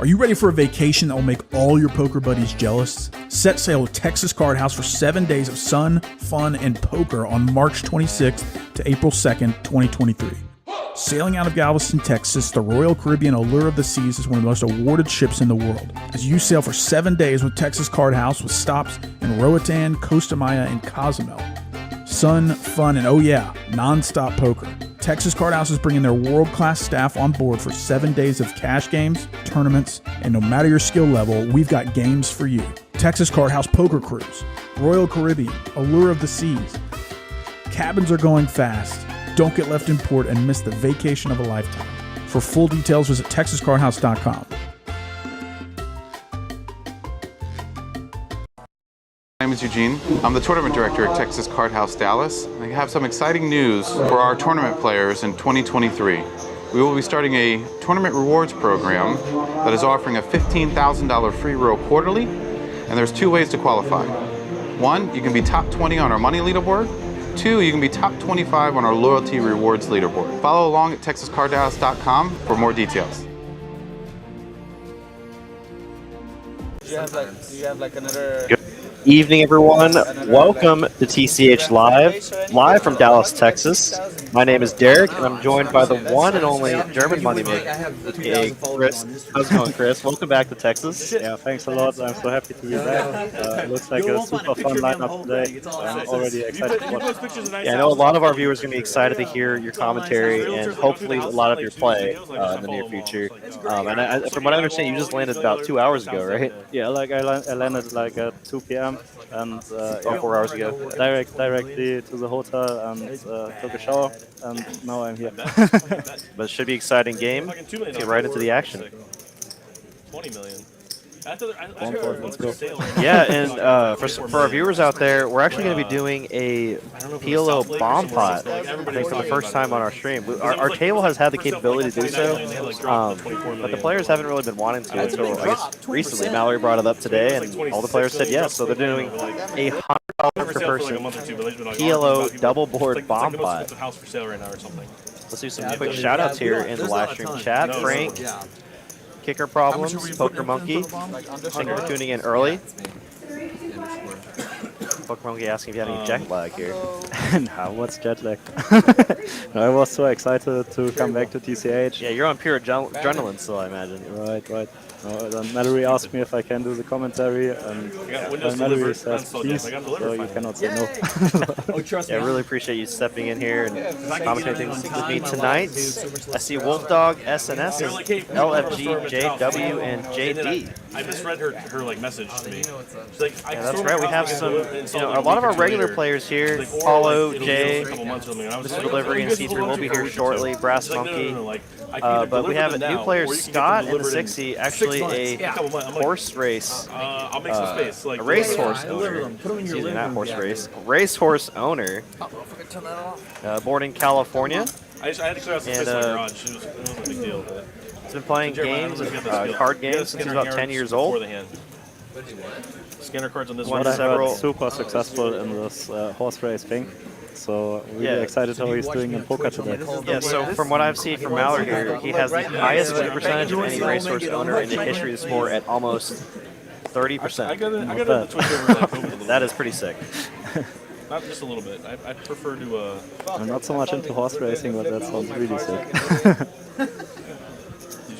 Are you ready for a vacation that will make all your poker buddies jealous? Set sail with Texas Card House for 7 days of sun, fun, and poker on March 26th to April 2nd, 2023. Sailing out of Galveston, Texas, the Royal Caribbean Allure of the Seas is one of the most awarded ships in the world. As you sail for 7 days with Texas Card House with stops in Roatan, Costa Maya, and Cozumel. Sun, fun, and oh yeah, non-stop poker. Texas Card House is bringing their world-class staff on board for 7 days of cash games, tournaments, and no matter your skill level, we've got games for you. Texas Card House Poker Cruise, Royal Caribbean, Allure of the Seas. Cabins are going fast. Don't get left in port and miss the vacation of a lifetime. For full details, visit TexasCardHouse.com. My name is Eugene. I'm the tournament director at Texas Card House Dallas. I have some exciting news for our tournament players in 2023. We will be starting a tournament rewards program that is offering a $15,000 free roll quarterly, and there's 2 ways to qualify. 1, you can be top 20 on our money leaderboard. 2, you can be top 25 on our loyalty rewards leaderboard. Follow along at TexasCardHouse.com for more details. Do you have like another... Evening, everyone. Welcome to TCH live from Dallas, Texas. My name is Derek, and I'm joined by the one and only German moneymaker, aka Chris. How's it going, Chris? Welcome back to Texas. Yeah, thanks a lot. I'm so happy to be back. It looks like a super fun lineup today. I'm already excited to watch. Yeah, I know a lot of our viewers are going to be excited to hear your commentary and hopefully a lot of your play in the near future. And from what I understand, you just landed about 2 hours ago, right? Yeah, like I landed like at 2 p.m. and 4 hours ago. Directly to the hotel and took a shower, and now I'm here. But it should be an exciting game. Let's get right into the action. 20 million. Let's go. Yeah, and for our viewers out there, we're actually going to be doing a PLO bomb pot, I think, for the first time on our stream. Our table has had the capability to do so, but the players haven't really been wanting to until, I guess, recently. Mallory brought it up today, and all the players said yes, so they're doing a $100 per person PLO double board bomb pot. Let's do some quick shout-outs here in the live stream chat. Frank, Kicker Problems, Poker Monkey, thank you for tuning in early. Poker Monkey asking if you have any jet lag here. Nah, what's jet lag? No, I was so excited to come back to TCH. Yeah, you're on pure adrenaline still, I imagine. Right. Then Mallory asked me if I can do the commentary, and Mallory says please, so you cannot say no. Yeah, I really appreciate you stepping in here and commentating with me tonight. I see Wolfdog, SNS, LFG, JW, and JD. I misread her like message to me. She's like, yeah, that's right. We have some, a lot of our regular players here. Paolo, Jay, Mr. Delivery, and C3 will be here shortly. Brass Monkey. But we have new players, Scott and the 60, actually a horse race, a racehorse owner, excuse me, not horse race, racehorse owner, born in California, I had to clear out some space in my garage. It wasn't a big deal. He's been playing games, card games since he's about 10 years old. Scanner cards on this What one. I heard, super successful in this horse race thing. So really excited how he's doing in poker today. Yeah, so from what I've seen from Mallory here, he has the highest win percentage of any racehorse owner in the history of the sport at almost 30%. I got to twitch over like over a little That is pretty sick. Not just a little bit. I prefer to. I'm not so much into horse racing, but that sounds really sick.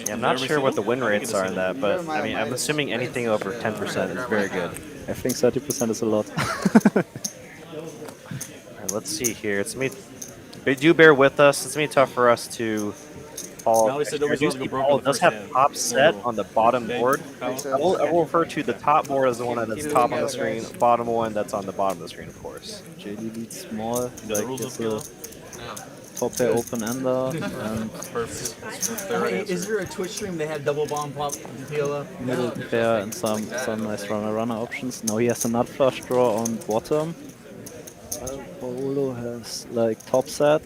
Yeah, I'm not sure what the win rates are in that, but I mean, I'm assuming anything over 10% is very good. I think 30% is a lot. Let's see here. It's me. Do bear with us. It's gonna be tough for us to follow. Paul does have top set on the bottom board. I will refer to the top board as the one that's top on the screen. Bottom one that's on the bottom of the screen, of course. JD leads small. Like it's a top pair open ender. Is there a Twitch stream they had double bomb pop PLO? Middle pair and some nice runner options. Now he has a nut flush draw on bottom. Paolo has like top set.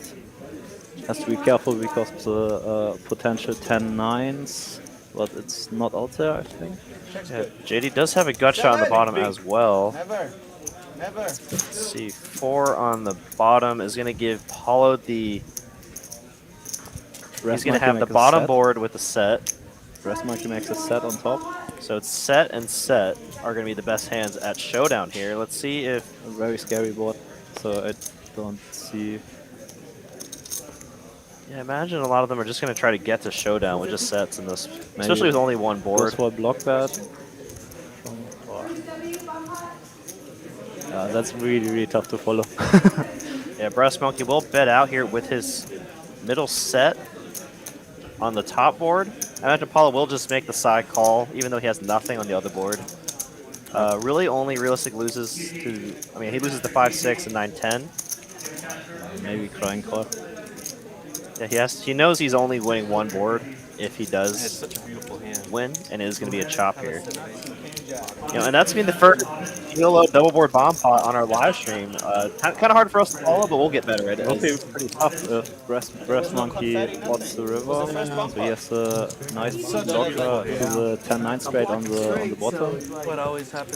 Has to be careful because of the potential 10-9s, but it's not out there, I think. Yeah, JD does have a gut shot on the bottom as well. Let's see, 4 on the bottom is going to give Paolo the... He's going to have the bottom board with the set. Breast Monkey makes a set on top. So it's set and set are going to be the best hands at Showdown here. Let's see if... A very scary board, so I don't see... Yeah, imagine a lot of them are just going to try to get to Showdown with just sets in this, especially with only one board. This will block that. That's really, really tough to follow. Yeah, Breast Monkey will bet out here with his middle set on the top board. I imagine Paolo will just make the side call, even though he has nothing on the other board. Really only realistic loses to... I mean, he loses to 5-6 and 9-10. Maybe crying call. Yeah, he knows he's only winning one board if he does Such a beautiful hand. win, and it is going to be a chop here. You know, and that's been the first ELO double board bomb pot on our live stream. Kind of hard for us to follow, but we'll get better at it. Okay, pretty tough if Breast Monkey wants the river. So he has a nice blocker to the 10-9 straight on the bottom.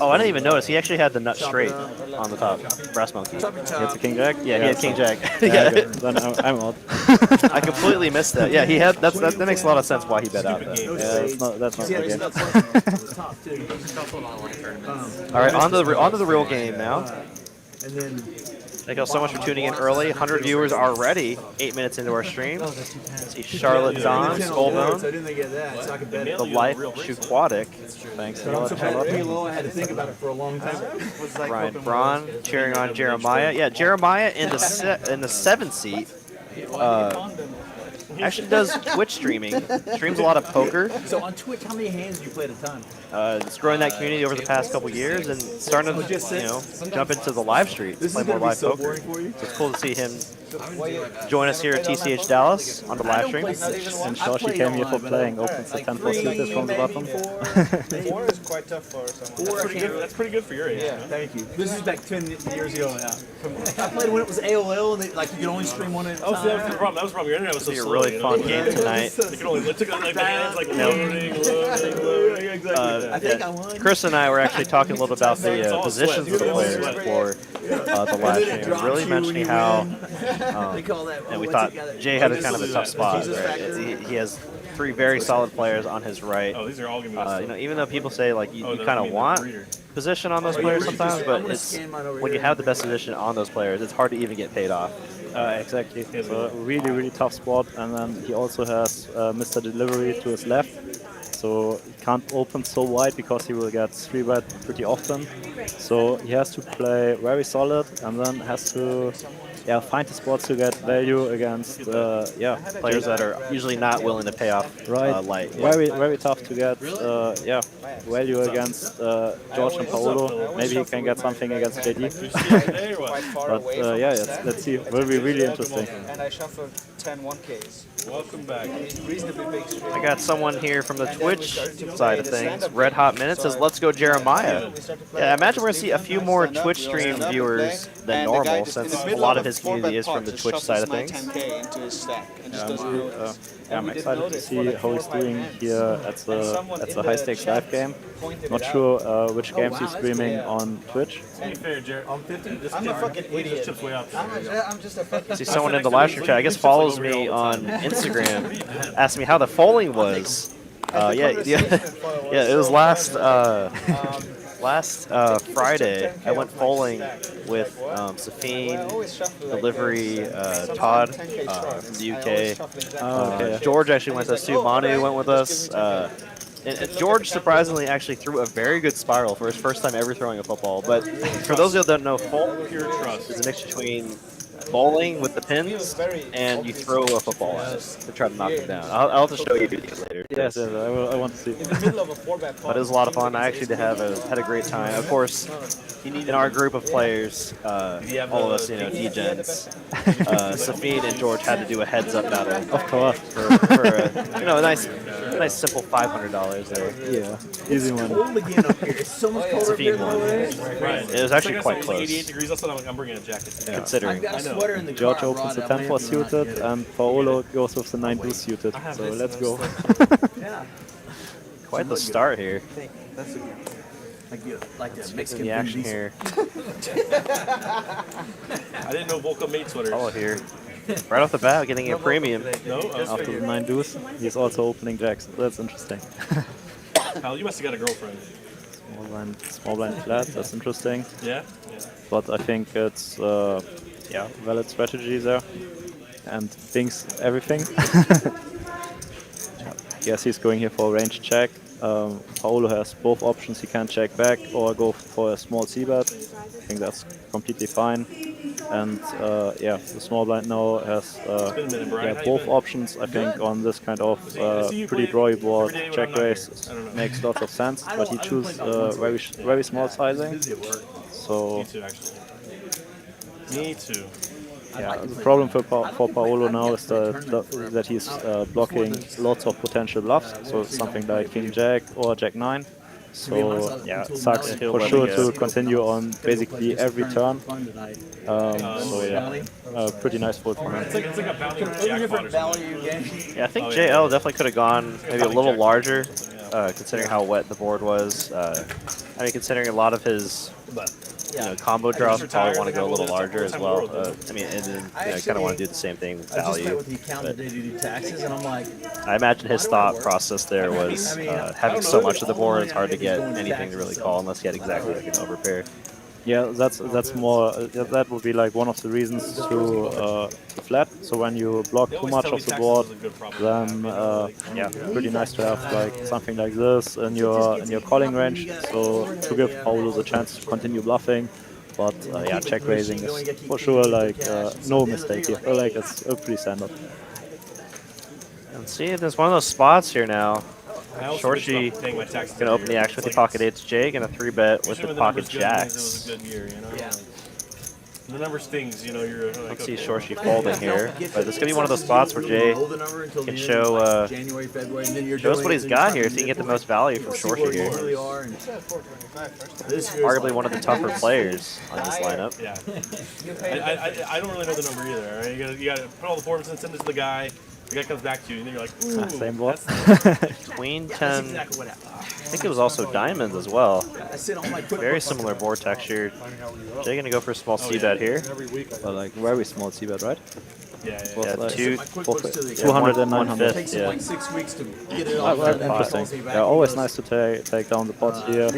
Oh, I didn't even notice. He actually had the nut straight on the top. Breast Monkey. He has a King Jack? Yeah, he had King Jack. Yeah, okay. Then I'm out. I completely missed that. Yeah, he had. That makes a lot of sense why he bet out. Though. Yeah, that's not the game. All right, on to the real game now. Thank you all so much for tuning in early. 100 viewers already. 8 minutes into our stream. See Charlotte Dawn, Skullbone, the Life Shuquatic. Thanks a lot, Charlotte. I had to think about it for a long time. Ryan Braun cheering on Jeremiah. Yeah, Jeremiah in the 7th seat. Actually does Twitch streaming. Streams a lot of poker. So on Twitch, how many hands do you play at a time? It's growing that community over the past couple years and starting to jump into the live street, play more live poker. So it's cool to see him join us here at TCH Dallas on the live stream. And Shorshi came here for playing, opens the 10-4 suited from the bottom. 4 is quite tough for someone. That's pretty good for your age. Yeah, Thank you. This is back 10 years ago now. I played when it was AOL, and you could only stream one at a time. Oh, see, that was the problem. That was the problem. Your internet was so It's a slow. really fun game tonight. You could only look at the hands like loading. Exactly. I think I won. Chris and I were actually talking a little about the positions of the players before the live stream. Really mentioning how, and we thought Jay had a kind of a tough spot. Right? He has 3 very solid players on his right. Oh, these are all gonna be Even though people say like you kind of want position on those players sometimes, but it's when you have the best position on those players, it's hard to even get paid off. Exactly. So really, really tough spot. And then he also has Mr. Delivery to his left. So he can't open so wide because he will get 3-bet pretty often. So he has to play very solid and then has to find the spots to get value against Players that are usually not willing to pay off light. Very, very tough to get value against George and Paolo. Maybe he can get something against JD. But let's see. Will be really interesting. And I shuffled 10 1Ks. Welcome back. Reasonably big stream. I got someone here from the Twitch side of things. Red Hot Minute says, "Let's go Jeremiah." Yeah, I imagine we're gonna see a few more Twitch stream viewers than normal, since a lot of his community is from the Twitch side of things. I'm excited to see how he's doing here at the high stakes live game. Not sure which games he's streaming on Twitch. To be fair, Jared, I'm 50. I'm a fucking idiot. Chips way up. I'm just a fucking. See someone in the live stream chat, I guess follows me on Instagram, asked me how the foaling was. It was last Friday. I went foaling with Safine, Delivery, Todd from the UK. George actually went with us too. Manu went with us. And George surprisingly actually threw a very good spiral for his first time ever throwing a football. But for those of you that don't know, foaling is a mix between bowling with the pins and you throw a football at it to try to knock it down. I'll have to show you these later. Yes, I want to see. But it was a lot of fun. I actually had a great time. Of course, in our group of players, all of us, degens, Safine and George had to do a heads-up battle. Of course. For a nice simple $500 there. Yeah, easy one. Safine won. It was actually quite close. 88 degrees outside. I'm bringing a jacket. Considering. George opens the 10-4 suited and Paolo goes with the 9-2 suited. So let's go. Quite the start here. That's a like Let's mixing the action here. I didn't know Volca made sweaters. Paolo here. Right off the bat, getting a premium. No? After the 9 deuce, he's also opening jacks. That's interesting. Paolo, you must have got a girlfriend. Small blind flat, that's interesting. Yeah? But I think it's yeah, valid strategy there. And thinks everything. Yes, he's going here for a range check. Paolo has both options. He can check back or go for a small c-bet. I think that's completely fine. And yeah, the small blind now has yeah, both options. I think on this kind of pretty drawy board, check raise makes lots of sense. But he chooses very small sizing. So Me too. yeah, the problem for Paolo now is that he's blocking lots of potential bluffs. So something like King Jack or Jack 9. So yeah, it sucks for sure to continue on basically every turn. So yeah, pretty nice fold from him. It's like a bounty jackpot or something. Yeah, I think JL definitely could have gone maybe a little larger, considering how wet the board was. I mean, considering a lot of his combo draws, would probably want to go a little larger as well. I mean, and then I kind of want to do the same thing with value. I imagine his thought process there was having so much of the board, it's hard to get anything to really call unless you had exactly like an overpair. Yeah, that's more. That would be like one of the reasons to flat. So when you block too much of the board, then yeah, pretty nice to have like something like this in your calling range. So to give Paolo the chance to continue bluffing. But yeah, check raising is for sure like no mistake here. Like it's pretty standard. And see, there's one of those spots here now. Shorshi gonna open the action with the pocket 8s J, gonna 3-bet with the pocket jacks. The number stings, you know. Let's see Shorshi folding here, but this could be one of those spots where Jay can show us what he's got here, so he can get the most value from Shorshi here. Arguably one of the tougher players on this lineup. Yeah, I don't really know the number either. Right? You gotta put all the forms and send it to the guy. The guy comes back to you, and then you're like, ooh. Same board. That's Queen 10. exactly what happened. I think it was also diamonds as well. Very similar board texture. Jay gonna go for a small c-bet here. But like very small c-bet, right? Yeah. Yeah, Like 200 and 900. Yeah. Interesting. Yeah, always nice to take down the pots here.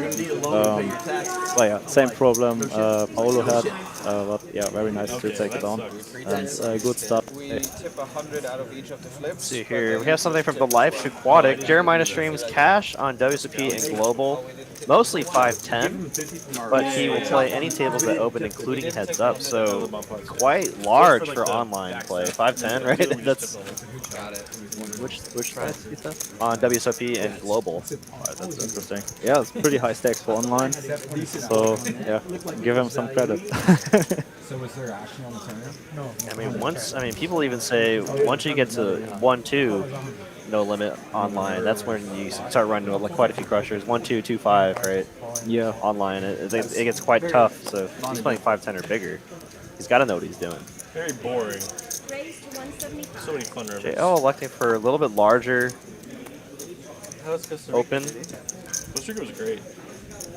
Well, yeah, same problem Paolo had, but yeah, very nice to take it down. And good start. We tip 100 out of each of the flips. Let's see here, we have something from the Life Aquatic. Jeremiah streams cash on WSOP and Global, mostly 510, but he will play any tables that open, including heads up. So quite large for online play. 510, right? That's which side you said? On WSOP and Global. That's interesting. Yeah, it's pretty high stakes for online. So yeah, give him some credit. So was there action on the tournament? No. I mean, people even say once you get to 1-2, no limit online, that's when you start running like quite a few crushers. 1-2, 2-5, right? Yeah. Online, it gets quite tough. So if he's playing 5-10 or bigger, he's got to know what he's doing. Very boring. So many fun rivers. JL electing for a little bit larger open. Costa Rica was great.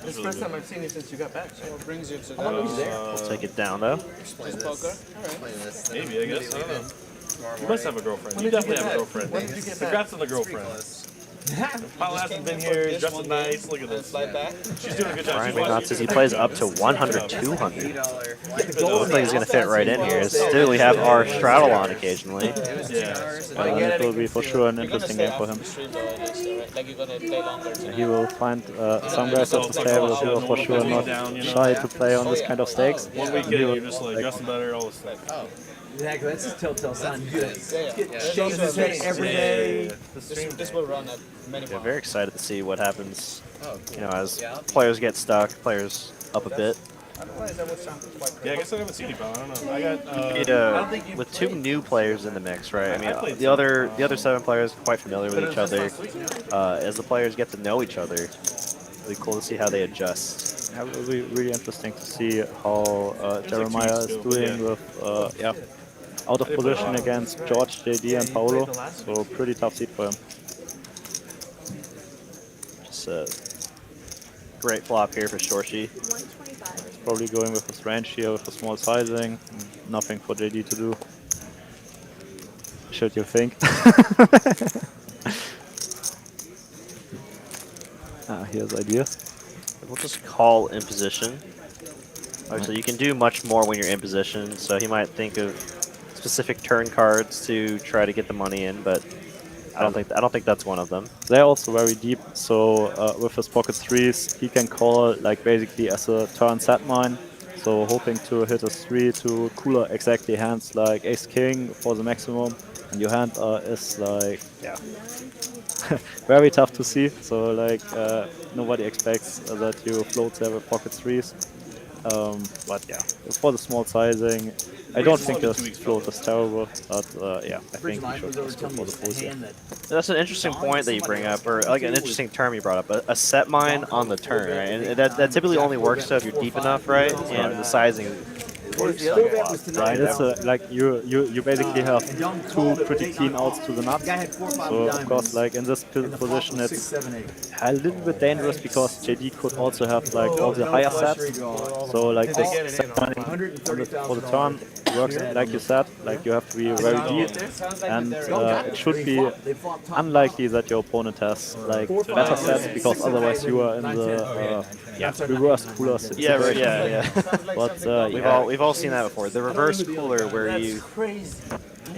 It's the first time I've seen you since you got back. So what brings you to that? We'll take it down though. Just poker? Alright. Maybe, I guess. I don't know. You must have a girlfriend. You definitely have a girlfriend. Congrats on the girlfriend. Paolo hasn't been here. He's dressing nice. Look at this. She's doing a good job. Brian McNaught says he plays up to 100, 200. Looks like he's going to fit right in here. Still, we have our straddle on occasionally. Yeah. It will be for sure an interesting game for him. He will find some guys at the table who are for sure not shy to play on this kind of stakes. One weekend, you're just like dressing better, all this stuff. Exactly, that's his telltale sign. You get Shaves his head every day. This will run at many Yeah, very excited to see what happens, you know, as players get stuck, players up a bit. Yeah, I guess I haven't seen you, Paolo. I don't know. With two new players in the mix, right? I mean, the other 7 players are quite familiar with each other. As the players get to know each other, it'll be cool to see how they adjust. Yeah, it will be really interesting to see how Jeremiah is doing with, yeah, out of position against George, JD, and Paolo. So pretty tough seat for him. Just a great flop here for Shorshi. Probably going with his range here with a small sizing. Nothing for JD to do. should you think? Here's ideas. We'll just call in position. So you can do much more when you're in position. So he might think of specific turn cards to try to get the money in, but I don't think that's one of them. They're also very deep. So with his pocket threes, he can call like basically as a turn set mine. So hoping to hit a 3 to cooler exactly hands like Ace King for the maximum. And your hand is like, yeah, very tough to see. So like nobody expects that you float there with pocket threes. But yeah, for the small sizing, I don't think this float is terrible. But yeah, I think you should just go for the full here. That's an interesting point that you bring up, or like an interesting term you brought up, a set mine on the turn, right? And that typically only works so if you're deep enough, right? And the sizing works a lot. Right, it's like you basically have two pretty clean outs to the nuts. So of course, like in this position, it's a little bit dangerous because JD could also have like all the higher sets. So like this set mining for the turn works like you said. Like you have to be very deep, and it should be unlikely that your opponent has like better sets because otherwise you are in the reverse cooler situation. Yeah. But we've all seen that before. The reverse cooler where you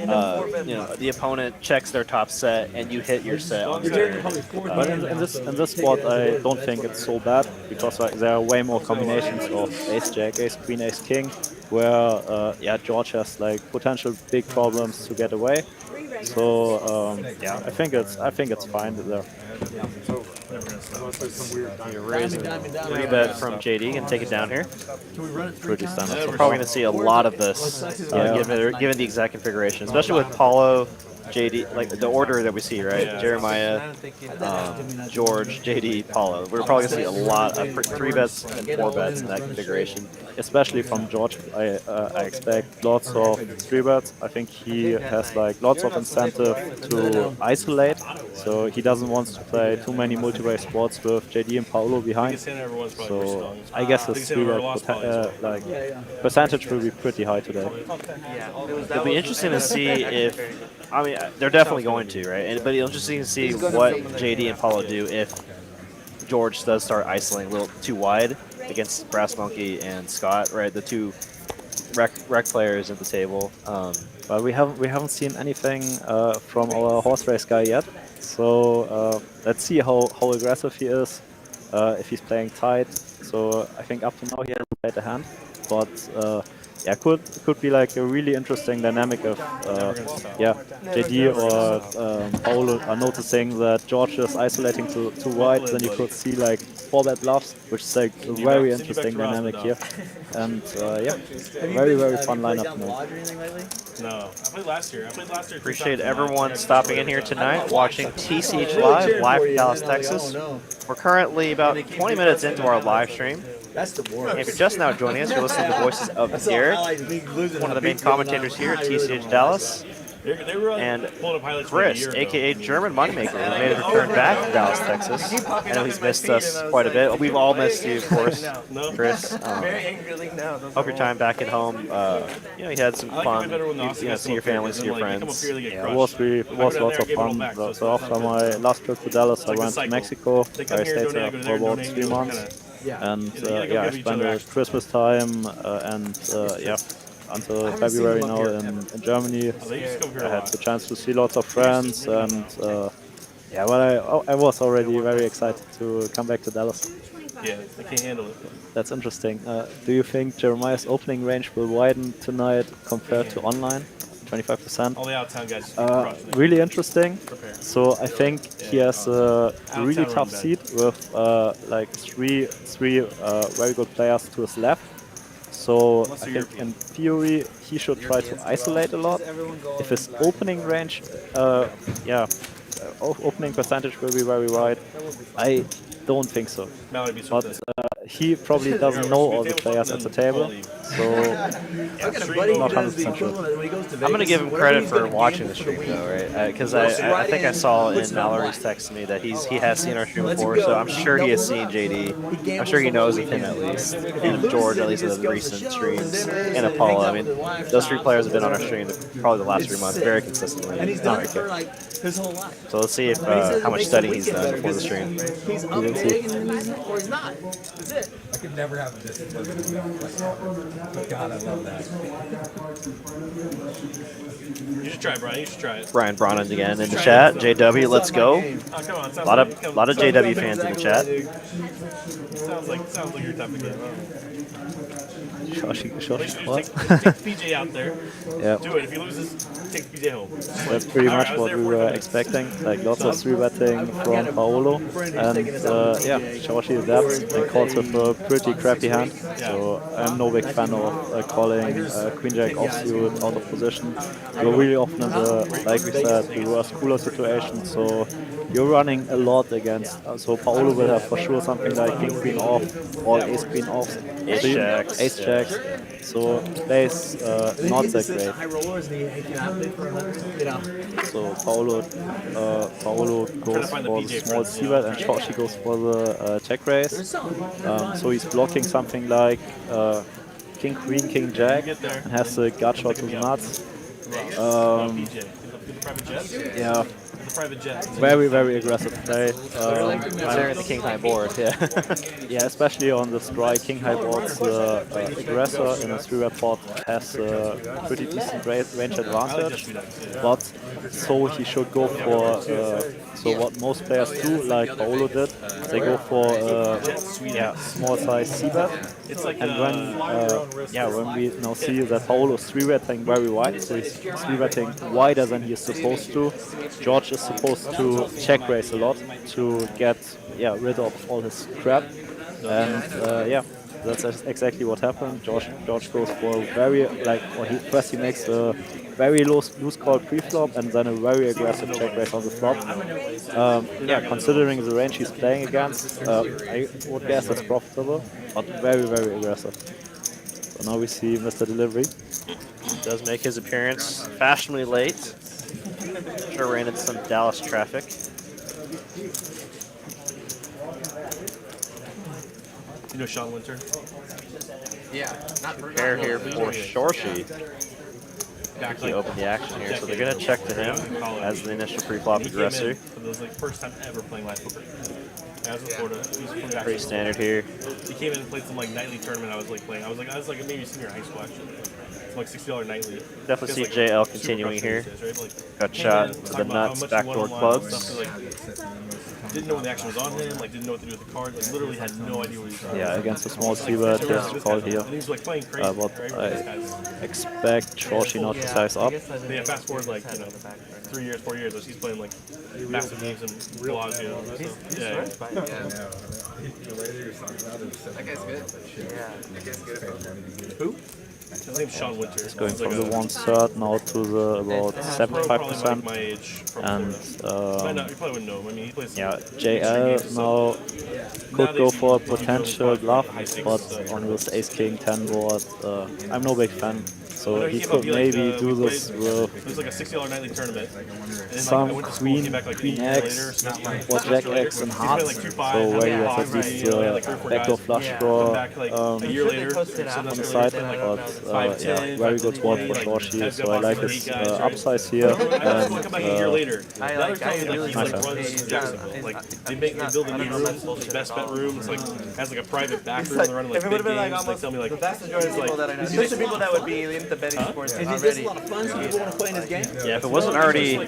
know, the opponent checks their top set and you hit your set on turn. But in this spot, I don't think it's so bad because like, there are way more combinations of Ace Jack, Ace Queen, Ace King, where George has like potential big problems to get away. So yeah, I think it's fine there. You're raising 3-bet from JD and take it down here. Pretty standard. We're probably going to see a lot of this given the exact configuration, especially with Paolo, JD, like the order that we see, right? Jeremiah, George, JD, Paolo. We're probably going to see a lot of 3-bets and 4-bets in that configuration. Especially from George, I expect lots of 3-bets. I think he has like lots of incentive to isolate, so he doesn't want to play too many multi-way spots with JD and Paolo behind. So I guess his 3-bet like percentage will be pretty high today. It'll be interesting to see if, I mean, they're definitely going to, right? But it'll be interesting to see what JD and Paolo do if George does start isolating a little too wide against Brass Monkey and Scott, right? The two rec players at the table. But we haven't seen anything from our horse race guy yet. So let's see how aggressive he is. If he's playing tight. So I think up to now he hasn't played a hand, but yeah, could be like a really interesting dynamic of JD or Paolo are noticing that George is isolating too wide. Then you could see like 4-bet bluffs, which is like a very interesting dynamic here. And yeah, very fun lineup tonight. No, I played last year. Appreciate everyone stopping in here tonight, watching TCH live from Dallas, Texas. We're currently about 20 minutes into our live stream. That's the worst. And if you're just now joining us, you're listening to the voices of Derek, one of the main commentators here at TCH Dallas, and Chris, aka German Moneymaker, who made a return back to Dallas, Texas. I know he's missed us quite a bit. We've all missed you, of course, Chris. Hope your time back at home, you know, you had some fun. You know, see your family, see your friends. Yeah, it was lots of fun. So after my last trip to Dallas, I went to Mexico. I stayed there for about 3 months. And yeah, I spent a Christmas time and yeah, until February now in Germany. I had the chance to see lots of friends, and yeah, well, I was already very excited to come back to Dallas. Yeah, I can't handle it. That's interesting. Do you think Jeremiah's opening range will widen tonight compared to online? 25%. All the out-of-town guys. Really interesting. So I think he has a really tough seat with like three very good players to his left. So I think in theory he should try to isolate a lot. If his opening range, opening percentage will be very wide, I don't think so. But he probably doesn't know all the players at the table. so not 100% sure. I'm gonna give him credit for watching the stream though, right? Because I think I saw in Mallory's text to me that he has seen our stream before, so I'm sure he has seen JD. I'm sure he knows of him at least, and George at least in the recent streams, and Paolo. I mean, those three players have been on our stream probably the last 3 months very consistently. And he's done it for like his whole life. So let's see if how much studying he's done before the stream. He's up big and or he's not. That's it. I could never have a distance like God, I love that. You should try it, Brian. You should try it. Brian Bronnan again in the chat. JW, let's go. Oh, come on. A lot of JW fans in the chat. Sounds like your type of game. Shorshi, Take what? PJ out there. Yeah. Do it. If he loses, take PJ home. That's pretty much what we were expecting. Like lots of 3-betting from Paolo, and yeah, Shorshi adapts and calls with a pretty crappy hand. So I'm no big fan of calling Queen Jack offsuit out of position. You're really often in the, like we said, the worst cooler situation. So you're running a lot against. So Paolo will have for sure something like King Queen off or Ace Queen off. Ace Jacks. So plays not that great. So Paolo goes for the small c-bet and Shorshi goes for the check raise. So he's blocking something like King Queen, King Jack, and has the gut shot to the nuts. Yeah. Very, very aggressive play. Considering the king high board, yeah. Yeah, especially on the strike king high boards, the aggressor in a 3-bet pot has a pretty decent range advantage. But so he should go for so what most players do, like Paolo did, they go for small size c-bet. And when we now see that Paolo is 3-betting very wide, so he's 3-betting wider than he is supposed to, George is supposed to check raise a lot to get rid of all his crap, and that's exactly what happened. George goes for very first he makes a very loose call pre-flop and then a very aggressive check raise on the flop. Considering the range he's playing against, I would guess that's profitable, but very, very aggressive. So now we see Mr. Delivery. Does make his appearance fashionably late. Sure ran into some Dallas traffic. You know Sean Winter? Yeah. Prepare here for Shorshi. He opened the action here, so they're going to check to him as the initial pre-flop aggressor. For the first time ever playing live poker. As in Florida. Pretty standard here. He came in and played some nightly tournament I was playing. I was maybe senior high school actually. Like $60 nightly. Definitely see JL continuing here. Got shot to the nuts, backdoor clubs. Didn't know when the action was on him, didn't know what to do with the cards, literally had no idea what he was doing. Yeah, against a small c-bet, he has to call here. And he was playing crazy. But I expect Shorshi not to size up. Yeah, fast forward 3 years, 4 years, he's playing massive games in Bellagio. So, yeah. That guy's good. Yeah, that guy's good. Who? His name's Sean Winter. It's going from the 1/3 now to the about 75%. My age. And you probably wouldn't know him. I mean, he plays JL now could go for a potential bluff, but on this Ace King 10 board, I'm no big fan. So he could maybe do this with it was like a $60 nightly tournament. some Queen X or Jack X and hearts. So where you have at least backdoor flush draw on the side. But very good board for Shorshi. So I like his upsize here. And I really they build a new room, the best bet room. It's has a private back room. They're running big games. They tell me the vast majority of people that I know, especially people that would be into betting sports already. Is this a lot of fun? Some people want to play in his game. Yeah, if it wasn't already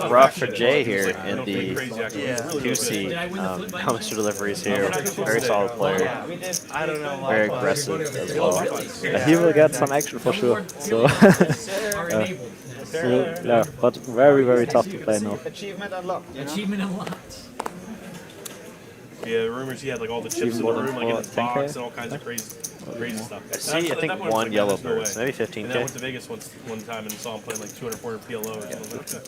rough for Jay here in the 2C, Mr. Deliveries here, very solid player. I don't know. Very aggressive as well. he will get some action for sure. So, but very, very tough to play now. Achievement unlocked. Achievement unlocked. Yeah, rumors he had all the chips in the room, in his box and all kinds of crazy stuff. I think one yellow bird, so maybe 15K. And I went to Vegas one time and saw him playing 200, 400 PLO or something like that.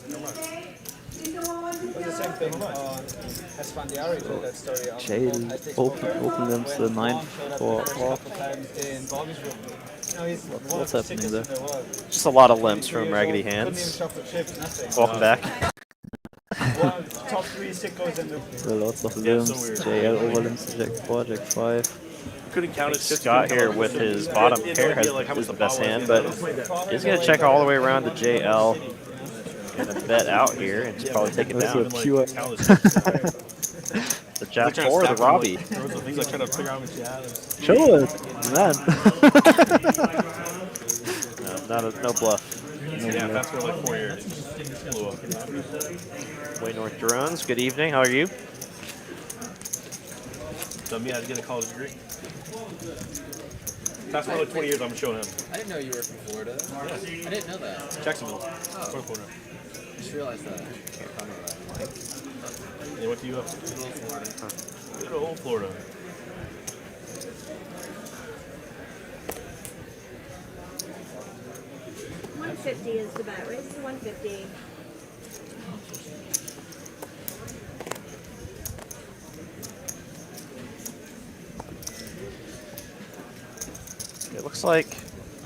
Jay open limps the 9th for off. What's happening there? Just a lot of limps from Raggedy Hands. Welcome back. Top 3 sickos in the. Lots of limbs. JL overlimbs, Jack 4, Jack 5. Couldn't count it. Scott here with his bottom pair is the best hand, but he's going to check all the way around to JL. Going to bet out here and just probably take it down. That's a pure. The Jack 4 or the Robbie? Show it, man. No bluff. Yeah, that's for like 4 years. Way North Drones, good evening. How are you? Tell me how to get a college degree. That's for like 20 years I'm showing him. I didn't know you were from Florida. I didn't know that. Jacksonville. Oh. Florida. I just realized that. Can't comment on that. Yeah, what do you have? Good old Florida. Good old Florida. $150 is the bet. Raise to $150. It looks like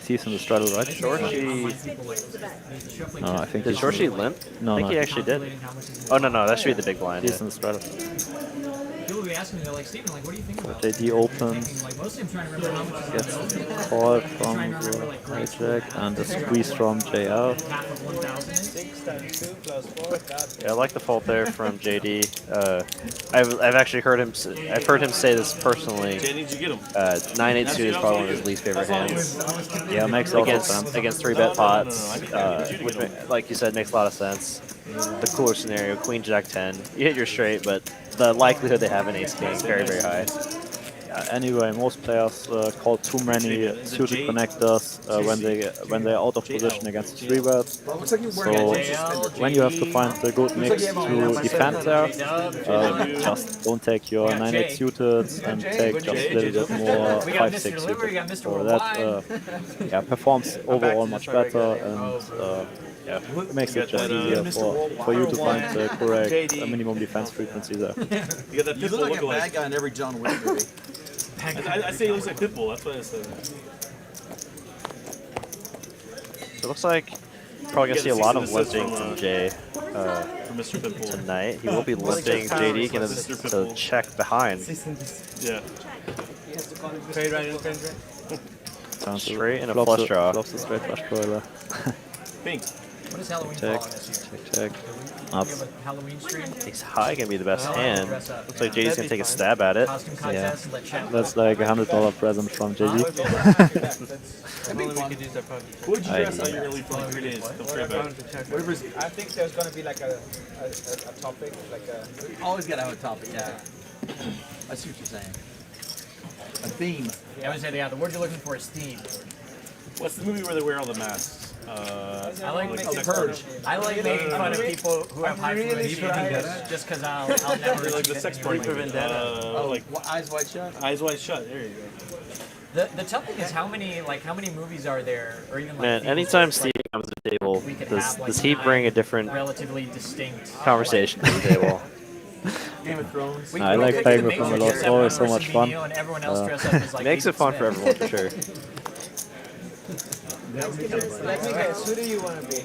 He's in the straddle, right? Shorshi. $150 is the bet. No, I think Did he's Shorshi limp? No, I think no. he actually did. Oh, no, that should be the big blind. He's in the straddle. People will be asking me, they're like, Steven, like, what do you think about JD opens, Like, mostly I'm trying to remember how much is gets called from the hijack, and a squeeze from JL. half of 1,000 is. 6 times 2 plus 4. Yeah, I like the fault there from JD. I've actually heard him. I've heard him say this personally. Jay, did you get him? 9-8 suit is probably one of his least favorite hands Yeah, makes a lot of sense. against 3-bet pots, which, like you said, makes a lot of sense. The cooler scenario, Queen Jack 10. You hit your straight, but the likelihood they have an Ace King very high. Anyway, most players call too many suited connectors when they're out of position against 3-bet. So when you have to find the good mix to defend there, just don't take your 9-8 suited and take just a little bit more 5-6 suited. So that performs overall much better and it makes it just easier for you to find the correct minimum defense frequency there. You got that You Pitbull look like a lookalike. bad guy in every John Wick movie. I say he looks like Pitbull. That's what I said. It looks like probably gonna see a lot of limping from Jay For Mr. Pitbull. tonight. He will be limping JD, gonna to check behind. Yeah. Trade right in the trade. Straight and a flush draw. Flops the straight flush draw there. Pink. What is Halloween Check, fall this year? check. We have a Halloween stream, Ace high gonna be the best How hand. dress up. Looks like JD's gonna take a stab at it. costume contest, let chat. That's like $100 present from JD. What would you dress how you're gonna leave for like 3 days? Don't forget about it. I think there's going to be like a topic, like a. Always gotta have a topic, yeah. I see what you're saying. A theme. Yeah, I would say, yeah, the word you're looking for is theme. What's the movie where they wear all the masks? I like making Purge. I like making fun of people who have high fluency just because I'll never Like the sex party. Like Eyes wide shut. Eyes Wide Shut. There you go. The tough thing is how many movies are there, or even like Man, themes anytime that, Steve comes to the table, we could does have, like, does he bring a different relatively distinct conversation to the table? Game of Thrones. I like playing with him a lot. It's always so much fun. And everyone else dress up as like Makes it fun for everyone for sure. Like me guys, who do you want to be?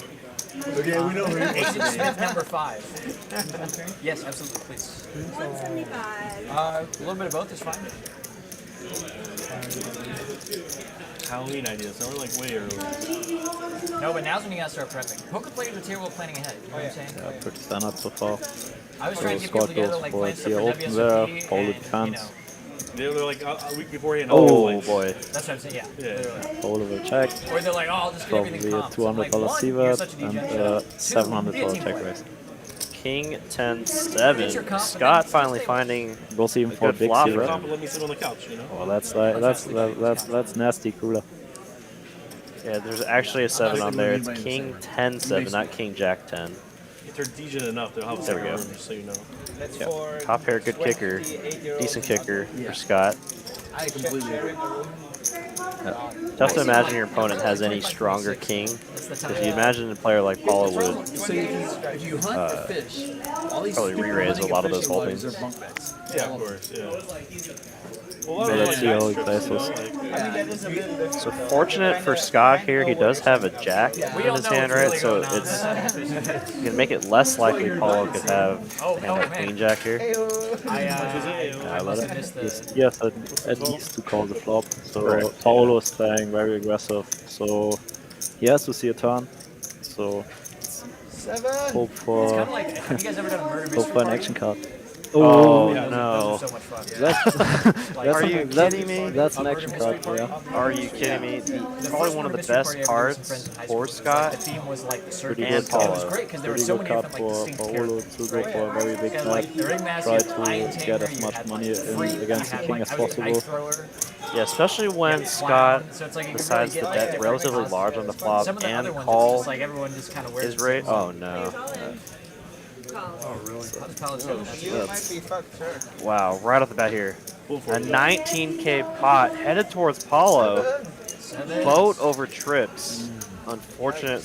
Okay, we know who Agent Smith number 5. Yes, absolutely, please. 175. A little bit of both is fine. Halloween ideas. So we're like way early. No, but now's when you gotta start prepping. Poker players are terrible at planning ahead. You know what I'm saying? Yeah, pretty standard so far. I was So trying to get people Scott together goes like for plan a stuff tier for open there, WSOP Paolo and, defense. They're like a week beforehand. Oh like, boy. that's what I'm saying. Yeah. Yeah. Literally. Paolo will check. Or they're like, oh, I'll just get everything Probably a comp. So I'm like, $200 one, you're CVAT such a and degen. $700 Two, check raise. King 10-7. Scott finally finding Goes even a for a good big flop. CVAT. Comp and let me sit on the couch, you know? Oh, that's nasty cooler. Yeah, there's actually a 7 on there. It's King 10-7, not King Jack 10. If they're degen enough, they'll have a There we second go. room, just so you know. That's Yep. for Top pair, good kicker. 28-year-old Decent kicker for Scott. I completely agree. Tough to imagine your opponent has any stronger king. If you imagine a player like Paolo would So if you hunt or fish, all these probably stupid re-raise a hunting lot of and those fishing buddies holdings. are bunk beds. Yeah, of course. Yeah. Well, So let's see how he plays this. So fortunate for Scott here, he does have a jack in his hand, right? So it's gonna make it less likely Paolo could have a hand like queen jack here. Yeah, but he has at least to call the flop. So Paolo is playing very aggressive. So he has to see a turn. So hope for hope for an action card. Oh no! So much fun. That's Are you kidding me? That's an action card, yeah. Are you kidding me? Probably one of the best cards for The Scott. theme was like the Pretty circus. good It card. was great because there were Pretty so good many card different like for distinct Paolo characters. to go for a very big And bet. like the ringmaster, Try you had Lion to Tamer, get as you much had, money like, free, in against the you had, king like, as I was an possible. ice thrower. Yeah, especially when Yeah, Scott wand, so it's like you could decides really to get, like, bet different relatively costs. large on the flop Some of the and other ones, it's call just like everyone just kind of wears his the same rate. Oh no! You might be fucked, sure. Wow, right off the bat here, a 19K pot headed towards Paolo. Boat over trips. Unfortunate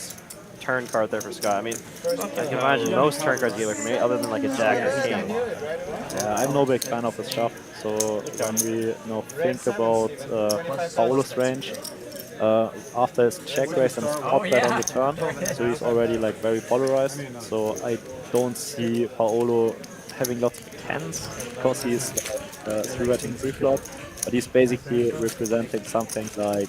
turn card there for Scott. I mean, I can imagine most turn cards you get away from me, other than like a jack or a king. Yeah, I'm no big fan of his shove. So when we think about Paolo's range, after his check raise and his pop bet on the turn, so he's already like very polarized. So I don't see Paolo having lots of tens because he's 3-betting pre-flop, but he's basically representing something like.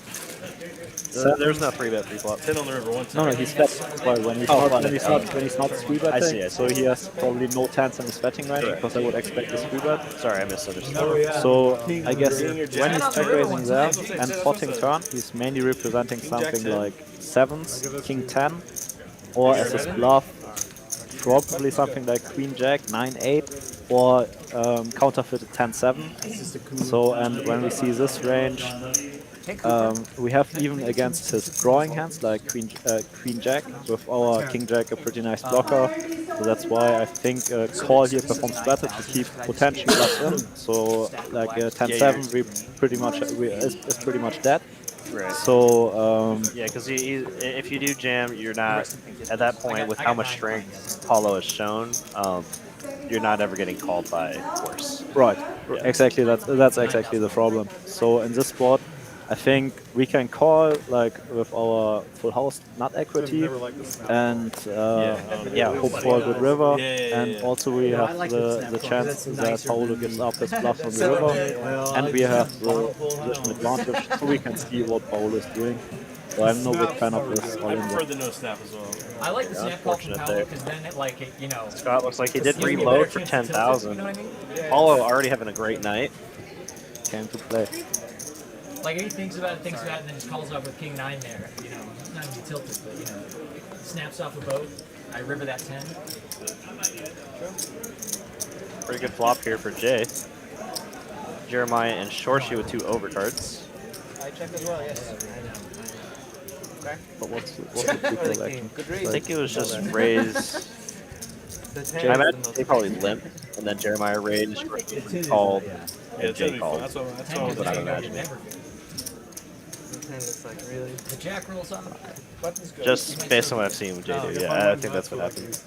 There's no 3-bet pre-flop. 10 on the river, 1 No, he's bet. Well, when he's not 3-betting, I see. so he has probably no tens in his betting range because I would expect a 3-bet. Sorry, I misunderstood. So I guess when he's check raising there and potting turn, he's mainly representing something like sevens, king 10, or as his bluff, probably something like queen jack, 9-8, or counterfeited 10-7. So and when we see this range, we have even against his drawing hands like queen jack with our king jack a pretty nice blocker. So that's why I think call here performs better to keep potential bluffs in. So like 10-7 is pretty much dead. Right. So Yeah, because if you do jam, you're not at that point with how much strength Paolo has shown. You're not ever getting called by horse. right, Yeah. exactly. That's exactly the problem. So in this spot, I think we can call like with our full house nut equity and hope for a good river. And also we have the chance that Paolo gives up his bluffs on the river, and we have the position advantage, so we can see what Paolo is doing. So I'm no big fan of this. I prefer the no snap as well. I like the snap call from unfortunate Paolo there. because then it like you know. Scott looks like he did gives me a reload better for chance to tilt it, 10,000. You know what I mean? Paolo already having a great night. Came to play. Like he thinks about it, and then just calls it up with king 9 there. You know, not even tilted, but you know, snaps off a boat. I river that 10. Pretty good flop here for Jay. Jeremiah and Shorshi with 2 overcards. I check as well, yes. But what's the pre action? I think it was just raise. I imagine they probably limp, and then Jeremiah raised, Shorshi called, Yeah, and it's gonna Jay be fun. called. That's what That's what I'm imagining. The jack rolls on. Just based on what I've seen with Jay do, yeah, I think that's what happened.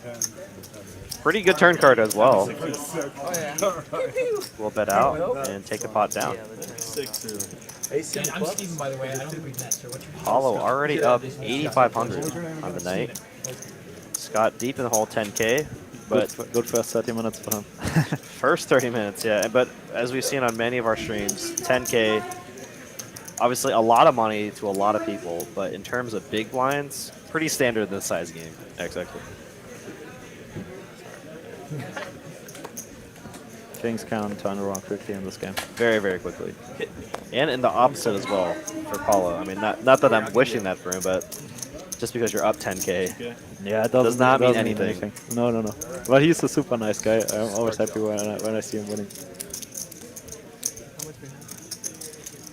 Pretty good turn card as well. We'll bet out and take the pot down. 6-2. And I'm Steven, by the way. I don't think we've met. So what's your Paolo already up 8,500 on the night. Scott deep in the hole, 10K. But Good first 30 minutes for him. first 30 minutes, yeah. But as we've seen on many of our streams, 10K, obviously a lot of money to a lot of people. But in terms of big blinds, pretty standard in this size game. Exactly. Things can turn around quickly in this game. Very, very quickly. And in the opposite as well for Paolo. I mean, not that I'm wishing that for him, but just because you're up 10K. Yeah, it Does not mean doesn't anything. No. But he's a super nice guy. I'm always happy when I see him winning.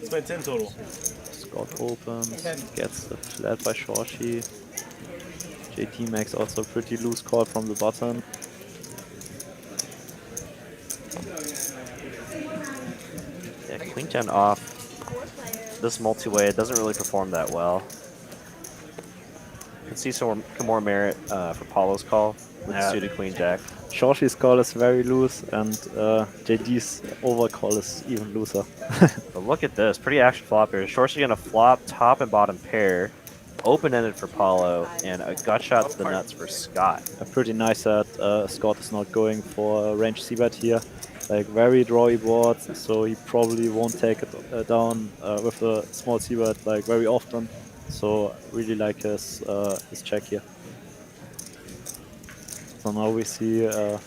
It's my 10 total. Scott opens, gets the flat by Shorshi. JT makes also a pretty loose call from the bottom. Yeah, Queen 10 off. This multi-way doesn't really perform that well. Can see some more merit for Paolo's call with the suited Queen Jack. Shorshi's call is very loose, and JD's overcall is even looser. But look at this, pretty action flop here. Shorshi gonna flop top and bottom pair, open-ended for Paolo, and a gut shot to the nuts for Scott. A pretty nice that Scott is not going for a range c-bet here. Like very drawy board, so he probably won't take it down with a small c-bet like very often. So really like his check here. So now we see. Yeah,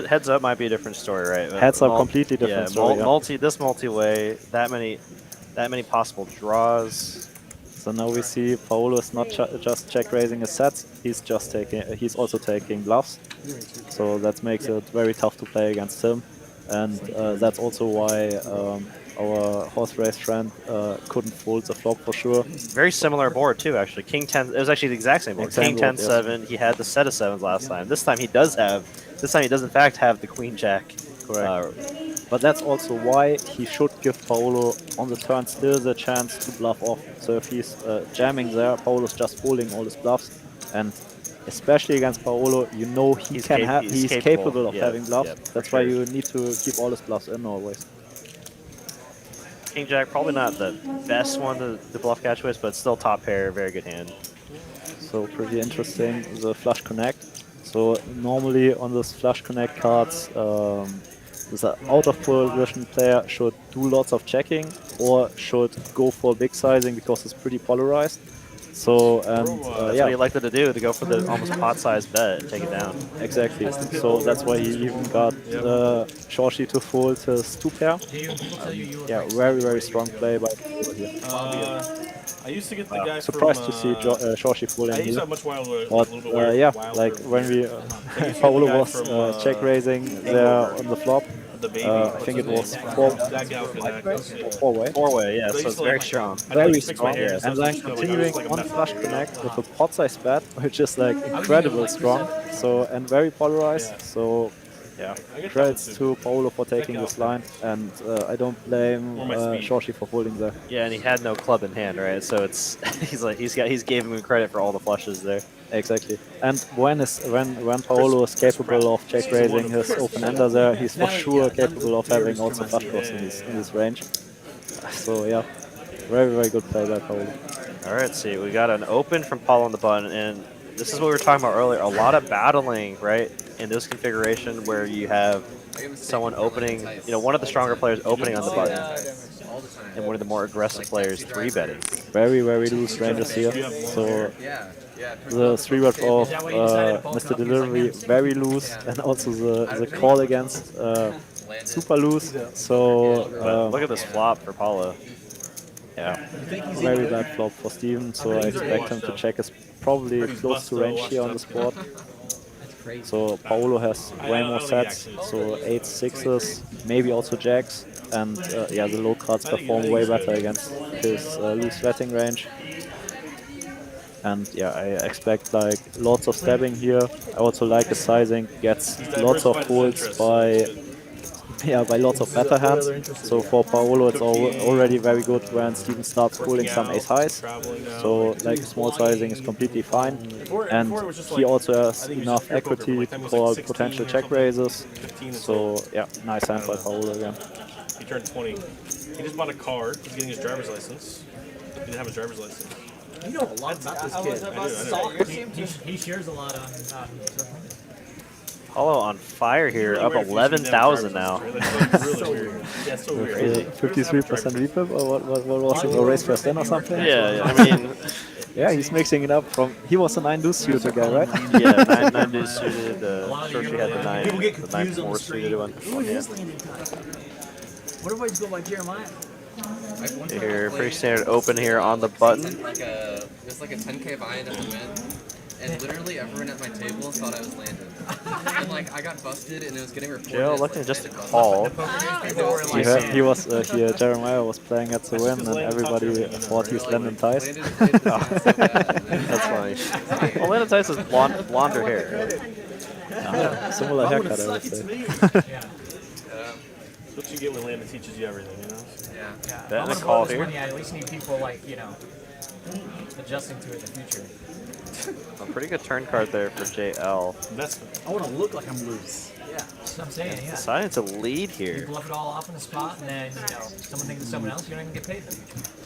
heads up might be a different story, right? Heads up, completely different story. Yeah. This multi-way, that many possible draws. So now we see Paolo is not just check raising his sets; he's also taking bluffs. So that makes it very tough to play against him, and that's also why our horse race friend couldn't fold the flop for sure. Very similar board too, actually. King 10. It was actually the exact same board. King 10 7. He had the set of sevens last time. This time he does in fact have the Queen Jack. Correct. But that's also why he should give Paolo on the turn still the chance to bluff off. So if he's jamming there, Paolo's just folding all his bluffs, and especially against Paolo, you know he's capable of having bluffs. That's why you need to keep all his bluffs in always. King Jack, probably not the best one to bluff catch with, but still top pair, very good hand. So pretty interesting, the flush connect. So normally on those flush connect cards, the out of position player should do lots of checking or should go for big sizing because it's pretty polarized. So that's what he elected to do, to go for the almost pot-sized bet and take it down. Exactly. So that's why he even got Shorshi to fold his 2-pair. Yeah, very strong play by Paolo here. I used to get the guy surprised from, to see Shorshi folding here. Much wilder, but yeah, like when we Paolo was check raising there on the flop. I think it was four-way. Yeah, so it's very strong. Very strong, and then continuing on flush connect with a pot-sized bet, which is like incredibly strong. So and very polarized. So yeah, credits to Paolo for taking this line, and I don't blame Shorshi for folding there. Yeah, and he had no club in hand, right? So it's he's giving him credit for all the flushes there. Exactly. And when Paolo is capable of check raising his open ender there, he's for sure capable of having also flush draws in this range. So yeah, very good play by Paolo. All right, see, we got an open from Paolo on the button, and this is what we were talking about earlier. A lot of battling, right, in this configuration where you have someone opening, one of the stronger players opening on the button, and one of the more aggressive players 3-betting. Very loose ranges here. So the 3-bet of Mr. Delivery very loose, and also the call against super loose. So look at this flop for Paolo. Yeah, very bad flop for Steven. So I expect him to check his probably close to range here on the spot. So Paolo has way more sets, so 8s, 6s, maybe also jacks, and yeah, the low cards perform way better against his loose betting range. And yeah, I expect like lots of stabbing here. I also like the sizing, gets lots of folds by lots of better hands. So for Paolo, it's already very good when Steven starts pulling some ace highs. So like small sizing is completely fine, and he also has enough equity to call potential check raises. So yeah, nice hand by Paolo again. He turned 20. He just bought a car. He's getting his driver's license. He didn't have his driver's license. You know a lot about this kid. I do. He shares a lot on Paolo on fire here, up 11,000 now. Really weird. Yeah, so weird. 53% repip, or what was it, a race first in or something? Yeah, I mean... yeah, he's mixing it up from... He was a 9-deuce suited guy, right? Yeah, 9-deuce suited. Shorshi had the 9-4 suited one. What if I just go by Jeremiah? Here, pretty standard open here on the button. There's like a 10k buy-in at the win, and literally everyone at my table thought I was landed. And like I got busted, and it was getting reported. Joe looking just a call. He was here. Jeremiah was playing at the win, and everybody thought he's Landon Tice. That's funny. Well, Landon Tice has blonder hair. Similar haircut, I would say. That's what you get when Landon teaches you everything, you know? Yeah. Bet and a call here. Money, I at least need people like, adjusting to it in the future. A pretty good turn card there for JL. Investment. I want to look like I'm loose. Yeah, that's what I'm saying. Yeah. Deciding to lead You here. bluff it all off in the spot, and then someone thinks it's someone else. You don't even get paid.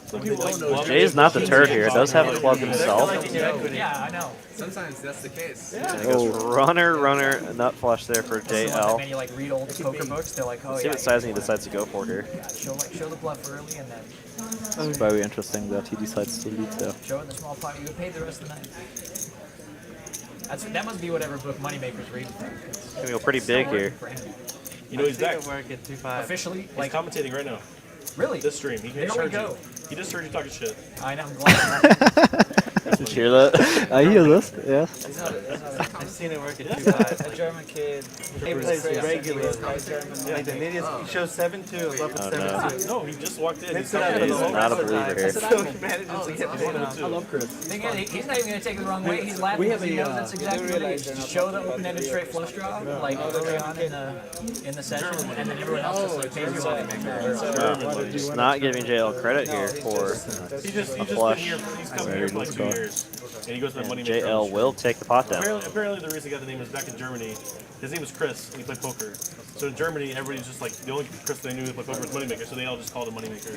Some people like bluff. Jay's not the turd here. Does have a plug himself. Yeah, I know. Sometimes that's the case. And he goes runner, nut flush there for And JL. then you like read old poker books. They're like, oh See yeah. what sizing he decides to go for here. Yeah, show the bluff early, and then It's very interesting that he decides to lead there. show it in the small pot. You get paid the rest of the night. That must be whatever book Moneymaker's reading from. He's gonna go pretty big here. You know he's back. Officially, He's like commentating right now. really. This stream. He There just we heard go. you. He just heard you talking shit. I know. I'm glad. Did you hear that? I hear this, yes. I've seen it work at 2-5. A German kid. He plays regular. Like the idiot. He shows 7-2. Left with 7-2. No, he just walked in. He's He's not a believer here. So he manages to get paid off. I love Chris. Thing is, he's not even gonna take it the wrong way. He's laughing. We have because he a, knows that's exactly what it is. Just show the open-ended straight flush draw, like early on in the session, and then everyone else just like pays you off. Just not giving JL credit here for He just a been flush. here. He's come here for like 2 years. And he goes to the money JL will take the pot down. Apparently the reason he got the name is back in Germany. His name was Chris, and he played poker. So in Germany, everybody's just like, the only Chris they knew who played poker was Moneymaker, so they all just called him Moneymaker.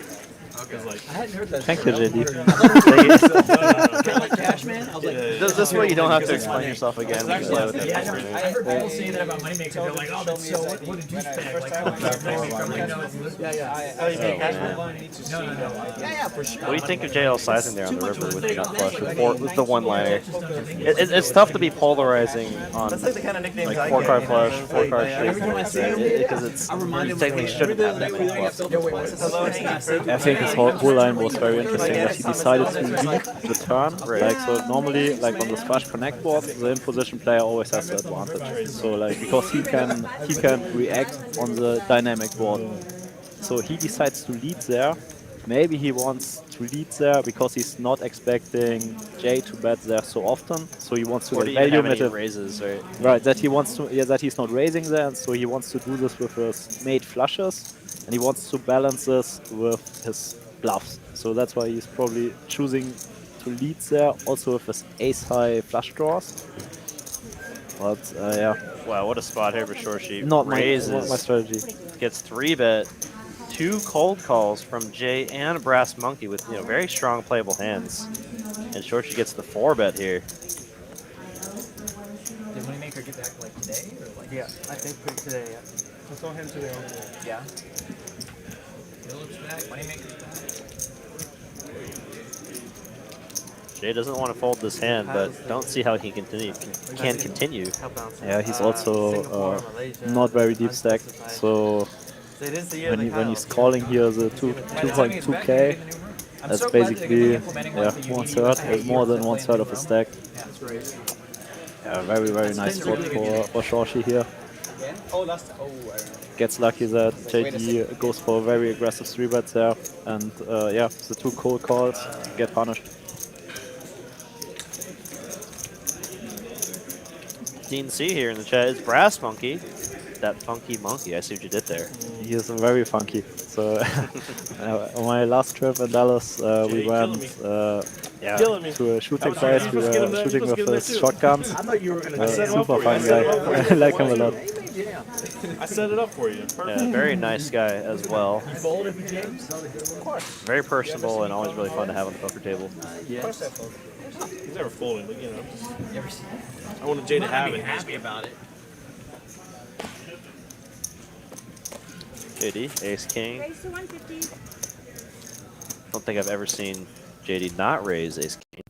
Okay. Like, I hadn't heard that. Thank you, JD. Kind of like Cashman. I was like, This way you don't have to explain yourself again. We just play with it. Yeah, I heard people say that about Moneymaker. They're like, oh, that's so what a douchebag. Like, oh, Moneymaker. I'm like, no, it's yeah, for sure. What do you think of JL sizing there on the river with the nut flush with the one-liner? It's tough to be polarizing on That's like the kind of nicknames like I 4-card get. flush, 4-card straight, because it's you technically shouldn't have that many bluffs. I think his whole line was very interesting that he decided to lead the turn. Like, so normally, like on the Splash Connect board, the in position player always has the advantage. So like, because he can react on the dynamic board. So he decides to lead there. Maybe he wants to lead there because he's not expecting Jay to bet there so often. So he wants to Or get do you have any value raises, right? Right, that he wants to, that he's not raising there, and so he wants to do this with his made flushes, and he wants to balance this with his bluffs. So that's why he's probably choosing to lead there, also with his ace-high flush draws. But yeah, Wow, what a spot here for Shorshi. not Raises, my strategy. gets 3-bet, 2 cold calls from Jay and Brass Monkey with very strong playable hands. And Shorshi gets the 4-bet here. Did Moneymaker get that like today or like? Yeah, I think today, yeah. I saw him today. Yeah. Phillips back. Moneymaker's back. Jay doesn't want to fold this hand, but don't see how he can continue. Yeah, he's also not very deep stacked, so when he's calling here the 2.2k, that's basically 1/3, more than 1/3 of a stack. Yeah, very nice spot for Shorshi here. Gets lucky that JD goes for a very aggressive 3-bet there, and yeah, the 2 cold calls get punished. Dean C here in the chat is Brass Monkey. That funky monkey, I see what you did there. He is very funky. So on my last trip in Dallas, we went to a shooting place. We were shooting with his shotguns. Super fun guy. I like him a lot. I set it up for you. Perfect. Yeah, very nice guy as well. You fold every game? Of course. Very personable and always really fun to have on the poker table. Yes. He's never folding, but You ever seen I wanted Jay to have it. happy about it. JD, Ace King. Raise to 150. Don't think I've ever seen JD not raise Ace King.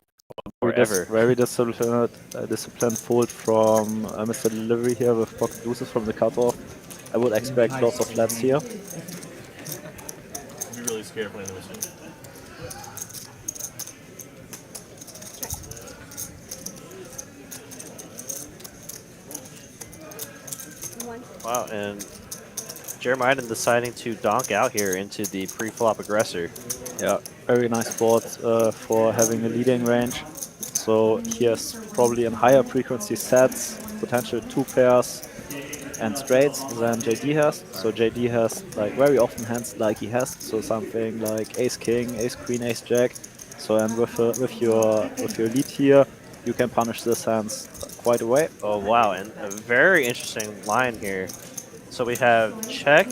Or ever. Very disciplined fold from Mr. Delivery here with pocket deuces from the cutoff. I would expect lots of flats here. I'd be really scared playing this one. Wow, and Jeremiah deciding to donk out here into the pre-flop aggressor. Yeah, very nice board for having a leading range. So he has probably in higher frequency sets, potential 2 pairs and straights than JD has. So JD has like very often hands like he has. So something like Ace King, Ace Queen, Ace Jack. So and with your lead here, you can punish this hands quite away. Oh wow, and a very interesting line here. So we have check,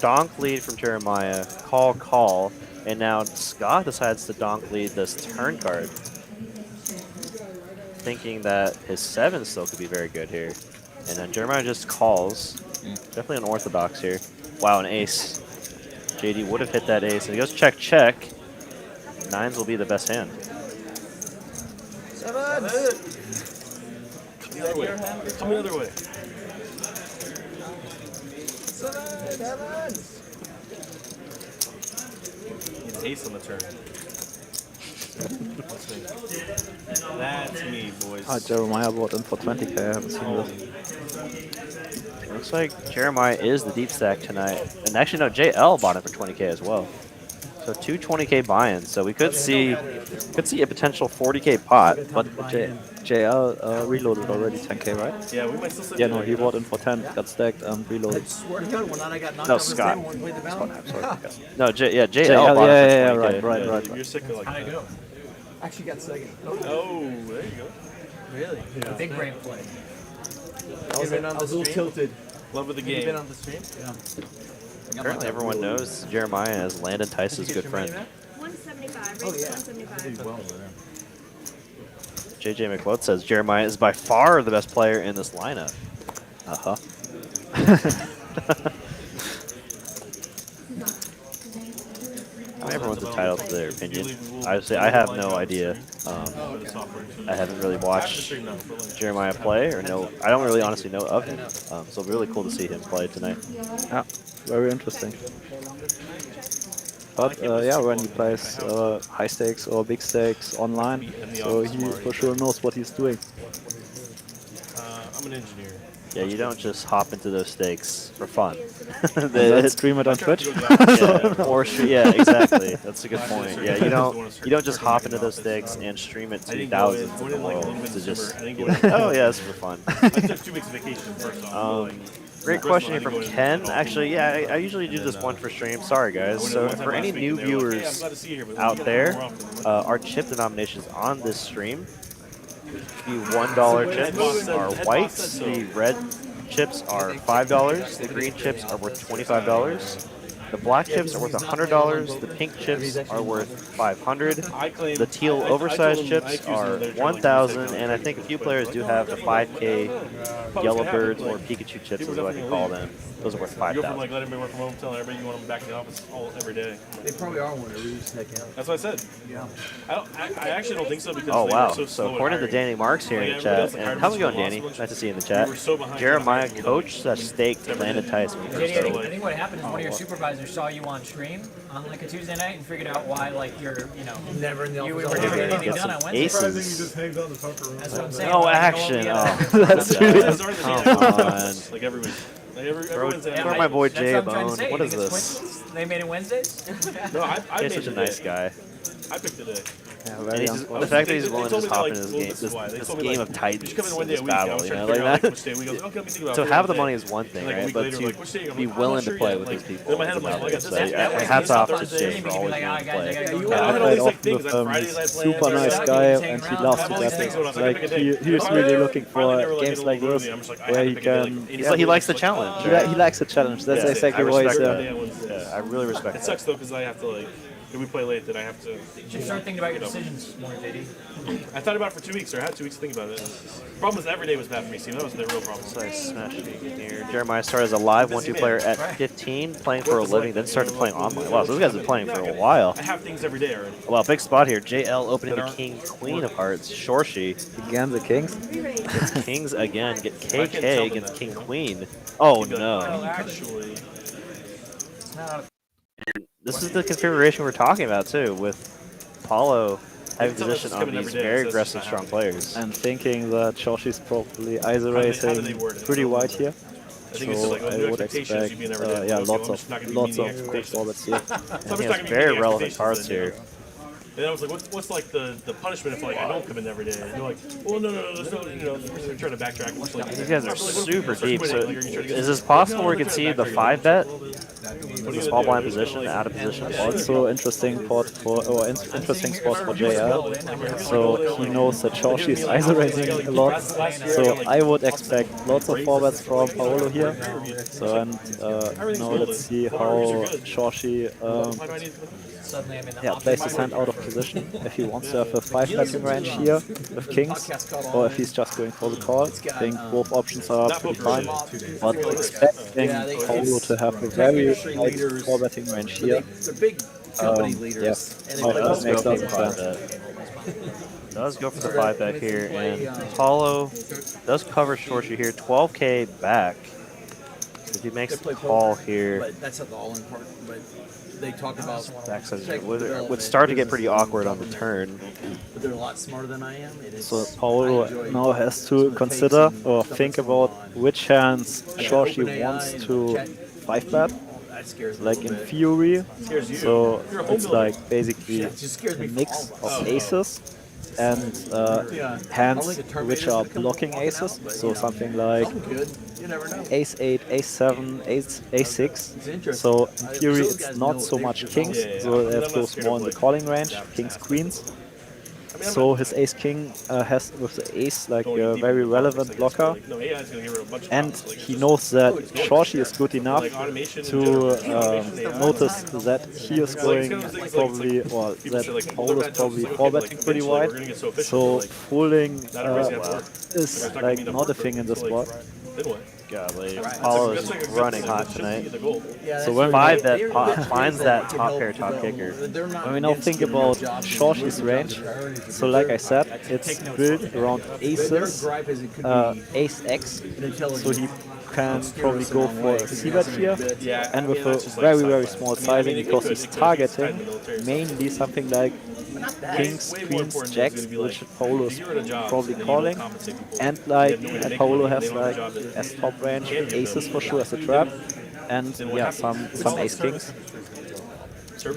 donk lead from Jeremiah, call, and now Scott decides to donk lead this turn card, thinking that his 7 still could be very good here. And then Jeremiah just calls. Definitely unorthodox here. Wow, an ace. JD would have hit that ace, and he goes check. 9s will be the best hand. Come the other way. Come the other way. He's ace on the turn. That's me, boys. Ah, Jeremiah bought in for 20k. I haven't seen this. Looks like Jeremiah is the deep stack tonight. And actually, no, JL bought it for 20k as well. So 2 20k buy-ins. So we could see a potential 40k pot. But JL reloaded already 10k, right? Yeah, we might still sit Yeah, no, he bought in for 10, got stacked, and reloaded. no, Scott. I'm sorry. No, JL JL, bought it yeah, for 20K. right. You're sick of like How'd it that. go? Actually got second. Oh, there you go. Really? Big brain play. I was a little tilted. Love of the Have you been game. on the stream? Apparently everyone knows Jeremiah as Landon Tice's good friend. 175, right? 175. JJ McLeod says Jeremiah is by far the best player in this lineup. Uh-huh. Everyone's entitled to their opinion. Obviously, I have no idea. I haven't really watched Jeremiah play, or know. I don't really honestly know of him. So really cool to see him play tonight. Yeah, very interesting. But yeah, when he plays high stakes or big stakes online, so he for sure knows what he's doing. I'm an engineer. Yeah, you don't just hop into those stakes for fun. Let's stream it on Twitch. Yeah, exactly. That's a good point. Yeah, you don't just hop into those stakes and stream it to thousands of the world to just oh yeah, it's for fun. I took 2 weeks vacation first off. Great question here from Ken. Actually, yeah, I usually do this one for stream. Sorry, guys. So for any new viewers out there, our chip denominations on this stream, the $1 chips are white, the red chips are $5, the green chips are worth $25. The black chips are worth $100. The pink chips are worth $500. The teal oversized chips are $1,000, and I think a few players do have the 5K yellow birds or Pikachu chips, is what I can call them. Those are worth You go from $5,000. like letting everybody work from home, telling everybody you want them back in the office every day. They probably are one. They just heck out. That's what I said. Yeah. I actually don't think so because Oh they wow! were so slow So according to at Danny Marks here in the chat, and how's it going, Danny? Nice to see you in the chat. Jeremiah coach that staked Landon Tice when he first JD, I started. think what happened is one of your supervisors saw you on stream on like a Tuesday night and figured out why like you're Never in the you office. were never getting anything Get done some on Wednesday. aces. That's what I'm saying. No Like, action. oh, Oh, That's really come on. Like every week. Like every Throw Wednesday. throw my boy that's Jay a what I'm trying to bone. say. What You is think it's this? coincidence? They made it Wednesdays? No, I Jay's made such a the nice day. guy. I picked the day. Yeah, And very he's young. just, the fact that he's willing to just hop in this this game, this told me, game like, of titans, you should come in one day this a week. I battle, was you trying know, to figure out, like which that. day we go, okay, let me think about To it. have the money is one thing, Like a right? week But later, like, which day? to I'm be like, I'm willing not to sure play yet. with Like, these people in my head, is I'm like, another. I got So this. yeah, That way hats you off stop to on Jay stream for and always be like, wanting to "Oh, guys, I play. gotta go Yeah, I back." had all these Off like things. with I had Fridays I planned. super Saturdays nice I guy, hang and he around, loves have to all get these things this. going on. Like he's really looking for games like this where he can. He's like, he likes the challenge. He right? likes the challenge. That's Yeah, exactly I why he's respect there. that. Yeah, I really respect It that. sucks though because I have to like, if we play late, then I have to. You should start thinking about your decisions more, JD. I thought about it for 2 weeks, or I had 2 weeks to think about it. Problem is, every day was bad for me, Steve. That was the real problem. So I smashed it here. Jeremiah started as a live 1-2 player at 15, playing for a living, then started playing online. Wow, those guys have been playing for a while. I have things every day already. Wow, big spot here. JL opening the king, queen of hearts. Shorshi. Again, the kings. Kings again. Get KK against king, queen. Oh no. Actually, This is the configuration we're talking about too, with Paolo having position on these very aggressive, strong players. And thinking that Shorshi's probably ISO racing pretty wide here. I think it's just So like I new would expectations expect, you be never did. yeah, Okay, lots well, I'm just not gonna of be lots meeting of quick orbits here. And he has very relevant cards here. And I was like, what's like the punishment if like I don't come in every day? And they're like, well, no, there's no, they're trying to backtrack. Like, These guys are super deep. So Like, are you trying to get is this possible we could see the 5-bet? small blind position, out of position. Also interesting pot for, or interesting spot for JL. So he knows that Shorshi is isolating a lot. So I would expect lots of forwards from Paolo here. So and now let's see how Shorshi plays his hand out of position. If he wants to have a 5-betting range here with kings, or if he's just going for the call. I think both options are pretty fine. But expecting Paolo to have a very light 4-betting range here. Does go for the 5-bet here, and Paolo does cover Shorshi here, 12k back. So if he makes the call here, but that's not the all-in part. But they talk about would start to get pretty awkward on the turn. But they're a lot smarter than I am. So Paolo now has to consider or think about which hands Shorshi wants to 5-bet. Like in theory, so it's like basically a mix of aces and hands which are blocking aces, so something like ace 8, ace 7, ace 6. So in theory it's not so much kings, so that goes more in the calling range, kings, queens. So his ace-king has with the ace like a very relevant blocker, and he knows that Shorshi is good enough to notice that he is going probably, or that Paolo is probably 4-betting pretty wide, so folding is like not a thing in this spot. Golly, Paolo is running hot tonight. So when 5-bet finds that top pair top kicker. When we now think about Shorshi's range, so like I said, it's built around aces, ace X, so he can probably go for a c-bet here, and with a very small sizing because he's targeting mainly something like kings, queens, jacks, which Paolo is probably calling, and like Paolo has like as top range aces for sure as a trap, and yeah, some ace kings.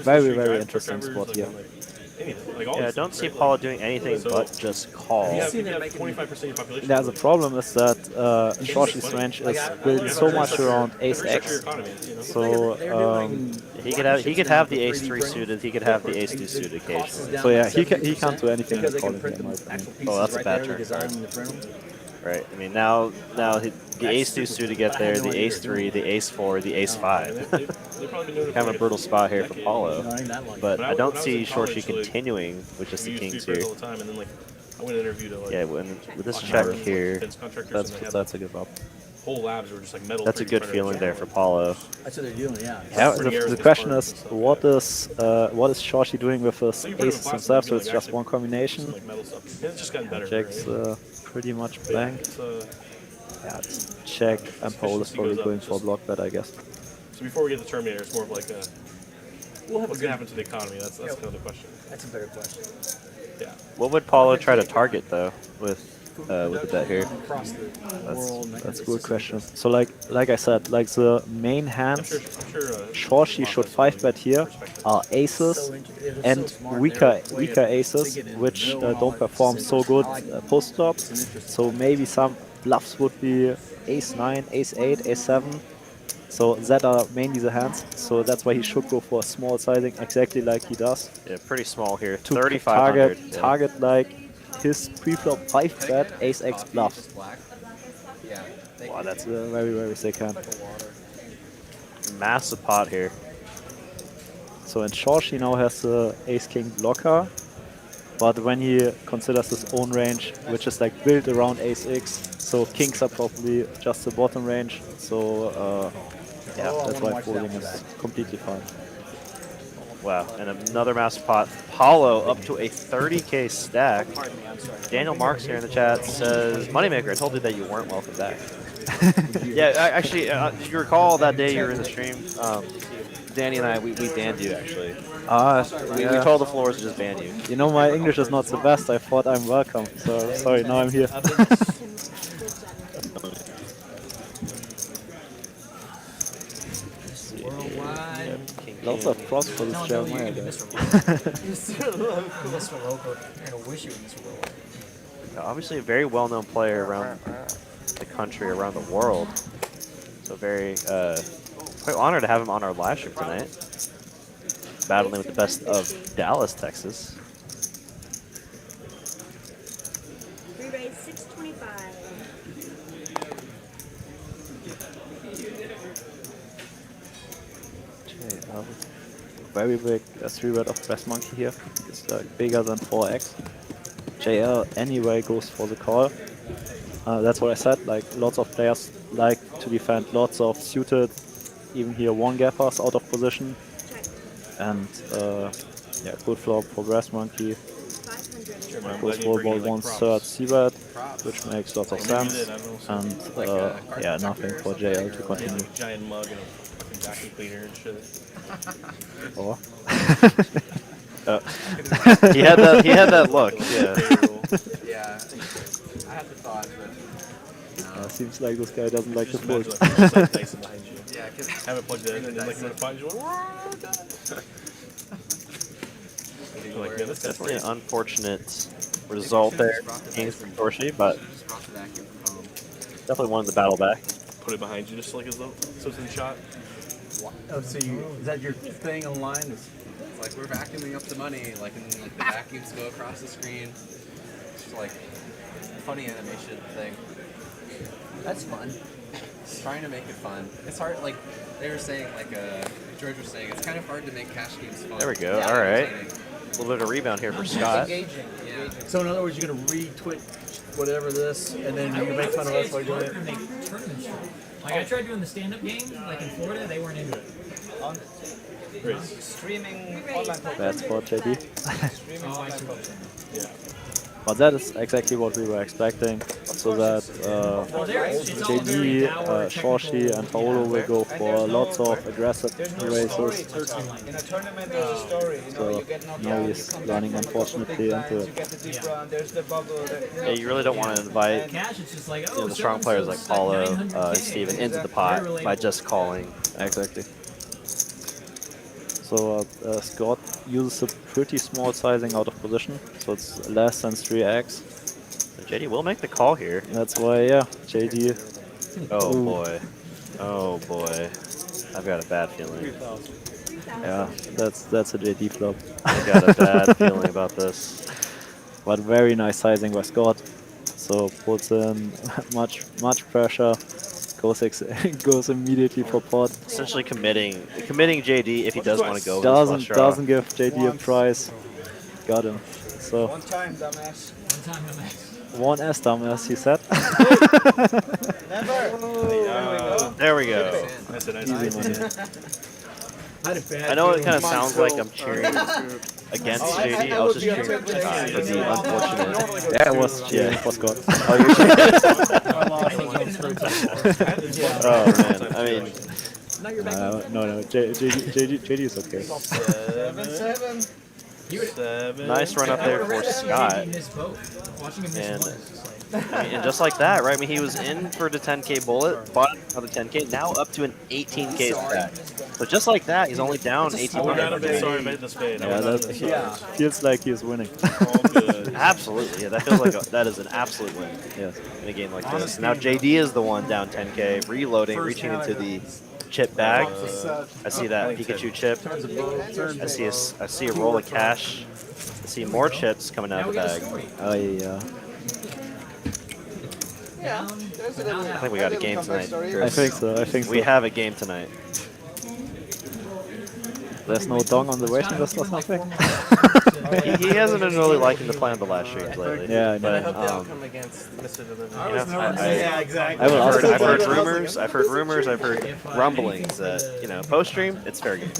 Very interesting spot here. Yeah, I don't see Paolo doing anything but just call. Yeah, the problem is that Shorshi's range is built so much around ace X, so he could have the ace 3 suited, he could have the ace 2 suited occasionally. So yeah, he can't do anything with calling here, in my opinion. Oh, that's a bad turn card. Right, I mean now the ace 2 suited get there, the ace 3, the ace 4, the ace 5. Kind of a brutal spot here for Paolo, but I don't see Shorshi continuing with just the kings here. Yeah, with this check here, that's a good up. Whole labs were just like metal. That's a good feeling there for Paolo. That's what they're doing, yeah. Yeah, the question is, what is Shorshi doing with his aces himself? So it's just one combination. It's just gotten better. Jack's pretty much blank. Yeah, check, and Paolo is probably going for a block bet, I guess. So before we get to Terminator, it's more of like a, what's going to happen to the economy? That's kind of the question. That's a better question. Yeah. What would Paolo try to target though with the bet here? That's a good question. So like I said, like the main hands Shorshi should 5-bet here are aces and weaker aces, which don't perform so good post stops. So maybe some bluffs would be ace 9, ace 8, ace 7. So that are mainly the hands. So that's why he should go for a small sizing, exactly like he does. Yeah, pretty small here. To 3,500. target like his pre-flop 5-bet ace X bluff. Wow, that's a very sick hand. Massive pot here. So and Shorshi now has the ace-king blocker, but when he considers his own range, which is like built around ace X, so kings are probably just the bottom range, so yeah, that's why folding is completely fine. Wow, and another massive pot. Paolo up to a 30k stack. Daniel Marks here in the chat says, Moneymaker, I told you that you weren't welcome back. Yeah, actually, if you recall that day you were in the stream, Danny and I, we banned you actually. We told the floors to just ban you. You know, my English is not the best. I thought I'm welcome, so sorry, now I'm here. Lots of props for this Jeremiah guy. Obviously a very well-known player around the country, around the world. So very quite honored to have him on our live stream tonight. Battling with the best of Dallas, Texas. Re-raise 625. Very big 3-bet of Best Monkey here. It's bigger than 4x. JL anyway goes for the call. That's what I said, like lots of players like to defend lots of suited, even here one gappers out of position. And yeah, good flop for Brass Monkey. Goes for about 1/3 C-bet, which makes lots of sense. And yeah, nothing for JL to continue. Giant mug and a fucking vacuum cleaner and shit. Or he had that look. Yeah. Yeah. I had the thought, but yeah, seems like this guy doesn't like the fold. Dyson behind you. yeah, cause Have it plugged in, and then like you're gonna find you. Like, man, this guy's Definitely an crazy. unfortunate result there against Shorshi, but just brought the vacuum from home. definitely wanted to battle back. Put it behind you, just like as though so it's in shot. Oh, so is that your thing online? It's like we're vacuuming up the money, like and like the vacuums go across the screen. It's just like a funny animation thing. That's fun. Trying to make it fun. It's hard, like they were saying, like George was saying, it's kind of hard to make cash games fun. There we go. All right. A little bit of rebound here for Scott. Yeah. So in other words, you're gonna retweet whatever this, and then you're gonna make fun of us while doing it. Like I tried doing the stand-up game, like in Florida, they weren't into it. Streaming online poker. That's for JD. Streaming Oh, I online see. poker. Yeah. But that is exactly what we were expecting. So that JD, Shorshi, and Paolo will go for lots of aggressive races. In a tournament, there's a story. You know, So you get knocked now out, he's you come running back, unfortunately you into it. get the deep run, there's the bubble. Yeah, you really don't want to invite Cash, it's just like, you oh, know, the strong players like Paolo and Steven into the pot by just calling. Exactly. So Scott uses a pretty small sizing out of position, so it's less than 3x. JD will make the call here. That's why, yeah, JD. Oh Ooh. boy. Oh boy. I've got a bad feeling. Yeah, that's a JD flop. I've got a bad feeling about this. But very nice sizing by Scott. So puts in much pressure. Goes immediately for pot. Essentially committing JD if he does want to go. Doesn't give JD a prize. Got him. So One time, dumbass. One time, dumbass. 1S dumbass, he said. Never. There we go. That's a nice Easy money. I know it kind of sounds like I'm cheering against JD. I was just cheering for the unfortunate. Yeah, it was cheering for Scott. Oh, you're cheering. Oh man, I mean, no, JD is okay. 7-7. nice run up there for Scott. And just like that, right? I mean, he was in for the 10K bullet, bought another 10K, now up to an 18K stack. So just like that, he's only down 18. I would not have been sorry if I hit the spade. Yeah, feels like he's winning. All good. Absolutely, yeah, that feels like that is an absolute win. Yes. In a game like this. Now JD is the one down 10K, reloading, reaching into the chip bag. I see that Pikachu chip. I see a roll of cash. I see more chips coming out of the bag. Oh yeah. Yeah. I think we got a game tonight. I think so. We have a game tonight. There's no dong on the waiting list or something. He hasn't been really liking to play on the last streams lately. Yeah, I know. But I hope they all come against Mr. Delivery. Yeah, exactly. I will ask I've heard rumors, I've heard rumblings that, you know, post-stream, it's fair game.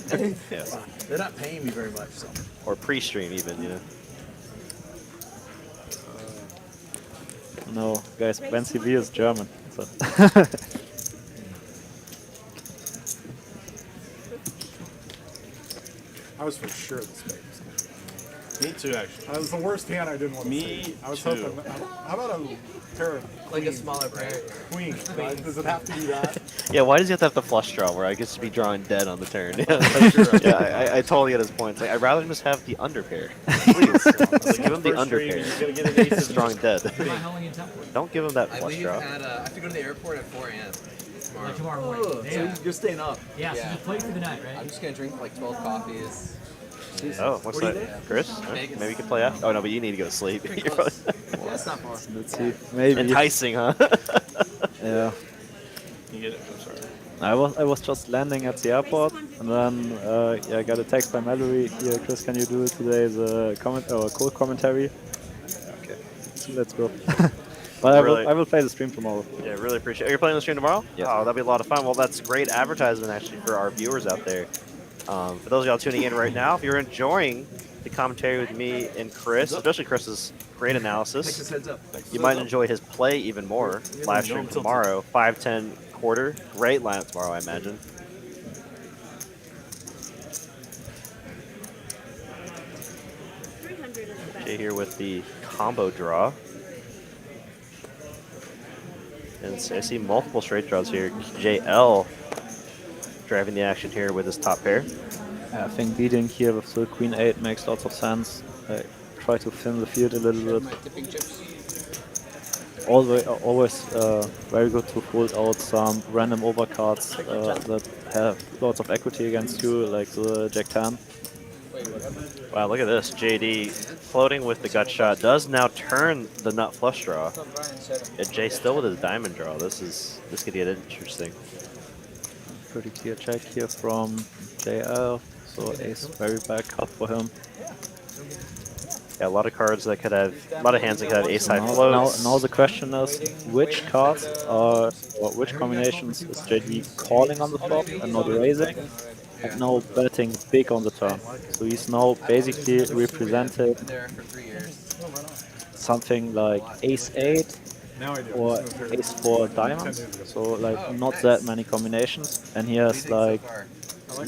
Yeah. They're not paying me very much, so. Or pre-stream even, you know. No, guys, Ben CV is German. So. I was for sure the spade was going to Me too, actually. That was the worst hand I didn't want to see. I was hoping. How about a pair of Like a smaller pair. queen? Right? Does it have to be that? Yeah, why does he have to have the flush draw where I get to be drawing dead on the turn? Yeah, I totally get his point. Like, I'd rather just have the underpair. Please. Like, give him the underpair. He's drawing dead. Don't give him that I flush leave draw. at, I have to go to the airport at 4 a.m. like tomorrow morning. So you're staying up. Yeah, so Yeah. just play for the night, right? I'm just gonna drink like 12 coffees. Oh, what's that? Chris? Huh? Maybe you can play after. Oh no, but you need to go to sleep. You're probably- Well, that's not far. Let's see. Maybe. Enticing, huh? Yeah. You get it? I'm sorry. I was just landing at the airport, and then yeah, I got a text by Mallory. Here, Chris, can you do today the code commentary? Okay, so let's go. But I will play the stream tomorrow. Yeah, really appreciate it. You're playing the stream tomorrow? Yeah. Oh, that'd be a lot of fun. Well, that's great advertisement actually for our viewers out there. For those of y'all tuning in right now, if you're enjoying the commentary with me and Chris, especially Chris's great analysis, you might enjoy his play even more. Live stream tomorrow, 5:10 quarter. Great lineup tomorrow, I imagine. Jay here with the combo draw. And I see multiple straight draws here. JL driving the action here with his top pair. I think beating here with the Queen 8 makes lots of sense. I try to thin the field a little bit. Always very good to fold out some random overcards that have lots of equity against you, like the Jack 10. Wow, look at this. JD floating with the gut shot does now turn the nut flush draw. And Jay still with his diamond draw. This could get interesting. Pretty clear check here from JL, so ace very bad cut for him. Yeah, a lot of cards that could have, a lot of hands that could have ace high Now, floats. now the question is, which cards are, or which combinations is JD calling on the flop and not raising, and now betting big on the turn. So he's now basically represented something like ace 8 or ace 4 diamonds, so like not that many combinations, and he has like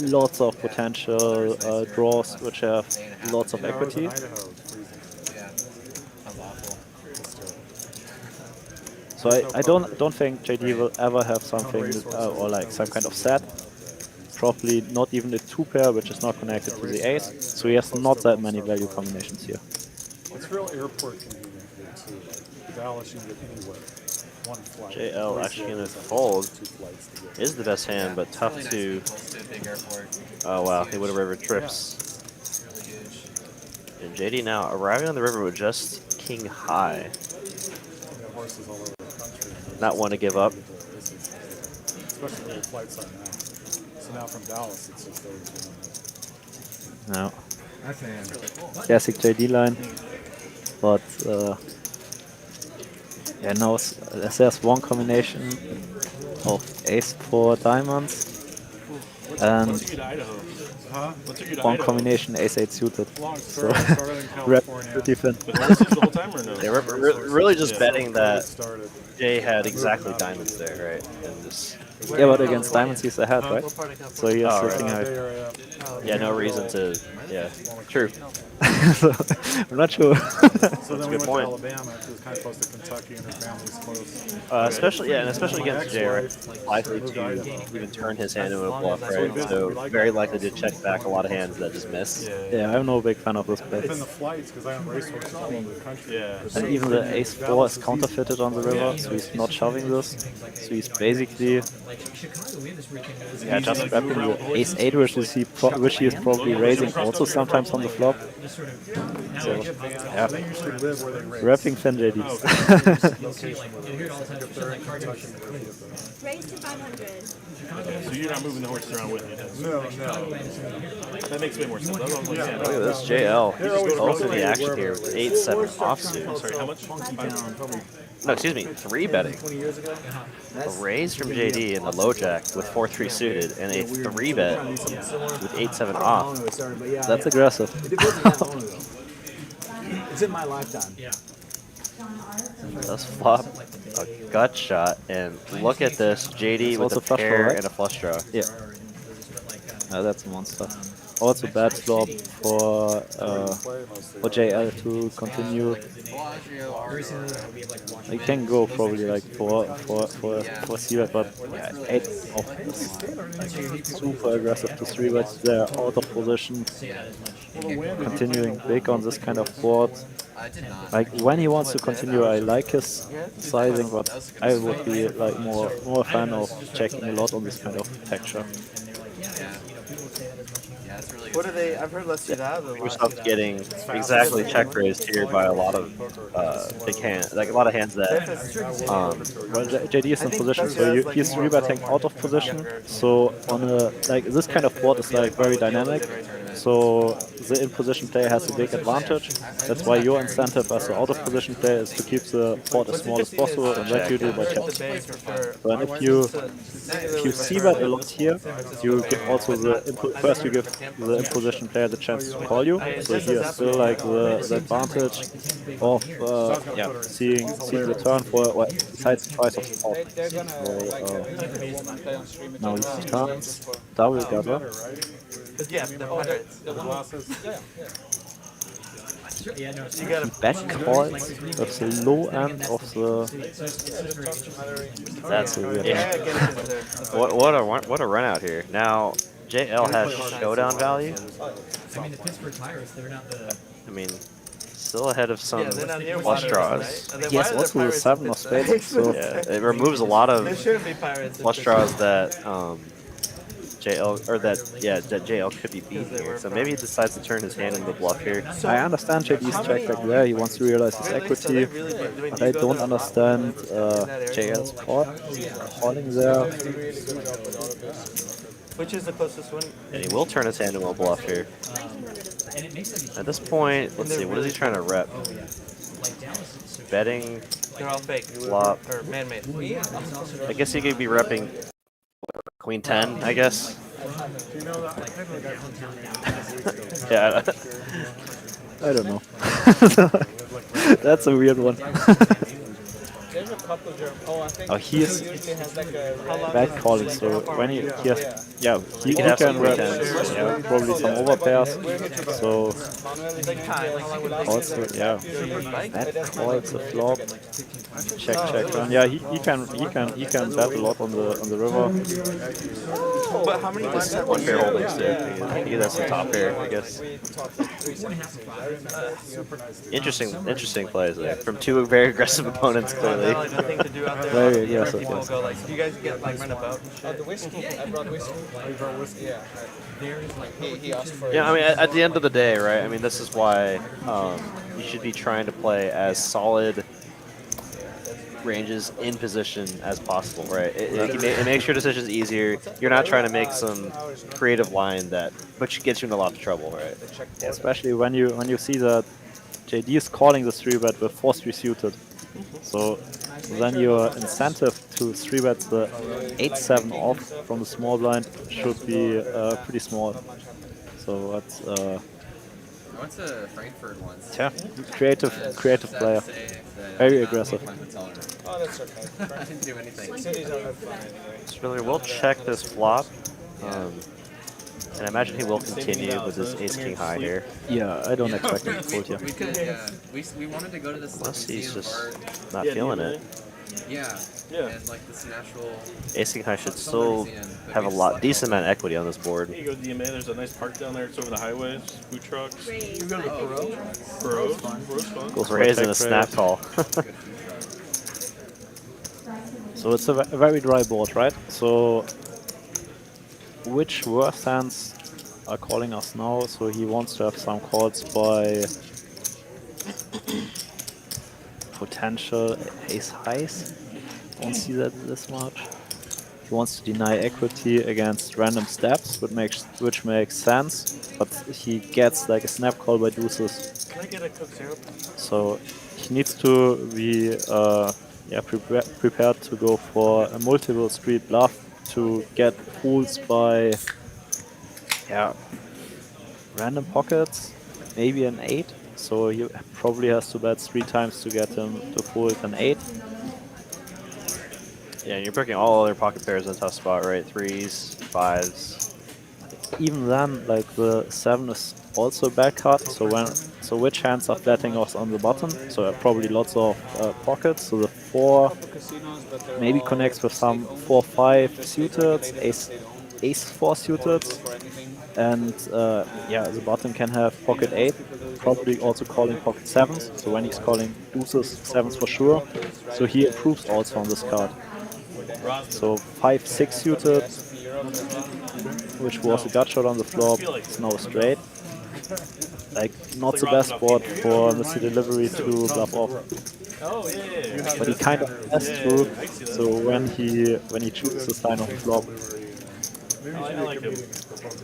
lots of potential draws which have lots of equity. So I don't think JD will ever have something or like some kind of set. Probably not even a 2-pair, which is not connected to the ace. So he has not that many value combinations here. It's real airport convenient here too. Like Dallas, you can get anywhere. One flight. JL actually gonna fold. Is the best hand, but tough to. Oh wow, he would have river trips. And JD now arriving on the river with just king high. Not one to give up. Especially where the flights are now. So now from Dallas, it's just over. No. Classic JD line. But yeah, now there's one combination of ace 4 diamonds and one combination ace 8 suited. So rep pretty thin. Yeah, we're really just betting that Jay had exactly diamonds there, right? And just yeah, but against diamonds he's ahead, right? So he has the thing out. Yeah, no reason to. Yeah, true. So, I'm not sure. So then we went point. to Alabama, which was kind of close to Kentucky, and her family's close. Especially against Jay, right? Likely to even turn his hand into a bluff, right? So very likely to check back a lot of hands that just miss. Yeah, I'm no big fan of this play. Within the flights, because I own racehorses all over the country. Yeah. And even the ace 4 is counterfeited on the river, so he's not shoving this. So he's basically just wrapping the ace 8, which he is probably raising also sometimes on the flop. So, yeah, wrapping thin JDs. Raise to 500. So you're not moving the horses around with you? No. That makes way more sense. That's what I was like, Look at this, JL. Also the action here with 8-7 offsuit. Sorry, how much? No, excuse me, 3 betting. A raise from JD in the low jack with 4-3 suited, and a 3 bet with 8-7 off. That's aggressive. It's in my lifetime. Yeah. Does flop a gut shot, and look at this, JD with a pair and a flush draw. Yeah. That's a monster. Also bad flop for JL to continue. You can go probably like for c-bet, but yeah, 8 off is like super aggressive to 3-bet. They're out of position. Continuing big on this kind of board. I did not. Like when he wants to continue, I like his sizing, but I would be like more a fan of checking a lot on this kind of texture. Yeah. Yeah, it's really good. What are they? I've heard Let's Do That. Yourself getting exactly check raised here by a lot of big hands, like a lot of hands that Well, JD is in position, so he's rebetting out of position. So on a like this kind of board is like very dynamic. So the in position player has a big advantage. That's why your incentive as an out of position player is to keep the board as small as possible, and that you do by checks. So and if you see bet a lot here, you give also first you give the in position player the chance to call you. So he has still like the advantage of seeing the turn for besides the price of spot. So now he turns double gather. Yeah, the pirates. He back calls with the low end of the. That's a weird what a run out here. Now JL has showdown value. I mean, the Pittsburgh Pirates, they're not the. I mean, still ahead of some flush draws. Yes, also the 7 of spades. So yeah, it removes a lot of flush draws that JL could be beaten here. So maybe he decides to turn his hand into the bluff here. I understand JD's track back there. He wants to realize his equity, but I don't understand JL's calling there. Which is the closest one? And he will turn his hand into a bluff here. At this point, let's see, what is he trying to rep? Betting, They're all fake. flop. Or man-made. I guess he could be repping Queen 10, I guess. Yeah. I don't know. That's a weird one. There's a couple German. Oh, I think he is usually has like a bad calling, so when he can rep probably some overpairs. So also that calls the flop. Check turn. Yeah, he can bet a lot on the river. But how many times have One pair holdings too. He that's the top pair, I guess. Interesting plays there from two very aggressive opponents clearly. Nothing to do out there. Very aggressive, People yes. go like, do you guys get like run about? the whiskey. I brought whiskey. Yeah. He asked for. Yeah, I mean, at the end of the day, right? I mean, this is why you should be trying to play as solid ranges in position as possible, right? It makes your decisions easier. You're not trying to make some creative line that gets you in a lot of trouble, right? Yeah, especially when you see that JD is calling the 3-bet with 4-3 suited. So then your incentive to 3-bet the 8-7 off from the small blind should be pretty small. So that's I went to Frankfurt once. yeah, creative player, very aggressive. Oh, that's okay. I didn't do anything. Cities are fun anyway. Spiller will check this flop. And I imagine he will continue with his ace-king high here. Yeah, I don't expect him to fold here. We could, we wanted to go to this. Unless he's just not feeling it. Yeah. And like this natural. Ace-king high should still have a decent amount of equity on this board. You go to DMA, there's a nice park down there. It's over the highway. It's food trucks. You go to Perot? Perot's fun. Goes raising a snap call. So it's a very dry board, right? So which worst hands are calling us now? So he wants to have some calls by potential ace highs. Don't see that this much. He wants to deny equity against random steps, which makes sense. But he gets like a snap call by deuces. Can I get a Coke Zero? So he needs to be prepared to go for a multiple street bluff to get pools by random pockets, maybe an 8. So he probably has to bet 3 times to get him to fold an 8. Yeah, you're picking all other pocket pairs in a tough spot, right? 3s, 5s. Even then, like the 7 is also a bad card. So which hands are flatting us on the bottom? So probably lots of pockets. So the 4 maybe connects with some 4-5 suited, ace 4 suited. And yeah, the bottom can have pocket 8, probably also calling pocket 7s. So when he's calling deuces, 7s for sure. So he improves also on this card. So 5-6 suited, which was a gut shot on the flop, it's now straight. Like, not the best spot for Mr. Delivery to bluff off. But he kind of has to, so when he chooses the sign on the flop. I like him.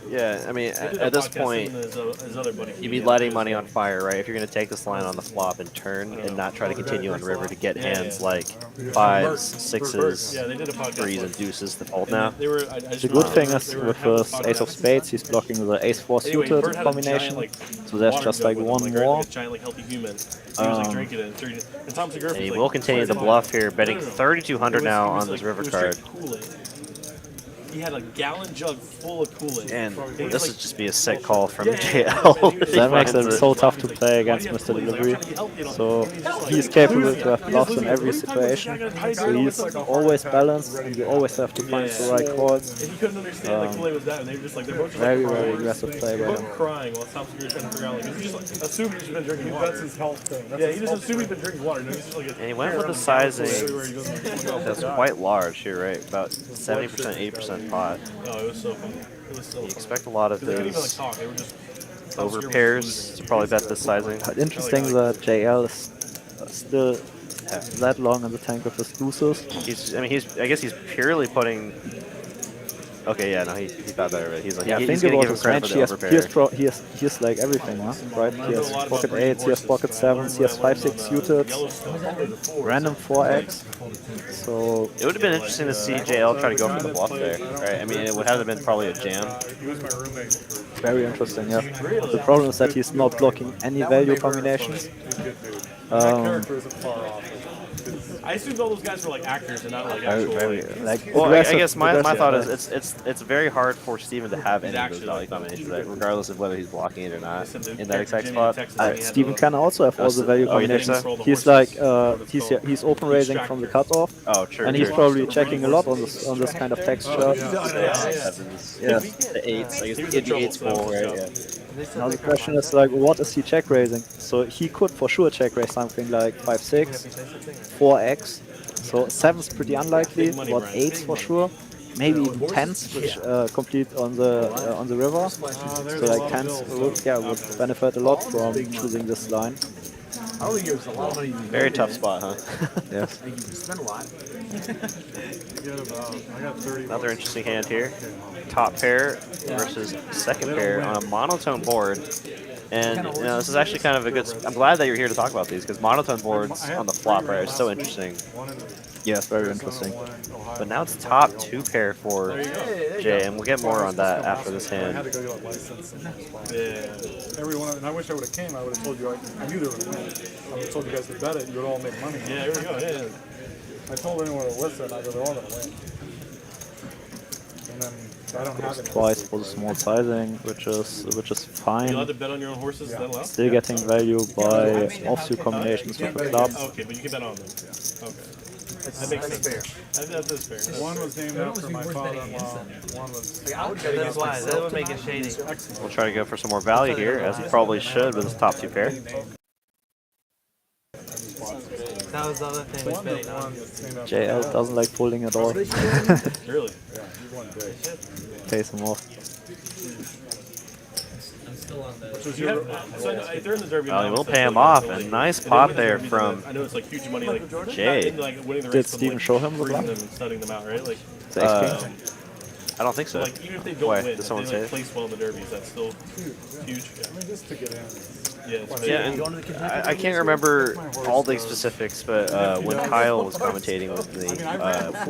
Yeah, I mean, at this point, you'd be lighting money on fire, right? If you're going to take this line on the flop and turn and not try to continue on river to get hands like 5s, 6s, 3s, and deuces to fold now. The good thing is with his ace of spades, he's blocking the ace-4 suited combination, so there's just like one more. And he will continue the bluff here, betting 3,200 now on this river card. He had a gallon jug full of Kool-Aid. And this would just be a sick call from JL. That makes it so tough to play against Mr. Delivery. So he's capable to have bluffs in every situation. So he's always balanced, and you always have to find the right calls. And he couldn't understand that Kool-Aid was that, and they were just like, they're both very aggressive play by him. crying while Tom Segura trying to figure out, like, he just like, assumed he's been drinking water. That's his health thing. Yeah, he just assumed he's been drinking water. No, he's just like And he went with the sizing that's quite large here, right? About 70%, 80% pot. Oh, it was so funny. It was so You expect a lot of They didn't even like those talk. They were just over pairs to probably bet this sizing. But interesting that JL is still that long in the tank with his deuces. I guess he's purely putting. Okay, yeah, no, he thought better of it. He's like, Yeah, he's think gonna about give him his credit range. for the overpair. He has like everything, huh? Right? He has pocket 8s, he has pocket 7s, he has 5-6 suited, random 4x. So It would have been interesting to see JL try to go for the bluff there, right? I mean, it would have been probably a jam. very interesting, yeah. The problem is that he's not blocking any value combinations. I assumed all those guys were like actors and not like actual. Well, I guess my thought is it's very hard for Steven to have any of those value combinations, right? Regardless of whether he's blocking it or not in that exact spot. Steven can also have all the value combinations. He's like he's open raising from the cutoff. Oh, true. And he's probably checking a lot on this kind of texture. Yeah, the 8s. I guess the 8's full, right? Yeah. Now the question is like, what is he check raising? So he could for sure check raise something like 5-6, 4x. So 7's pretty unlikely, but 8's for sure. Maybe even 10s, which complete on the river. So like 10s would benefit a lot from choosing this line. Very tough spot, huh? Yes. Spend a lot. Another interesting hand here. Top pair versus second pair on a monotone board. And you know, this is actually kind of a good. I'm glad that you're here to talk about these because monotone boards on the flop right are so interesting. Yes, very interesting. But now it's top 2 pair for Jay, and we'll get more on that after this I had hand. to go get a license. Everyone, and I wish I would have came. I would have told you. I knew they were going to win. I would have told you guys to bet it. You would all make money. Yeah, here we go. Yeah. I told anyone to listen. I go, they're all going to win. And then I don't have any. Twice for the small sizing, which is fine. You allowed to bet on your own horses? Is that allowed? Still getting value by offsuit combinations with the clubs. Okay, but you can bet on them. Okay. That makes sense. That's fair. One was named after my father-in-law. One was. I would bet against why. That would make it shady. We'll try to go for some more value here, as he probably should with his top 2 pair. That was the other thing was betting on. JL doesn't like folding at all. Really? Yeah, you won big. Pays him off. Well, he will pay him off. A nice pot there from I know it's like huge money, like Jay. Did Steven show him the bluff? Studying them out, right? Like, I don't think so. like even if they don't Why? win, Did someone they say like it? place well in the derbies. That's still huge. I mean, just to get in. Yeah, it's Yeah, and I can't remember all the specifics, but when Kyle was commentating with me,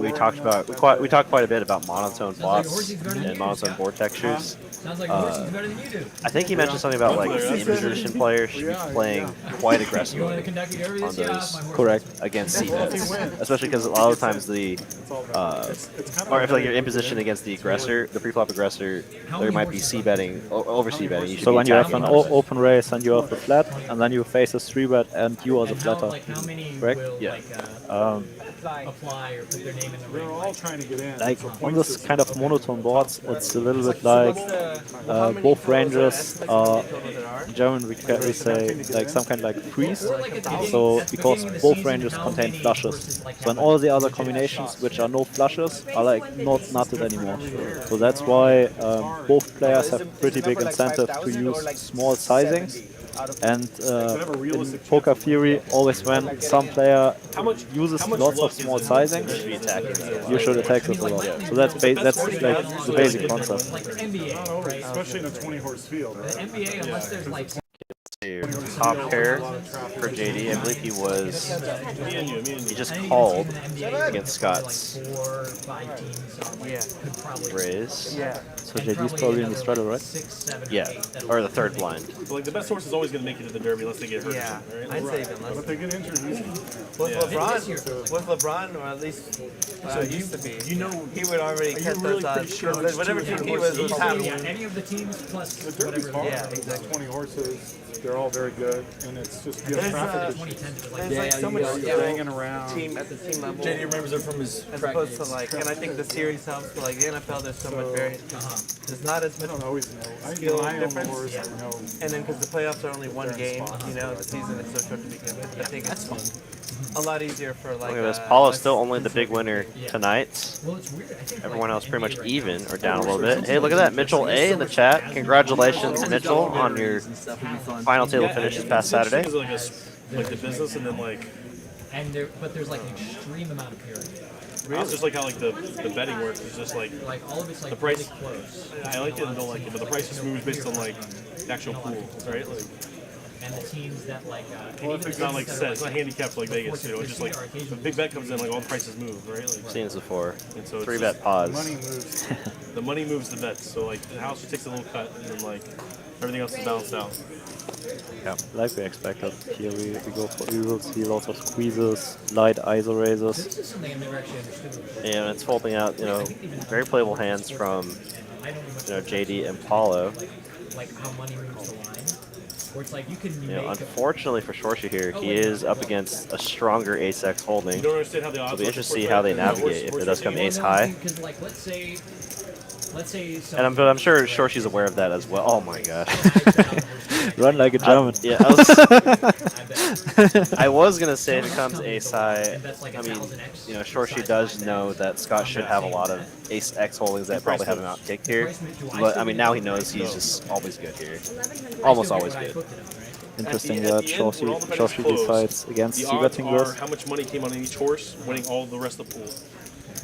we talked quite a bit about monotone plots and monotone board textures. Sounds like Shorshi's better than you do. I think he mentioned something about like the imposition player should be playing quite aggressively You want to conduct the derby on this year? those My horse. correct against c-bets, especially because a lot of times the or if like you're in position against the aggressor, the pre-flop aggressor, there might be c-betting over c-betting. So when you have an open race and you have of the flat, and then you face a 3-bet and you are the flatter. How many Correct? will Yeah. apply or put their name in the ring? They're all trying to get in. Like on this kind of monotone boards, it's a little bit like both ranges are in German we say like some kind of like freeze. So because both ranges contain flushes, so in all the other combinations which are no flushes are like not nutted anymore. So that's why both players have pretty big incentive to use small sizings. And in poker theory, always when some player uses lots of small sizings, you should attack this a lot. So that's like the basic concept. Like the NBA, right? Especially in a 20-horse field. The NBA, unless there's like Top pair for JD, I believe he just called against Scott's raise. Yeah. So JD's probably in the straddle, right? Yeah, or the third blind. But like the best horse is always going to make it to the Derby unless they get hurt. Yeah, Right? I'd say even less. But they get injured easy. With LeBron, or at least used to be, he would already cut those odds. Whatever team he was happy. any of the teams plus The Derby's hard. Yeah, exactly. 20 horses, they're all very good, and it's just the There's, traffic. There's like so much hanging around. team at the team level. JD remembers it from his As opposed to like, and I think the series helps. But like the NFL, there's so much variance. There's not as I much don't always know. skill I own the difference. horse, I know. And then because the playoffs are only one game, the season is so short to begin with. I think it's a lot easier for like. Look at this. Paolo's still only the big winner tonight. Well, it's weird. I think Everyone else pretty much even or down a little bit. Hey, look at that. Mitchell A in the chat. Congratulations, Mitchell, on your final table finish this past Saturday. Like the business and then like. but there's like an extreme amount of parity. It's just like how like the betting works. It's just like all of it's like the price. really close. I like it and don't like it, but the price is moved based on like the actual pool, right? Like. And the teams that like. Well, if it's not like set, it's not handicapped like Vegas. You know, it's just like if a big bet comes in, like all the prices move, right? Like. Seen this before. And so 3-bet pause. Money moves. The money moves the bets. So like the house just takes a little cut, and then like everything else is balanced out. Yeah, like we expected. Here we will see lots of squeezes, light ISO raises. This is something I've never actually understood. And it's folding out, very playable hands from, JD and Paolo. Like how money moves the line. Where it's like you can Unfortunately for Shorshi here, he is up against a stronger ace-x holding. You don't understand how the odds It'll be interesting to see how they navigate if it does come ace-high. Because like let's say. But I'm sure Shorshi's aware of that as well. Oh my god. Run like a German. Yeah, I was gonna say if it comes ace high, I mean, Shorshi does know that Scott should have a lot of ace X holdings that probably have him out kicked here. But I mean, now he knows he's just always good here, almost always good. Interesting that Shorshi decides against C-betting this. How much money came on each horse, winning all the rest of the pool.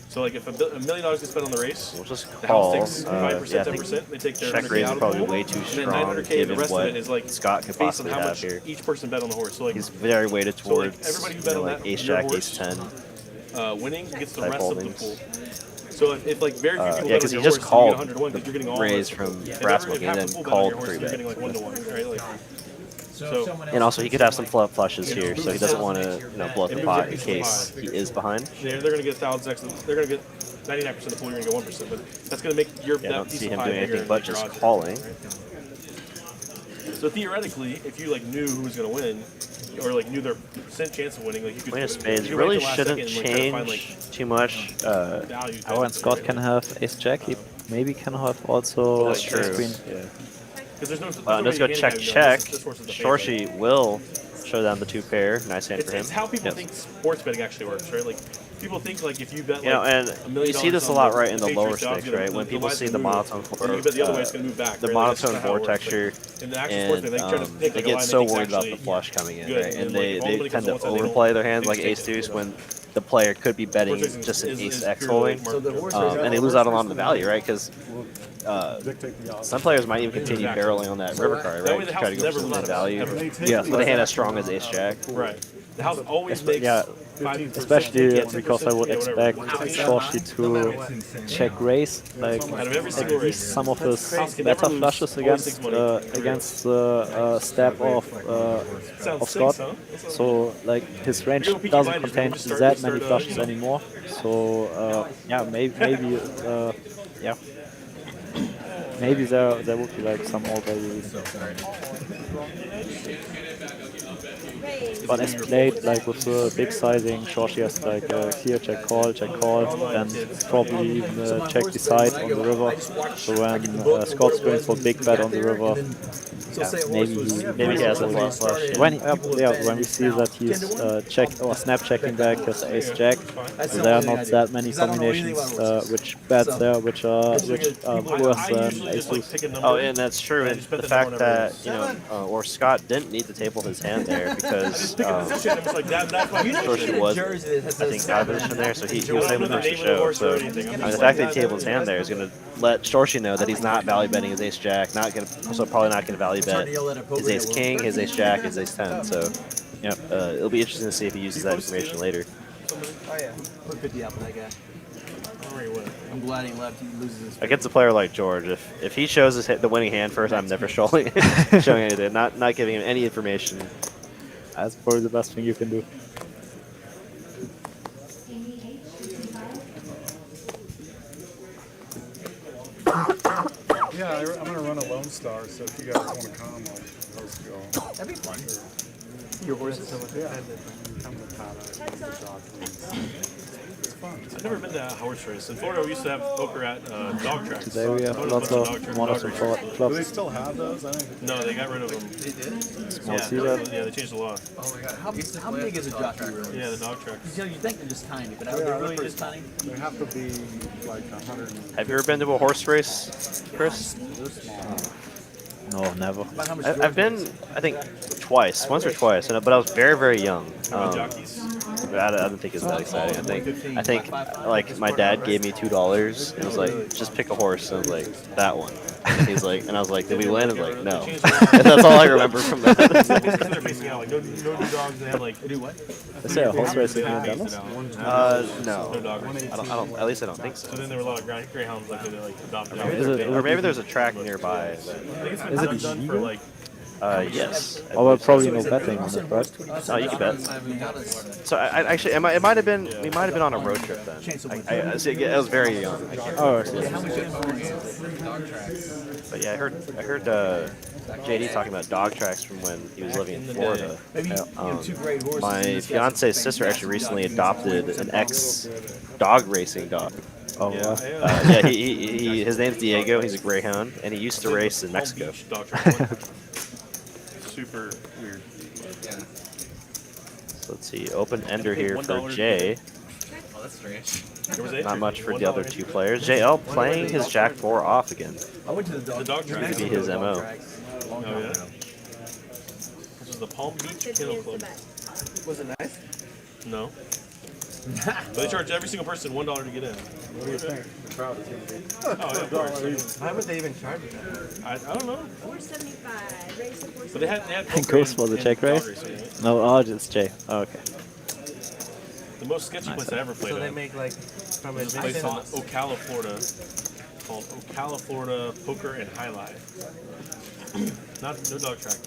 So like if $1 million is spent on the race, we'll just the call. house takes 5%, 10%. They take their check raise is probably way too strong given what Scott could possibly have here. Each person bet on the horse. So like he's very weighted towards everybody who bet on that, ace jack, ace 10. Winning gets the rest of the pool. So if like very few people yeah, because he just called the raise from Brassbook and then called 3-bet. And also, he could have some flop flushes here, so he doesn't want to, blow up the pot in case he is behind. Yeah, they're going to get 1,000x. They're going to get 99% of the pool. You're going to get 1%, but that's going to make your I don't see him doing anything but just calling. So theoretically, if you knew who was going to win, or knew their percent chance of winning, you could. Queen of Spades really shouldn't change too much. When Scott can have ace jack, he maybe can have also ace queen. Yeah. Let's go check. Shorshi will show down the 2-pair. Nice hand for him. It's how people think sports betting actually works, right? Like people think if you bet and you see this a lot right in the lower stakes, right? When people see the monotone the monotone board texture, and they get so worried about the flush coming in, right? And they tend to overplay their hands like ace deuce when the player could be betting just an ace X holding, and they lose out on the value, right? Because some players might even continue barreling on that river card, right? To try to go for some value. Yeah, with a hand as strong as ace jack. Right. The house always makes especially because I would expect Shorshi to check raise, like at least some of his better flushes against the step of Scott. So like his range doesn't contain that many flushes anymore. So maybe there would be some more value. But as played, like with the big sizing, Shorshi has like clear check call, and probably even check decide on the river. So when Scott's going for big bet on the river, maybe he has a flush. When we see that he's check or snap checking back his ace jack, so there are not that many combinations which bets there which are worse than ace deuce. Oh, and that's true. And the fact that or Scott didn't need to table his hand there because Shorshi was, I think, out of position there, so he was able to push the show. So the fact that he tabled his hand there is going to let Shorshi know that he's not value betting his ace jack, probably not going to value bet his ace king, his ace jack, his ace 10. So yeah, it'll be interesting to see if he uses that information later. Oh yeah, put 50 out for that guy. I'm glad he left. He loses his. Against a player like George, if he shows the winning hand first, I'm never showing anything, not giving him any information. That's probably the best thing you can do. Yeah, I'm gonna run a Lone Star, so if you guys want to come, I'll host you all. That'd be fun. Your horse is so much fun. Come to Paolo. It's fun. I've never been to a horse race. In Florida, we used to have poker at dog tracks. Today we have lots of models and clubs. Do they still have those? I think no, they got rid of them. They did? Small Yeah, they changed the law. Oh my god. How big is a jockey really? Yeah, the dog tracks. You think they're just tiny, but are they really just tiny? they have to be like 100. Have you ever been to a horse race, Chris? They're small. No, never. I've been, I think, once or twice, but I was very, very young. I don't think it's that exciting. I think, like my dad gave me $2 and was like, just pick a horse. And I was like, that one. And he's like, and I was like, did we win? And like, no. And that's all I remember from that. They're facing out like no new dogs. They have like do what? Is there a horse race here in Dallas? No. No dog race. I don't. At least I don't think so. So then there were a lot of greyhounds like they like adopted. Or maybe there's a track nearby. I think it's been done for like. Yes. Oh, well, probably no betting on it, right? Oh, you can bet. So I actually, it might have been. We might have been on a road trip then. I was very young. Oh, but yeah, I heard JD talking about dog tracks from when he was living in Florida. My fiance's sister actually recently adopted an ex-dog racing dog. Oh, wow. Yeah, his name's Diego. He's a greyhound, and he used to race in Mexico. Super weird. So let's see, open ender here for Jay. Oh, that's strange. Not much for the other two players. JL playing his Jack 4 off again. I went to the dog track. Could be his MO. Oh yeah. This is the Palm Beach Kennel Club. Was it nice? No. But they charge every single person $1 to get in. What do you think the crowd is going to be? Oh, yeah, of course. Why would they even charge that? I don't know. 475. Raise to 475. But they had Goes for the check race? No, it's Jay. Oh, okay. The most sketchy place I ever played So they at. make like from This place in Ocala, Florida, called Ocala, Florida Poker and Highlight. No dog track.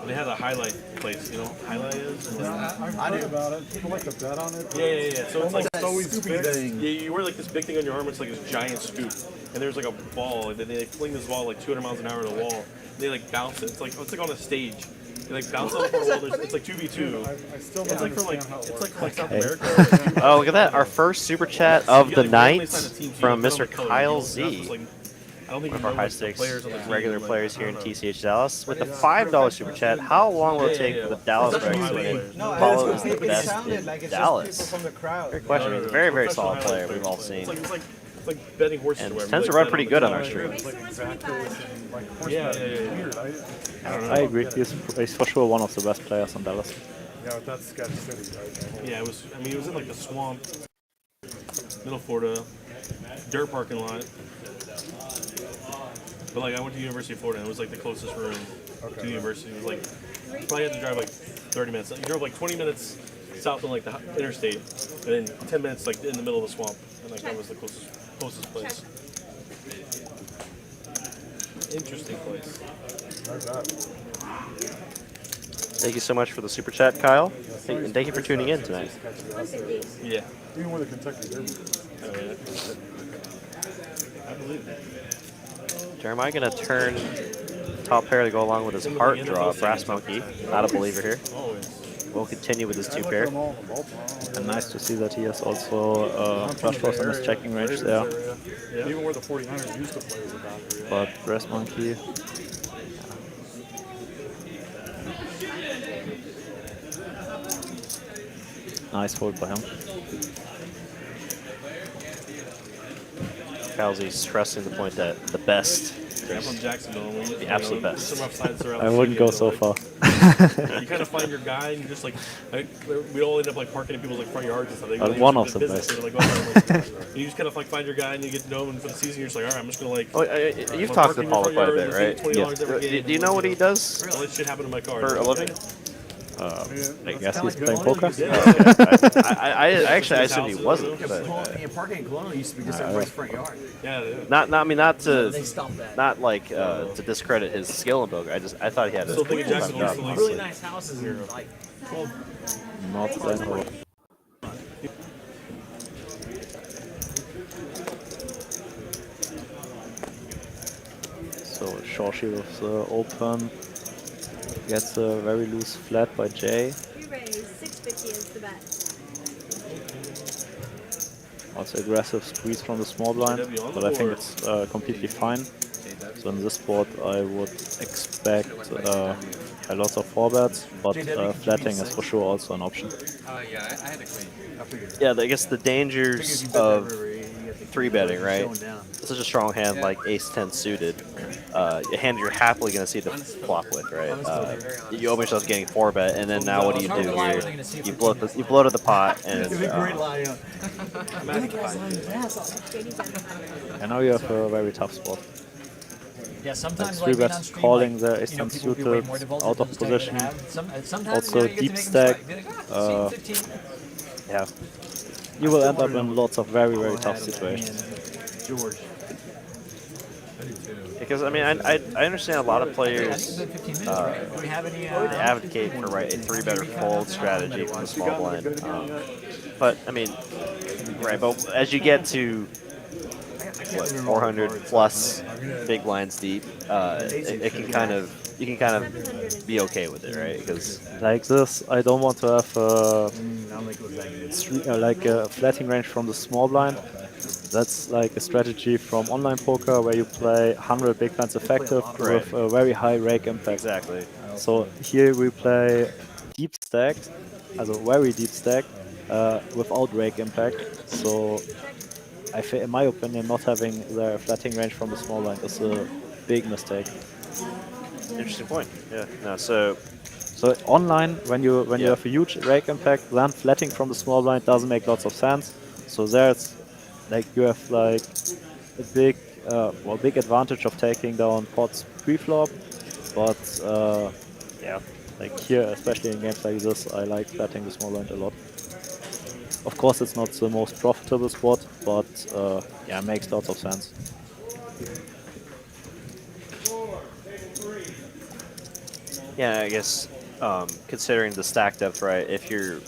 They had a highlight place. You know what highlight is? I do about it. People like to bet on it. Yeah. So it's like it's always big. Yeah, you wear like this big thing on your arm. It's like this giant scoop, and there's like a ball, and then they fling this ball like 200 miles an hour to the wall. And they like bounce it. It's like on a stage. They like bounce it off the wall. It's like 2v2. I still It's don't like from like understand how it it's works. like South America. Oh, look at that. Our first super chat of the night from Mr. Kyle Z. One of our high stakes regular players here in TCH Dallas with a $5 super chat. How long will it take for the Dallas Regs to win? Paolo is the best in Dallas. Great question. He's a very, very solid player we've all seen. It's like betting horses. And tends to run pretty good on our stream. Yeah. I agree. He's for sure one of the best players in Dallas. Yeah, but that's Sketch City, right? Yeah, it was. I mean, it was in like the swamp, middle Florida, dirt parking lot. But like, I went to University of Florida, and it was like the closest room to the university. It was like probably had to drive like 30 minutes. You drove like 20 minutes south on like the interstate, and then 10 minutes like in the middle of the swamp, and like that was the closest place. Interesting place. Thank you so much for the super chat, Kyle. And thank you for tuning in tonight. Yeah. Even with the Kentucky Derby. Oh, yeah. I believe that. Jeremiah gonna turn top pair to go along with his heart draw, Brass Monkey. Not a believer here. Always. We'll continue with his I two looked pair. at them all, both. And nice to see that he has also Flash Force in his checking range there. Yeah. Even where the 49ers used to play is a boundary. But Brass Monkey. Nice hold by him. Kelsey stressing the point that the best I'm from Jacksonville. the absolute best. Some rough sides around I the wouldn't go city, so like, far. You kind of find your guy, and you just like, we all end up like parking in people's like front yards and stuff. They One of the business, best. so they're, like, you just kind of like find your guy, and you get to know him for the season. You're just like, all right, I'm just gonna like. Oh, you've talked to Paolo quite a bit, right? $20 Do you know what he does All this shit happened in my car. for a living? I guess he's playing poker. I actually assumed he wasn't. But, Parking in Kelowna used to be just everybody's front yard. Yeah. not They stopped that. not like to discredit his skill in poker. I thought he had a Still think full-time Jacksonville's job, the honestly. Really nice houses here, like 12. Not that hard. So Shorshi with the open gets a very loose flat by Jay. You raise 650 is the bet. Also aggressive squeeze from the small blind, but I think it's completely fine. So in this spot I would expect a lot of 4-bets, but flatting is for sure also an option. Yeah, I had a queen. Yeah, I guess the dangers of 3-betting, right? Such a strong hand like Ace-10 suited, a hand you're happily going to see the flop with, right? You open yourself getting 4-bet, and then now what do you do here? You bloated the pot, and And now you have a very tough spot. Yeah, Like sometimes 3-bets calling the Ace-10 suited out of position. Also deep stack. Yeah, you will end up in lots of very tough situations. George. because I mean I understand a lot of players advocate for a 3-better fold strategy from the small blind, but I mean but as you get to what 400 plus big blinds deep, it can kind of be okay with it, right? Because like this, I don't want to have like a flatting range from the small blind. That's like a strategy from online poker where you play 100 big blinds effective with a very high rake impact. Exactly. So here we play deep stacked, also very deep stack, without rake impact. So in my opinion, not having the flatting range from the small blind is a big mistake. Interesting point. Yeah. No. So online, when you have a huge rake impact, then flatting from the small blind doesn't make lots of sense. So there's like you have like a big advantage of taking down pots pre-flop, but yeah, like here, especially in games like this, I like flatting the small blind a lot. Of course, it's not the most profitable spot, but yeah, it makes lots of sense. yeah, I guess considering the stack depth, right? If you're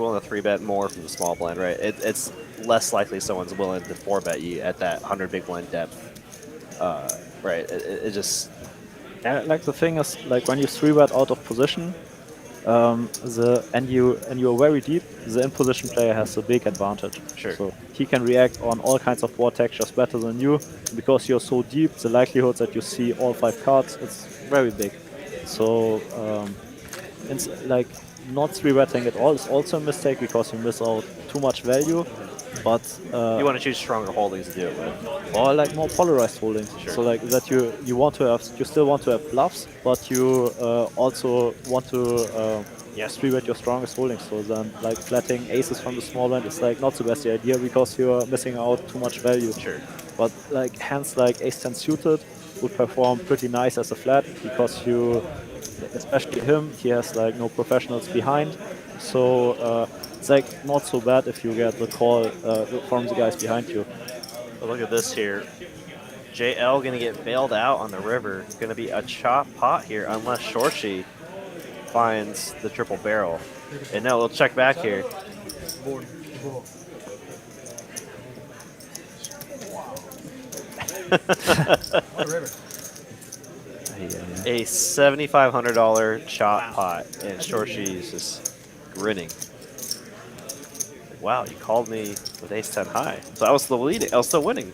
willing to 3-bet more from the small blind, right? It's less likely someone's willing to 4-bet you at that 100 big blind depth, right? It just like the thing is, like when you 3-bet out of position, and you're very deep, the in position player has a big advantage. Sure. So he can react on all kinds of board textures better than you. Because you're so deep, the likelihood that you see all 5 cards is very big. So it's like not 3-betting at all is also a mistake because you miss out too much value. But you want to choose stronger holdings to do it with, or like more polarized holdings. Sure. So like that you still want to have bluffs, but you also want to 3-bet your strongest holdings. So then like flatting aces from the small blind is like not the best idea because you're missing out too much value. Sure. But like hands like ace-10 suited would perform pretty nice as a flat because especially him, he has like no professionals behind. So it's like not so bad if you get the call from the guys behind you. But look at this here. JL gonna get bailed out on the river. Gonna be a chop pot here unless Shorshi finds the triple barrel. And no, we'll check back here. A $7,500 chop pot, and Shorshi is just grinning. Wow, you called me with ace-10 high. So I was still leading. I was still winning.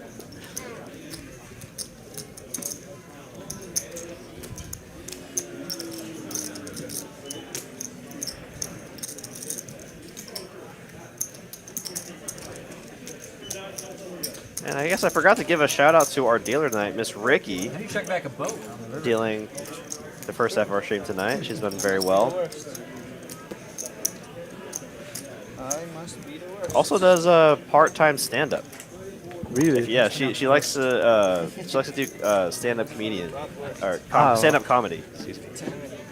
And I guess I forgot to give a shout out to our dealer tonight, Miss Ricky. How do you check back a boat? Dealing the first half of our stream tonight. She's done very well. I must be the worst. Also does part-time stand-up. Really? Yeah, she likes to do stand-up comedian or stand-up comedy. Excuse me.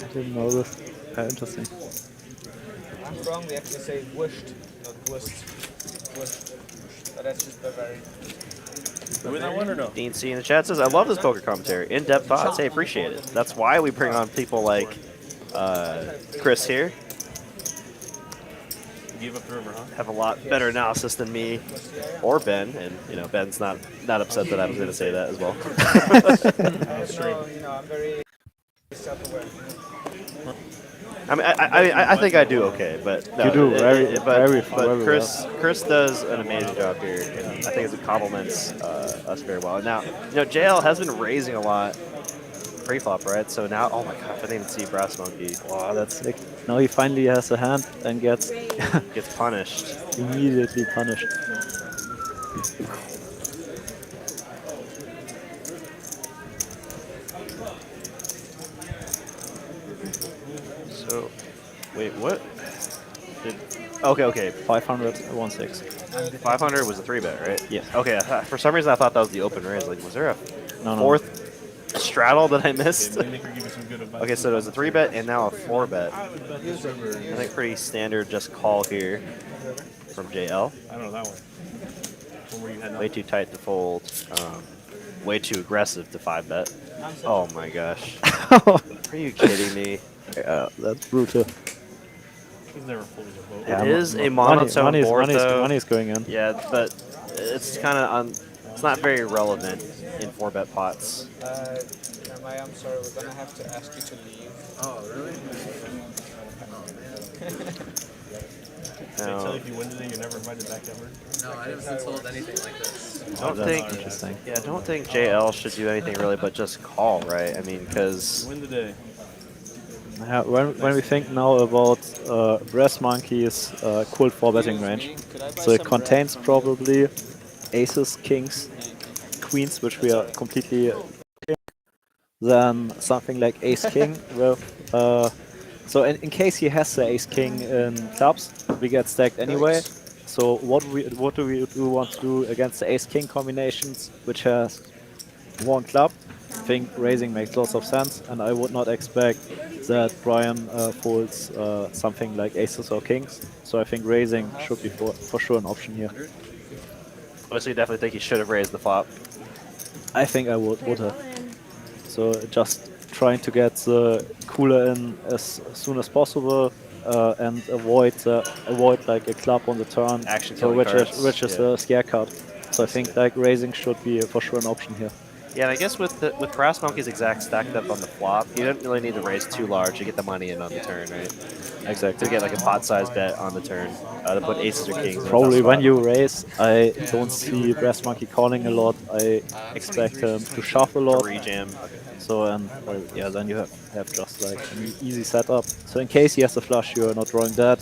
I didn't know this. Interesting. I'm wrong. We actually say wished, not wished. Wished. But that's just Bavarian. Win that one or no? Dean C in the chat says, I love this poker commentary. In-depth thoughts. Hey, appreciate it. That's why we bring on people like Chris here. Give up the river, huh? Have a lot better analysis than me or Ben, and you know Ben's not upset that I was going to say that as well. I'm very self-aware. I mean, I think I do okay, but no, you do very Chris does an amazing job here, and I think it complements us very well. Now, JL has been raising a lot pre-flop, right? So now, oh my god, I didn't even see Brass Monkey. Wow, that's sick. Now he finally has a hand and gets punished. Immediately punished. So, wait, what? Okay. 500, 1-6. 500 was a 3-bet, right? Yeah. Okay, for some reason I thought that was the open raise. Like, was there a No. fourth straddle that I missed? Okay, so it was a 3-bet and now a 4-bet. I think pretty standard just call here from JL. I don't know that one. Where you had Way too tight to fold. Way too aggressive to 5-bet. Oh my gosh. Are you kidding me? That's brutal. He's never folded a vote. It is a monotone board, though. Money's going in. Yeah, but it's kind of it's not very relevant in 4-bet pots. Maya, I'm sorry, we're gonna have to ask you to leave. Oh, really? They tell you if you win today, you're never invited back ever? No, I haven't been told anything like this. I don't think JL should do anything really but just call, right? I mean, because win the day. Yeah, when we think now about Brass Monkey's cold 4-betting range, so it contains probably aces, kings, queens, which we are completely then something like ace-king with so in case he has the ace-king in clubs, we get stacked anyway. So what do we want to do against the ace-king combinations, which has one club? I think raising makes lots of sense, and I would not expect that Brian folds something like aces or kings. So I think raising should be for sure an option here. So you definitely think he should have raised the flop? I think I would have. So just trying to get the cooler in as soon as possible and avoid like a club on the turn, which is a scare card. So I think like raising should be for sure an option here. Yeah, and I guess with Brass Monkey's exact stacked up on the flop, you don't really need to raise too large to get the money in on the turn, right? Exactly. To get like a pot-sized bet on the turn, to put aces or kings. Probably when you raise, I don't see Brass Monkey calling a lot. I expect him to shove a lot. Rejam. So then you have just like an easy setup. So in case he has a flush, you are not drawing that.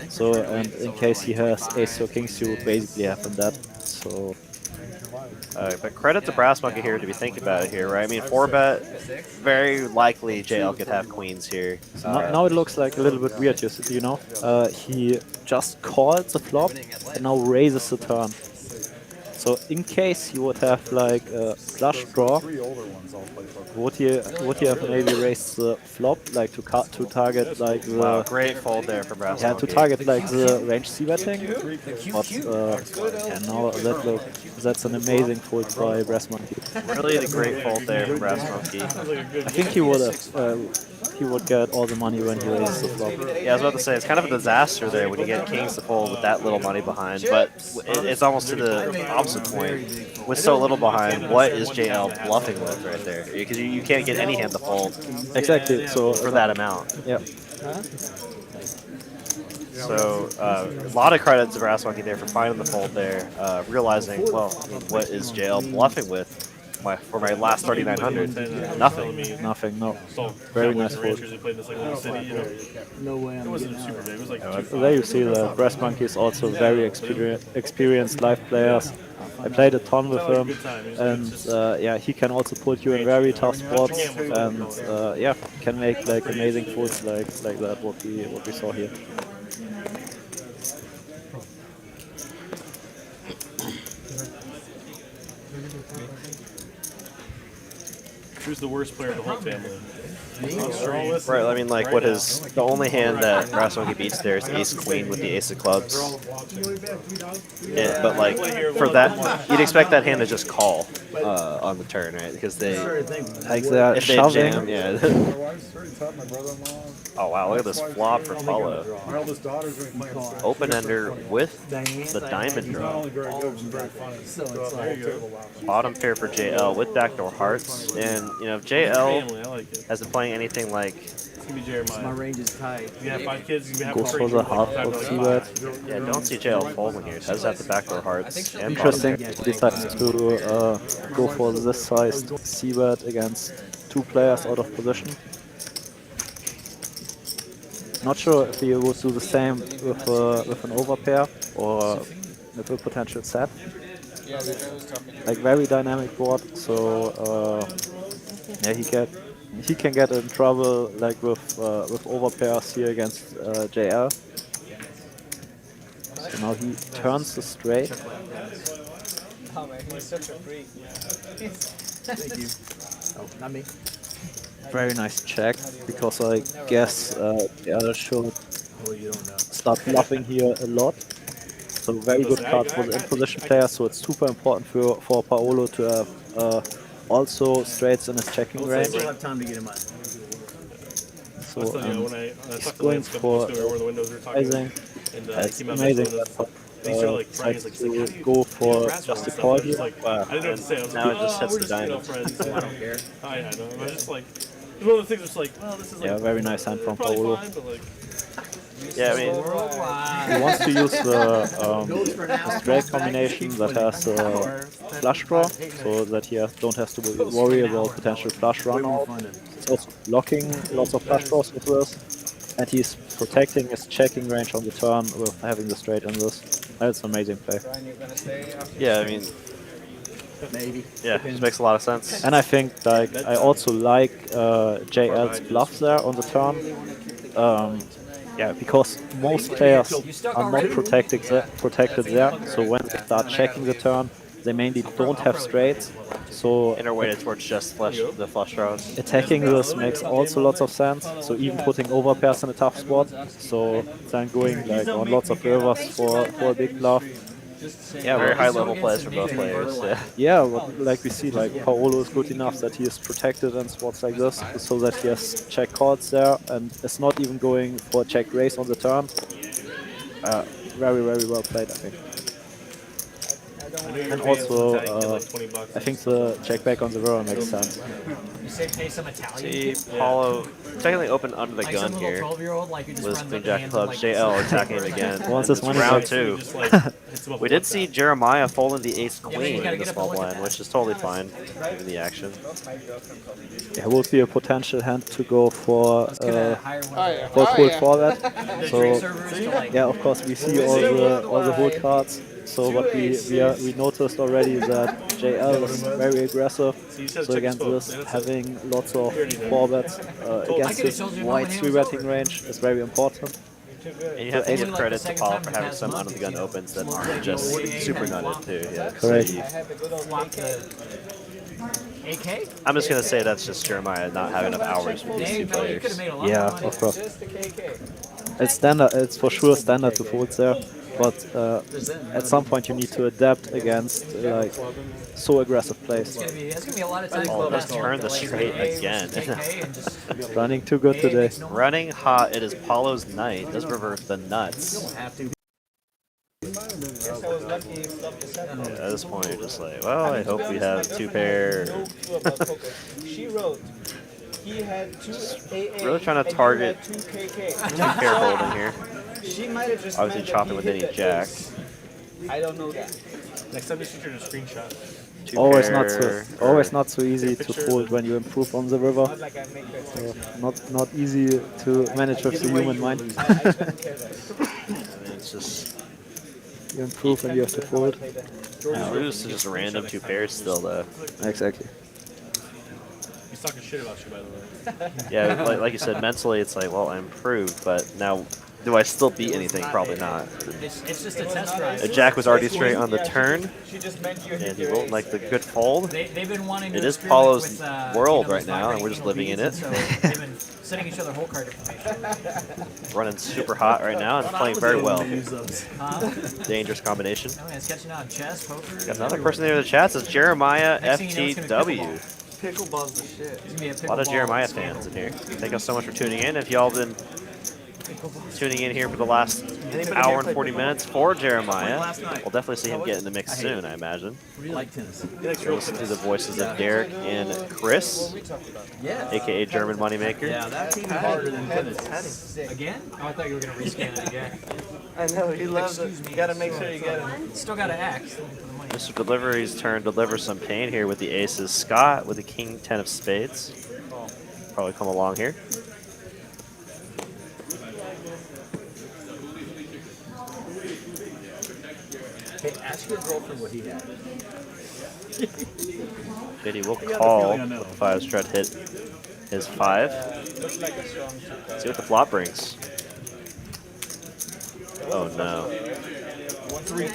So and in case he has ace or kings, you basically have him that. So. But credit to Brass Monkey here to be thinking about it here, right? I mean, 4-bet, very likely JL could have queens here. So now it looks like a little bit weird, you know? He just called the flop and now raises the turn. So in case he would have like a flush draw, would he have maybe raised the flop like to target like the great fold there for Brass Monkey. To target like the range C betting. But and now that's an amazing fold by Brass Monkey. Really a great fold there for Brass Monkey. I think he would have he would get all the money when he raises the flop. Yeah, I was about to say, it's kind of a disaster there when you get kings to fold with that little money behind, but it's almost to the opposite point. With so little behind, what is JL bluffing with right there? Because you can't get any hand to fold. Exactly. So for that amount. Yeah. So a lot of credit to Brassmonkey there for finding the fold there, realizing, well, I mean, what is JL bluffing with? For my last 3,900, nothing. Nothing, no. So, Very Cowboys nice and fold. Ranchers, they played this like little city, you know. No way I'm It wasn't getting super out. big. It was like There you see the Brassmonkey is also very experienced live players. I played a ton with him, and yeah, he can also put you in very tough spots, and yeah, can make like amazing folds like that. What we saw here. Who's the worst player of the whole family? Right, I mean, like, what is the only hand that Brassmonkey beats there is Ace Queen with the Ace of Clubs. Yeah, but like, for that, you'd expect that hand to just call on the turn, right? Because they, like they're if they shoving. jam, yeah. Oh wow, look at this flop for Paolo. My eldest daughter's doing playing. Open ender with the diamond draw. Bottom pair for JL with backdoor hearts, and you know if JL has been playing anything like. It's gonna be Jeremiah. My range is tight. You have 5 kids, you have Goes for the half of C-bet. Yeah, don't see JL folding here. Does have the backdoor hearts and Interesting. bottom pair. Decides to go for this sized C-bet against 2 players out of position. Not sure if he would do the same with an overpair or with a potential set. Like very dynamic board, so yeah, he can get in trouble like with overpairs here against JL. So now he turns the straight. Oh man, he's such a freak. Thank you. Oh, not me. Very nice check, because I guess the other should start bluffing here a lot. So very good card for the in-position player, so it's super important for Paolo to have also straights in his checking I range. still have time to get in mine. So he's going for raising. It's amazing decides to go for just a call here. I didn't know what to say. I was Now like, it just hits we're the just, you know, diamond. friends. I don't care. I know. I was just like, it's one of the things that's like, well, this is like. Yeah, very nice hand from probably Paolo. fine, but like, Yeah, I mean, He wants to use the straight combination that has a flush draw, so that he don't have to worry about potential flush run out. He's also blocking lots of flush draws with this, and he's protecting his checking range on the turn with having the straight in this. That's an amazing play. yeah, I mean, Maybe. yeah, it makes a lot of sense. And I think like I also like JL's bluff there on the turn. Yeah, because most players are not protected there, so when they start checking the turn, they mainly don't have straights. So Interweighted towards just the flush draws. attacking this makes also lots of sense. So even putting overpairs in a tough spot. So then going like on lots of rivers for a big bluff. Yeah, very high level plays for both players. Yeah. Yeah, but like we see, like Paolo is good enough that he is protected in spots like this, so that he has check calls there, and is not even going for check raise on the turn. Very, very well played, I think. And also, I think the check back on the river makes sense. You say pay some Italian? See, Paolo technically opened under the Like gun some little here. 12-year-old, like, who just Was runs Queen up Jack hands Club, and, like, JL attacking him again. Once this It's one is round back. 2. We did see Jeremiah folding the Ace but you Queen gotta in the get up small and look at blind, that. which is totally fine given the action. There would be a potential hand to go for hire one. for cold forward. So servers to, like, yeah, of course we see all the whole cards. So what we noticed already that JL is very aggressive. So against this, having lots of 4-bets against his wide 3-betting range is very important. And you have to give credit to Paul for having some under the gun opens that aren't just super nutted too. Yeah. Correct. AK? I'm just gonna say that's just Jeremiah not having enough hours with these two players. Yeah, of course. It's standard. It's for sure standard to fold there. but at some point you need to adapt against like so aggressive plays. It's gonna be a lot of times. Oh, let's turn the straight again. Running too good today. Running hot. It is Paolo's night. Does reverse the nuts. Guess I was lucky At this point, you're just like, well, I hope we have two pair. She wrote, he had two AA. Really trying to target two two KK. pair holding here. She might have just Obviously chopping with any jack. I don't know that. Next time, just shoot a screenshot. Always not so easy to fold when you improve on the river. Not like I make that So not easy to manage with the human mind. It's just. You improve and you have to fold. No, we're just random two pairs still, though. Exactly. He's talking shit about you, by the way. Yeah, like you said, mentally it's like, well, I improved, but now, do I still beat anything? Probably not. It's just a test ride. Jack was already straight on the turn, She just meant you and he won't like the good fold. They've been wanting to It is experiment Paolo's with, world you know, right now, and we're just living in it. so they've been sending each other whole card information. Running super hot right now and playing very well. Huh? Dangerous combination. Oh, yeah, it's catching on chess, poker. Got another person there in the chat. It's Jeremiah Next thing you know, it's gonna be FTW. Pickleball's the shit. It's gonna be A lot of pickleball Jeremiah school. fans in here. Thank you so much for tuning in. If y'all been tuning in here for the last hour and 40 minutes for Jeremiah, we'll definitely see him get in the mix soon, I imagine. I like tennis. We'll listen to the voices of Derek and Chris, Yeah. aka German Moneymaker. Yeah, that team is harder than tennis. Again? Oh, I thought you were gonna rescan it again. I know, he loves it. You gotta make sure you get it. Still gotta act. Mr. Delivery's turn delivers some pain here with the aces. Scott with the king 10 of spades. Probably come along here. Hey, ask your girlfriend what he had. Biddy will I got the call feeling I know. with 5 strut hit his 5. Looks like a strong See what the flop brings. Oh no. Three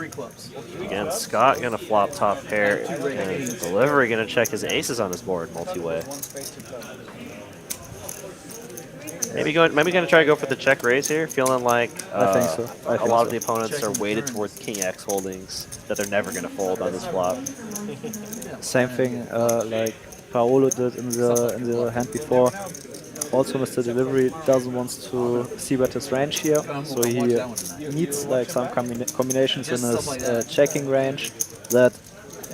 clubs. Again, Scott gonna flop top pair, and Delivery gonna check his aces on his board multi-way. Maybe gonna try to go for the check raise here, feeling like I think so. I a think lot of so. the opponents are weighted towards King X holdings that they're never gonna fold on this flop. Same thing like Paolo did in the hand before. Also, Mr. Delivery doesn't want to see bet his range here, so he needs like some combinations in his checking range that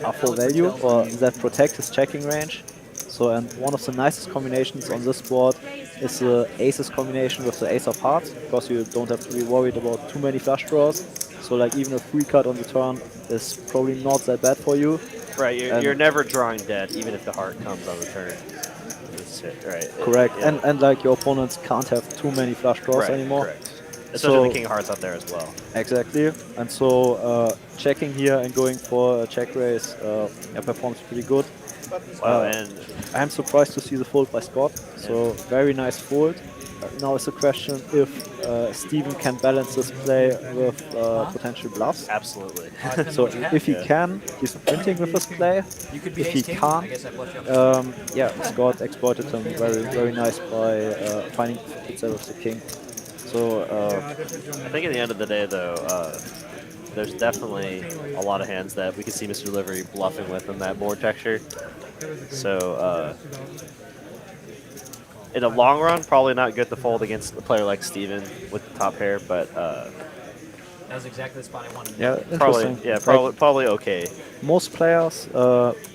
are full value or that protect his checking range. So, and one of the nicest combinations on this board is the aces combination with the ace of hearts, because you don't have to be worried about too many flush draws. So, like even a free cut on the turn is probably not that bad for you. Right, you're never drawing dead, even if the heart comes on the turn. That's it, right. Correct, Yeah. and like your opponents can't have too many flush draws Right, anymore. correct. Especially with King of Hearts out there as well. Exactly, and so checking here and going for a check raise performs pretty good. Wow, and I'm surprised to see the fold by Scott, so very nice fold. Now is the question if Steven can balance this play with potential bluffs. Absolutely. So if he can, he's printing with this play. If he can't, yeah, Scott exploited him very nice by finding instead of the king. So I think at the end of the day, though, there's definitely a lot of hands that we can see Mr. Delivery bluffing with in that board texture. So in the long run, probably not good to fold against a player like Steven with the top pair, but That was exactly the spot I wanted. yeah, probably interesting. probably okay. Most players,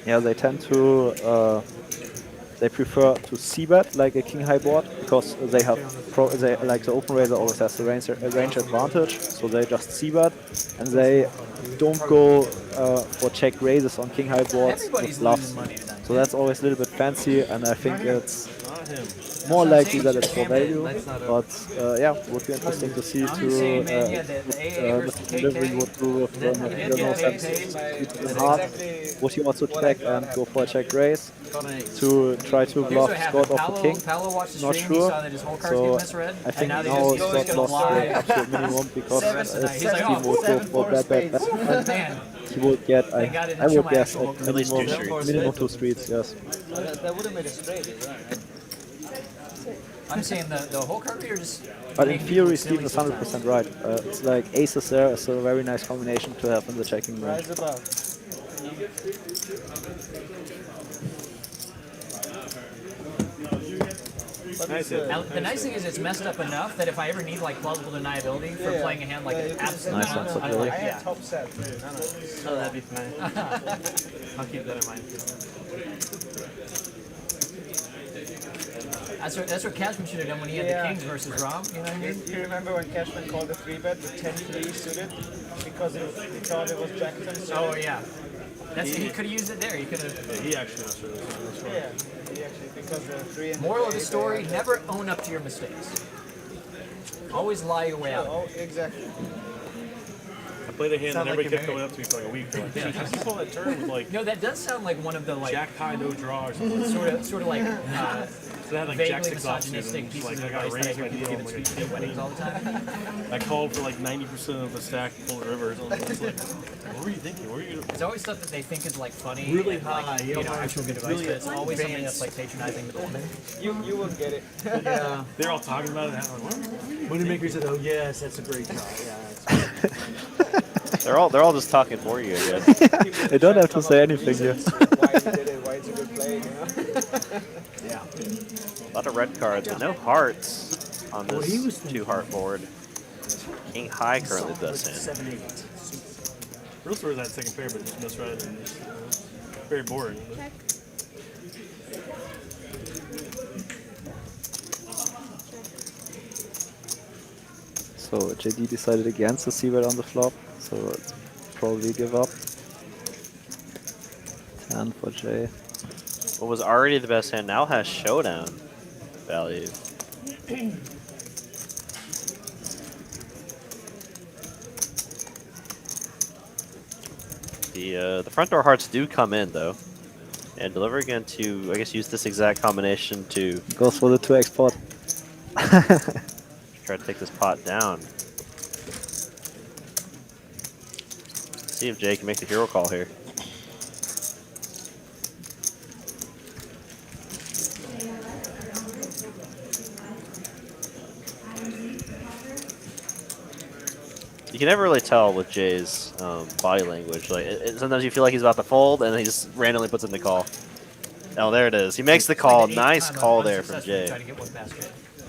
yeah, they tend to they prefer to c-bet like a king high board because they have like the open raiser always has the range advantage, so they just c-bet and they don't go for check raises on king high boards with bluffs. So that's always a little bit fancy, and I think it's more likely that it's for value. But yeah, would be interesting to see Mr. Delivery would do with hard. Would he also check and go for a check raise to try to bluff Scott off the king? Not sure. So I think now Scott lost the absolute minimum because Steven would go for bad. He would get, I would guess, at minimum 2 streets, yes. That would have made it straight, right? I'm saying the whole card reader just. But in making theory, silly Steven is sometimes. 100% right. It's like aces there is a very nice combination to have in the checking range. Rise above. Nice hit. Now, the nice thing is it's messed up enough that if I ever need like plausible deniability for playing a hand like absolutely Nice not, one, I'm Paolo. like, I had yeah. top set. None of this. Oh, that'd be fine. I'll keep that in mind. That's what Cashman should have done when he had the kings versus Rom. You know what I mean? You remember when Cashman called the 3-bet with 10-3 suited? Because he thought it was Jackson suited? Oh yeah. He could have used it there. He could have. Yeah, he actually knows what it is. Yeah, he actually, because the 3 and Moral of the eight, story: never own up to your mistakes. Always lie your way out. Oh, exactly. I played a hand Sound and like everybody kept you're going up to me for like a week. They're like, how did you pull that turn with like No, that does sound like one of the like Jack high no draw or something? sort of like So they had like Jack vaguely 6 offsuit misogynistic and pieces like of I got advice that I raised my give deal. at I'm like, sweet weddings all the time. I called for like 90% of the stack full rivers. I was like, what were you thinking? What were you doing? It's always stuff that they think is like funny, Really and, like, high, you know, yeah, actual good advice, really but it's always something advanced. that's like patronizing the woman. You will get it. Yeah. They're all talking about it. And I'm like, what? Moneymaker said, "Oh yes, that's a great job." Yeah. They're all just talking for you, I guess. They don't have to say anything here. Why you did it, why it's a good play, you know? Yeah. A lot of red cards, but no hearts on Well, he was this 2-heart board. King high currently does in. 7-8. Real story is that second pair, but just misread and just, very boring. Check. So JD decided against the c-bet on the flop, so it's probably give up. 10 for Jay. What was already the best hand now has showdown value. The front door hearts do come in though, and deliver again to I guess use this exact combination to Goes for the 2x pot. try to take this pot down. See if Jay can make the hero call here. You can never really tell with Jay's body language. Like sometimes you feel like he's about to fold, and then he just randomly puts in the call. Oh, there it is. He makes the call. Nice call there from Jay.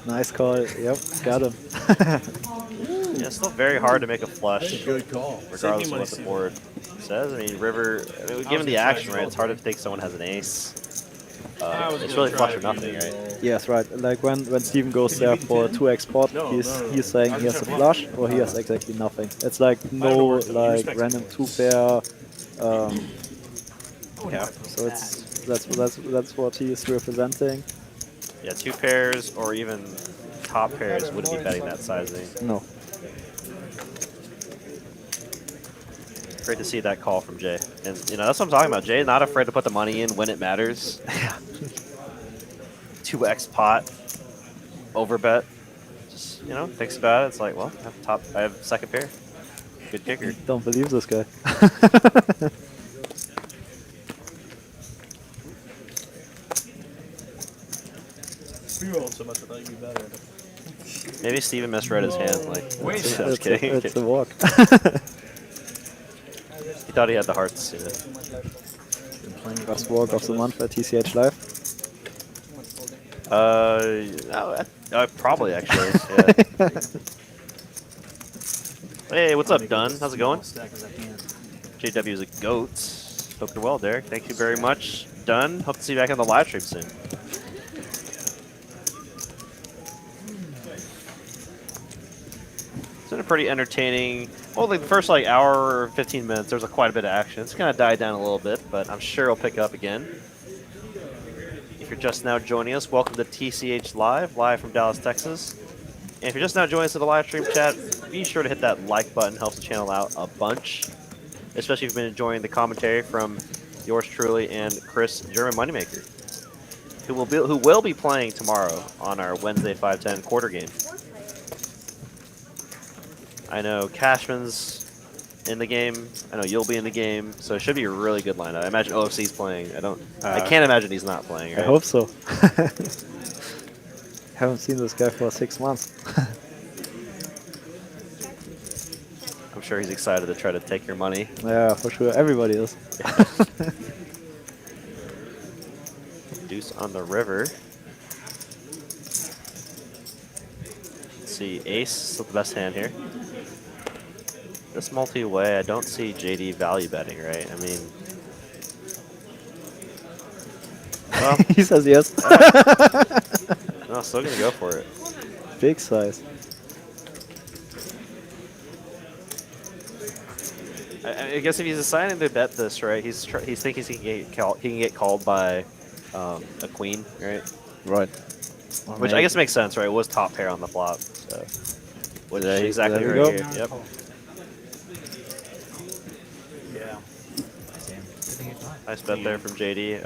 Nice call. Yep, got him. Yeah, it's still very hard to make a flush. Good call. Regardless of what the board says. I mean, river. I mean, given the action, right? It's hard to think someone has an ace. It's really flush or nothing, right? Yes, right. Like when Steven goes there for a 2x pot, he's saying he has a flush or he has exactly nothing. It's like no like random 2-pair. Yeah. So that's what he is representing. Yeah, 2 pairs or even top pairs wouldn't be betting that sizing. No. Great to see that call from Jay. And, you know, that's what I'm talking about. Jay not afraid to put the money in when it matters. Yeah. 2x pot. Overbet. Just, you know, thinks about it. It's like, well, I have second pair. Good kicker. Don't believe this guy. We rolled so much, I thought you'd be better at it. Maybe Steven misread his hand. Like, Wait, I was kidding. It's a walk. He thought he had the hearts. Yeah. First walk of the month at TCH Live. Probably actually. Yeah. Hey, what's up, Dunn? How's it going? JW is a goat. Hope you're well, Derek. Thank you very much, Dunn. Hope to see you back on the live stream soon. It's been a pretty entertaining. Well, like the first like hour or 15 minutes, there's quite a bit of action. It's kind of died down a little bit, but I'm sure it'll pick up again. If you're just now joining us, welcome to TCH Live from Dallas, Texas. And if you're just now joining us in the live stream chat, be sure to hit that like button. Helps the channel out a bunch, especially if you've been enjoying the commentary from yours truly and Chris, German Moneymaker, who will be playing tomorrow on our Wednesday 5:10 quarter game. I know Cashman's in the game. I know you'll be in the game, so it should be a really good lineup. I imagine OFC's playing. I can't imagine he's not playing. Right? I hope so. Haven't seen this guy for 6 months. I'm sure he's excited to try to take your money. Yeah, for sure. Everybody is. Deuce on the river. Let's see, ace is the best hand here. This multi-way, I don't see JD value betting, right? I mean, well, He says yes. no, still gonna go for it. Big size. I guess if he's deciding to bet this, right, he's thinking he can get called by a queen, right? Right. Which I guess makes sense, right? It was top pair on the flop, so which There exactly we right go. here. Yep. Nice bet there from JD.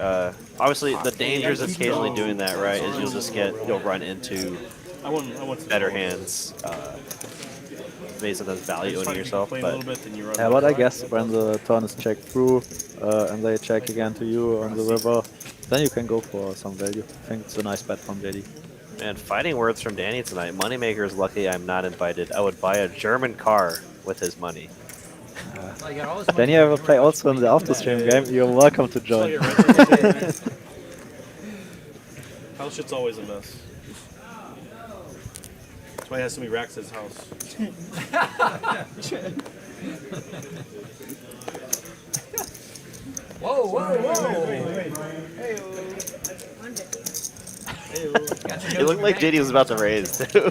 Obviously, the dangers of occasionally doing that, right, is you'll run into better hands. Based on the value owning yourself, but yeah, but I guess when the turn is checked through and they check again to you on the river, then you can go for some value. I think it's a nice bet from JD. man, fighting words from Danny tonight. Moneymaker is lucky I'm not invited. I would buy a German car with his money. Then you ever play also in the after stream game? You're welcome to join. House shit's always a mess. That's why he has so many racks at his house. Whoa, whoa, whoa! It looked like JD was about to raise, too.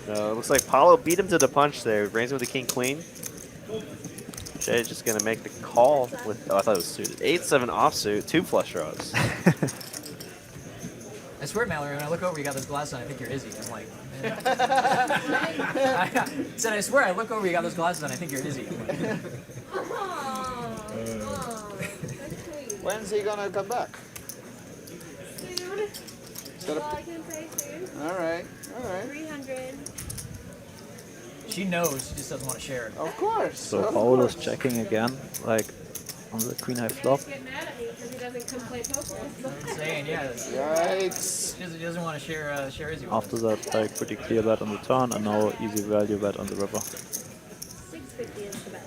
No, it looks like Paolo beat him to the punch there. Raising with the king-queen. Jay's just going to make the call with... Oh, I thought it was suited. 8-7 offsuit, 2 flush draws. I swear, Mallory, when I look over, you got those glasses on, I think you're Izzy. I'm like... I said, I swear, I look over, you got those glasses on, I think you're Izzy. When's he gonna come back? Soon. Well, I can say soon. Alright, alright. 300. She knows, she just doesn't want to share it. Of course. So Paolo's checking again, like on the queen high flop. Get mad at me because he doesn't come play poker. I'm saying, yeah. Yikes. He doesn't want to share Izzy with After that, like pretty clear bet on the turn, and now easy value bet on the river. 650 is the best.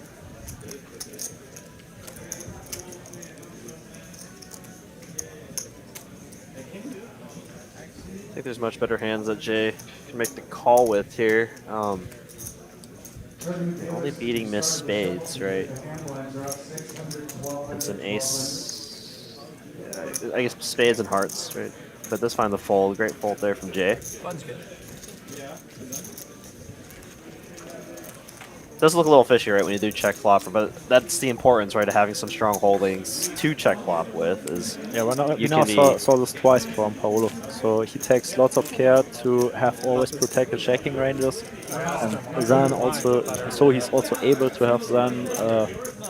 I think there's much better hands that Jay can make the call with here. Only beating missed spades, right? And some ace. Yeah, I guess spades and hearts, right? But this find the fold. Great fold there from Jay. Fun's good. Does look a little fishy, right, when you do check flop, but that's the importance, right, of having some strong holdings to check flop with. Is yeah, we now saw this twice from Paolo. So he takes lots of care to have always protected checking ranges, and then also, so he's also able to have then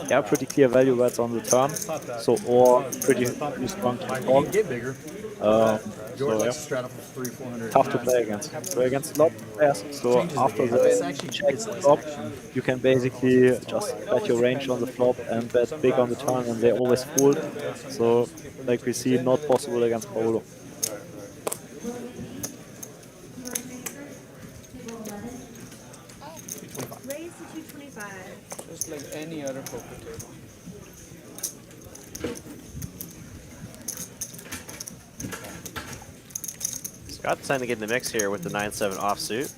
yeah, pretty clear value bets on the turn. So or pretty strong call. Get bigger. So yeah, tough to play against. So against a lot of players. So after the check flop, you can basically just bet your range on the flop and bet big on the turn, and they always fold. So like we see, not possible against Paolo. Raise to 225. Just like any other poker table. Scott's trying to get in the mix here with the 9-7 offsuit.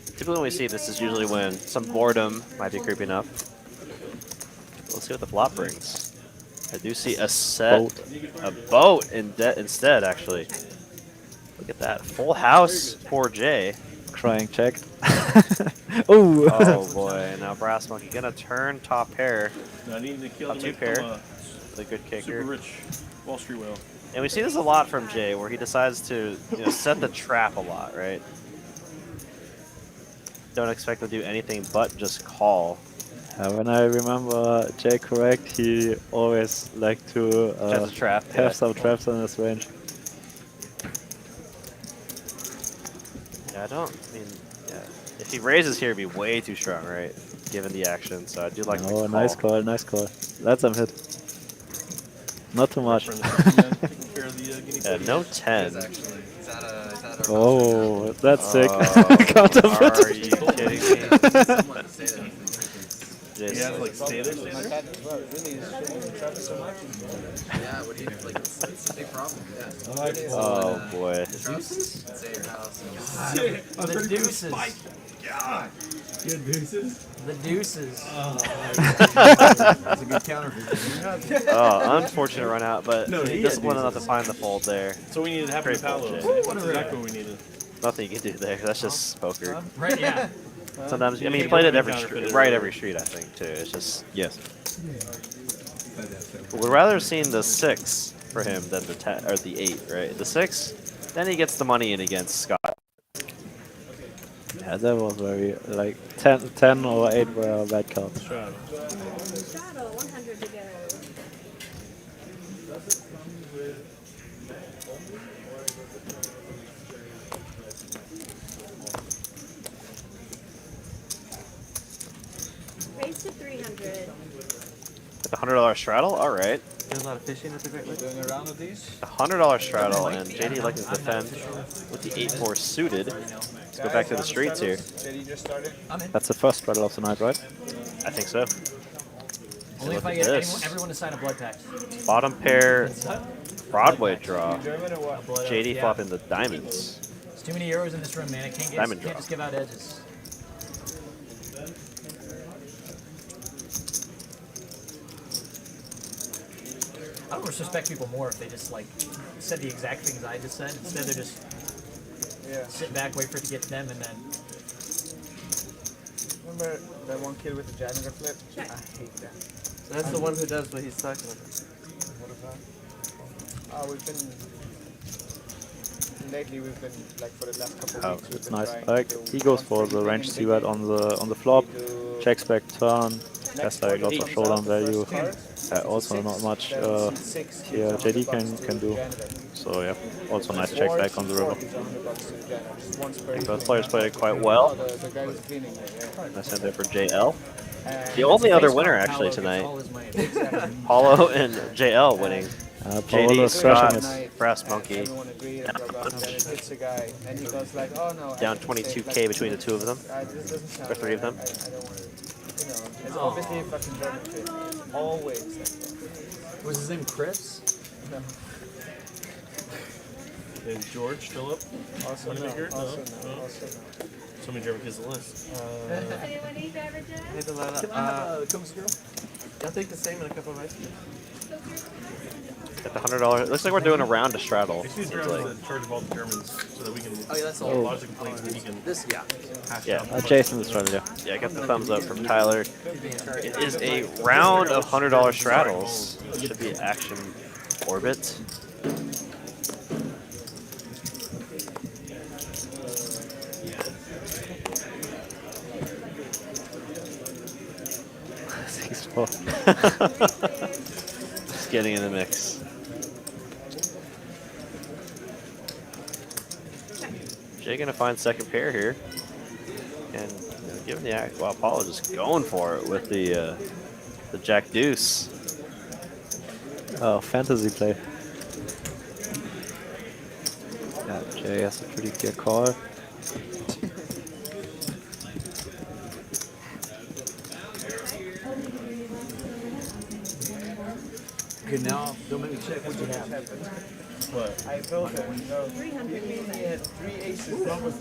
Typically when we see this is usually when some boredom might be creeping up. Let's see what the flop brings. I do see a set, a boat instead, actually. Look at that, full house for Jay. Crying check. Oh! Oh boy, now Brass Monkey gonna turn top pair. I need to kill Top two pair. The good kicker. Super rich Wall Street whale. And we see this a lot from Jay, where he decides to set the trap a lot, right? Don't expect to do anything but just call. When I remember Jay correct, he always liked to have some traps in his range. Yeah, if he raises here, it'd be way too strong, right? Given the action, so I do like the call. Oh, nice call, nice call. That's a hit. Not too much. Taking care of the no 10. Oh, that's sick. Are you kidding me? Yeah, like stay there. My cat as well. Really is shouldn't travel so much. Yeah, what do you like? It's a big problem. Yeah. Oh boy. Deuces? Stay at your house. The deuces. God. Good deuces. The deuces. That's a good counter. Oh, unfortunate run out, but No, he disciplined had enough to find the fold there. So we needed to happen Great to Paolo. bullshit. That's exactly what we needed. Nothing you can do there. That's just poker. Right, yeah. Sometimes, I mean, he played it every street, right every street, I think, too. It's just, Yes. would rather have seen the 6 for him than the 10 or the 8, right? The 6, then he gets the money in against Scott. Yeah, that was very, like, 10 or 8 were bad cards. Straddle, 100 to go. Raise to 300. The $100 straddle? Alright. Doing a lot of fishing at the Great Lakes. Doing a round of these. The $100 straddle, and JD liking to defend with the 8-4 suited. Let's go back to the streets here. JD just started. That's the first straddle of the night, right? I think so. Only if Look I at get this. everyone to sign a blood tax. Bottom pair, Broadway draw. German or what? JD Yeah. flopping the diamonds. There's too many euros in this room, man. I can't Diamond draw. just give out edges. I would respect people more if they just like said the exact things I just said. Instead, they just sit back, wait for it to get to them, and then. Remember that one kid with the janitor flip? I hate that. So that's the one who does what he's talking about. What about? We've been lately. We've been like for the last couple of Oh, weeks. we've it's been nice. trying Like, to he goes for the constantly range bring C-bet on the flop, checks back turn, has like lots of showdown value. Also not much here JD can do. So yeah, also nice check back on the river. I I think both players played it quite well. The guy who's cleaning it, yeah. Nice hand there for JL. The only other winner actually tonight. Paolo and JL winning. Paolo JD, is crushing Scott, it. Brass Monkey. Everyone agreed and blah, blah, blah. And it hits the guy, and he goes like, "Oh no." Down 22K between the two of them. This doesn't sound Or 3 of them. right. I don't want to. You know, it's obviously a fucking German kid. It's always like that. Was his name Chris? No. And George, Philip, Also no. Moneymaker? Also No? no. No? Also no. So many German kids on the list. Anyone need beverages? Hey, Delilah, Can I have a Comes Girl? I'll take the same and a cup of ice cream. Got the $100. Looks like we're doing a round to straddle. They should Seems be like. in charge of all the Germans so that we can that's all. lodge the complaints and he can hash Yeah. out. Jason is trying to do. Yeah, I got the thumbs up from Tyler. It is a round of $100 straddles. Should be action orbit. Just getting in the mix. Jay gonna find second pair here, and given the act, wow, Paolo just going for it with the Jack Deuce. Oh, fantasy play. Yeah, Jay has a pretty clear call. Okay, now don't make me check what you have. What? I told him, no. He had 3 aces.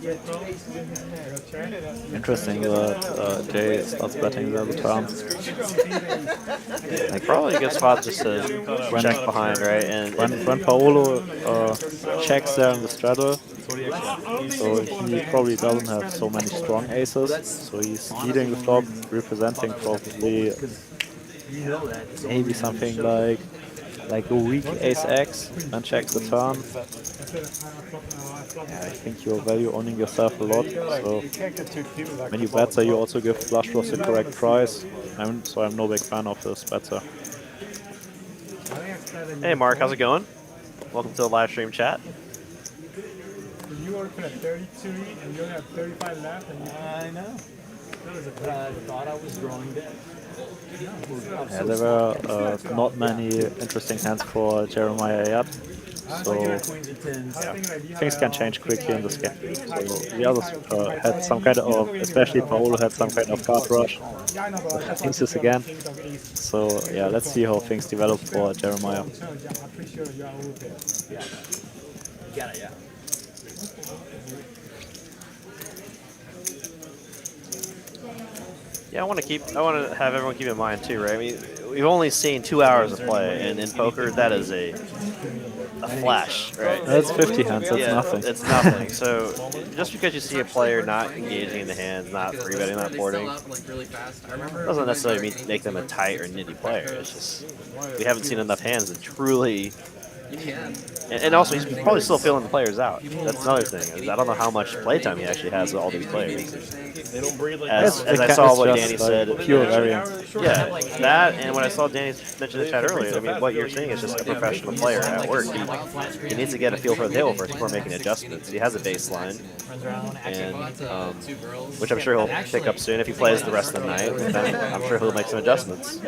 He had 2 aces in his hand. Interesting that Jay starts betting the other turn. Like probably a good spot just to check behind, right? And When Paolo checks there in the straddle, so he probably doesn't have so many strong aces, so he's leading the flop, representing probably maybe something like a weak ace X, and checks the turn. Yeah, I think you're value owning yourself a lot, so when you bet there you also give flush draws the correct price, so I'm no big fan of this better. hey Mark, how's it going? Welcome to the live stream chat. You were looking at 32 and you only have 35 left. And I know. But I thought I was drawing dead. Yeah, there were not many interesting hands for Jeremiah yet, so things can change quickly in this game. So the others had some kind of, especially Paolo had some kind of card rush with aces again. So yeah, let's see how things develop for Jeremiah. Got it, yeah. Yeah, I want to have everyone keep in mind too, right? I mean, we've only seen 2 hours of play, and in poker, that is a flash, right? That's 50 hands, that's yeah, nothing. It's nothing. So just because you see a player not engaging in the hands, not free betting, not boarding, doesn't necessarily make them a tight or nitty player. It's just we haven't seen enough hands to truly. And also, he's probably still feeling the players out. That's another thing. I don't know how much playtime he actually has with all these players. As I saw what Danny said, pure variance. Yeah, that and when I saw Danny mention in the chat earlier, I mean, what you're seeing is just a professional player at work. He needs to get a feel for the table first before making adjustments. He has a baseline, and which I'm sure he'll pick up soon if he plays the rest of the night. Then I'm sure he'll make some adjustments.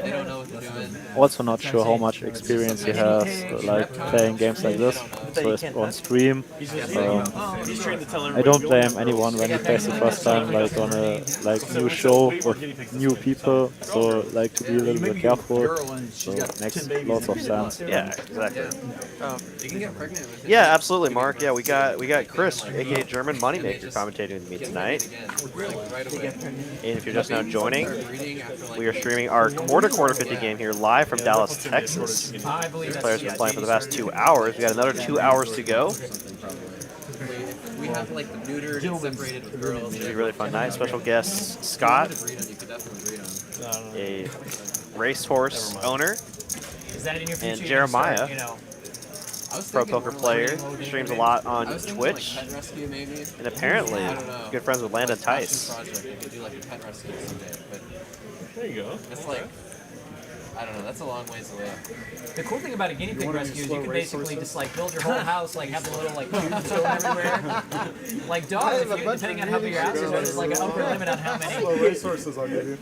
Also not sure how much experience he has, like playing games like this. So it's on stream. I don't blame anyone when he plays the first time, like on a new show with new people. So like to be a little bit careful. So it makes lots of sense. Yeah, exactly. You can get pregnant with it. Yeah, absolutely, Mark. Yeah, we got Chris, aka German Moneymaker, commentating with me tonight. And if you're just now joining, we are streaming our quarter 50 game here live from Dallas, Texas. These players have been playing for the past 2 hours. We got another 2 hours to go. We have like the neutered and separated with girls. It's gonna be a really fun night. Special guest Scott, a racehorse owner, and Jeremiah, pro poker player, streams a lot on Twitch, and apparently good friends with Landon Tice. There you go. It's like, I don't know, that's a long ways away. The cool thing about a guinea pig rescue is you can basically just like build your whole house, like have the little like tubes going everywhere. Like dogs, if you, depending on how big your house is, there's like an upper limit on how many. Slow resources I'll give you.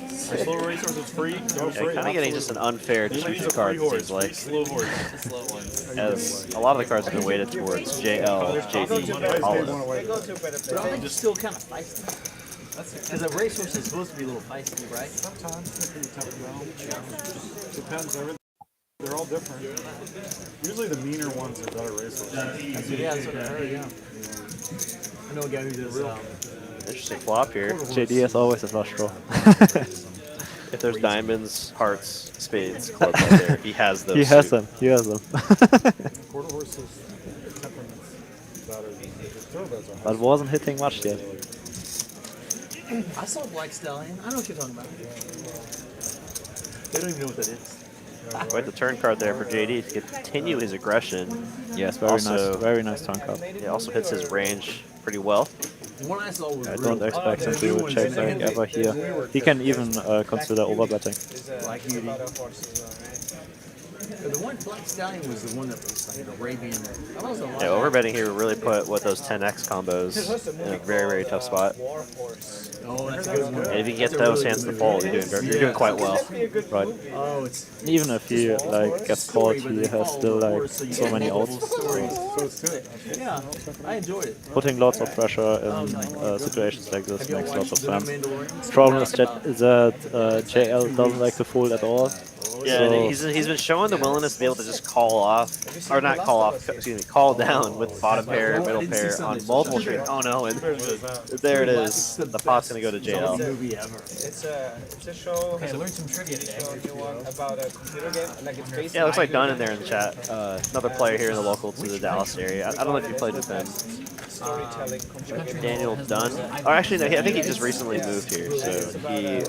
Slow racehorse is free. Go Yeah, free. kind of getting just an unfair distribution card, it seems like. Slow horse. Slow ones. As a lot of the cards have been weighted towards JL, JD, and Paolo. But I think it's still kind of feisty. Because a racehorse is supposed to be a little feisty, right? Sometimes it's pretty tough to go. Depends. They're all different. Usually the meaner ones are better racehorses. Yeah, that's what I heard, yeah. I know a guy who does... Interesting flop here. JD is always a flush draw. If there's diamonds, hearts, spades, clubs out there, he has those. He has them. He has them. Quarter horses temperaments better than thoroughbreds are. But wasn't hitting much yet. I saw Black Stallion. I know what you're talking about. They don't even know what that is. Quite the turn card there for JD to continue his aggression. Yes, very nice turn card. He also hits his range pretty well. One I saw was I don't expect him to check rank ever here. He can even consider overbetting. Black Beauty. The one Black Stallion was the one that was like an Arabian. Yeah, overbetting here would really put what those 10x combos in a very, very tough spot. Oh, that's a good one. And if you get those hands to fold, you're doing quite well. Right. Oh, it's even if he like gets caught, he has still like so many outs. Yeah, I enjoyed it. Putting lots of pressure in situations like this makes lots of sense. Problem is that JL doesn't like to fold at all. Yeah, so and he's been showing the willingness to be able to just call off, or not call off, excuse me, call down with bottom pair, middle pair on multiple streams. Oh no, and there it is. The pot's gonna go to JL. It's a show. Okay, I learned some trivia today. About a computer game. Like it's based Yeah, it looks like Dunn in there in the chat. Another player here in the local to the Dallas area. I don't know if you played with him. Storytelling computer game. Daniel Dunn. Oh, actually, no, I think he just recently moved here. So he,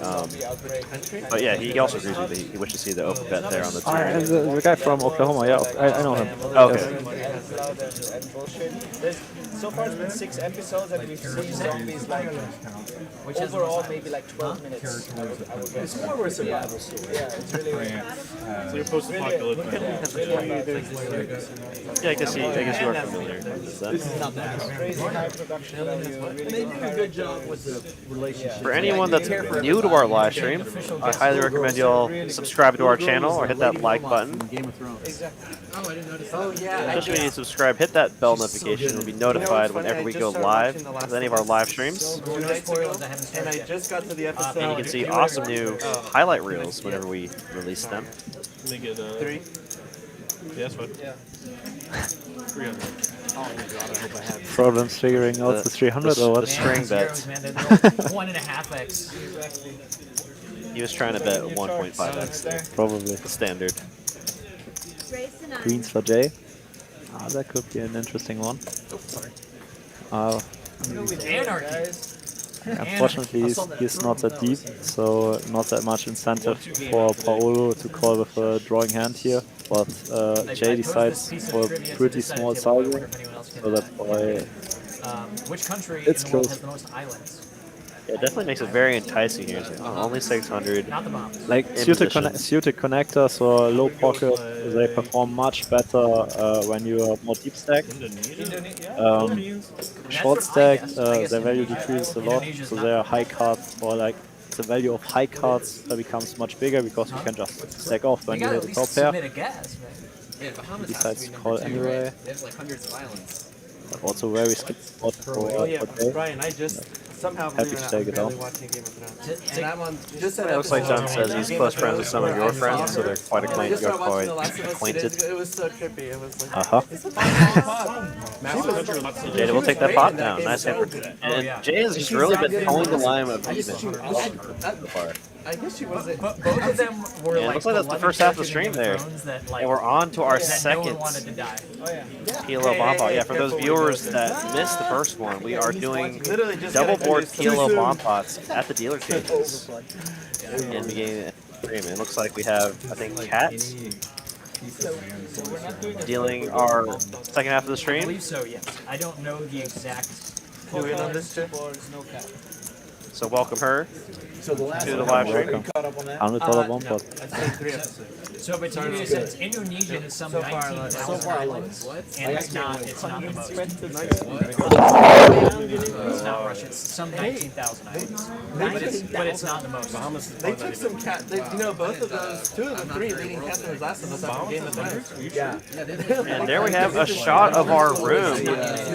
but yeah, he also agrees with me. He wishes to see the open bet there on the turn. The guy from Oklahoma, yeah, I know him. Oh, okay. And bullshit. So far it's been 6 episodes and we've seen zombies like overall maybe like 12 minutes. I would guess. It's more of a survival story. Yeah, it's really So you're post-apocalyptic. Yeah, I guess you are familiar with that. This is not that. Crazy high production value. And they do a good job with the relationship. For anyone that's new to our live stream, I highly recommend y'all subscribe to our channel or hit that like button. Exactly. Oh, I didn't notice. Oh, yeah. Just when you subscribe, hit that bell notification. You'll be notified whenever we go live with any of our live streams. No spoilers, I haven't And started I yet. just got to the episode. And you can see awesome new highlight reels whenever we release them. Make it 3. Yeah, that's fine. Yeah. 300. Oh my god, I hope I have. Problems figuring out the 300 or The what? string bet. Zeros, man, they're 1.5x. He was trying to bet 1.5x there. Probably. The standard. Queens for J. Ah, that could be an interesting one. Oh, sorry. Anarchy. Unfortunately, he's not that deep, so not that much incentive for Paolo to call with a drawing hand here. But Jay decides for a pretty small sizing, so that's why Which country it's in the world close. has the most islands? Yeah, it definitely makes it very enticing here. So only 600. Not the bombs. Like in suited, position. suited connectors or low pocket, they perform much better when you are more deep stacked. Short stacked, their value decreases a lot, so their high cards or like the value of high cards becomes much bigger because you can just stack off when You you gotta hit at the least top pair. submit a guess, man. Yeah, Bahamas Decides has to to be call number 2, anyway. right? They have like hundreds of islands. But also very skip spot for Oh yeah, Jay. Brian, I just somehow Happy believe it or to not, take I'm it barely down. watching Game of Thrones. And I'm on Just that It looks like John says he's close friends with some of your friends, so they're quite I just started watching The Last of Us 2 days acquainted. ago. It was so trippy. It was like, Uh-huh. Jada will take that pot down. Nice hammer. And Jay has just really been towing the line of even so far. I guess she wasn't. But both of them were Yeah, it like looks like that's the first half of the stream there. And we're on to our that no second one wanted to die. Oh, yeah. Kilo bomb pot. Yeah, for those viewers that missed the first one, we are doing double board Kilo bomb pots at the dealer tables in the beginning of the stream. It looks like we have, I think, Cat dealing our second half of the I stream. believe so, yes. I don't know the exact. Do we on this trip? No cap. So welcome her So the last to the one, live you stream. caught up on that? $100 one pot. I'd say 3 episodes. So, but to give you a sense, Indonesia has some So far, 19,000 islands, and it's not the most. It's not Russia. It's some 19,000 islands, but it's not the most. They took some cat. You know, both of those, 2 of the 3 leading casters last of us on Game of Thrones. Yeah. And there we have a shot of our room.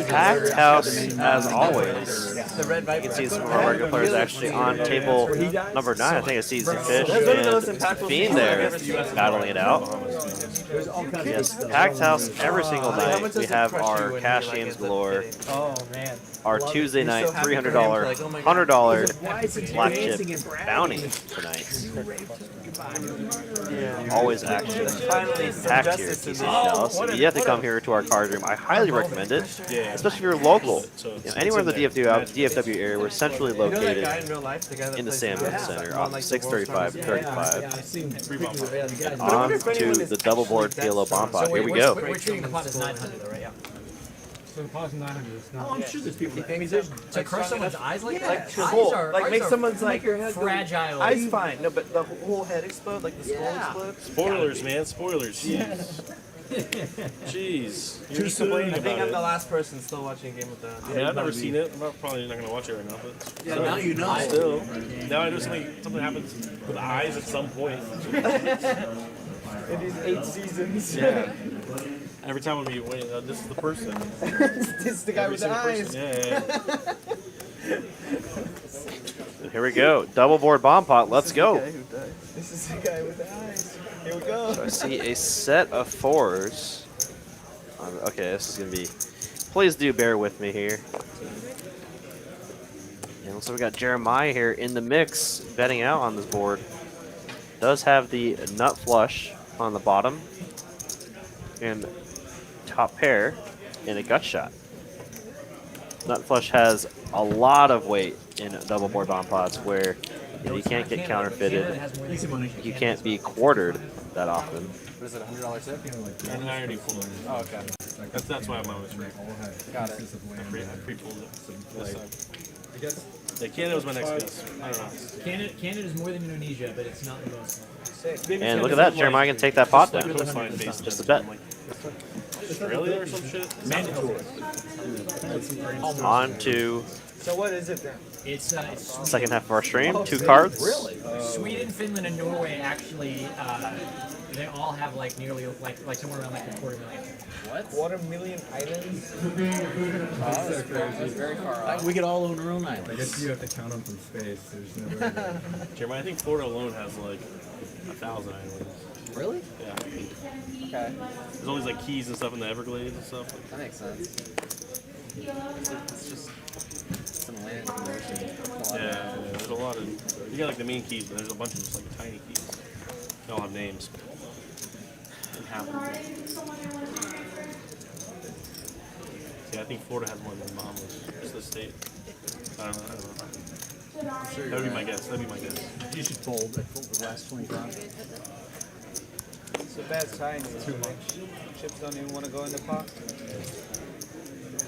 Packed house as always. The Red You Viper. can see some of our regular players actually on table number 9. I think it's Season Fish That's one of those and impactful Fiend scenes I've there ever seen. battling it out. Yes, packed house every single night. We have our cash games galore. Oh man. Our Tuesday night $300, $100 black chip bounty tonight. Always action packed here at TCH Dallas. If you have to come here to our card room, I highly recommend it, especially if you're local. Anywhere in the DFW area, we're centrally located in the Sandwich Center off 635 and 35. On to the double board PLO bomb pot. Here we go. We're treating the pot as 900 though, right? Yeah. So the pot's 900. It's not. Oh, I'm sure there's people that To crush someone's eyes like that? Like whole, Eyes like eyes make are someone's like your head fragile. Eyes fine, no, but the whole head explode, like the skull explode. Spoilers, man. Spoilers. Jeez. You're just complaining I think about I'm the it. last person still watching Game of Thrones. I mean, I've never seen it. I'm probably not going to watch it right now, but Yeah, now you know. still. Now I know something happens with eyes at some point. In these 8 seasons. Yeah. Every time we wait, this is the person. This is the guy Every with the single person. eyes. So here we go. Double board bomb pot. Let's go. This is the guy with the eyes. Here we go. So I see a set of 4s. Okay, this is going to be... Please do bear with me here. And also we got Jeremiah here in the mix, betting out on this board. Does have the nut flush on the bottom. And top pair and a gut shot. Nut flush has a lot of weight in double board bomb pots where you can't get counterfeited. You can't be quartered that often. What is it, $100 tip? And I already pulled it. Oh, okay. That's why I'm on this right. Got it. I pre-pulled it. This time. Yeah, Canada was my next guess. I don't know. Canada is more than Indonesia, but it's not the most. And look at that, Jeremiah can take that pot down. That's fine, face. Just a bet. Australia or some shit. Mandatory. On to So what is it then? It's second half of our stream. 2 cards. Sweden, Finland, and Norway actually, they all have like nearly like somewhere around like a $250,000. What? $250,000 islands? It's very far off. We could all own our own island. I guess you have to count them from space. There's no way. Jeremiah, I think Florida alone has like 1,000 islands. Really? Yeah. Okay. There's all these like keys and stuff in the Everglades and stuff. That makes sense. It's just some land in the ocean. Yeah, there's a lot of. You got like the main keys, but there's a bunch of just like tiny keys. They all have names. And half of them. Yeah, I think Florida has more than the Bahamas. It's the state. I don't know. That'd be my guess. You should fold. I fold the last 25. It's a bad sign. Too much. Chips don't even want to go in the pot.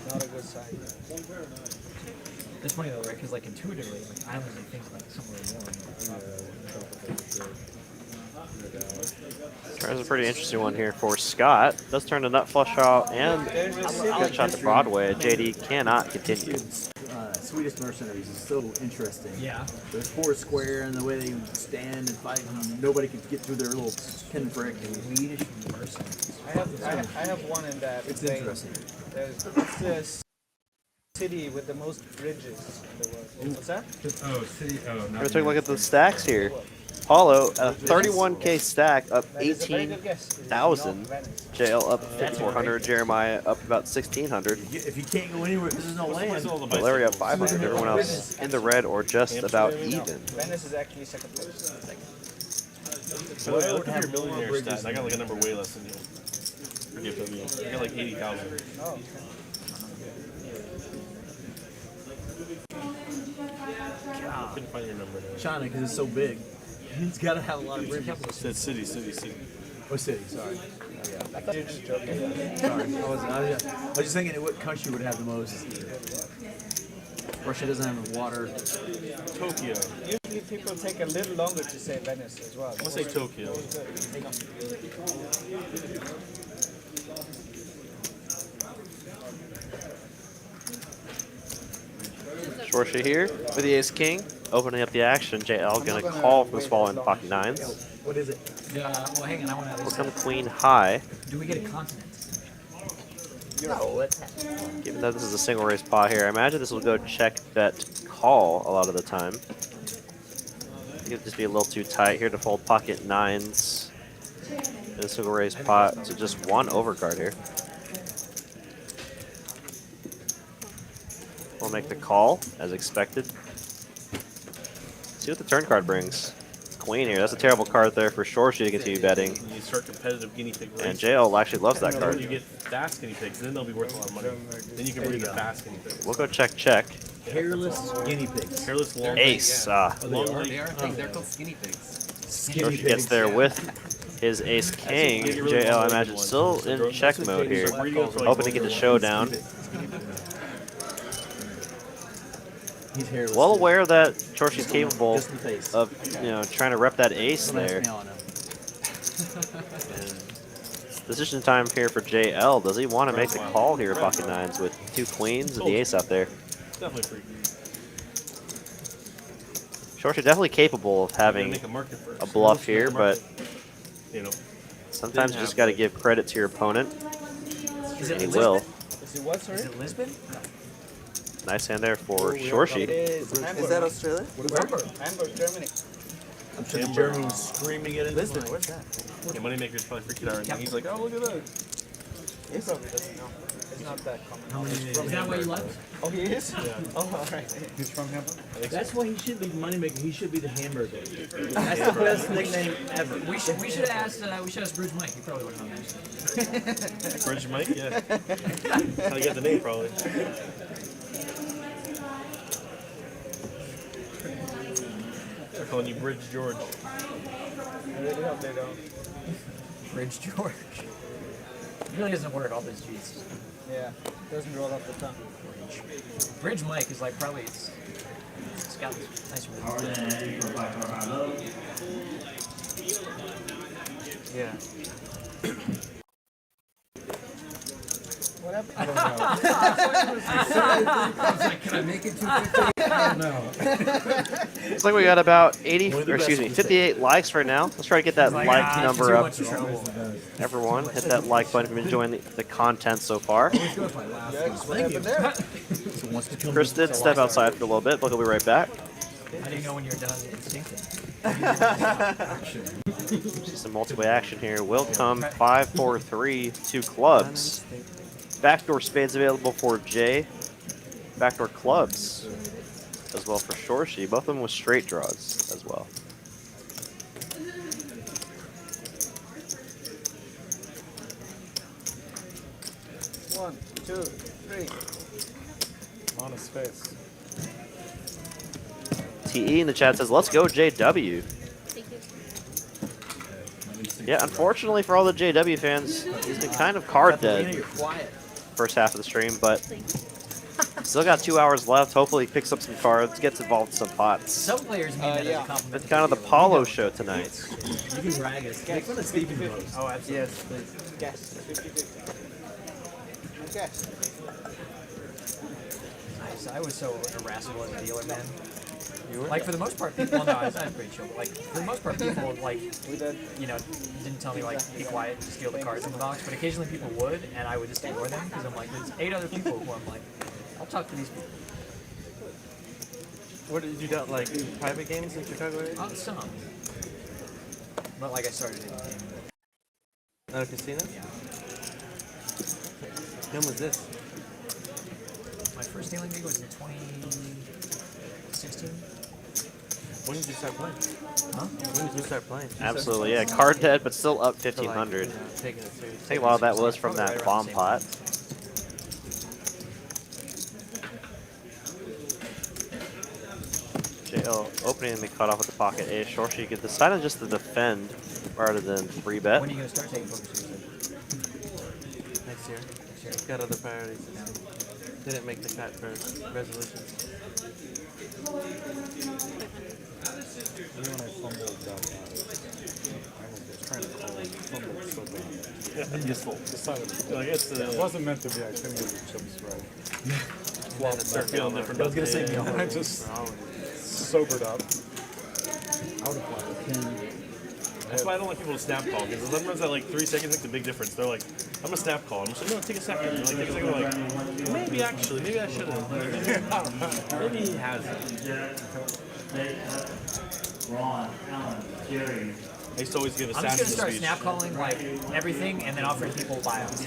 Not a good sign. It's funny though, right? Because like intuitively, like islands and things like somewhere warm. There's a pretty interesting one here for Scott. Does turn to nut flush out and good shot to Broadway. JD cannot continue. Swedish mercenaries is so interesting. Yeah. They're 4 square and the way they stand and fight, and nobody could get through their little pinprick. Swedish mercenaries. I have one in that. It's vein. interesting. It's the city with the most bridges in the world. What's that? Oh, city. Oh, We're gonna take a look at the stacks here. Paolo, a 31K stack, up That is a very good guess. It is not 18,000. Venice. JL up 5,400. Jeremiah up about 1,600. If you can't go anywhere because there's no land. Larry up 500. Everyone else in the red or just about even. Venice is actually second place. By the way, look at your millionaire stats. I got like a number way less than you. For DFW. I got like 80,000. Oh. Couldn't find your number there. China, because it's so big. He's got to have a lot of bridges. It said city. Oh, city, sorry. I thought you were just joking. Sorry. I was just thinking what country would have the most. Russia doesn't have water. Tokyo. Usually people take a little longer to say Venice as well. I'm gonna say Tokyo. Shorshi here with the ace king, opening up the action. JL gonna call for the small end pocket nines. What is it? Well, hang on. I want to. Look on the queen high. Do we get a continent? No. Given that this is a single raise pot here, I imagine this will go check, bet, call a lot of the time. It could just be a little too tight here to fold pocket nines in a single raise pot. So just one overcard here. We'll make the call as expected. See what the turn card brings. It's queen here. That's a terrible card there for Shorshi to continue betting. You start competitive guinea pig races. And JL actually loves that card. You get fast guinea pigs, then they'll be worth a lot of money. Then you can breed the fast guinea pigs. We'll go check, check. Hairless guinea pigs. Hairless long Ace. They are a thing. They're called skinny pigs. Shorshi gets there with his ace king. JL, I imagine, still in check mode here. Hoping to get the showdown. He's hairless. Well aware that Shorshi's capable of, trying to rep that ace there. Decision time here for JL. Does he want to make the call here, pocket nines, with 2 queens and the ace out there? Definitely freaky. Shorshi definitely capable of having a bluff here, but sometimes you just got to give credit to your opponent. And he will. Is it what, sorry? Is it Lisbon? Nice hand there for Shorshi. Is that Australia? Hamburg, Germany. I'm sure the German was screaming it in Lisbon. What's that? Yeah, Moneymaker's probably freaking out right now. He's like, oh, look at that. He probably doesn't know. It's not that common. Is that what you like? Oh, he is? Yeah. Oh, all right. He's from Hamburg? That's why he should be moneymaker. He should be the hamburger. That's the best nickname ever. We should have asked Bridge Mike. He probably would have known that. Bridge Mike, yeah. That's how you got the name, probably. They're calling you Bridge George. I really hope they don't. Bridge George. It really doesn't work, all these G's. Yeah, it doesn't roll off the tongue. Bridge Mike is like probably it's got nice rhythm. Yeah. tab? I don't know. I was like, can I make it 250? I don't know. Looks like we got about 80, or excuse me, 58 likes right now. Let's try to get that like number up. Everyone, hit that like button if you've been enjoying the content so far. Chris did step outside for a little bit, but he'll be right back. How do you know when you're done instinctive? See some multi-way action here. Will come 5-4-3, 2 clubs. Backdoor spades available for Jay. Backdoor clubs as well for Shorshi. Both of them with straight draws as well. One, two, three. On his face. TE in the chat says, let's go JW. Yeah, unfortunately for all the JW fans, he's been kind of card dead first half of the stream, but still got 2 hours left. Hopefully he picks up some cards, gets involved in some pots. Some players mean that as a compliment. It's kind of the Paolo show tonight. You can brag us. Make fun of Stephen Rose. Oh, absolutely. Yes, please. Guess. 50-50. Guess. I was so irascible as a dealer, man. Like, for the most part, people, well, no, I was pretty chill, but, like, for the most part, people, like, you know, didn't tell me, like, be quiet, just steal the cards in the box, but occasionally people would, and I would just ignore them, because I'm like, there's 8 other people who I'm like, I'll talk to these people. What did you do, like, private games in Chicago area? Some. But, like, I started in At a casino? Yeah. When was this? My first dealing gig was in 2016. When did you start playing? Huh? When did you start playing? Absolutely, yeah. Card dead, but still up 1,500. Taking it serious. I think a lot of that was from that bomb pot. JL opening the cut off with the pocket ace. Shorshi get decided just to defend rather than free bet. When are you going to start taking poker seriously? Next year. Got other priorities. Didn't make the cut for resolution. Even when I fumbled that, I was trying to call it, fumbled so bad. Yeah, useful. Decided Like it's it wasn't meant to be. I couldn't get the chips right. Well, start feeling different. I was gonna say, And I just sobered up. Out of line. That's why I don't like people to snap call, because sometimes that like 3 seconds makes a big difference. They're like, I'm gonna snap call. I'm just like, no, take a second. They're like, take a second. They're like, maybe actually, maybe I shouldn't. Maybe he hasn't. Ron, Alan, Jerry. I used to always give a I'm just going to sassy start speech. snap calling like everything and then offering people buyouts.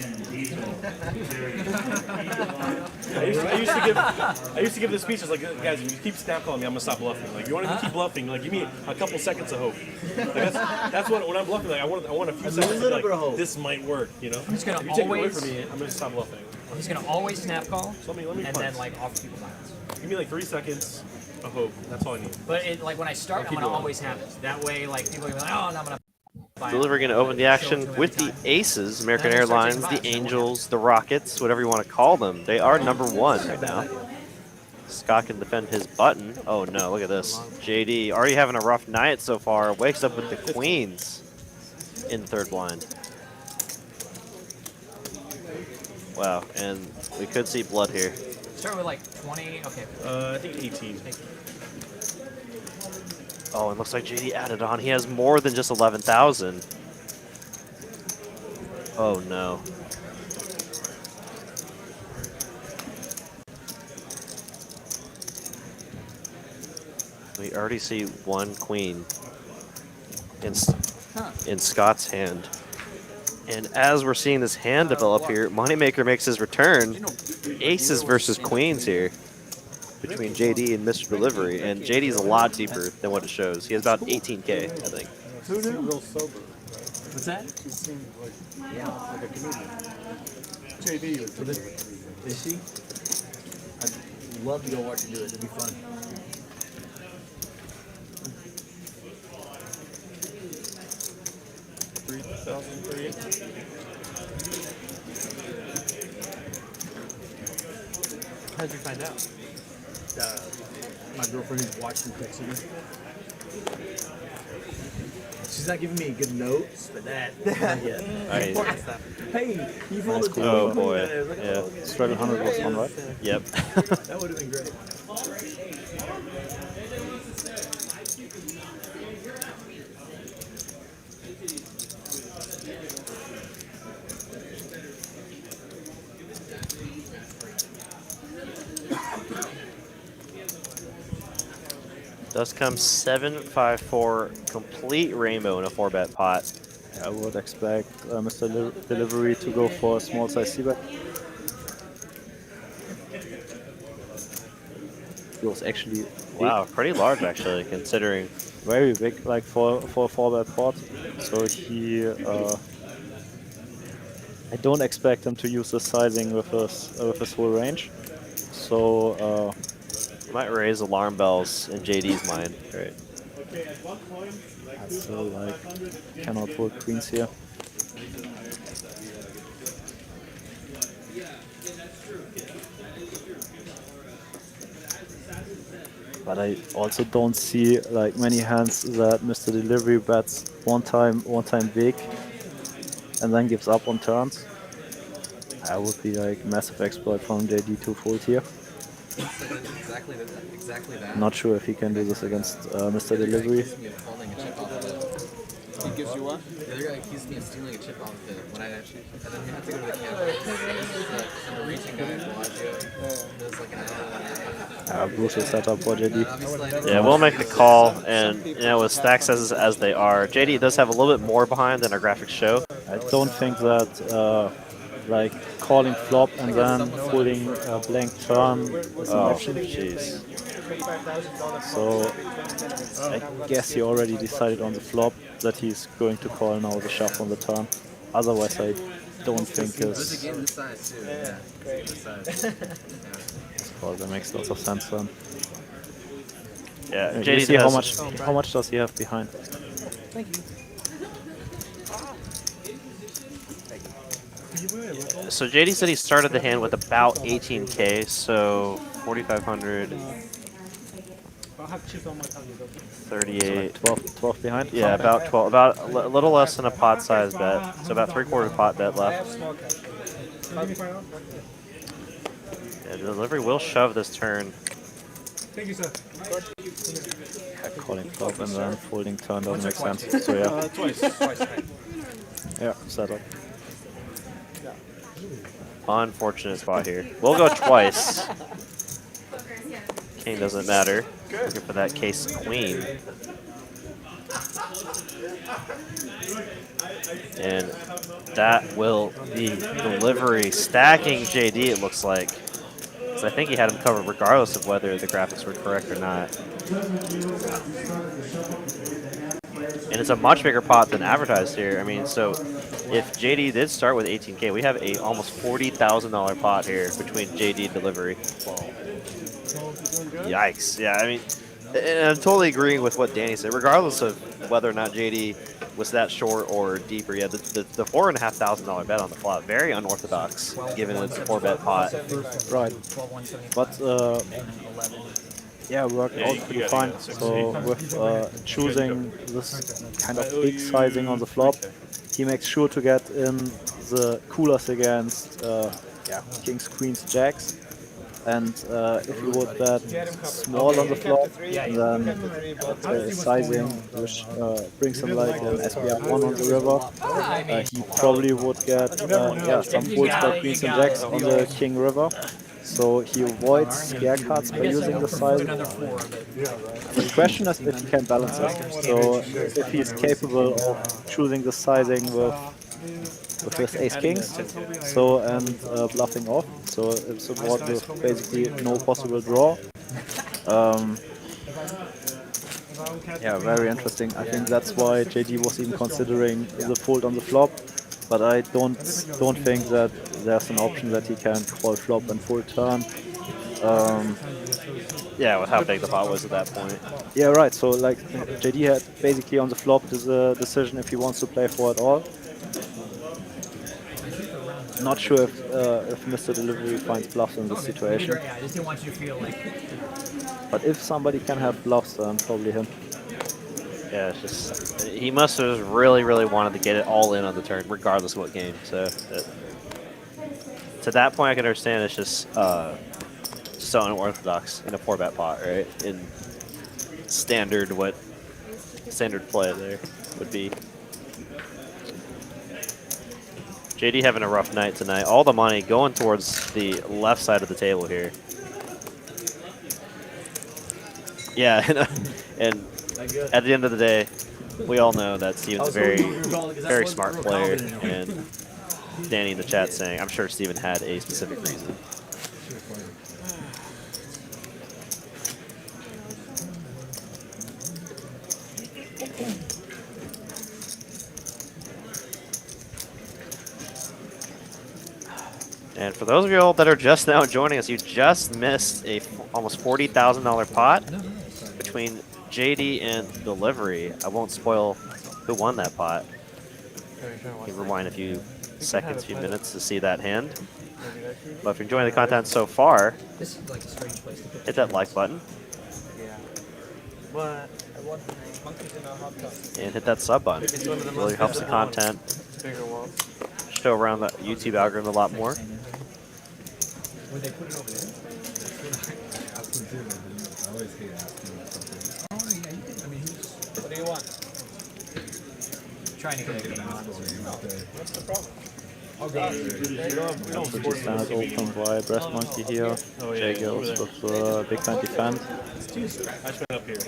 I used to give the speeches like, guys, if you keep snap calling me, I'm gonna stop bluffing. Like, you want to keep bluffing? Like, give me a couple seconds of hope. Like, that's what when I'm bluffing. Like, I want a few seconds. Of, like, this might work. You know. I'm just gonna if you take it away always- from me, I'm gonna stop bluffing. I'm just going to always snap call So let me and punt. then like offer people buyouts. Give me like 3 seconds of hope. That's all I need. But it, like when I start, I'll I'm keep going to going. always have it. That way, like people are going to be like, oh, no, I'm going to buy Delivery going to open the action with the aces, American Airlines, the Angels, the Rockets, whatever you want to call them. They are #1 right now. Scott can defend his button. Oh no, look at this. JD already having a rough night so far. Wakes up with the queens in third blind. Wow, and we could see blood here. Start with like 20. Okay. I think 18. Oh, and looks like JD added on. He has more than just 11,000. Oh no. We already see one queen in Scott's hand. And as we're seeing this hand develop here, Moneymaker makes his return. Aces versus queens here between JD and Mr. Delivery. And JD is a lot deeper than what it shows. He has about 18K, I think. Who knew? Real sober. What's that? He seemed like a comedian. JD is a comedian. Is she? I'd love to go watch her do it. It'd be fun. How'd you find out? My girlfriend who's watched and texted me. She's He's not giving me good notes, but that. Yeah. Right. Important stuff. Hey, you Nice folded cool. Oh boy. Yeah. Straight 100 was one, right? Yep. That would have been great. Does come 754 complete rainbow in a 4-bet pot. I would expect Mr. Delivery to go for a small size c-bet. He was actually Wow, pretty large actually, considering. very big, like for a 4-bet pot. So he, I don't expect him to use the sizing with his full range. So Might raise alarm bells in JD's mind. Right. I still like cannot fold queens here. But I also don't see like many hands that Mr. Delivery bets one time big and then gives up on turns. I would be like massive exploit from JD to fold here. Exactly that. Not sure if he can do this against Mr. Delivery. He gives you what? The other guy accused me of stealing a chip off of it when I actually. And then we had to go to the camera. The Norwegian guy, Bellagio. There's like an hour. Brutal setup for JD. Yeah, we'll make the call, and you know, with stacks as they are, JD does have a little bit more behind than our graphics show. I don't think that like calling flop and then folding a blank turn is an option. Jeez. So I guess he already decided on the flop that he's going to call now the shove on the turn. Otherwise, I don't think There's a game this size too. Yeah, great. This size. Well, that makes lots of sense then. Yeah, You JD see has, how much does he have behind? Thank you. So JD said he started the hand with about 18k, so 4,500, 38. 12 behind? Yeah, about 12, about a little less than a pot size bet, so about 3/4 pot bet left. Yeah, delivery will shove this turn. Thank you, sir. Calling flop and then folding turn doesn't make sense. So yeah. Twice. Yeah, setup. Unfortunate spot here. We'll go twice. King doesn't matter. Looking for that case queen. And that will be delivery. Stacking JD, it looks like. Because I think he had him covered regardless of whether the graphics were correct or not. And it's a much bigger pot than advertised here. I mean, so if JD did start with 18k, we have a almost $40,000 pot here between JD and delivery. Yikes. Yeah, I mean, and I'm totally agreeing with what Danny said. Regardless of whether or not JD was that short or deeper, yeah, the $4,500 bet on the flop, very unorthodox, given it's a 4-bet pot. Right. But yeah, worked out pretty fine. So with choosing this kind of big sizing on the flop, he makes sure to get in the coolers against kings, queens, jacks. And if you would bet small on the flop, and then sizing, which brings him like an SPF 1 on the river, he probably would get some folds by queens and jacks on the king river. So he avoids scare cards by using the sizing. The question is if he can balance it. So if he's capable of choosing the sizing with his ace kings, so and bluffing off. So it's a board with basically no possible draw. Yeah, very interesting. I think that's why JD was even considering the fold on the flop. But I don't think that there's an option that he can call flop and full turn. Yeah, with how big the pot was at that point. Yeah, right. So like JD had basically on the flop the decision if he wants to play for it all. Not sure if Mr. Delivery finds bluffs in this situation. Yeah, I just didn't want you to feel like. But if somebody can have bluffs, then probably him. Yeah, it's just he must have really, really wanted to get it all in on the turn, regardless of what game. So to that point, I can understand it's just so unorthodox in a 4-bet pot, right? In standard, what standard play there would be. JD having a rough night tonight. All the money going towards the left side of the table here. Yeah, and at the end of the day, we all know that Steven's a very smart player, and Danny in the chat saying, I'm sure Steven had a specific reason. And for those of you all that are just now joining us, you just missed a almost $40,000 pot between JD and Delivery. I won't spoil who won that pot. You can rewind a few seconds, few minutes to see that hand. But if you're enjoying the content so far, hit that like button. And hit that sub button. It really helps the content show around the YouTube algorithm a lot more. When they put it over there? I always hate asking something. Oh, yeah, you can. I mean, what do you want? Trying to get a game on. What's the problem? Oh, God. Pretty standard open by Breast Monkey here. Jay goes with Big Fan Defend. I spin up here.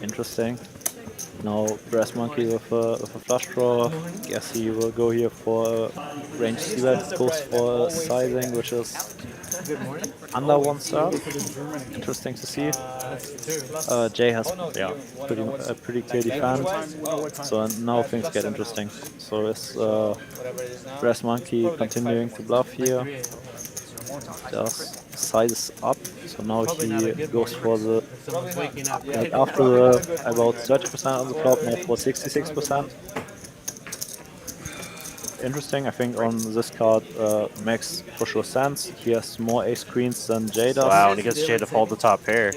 Interesting. Now Breast Monkey with a flush draw. Guess he will go here for range C-bet, goes for sizing, which is under 1 star. Interesting to see. Jay has pretty clear defense. So now things get interesting. So is Breast Monkey continuing to bluff here? Just sizes up, so now he goes for the, like after the about 30% on the flop, now for 66%. Interesting, I think on this card makes for sure sense. He has more ace queens than Jay does. Wow, and he gets Jay to fold the top pair.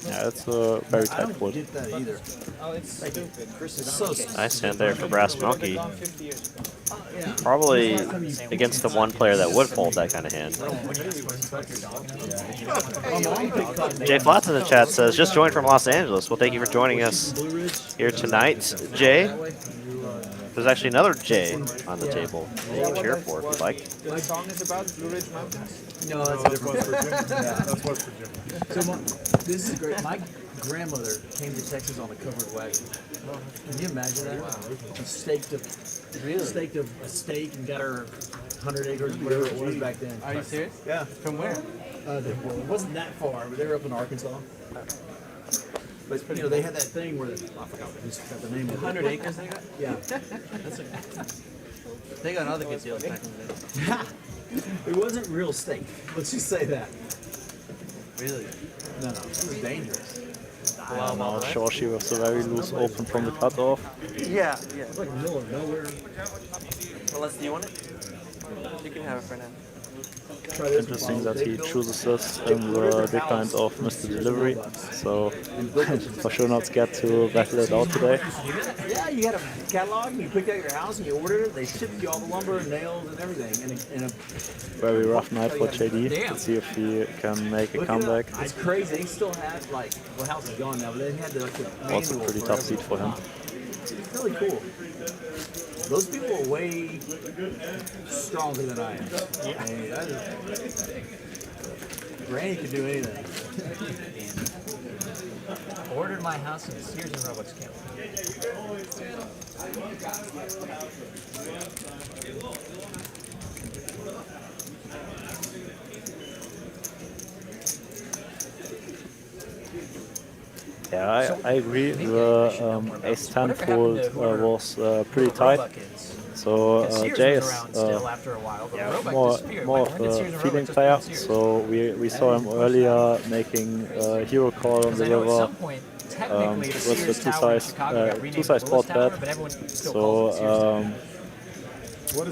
Yeah, it's a very tight fold. Nice hand there for Brass Monkey. Probably against the one player that would fold that kind of hand. Jay Flats in the chat says, just joined from Los Angeles. Well, thank you for joining us here tonight, Jay. There's actually another Jay on the table that you can cheer for if you'd like. The song is about Blue Ridge Mountains? No, that's a different one. That's West Virginia. So this is great. My grandmother came to Texas on a covered wagon. Can you imagine that? She staked a steak and got her 100 acres, whatever it was back then. Are you serious? Yeah. From where? It wasn't that far, but they were up in Arkansas. But you know, they had that thing where I forgot the name of it. 100 acres they got? Yeah. They got other good deals back in the day. It wasn't real steak. Let's just say that. Really? No, it was dangerous. Wow, now Shorshi with a very loose open from the cutoff. Yeah, yeah. It's like the middle of nowhere. Unless do you want it? You can have it for now. Interesting that he chooses this in the big kind of Mr. Delivery, so for sure not scared to battle it out today. Yeah, you got a catalog, and you picked out your house, and you ordered it. They shipped you all the lumber and nails and everything. And Very rough night for JD. Let's see if he can make a comeback. It's crazy. They still have, like, the house is gone now, but they had the manual. Also a pretty tough seat for him. It's really cool. Those people are way stronger than I am. I mean, Granny can do anything. Ordered my house in Sears and Roebuck's camp. Yeah, I agree. The ace-10 fold was pretty tight. So Jay is more of a feeling player. So we saw him earlier making a hero call on the river with the two size board bet. So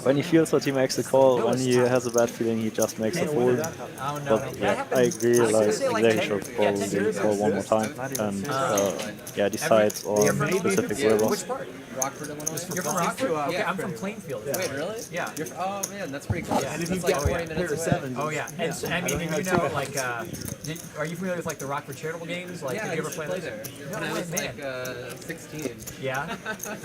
When he feels that he makes a call, when he has a bad feeling, he just makes a fold. Oh, no, But yeah, I agree. Like they should probably call one more time and yeah, decides on specific river. Which part? Rockford, Illinois. You're from Rockford? Okay, Yeah. I'm from Plainfield. Wait, really? Yeah. Oh man, that's pretty close. Yeah. And if you've got 40 minutes away. Oh yeah, and so, I mean, and you know, like, are you familiar with like the Rockford charitable games? Like, Yeah, did I you ever used to play play those? there. No When I way, was man. like 16. Yeah,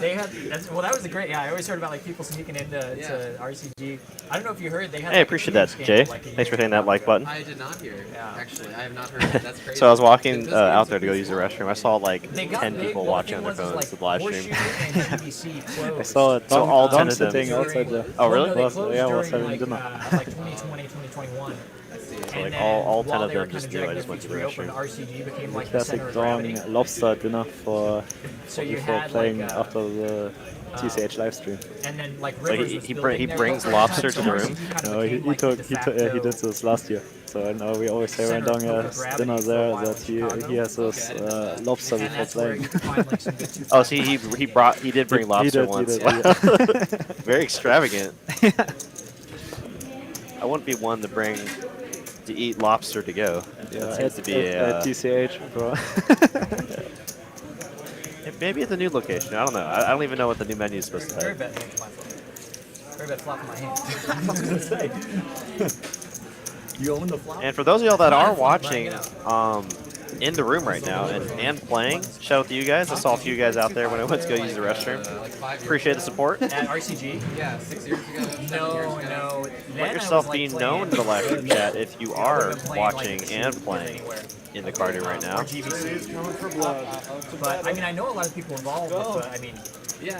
they had. Well, that was the great. Yeah, I always heard about like people sneaking into to RCG. I don't know if you heard they had. Hey, I like, appreciate a that, game Jay. like a Thanks for year hitting that like button. I did not hear. Yeah. Actually, I have not heard that. That's crazy. So I was walking out there to go use the restroom. I saw like They got 10 big, people well, watching on the their thing was, phones the live Horseshoe stream. and GBC closed. I saw it. So all 10 Dom of them. sitting outside there. Oh, really? Well, no, they Was- closed yeah, was during having dinner. like 2020, 2021. So like all 10 of them just knew I just went to the reopened, restroom. RCG became like the center Classic of Dong gravity. lobster dinner for So you before had, playing like, after the TCH live stream. And then like Like, Rivers he- was he building he there, brings but lobster to the RCG room? kind of No, became, like, the de he facto did this last year. So now we always say when center of Dong has gravity dinner for a there while that he has his lobster and before that's where playing. you could find like some good Oh, see, he did bring lobster did, once. he did. Very extravagant. I wouldn't be one to eat lobster to go. Yeah, That seems to be at TCH, bro. Maybe at the new location. I don't know. I don't even know what the new menu is supposed to Very be. bad hand to my phone. Very bad flop in my hand. I was gonna say. You own the flop? And for those of y'all that are watching in the room right now and playing, shout out to you guys. I saw a few guys out there when I went to go use the restroom. Appreciate the support. At RCG? Yeah, 6 years ago. 7 No, years ago. no. Let yourself be known in the live stream chat if you are watching and playing in the card room right now. Or GBC. But I mean, I know a lot of people involved. With, I mean, Yeah,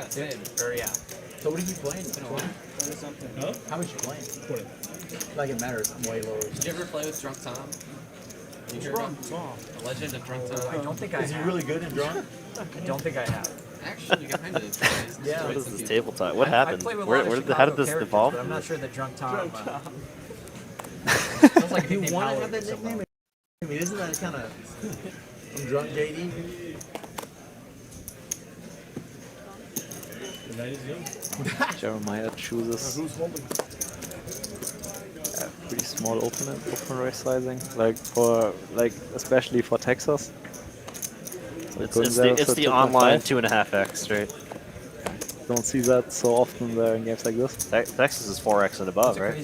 same. or yeah. So what are you playing? 20? Huh? How much you playing? 20. Like it matters. I'm way lower. Did you ever play with Drunk Tom? You hear Drunk about Tom. the legend of Drunk Tom? I don't think I Is he have. really good in drunk? I don't think I have. Actually, kind of. Yeah. What is this tabletop? What I happened? played with a Where, lot of how did Chicago this characters, evolve? But I'm from not this? sure that Drunk Tom. Sounds like a you nickname want to Paolo have that or something. nickname? I mean, isn't that kind of I'm drunk, JD? The night is young. Jeremiah chooses Who's holding? a pretty small open race sizing, especially for Texas. So going there It's for the 2.5. online 2.5x, right? Don't see that so often there in games like this. Texas is 4x and above, right?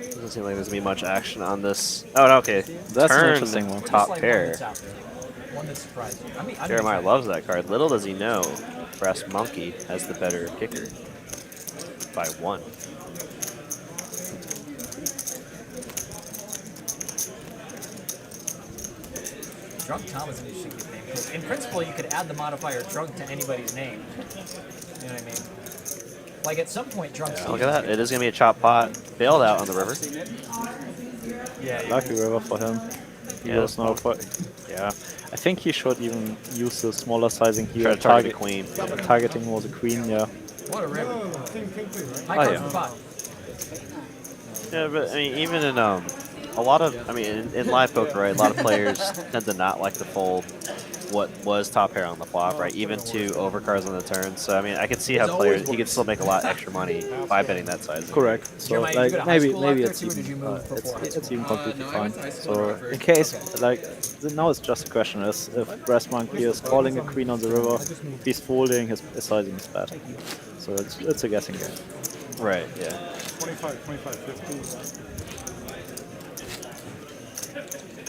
Doesn't seem like there's gonna be much action on this. Oh, no, okay. That's an Turn interesting one. top Just like pair. One that's out there. One that surprised you. I mean, I'm Jeremiah excited. loves that card. Little does he know, Brass Monkey has the better kicker by 1. Drunk Tom is an interesting nickname. 'Cause in principle, you could add the modifier drunk to anybody's name. You know what I mean? Like at some point, drunk. Yeah, look at that. It is gonna be a chop pot. Bailed out on the river. Yeah. Lucky river for him. He Yeah, goes now for. Yeah. I think he should even use the smaller sizing here. Try to target the queen. Targeting was a queen, yeah. What a river. High Oh, card yeah. for pot. Yeah, but I mean, even in a lot of, I mean, in live poker, right? A lot of players tend to not like to fold what was top pair on the flop, right? Even to overcards on the turn. So I mean, I could see how players he could still make a lot extra money by betting that size. Correct. So Jeremiah, you like go to high maybe school out there it's too, or did you even move before high it's even completely No, I went fine. to high school So Rockford. in case now it's just a question is if Brass Monkey is calling a queen on the river, he's folding, his sizing is bad. So it's a guessing game. Right. Yeah. 25, 50.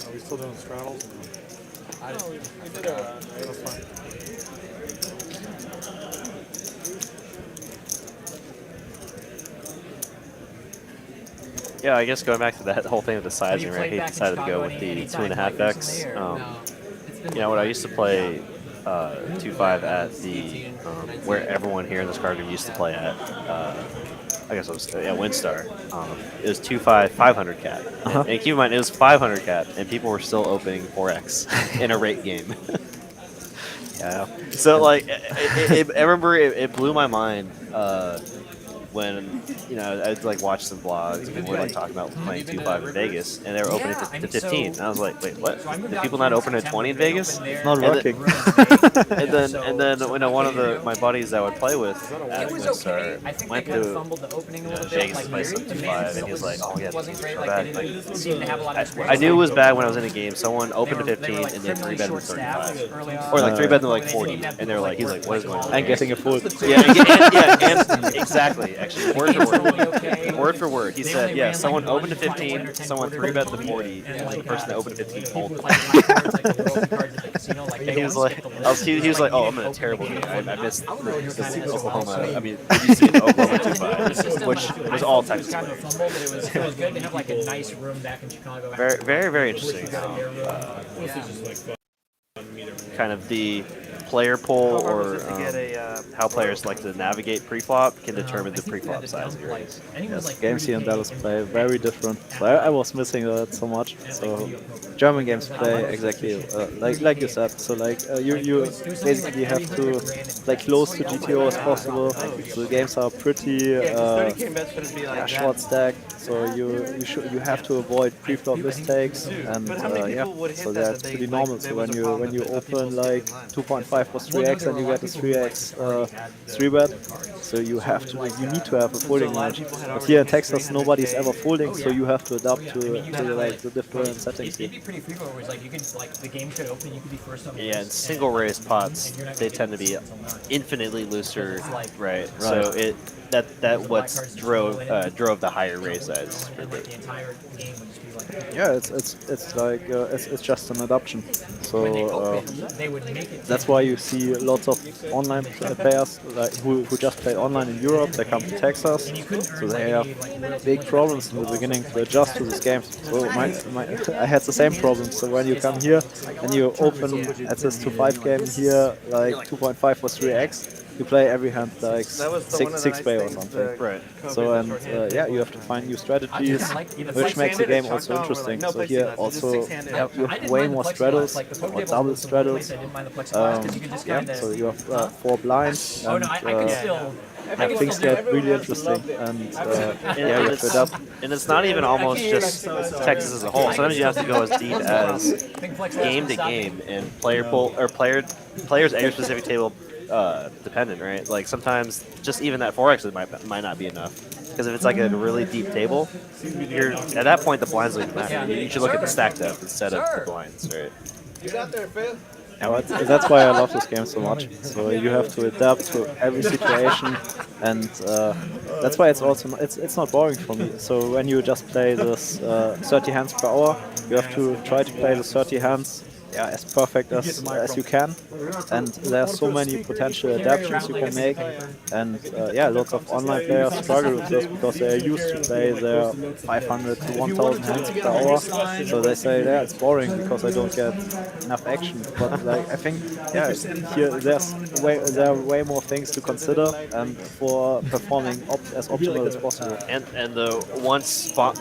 Are we still doing straddles? We did a That's fine. Yeah, I guess going back to that whole thing with the Have you sizing, right? played He back in decided to go Chicago with the any time, 2.5x. recently, or- No. It's been You know what? I used to play 2-5 at the where everyone here in this card room used to play at. I guess it was Windstar. It was 2-5, 500 cap. And keep in mind, it was 500 cap, and people were still opening 4x in a rate game. Yeah. So like, I remember it blew my mind when I'd like watch some vlogs and people were like talking about playing 2.5 in Vegas, and they were opening to 15. And I was like, wait, what? The people not open at 20 in Vegas? It's not working. And then one of my buddies I would play with at Winstar went to Vegas to play some 2.5, and he was like, oh yeah, this is so bad. Like, I knew it was bad when I was in a game. Someone opened to 15 and then 3-bet to 35, or like 3-bet to like 40, and they're like, he's like, what is going on? And getting a fold. And exactly, actually, word for word. He said, yeah, someone opened to 15, someone 3-bet to 40, and the person that opened to 15 folded. He was like, oh, I'm in a terrible game. I missed this Oklahoma. I mean, Oklahoma 2.5, which was all Texas players. It was good to have like a nice room back in Chicago. Very, very, very interesting. Kind of the player pool or how players like to navigate pre-flop can determine the pre-flop size of your raise. Yes, games here in Dallas play very different. So I was missing that so much. So German games play exactly like you said. So like you basically have to play close to GTO as possible. So the games are pretty short stack. So you have to avoid pre-flop mistakes, and so that's pretty normal. So when you open like 2.5 for 3x and you get a 3x 3-bet, so you need to have a folding range. But here in Texas, nobody's ever folding, so you have to adapt to like the different settings. It'd be pretty frequent where it's like you could the game could open, you could be first on. Yeah, and single raise pots, they tend to be infinitely looser, right? So that what drove the higher raise size. Yeah, it's like it's just an adoption. So that's why you see lots of online players like who just play online in Europe. They come to Texas, so they have big problems in the beginning to adjust to these games. So I had the same problem. So when you come here and you open at this 2.5 game here, like 2.5 for 3x. You play every hand like six way or something. Right. So you have to find new strategies, which makes the game also interesting. So here also you have way more straddles or double straddles. So you have 4 blinds, and things get really interesting. And you have to adapt. And it's not even almost just Texas as a whole. Sometimes you have to go as deep as game to game and player pool or players at your specific table. Dependent, right? Like sometimes just even that 4x might not be enough, because if it's like a really deep table, you're at that point the blinds don't matter. You should look at the stack depth instead of the blinds, right? Get out there, Phil. Yeah, that's why I love this game so much. So you have to adapt to every situation, and that's why it's also it's not boring for me. So when you just play this 30 hands per hour, you have to try to play the 30 hands as perfect as you can, and there are so many potential adaptations you can make, and lots of online players struggle with this because they are used to play their 500 to 1000 hands per hour, so they say it's boring because I don't get enough action. But like I think here there are way more things to consider and for performing as optimal as possible. And the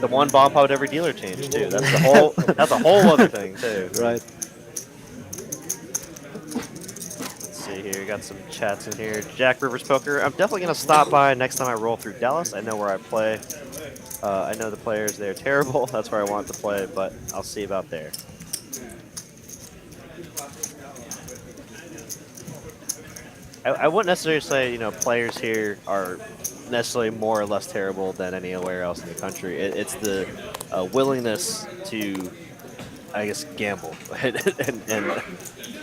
one bomb pot every dealer change too. That's a whole other thing too. Right. Here, got some chats in here. Jack Rivers Poker. I'm definitely going to stop by next time I roll through Dallas. I know where I play. I know the players there terrible. That's where I want to play, but I'll see about there. I wouldn't necessarily say, players here are necessarily more or less terrible than anywhere else in the country. It's the willingness to, I guess, gamble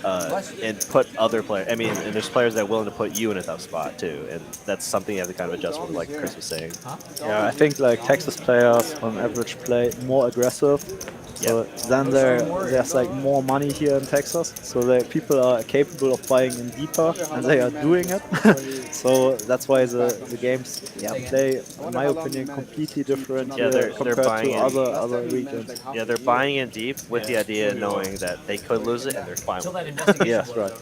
and put other players. I mean, and there's players that are willing to put you in a tough spot too, and that's something you have to kind of adjust with, like Chris was saying. Yeah, I think like Texas players on average play more aggressive. So then there's like more money here in Texas, so people are capable of buying in deeper, and they are doing it. So that's why the games play, in my opinion, completely different compared to other regions. Yeah, they're buying in deep with the idea knowing that they could lose it and they're fine with it. Yes, right.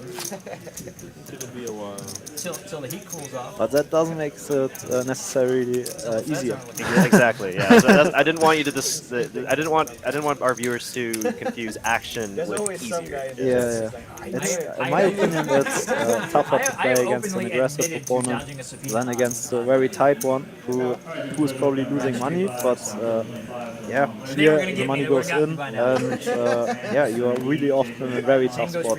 It'll be a while. Till the heat cools off. But that doesn't make it necessarily easier. Exactly. Yeah. So I didn't want you to I didn't want our our viewers to confuse action There's with always some easier. guy. Yeah. It's, in my opinion, it's tougher to play against an aggressive opponent than against a very tight one who's probably losing money. But yeah, here the money goes in, and yeah, you are really often in a very tough spot.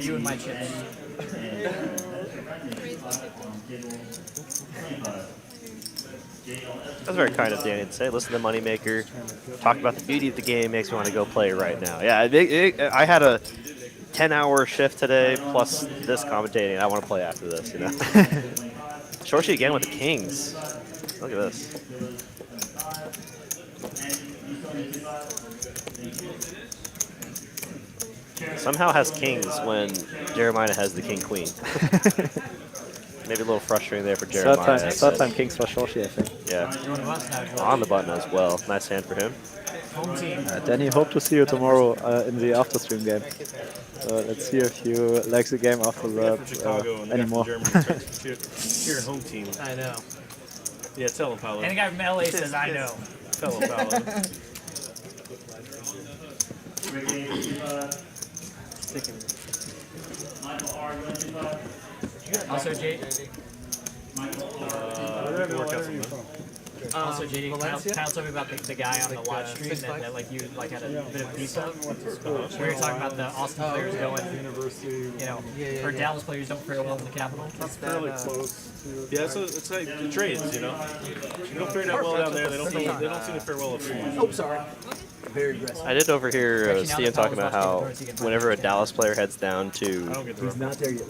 That's very kind of Danny to say. Listen to Moneymaker. Talk about the beauty of the game. Makes me want to go play right now. Yeah, I had a 10-hour shift today plus this commentating. I want to play after this, you know. Shorshi again with the Kings. Look at this. Somehow has Kings when Jeremiah has the King Queen. Maybe a little frustrating there for Jeremiah. Third time Kings for Shorshi, I think. Yeah. On the button as well. Nice hand for him. Danny, hope to see you tomorrow in the after stream game. Let's see if you like the game after that anymore. Your home team. I know. Yeah, tell him, Paolo. And the guy from LA says, I know. Tell him, Paolo. Also, JD. Also, JD, Kyle told me about the guy on the live stream that like you like had a bit of beef of. Where you're talking about the Austin players going, you know, or Dallas players don't fare well in the Capitol. That's fairly close. Yeah, so it's like the trades, you know. You don't fare that well down there. They don't seem to fare well up here. Oh, sorry. Very aggressive. I did overhear Steven talking about how whenever a Dallas player heads down to, I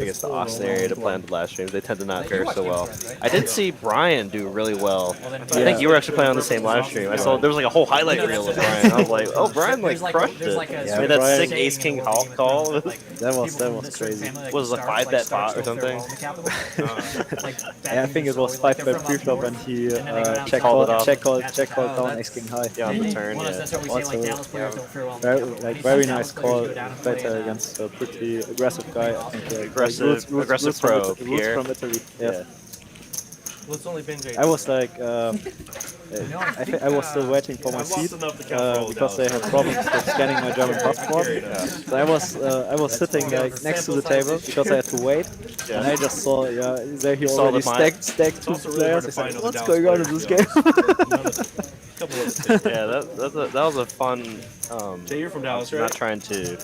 guess, the Austin area to play on the live streams, they tend to not fare so well. I did see Brian do really well. I think you were actually playing on the same live stream. I saw there was like a whole highlight reel of Brian. I was like, oh, Brian like crushed it. Yeah, made that sick Ace King call. That was crazy. Was it a 5-bet bot or something? Yeah, I think it was 5-bet preflop and he check called down Ace King high. Yeah, on the turn. Very nice call. Better against a pretty aggressive guy. I think aggressive pro, Pierre. From Italy. Yeah. Well, it's only been I was like, I was still waiting for my seat because they had problems with scanning my German passport. So I was sitting like next to the table because I had to wait, and I just saw there he already stacked two players. I said, what's going on in this game? Yeah, that was a fun. You're from Dallas, right? Not trying to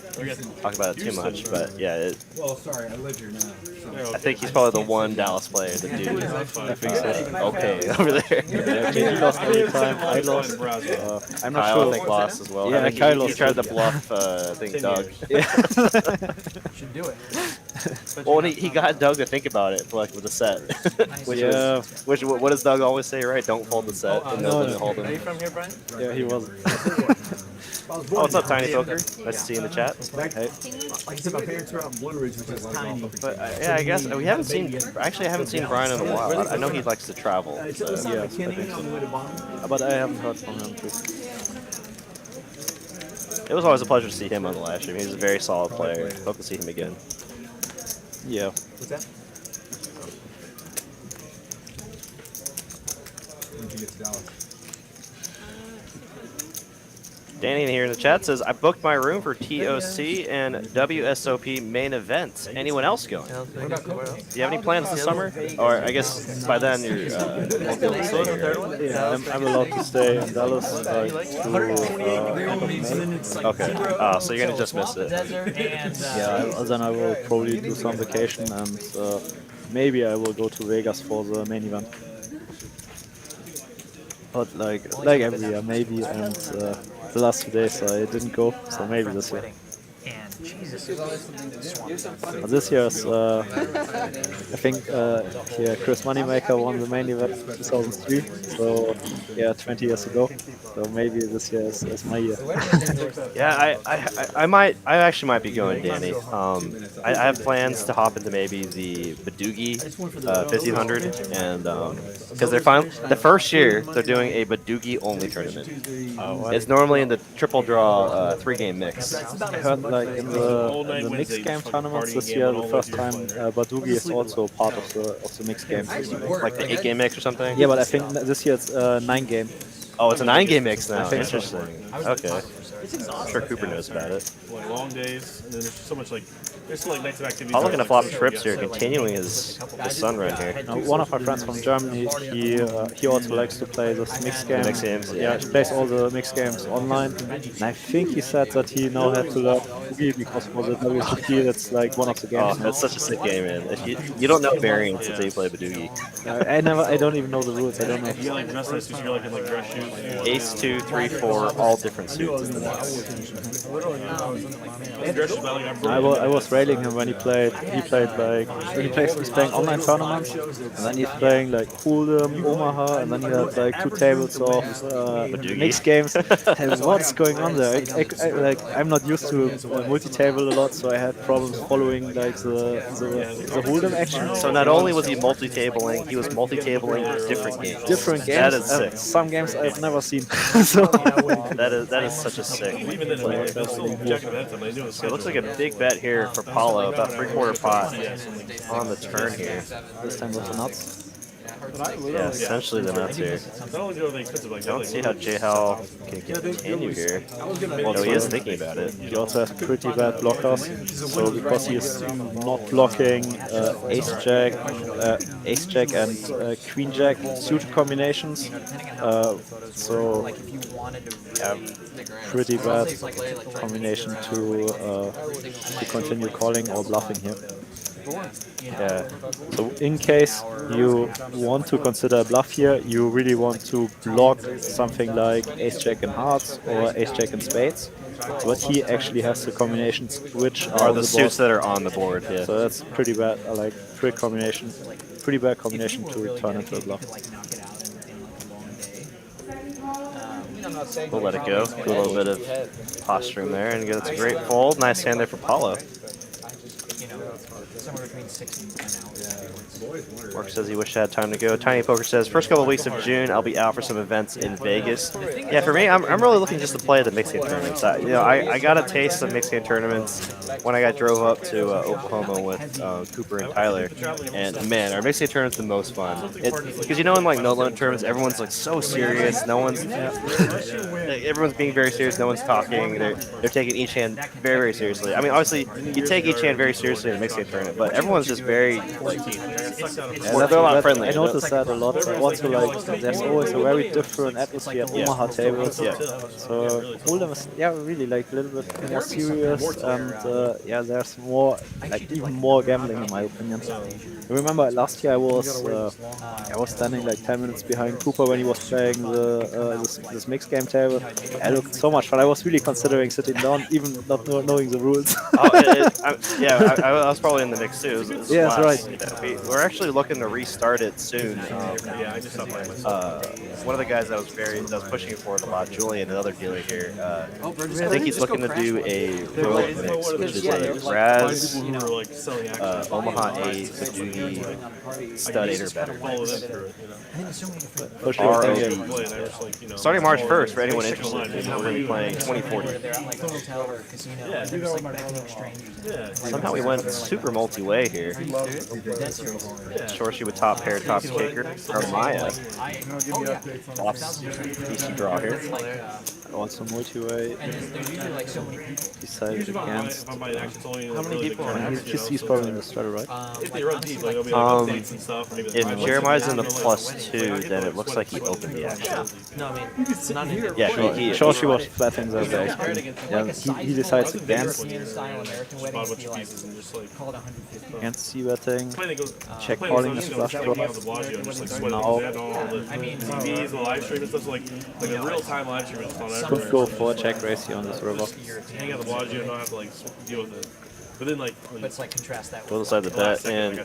talk about it too much, but yeah. Well, sorry, I live here now. I think he's probably the one Dallas player that do okay over there. He lost every time. I lost. I'm not sure. I think lost as well. Yeah, I think he tried to bluff. I think Doug. Should do it. Well, he got Doug to think about it for like with the set. Which what does Doug always say, right? Don't fold the set and then hold him. Are you from here, Brian? Yeah, he was. Oh, what's up, Tiny Poker? Nice to see you in the chat. Hey. Like I said, my parents are out in Blue Ridge, which is tiny. But yeah, I guess we haven't seen. Actually, I haven't seen Brian in a while. I know he likes to travel. Yeah, I think so. But I haven't heard from him too. It was always a pleasure to see him on the live stream. He's a very solid player. Hope to see him again. Yeah. What's that? When did you get to Dallas? Danny here in the chat says, I booked my room for TOC and WSOP main event. Anyone else going? Do you have any plans this summer? Or I guess by then you're won't be able to stay here. Yeah, I'm allowed to stay in Dallas. Okay. So you're going to just miss it. Yeah, then I will probably do some vacation and maybe I will go to Vegas for the main event. But like every year, maybe, and the last 2 days I didn't go, so maybe this year. But this year's, I think, Chris Moneymaker won the main event in 2003, so yeah, 20 years ago. So maybe this year is my year. Yeah, I actually might be going, Danny. I have plans to hop into maybe the Badugi 1500, and because they're the first year they're doing a Badugi only tournament. It's normally in the triple draw 3-game mix. I heard like in the mixed game tournaments this year, the first time Badugi is also part of the mixed game. Like the 8-game mix or something? Yeah, but I think this year it's 9-game. Oh, it's a 9-game mix now. Interesting. Okay. I'm sure Cooper knows about it. Like long days, and then there's so much like there's still like nights of activities. Paolo looking to flop trips here, continuing his sun run here. One of my friends from Germany, he also likes to play this mixed game. Mixed games, Yeah, he plays all the mixed games online. And I think he said that he now had to learn Boogie because for the WCT that's like one of the games. Oh, that's such a sick game, man. If you don't know variants until you play Badoogie. I don't even know the rules. I don't know. You got like dress suits, you're like in like dress shoes. Ace 2, 3, 4, all different suits in the mix. I was railing him when he played. He played like he's playing online tournaments, and then he's playing like Fulham, Omaha, and then he had like 2 tables of mixed games. And what's going on there? I'm not used to multi-table a lot, so I had problems following like the Hold'em action. So not only was he multi-tabling, he was multi-tabling different games. Different games. That is sick. Some games I've never seen. So that is such a sick. Even then, like, they're still objective at them. They do So it looks like a big bet here for Paolo, about 3/4 pot on the turn here. This time with the nuts. Yeah, essentially the nuts here. Don't see how J-Hal can continue here. Well, he is thinking about it. He also has pretty bad blockers, so because he is not blocking Ace Jack and Queen Jack suited combinations, so yeah, pretty bad combination to continue calling or bluffing here. Yeah. So in case you want to consider a bluff here, you really want to block something like Ace Jack and Hearts or Ace Jack and Spades. But he actually has the combinations which are the suits that are on the board. Yeah. So that's pretty bad. I like pretty bad combination to turn into a bluff. We'll let it go. Do a little bit of posturing there and get a great fold. Nice hand there for Paolo. Somewhere between 6 and 10 hours. Mark says he wished I had time to go. Tiny Poker says, first couple of weeks of June, I'll be out for some events in Vegas. Yeah, for me, I'm really looking just to play the mixed game tournaments. I got a taste of mixed game tournaments when I drove up to Oklahoma with Cooper and Tyler. And man, our mixed game tournament's the most fun. Because in like no limit tournaments, everyone's like so serious. No one's everyone's being very serious. No one's talking. They're taking each hand very, very seriously. I mean, obviously, you take each hand very seriously in a mixed game tournament, but everyone's just very like, they're a lot friendly. I noticed that a lot. Also, like, there's always a very different atmosphere at Omaha tables. Yeah. So Hold'em is really like a little bit more serious, and there's more even more gambling in my opinion. I remember last year I was standing like 10 minutes behind Cooper when he was playing this mixed game table. I looked so much fun. I was really considering sitting down, even not knowing the rules. I was probably in the mix too. Yeah, that's right. We're actually looking to restart it soon. I just stopped playing myself. One of the guys that was pushing for it a lot, Julian, another dealer here. I think he's looking to do a road mix, which is like Raz, Omaha 8, Badoogie, Stud 8 or better. Starting March 1st, for anyone interested, we're going to be playing 2040. Somehow we went super multi-way here. Shorshi with top pair, top kicker, or Maya. Easy draw here. Also multi-way. Decided against. How many people are He's probably in the strategy, right? If they run deep, like, there'll be like updates and stuff. If Jeremiah's in the +2, then it looks like he opened the action. No, I mean, it's not here. Yeah, Shorshi was flatting the base. Yeah, he decides against. Against C-betting. Check calling his flush draw. Now. I mean, TVs, the live stream and stuff, like a real-time live stream is fun. Could go for a check race here on this river. Hang out the Bellagio and not have to like deal with it. But then let's like contrast that. We'll decide the bet and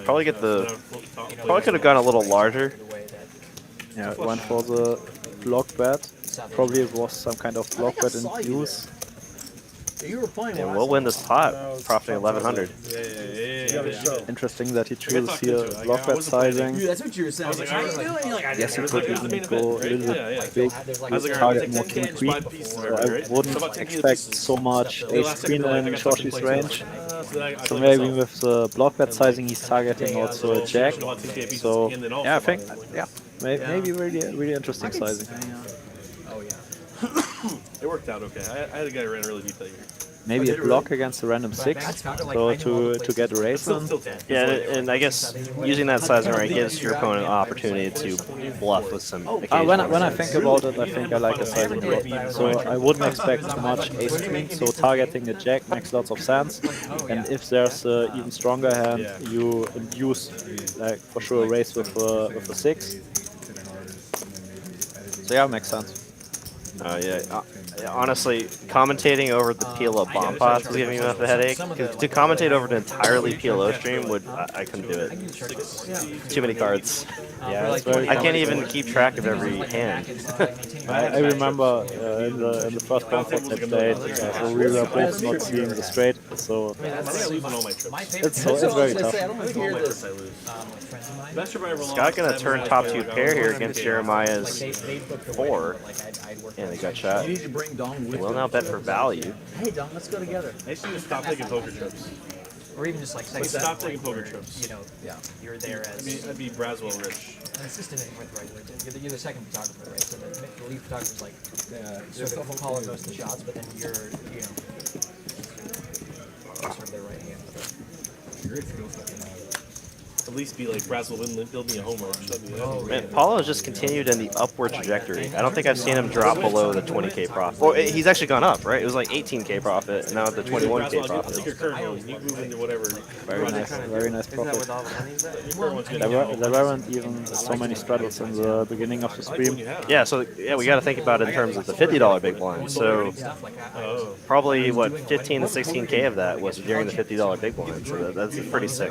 probably get probably could have gone a little larger. Yeah, went for the block bet. Probably it was some kind of block bet in use. And we'll win this pot, profiting 1100. Interesting that he chose here block bet sizing. Dude, that's what you were saying. Yes, he could even go a little bit big, target more king queen. So I wouldn't expect so much ace queen in Shorshi's range. So maybe with the block bet sizing he's targeting also a jack. So yeah, I think maybe really interesting sizing. Oh yeah. It worked out okay. I had a guy who ran really deep that year. Maybe a block against a random 6, so to get a race on. Yeah, and I guess using that sizing right gives your opponent an opportunity to bluff with some occasional. When I think about it, I think I like a sizing block. So I wouldn't expect too much ace queen, so targeting a jack makes lots of sense. And if there's an even stronger hand, you induce like for sure a race with a 6. So yeah, it makes sense. Honestly, commentating over the PLO bomb pots was giving me enough of a headache. To commentate over an entirely PLO stream I couldn't do it. Too many cards. Yeah, I can't even keep track of every hand. I remember in the first comfort I played, so we were both not seeing the straight, so it's very tough. Scott gonna turn top 2 pair here against Jeremiah's 4, and they got shot. Will now bet for value. Hey, Dom, let's go together. I used to just stop taking poker trips. Or even just like stop taking poker trips. You know, you're there as. I'd be Braswell rich. An assistant with right. You're the second photographer, right? So the lead photographer's like sort of calling most of the shots, but then you're sort of their right hand. At least be like Braswell build me a home run. Man, Paolo has just continued in the upward trajectory. I don't think I've seen him drop below the 20K profit. Well, he's actually gone up, right? It was like 18K profit, and now the 21K profit. You move into whatever. Very nice profit. There weren't even so many straddles in the beginning of the stream. Yeah, so we got to think about it in terms of the $50 big blind. So probably what 15 to 16K of that was during the $50 big blind. So that's pretty sick.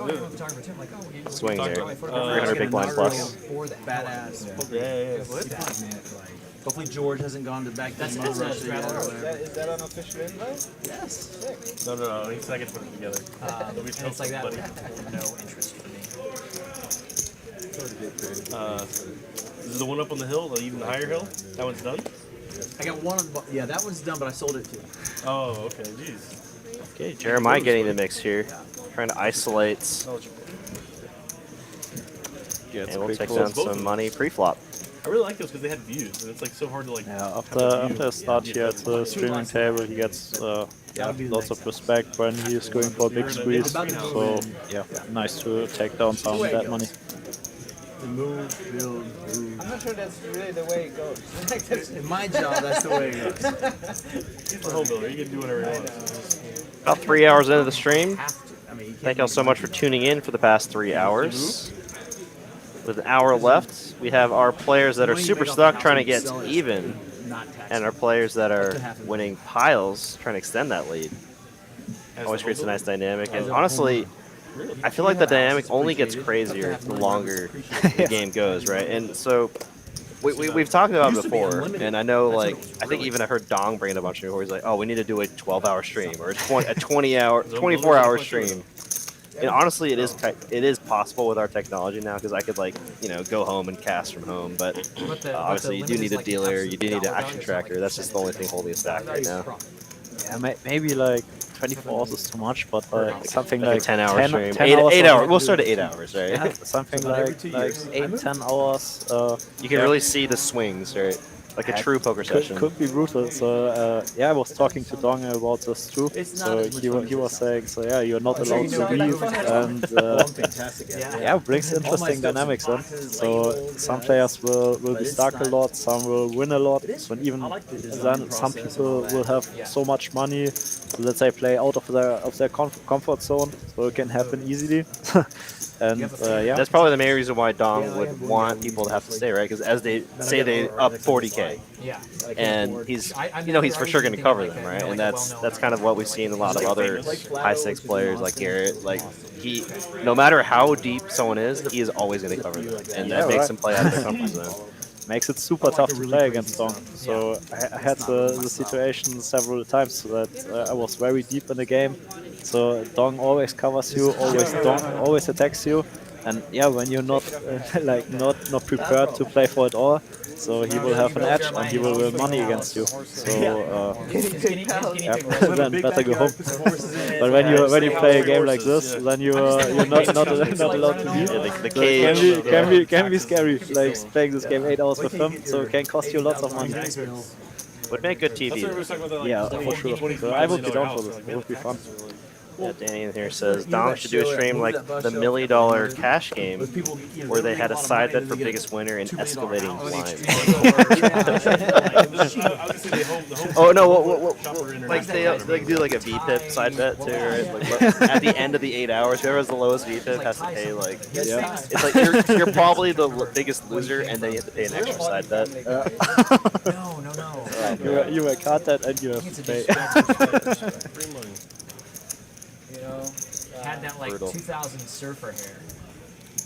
Swing there, 300 big blind plus. Badass. Hopefully George hasn't gone to back to the Is that an official invite? Yes. No. He's not going to put it together. It's like that. No interest for me. This is the one up on the hill, even the higher hill. That one's done. I got one on the yeah, that one's done, but I sold it too. Oh, okay. Jeez. Okay, Jeremiah getting the mix here, trying to isolate. And we'll take down some money pre-flop. I really like those because they had views, and it's like so hard to like. Yeah, after a start here at the streaming table, he gets lots of respect when he is going for a big squeeze. So yeah, nice to take down some of that money. Move, build, move. I'm not sure that's really the way it goes. In my job, that's the way it goes. He's the home builder. He can do whatever he wants. About 3 hours into the stream. Thank y'all so much for tuning in for the past 3 hours. With an hour left, we have our players that are super stuck trying to get even, and our players that are winning piles trying to extend that lead. Always creates a nice dynamic, and honestly, I feel like the dynamic only gets crazier the longer the game goes, right? And so we've talked about it before, and I know, like, I think even I heard Dong bring it a bunch of where he's like, oh, we need to do a 12-hour stream or a 24-hour stream. And honestly, it is possible with our technology now because I could go home and cast from home. But obviously, you do need a dealer, you do need an action tracker. That's just the only thing holding us back right now. Yeah, maybe like 24 hours is too much, but something like like a 10-hour stream. 8 hours. We'll start at 8 hours, right? Yeah, something like 8-10 hours. You can really see the swings, right? Like a true poker session. Could be brutal. So I was talking to Dong about this too. So he was saying, so yeah, you're not allowed to leave, and brings interesting dynamics in. So some players will be stuck a lot, some will win a lot. So even then, some people will have so much money, so let's say play out of their comfort zone, so it can happen easily. And that's probably the main reason why Dong would want people to have to stay, right? Because as they say, they up 40K, and he's for sure going to cover them, right? And that's kind of what we've seen in a lot of other high stakes players like Garrett. Like no matter how deep someone is, he is always going to cover them, and that makes him play out of their comfort zone. Makes it super tough to play against Dong. So I had the situation several times that I was very deep in the game. So Dong always covers you, always attacks you, and when you're not not prepared to play for it all, so he will have an edge and he will win money against you. So then better go home. But when you play a game like this, then you're not allowed to leave. The cage can be scary. Like playing this game 8 hours with him, so it can cost you lots of money. Would make good TV. That's what everyone's talking about. Like, Yeah, the for whole sure. $20 So I would be million down house. for this. Like, It would be fun. Yeah, Danny in here says Dom should do a stream like the $1 million cash game where they had a side bet for biggest winner and escalating blinds. Oh no, like they do like a VPIP side bet too, right? Like at the end of the 8 hours, whoever has the lowest VPIP has to pay like. Yeah. It's like you're probably the biggest loser, and then you have to pay an extra side bet. No. You were caught that and you have to pay. Free money. You know, Had that like Brutal. 2000 surfer hair.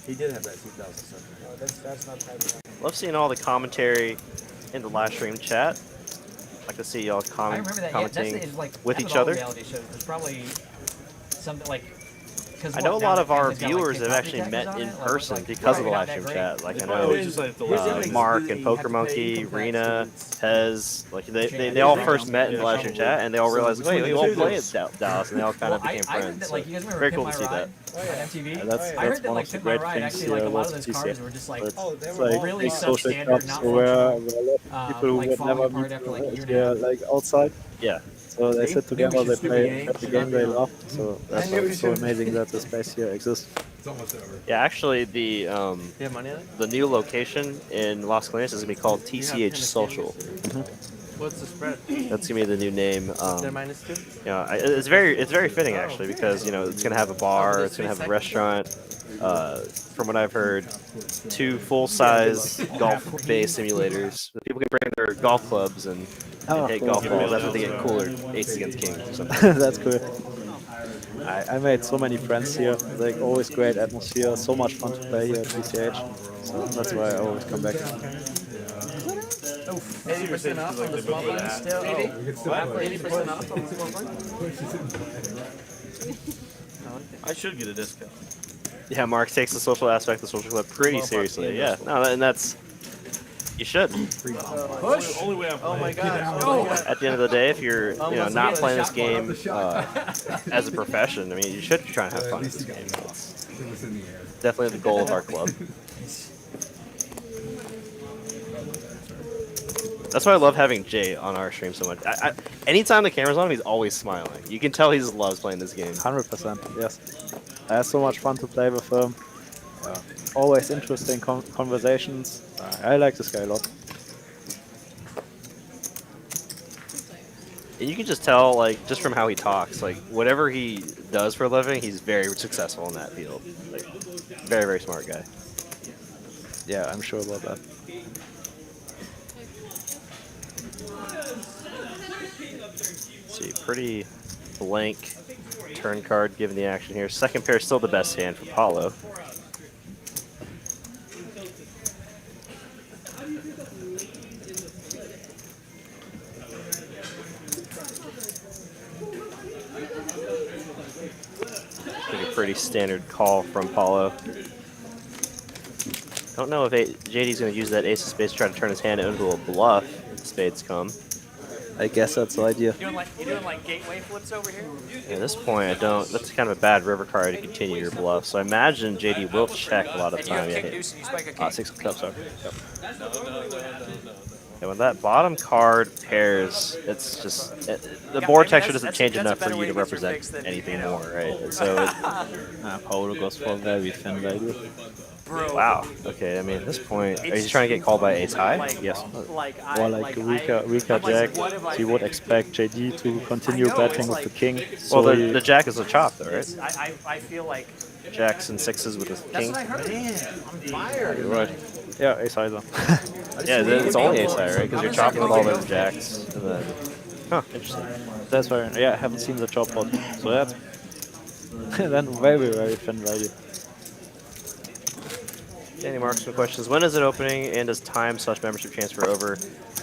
He did have that 2000 something. no, that's not type of. Love seeing all the commentary in the live stream chat. Like to see y'all I comment, remember that. commenting It's like with that each was all other. reality shows. There's probably something like. I know a lot of our viewers have actually met in person because of the live stream chat. Like I know Mark and Poker Monkey, Rena, Tez, like they all first met in the live stream chat and they all realized, wait, we all play at Dallas, and they all kind of became friends. So very cool to see that. On MTV. Yeah, that's I heard that one like of the Pimp My great Ride things actually like a here lot of was those TCH. cars were just like It's like like really big social substandard, clubs not where a functional. lot of people who Like would falling never apart meet after like a year and a half. like outside. Yeah. So they sit together, they play the game they love. Mm-hmm. So that's why it's so amazing that the space here exists. It's almost over. Yeah, actually the You have money on it? the new location in Las Colinas is gonna be called TCH Social. What's the spread? That's gonna be the new name. They're -2? Yeah, it's very fitting actually because it's gonna have a bar, it's gonna have a restaurant. From what I've heard, 2 full-size golf-based simulators. People can bring their golf clubs and hit golf balls. That's what they get cooler. Aces against kings or something. That's cool. I made so many friends here. Like always great atmosphere. So much fun to play here at TCH. So that's why I always come back. 80% off on the small ones still? 80% off on the small ones? I should get a discount. Yeah, Mark takes the social aspect of the social club pretty seriously. Yeah, no, and that's you should. Push. Only way I'm Oh my gosh. At the end of the day, if you're not playing this game as a profession, I mean, you should try and have fun with this game. It's definitely the goal of our club. That's why I love having Jay on our stream so much. Anytime the camera's on him, he's always smiling. You can tell he just loves playing this game. 100%. Yes. I had so much fun to play with him. Always interesting conversations. I like this guy a lot. And you can just tell, like, just from how he talks, like, whatever he does for a living, he's very successful in that field. Like, very, very smart guy. Yeah, I'm sure about that. See, pretty blank turn card given the action here. Second pair is still the best hand for Paolo. Like a pretty standard call from Paolo. Don't know if JD's going to use that ace of spades to try to turn his hand into a bluff if spades come. I guess that's the idea. You doing like gateway flips over here? At this point, I don't. That's kind of a bad river card to continue your bluff. So I imagine JD will check a lot of time. Yeah, 6 of cups. Sorry. Yep. And when that bottom card pairs, it's just the board texture doesn't change enough for you to represent anything more, right? And so Paolo goes for a very thin value. wow. Okay. I mean, at this point, are you just trying to get called by ace high? Yes. Or like weaker jack, so you would expect JD to continue betting with the king. Well, So the jack is a chop, though, right? I feel like Jacks and 6s with the king. that's what I heard. I'm fired. You're right. yeah, ace high though. Yeah, it's only ace high, right? Because you're chopping with all those jacks. And then, huh, interesting. That's very. Yeah, I haven't seen the chop pot, so that's then very thin value. Danny Marks, some questions. When is it opening, and does time/membership transfer over?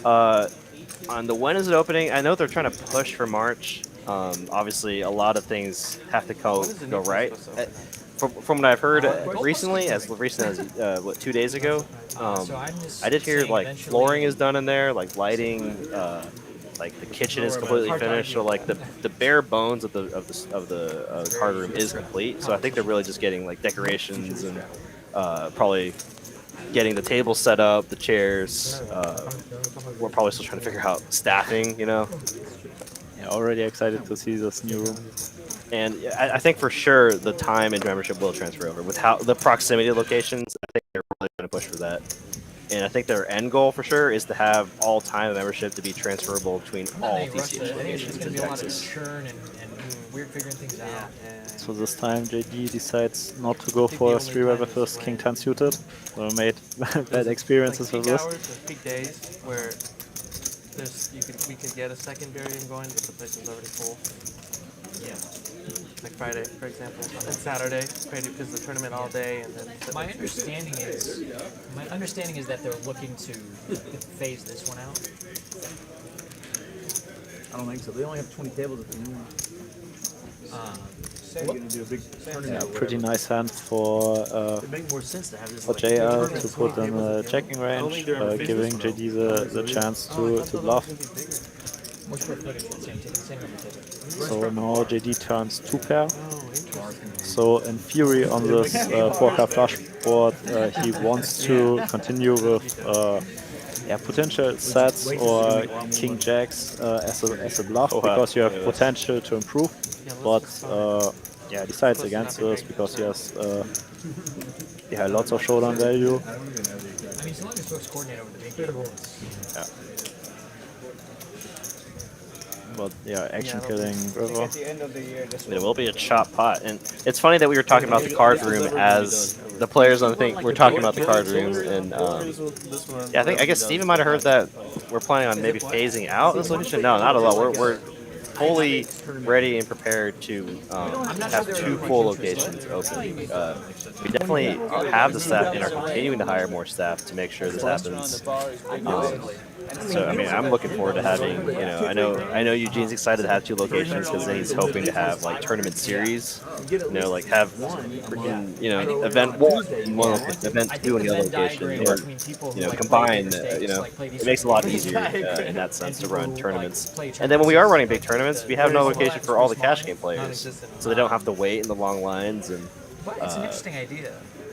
On the when is it opening, I know they're trying to push for March. Obviously, a lot of things have to go right. From what I've heard recently, as recent as what 2 days ago, I did hear like flooring is done in there, like lighting, like the kitchen is completely finished. So like the bare bones of the card room is complete. So I think they're really just getting like decorations and probably getting the table set up, the chairs. We're probably still trying to figure out staffing, you know. Yeah, already excited to see this new room. And I think for sure the time and membership will transfer over. With how the proximity locations, I think they're really going to push for that. And I think their end goal for sure is to have all time and membership to be transferable between all TCH locations in Texas. Churn and weird figuring things out. So this time JD decides not to go for a 3-way with his King 10 suited. So made bad experiences with this. There's peak days where we could get a secondary game going, but the place is already full. Yeah. Like Friday, for example, and Saturday, because the tournament all day, and then. My understanding is that they're looking to phase this one out. I don't think so. They only have 20 tables at the new one. They're going to do a big tournament. Yeah, pretty nice hand for It'd make more sense to have this. JL to put in a checking range, giving JD the chance to bluff. What square footage? Same number table. So now JD turns 2 pair. So in theory on this 4-card flush board, he wants to continue with potential sets or King Jacks as a bluff because you have potential to improve. But decides against this because he has lots of showdown value. I mean, as long as folks coordinate over the big table, But action killing river. At the end of the year, this It will be a chop pot, and it's funny that we were talking about the card room as the players on the thing. We're talking about the card room, and I guess Steven might have heard that we're planning on maybe phasing out this location. No, not at all. We're fully ready and prepared to have 2 full locations open. We definitely have the staff and are continuing to hire more staff to make sure this happens. So I mean, I'm looking forward to having, I know Eugene's excited to have 2 locations because then he's hoping to have like tournament series, like have freaking, event 1 in one location, event 2 in the other location, or combine. It makes it a lot easier in that sense to run tournaments. And then when we are running big tournaments, we have no location for all the cash game players, so they don't have to wait in the long lines and. It's an interesting idea.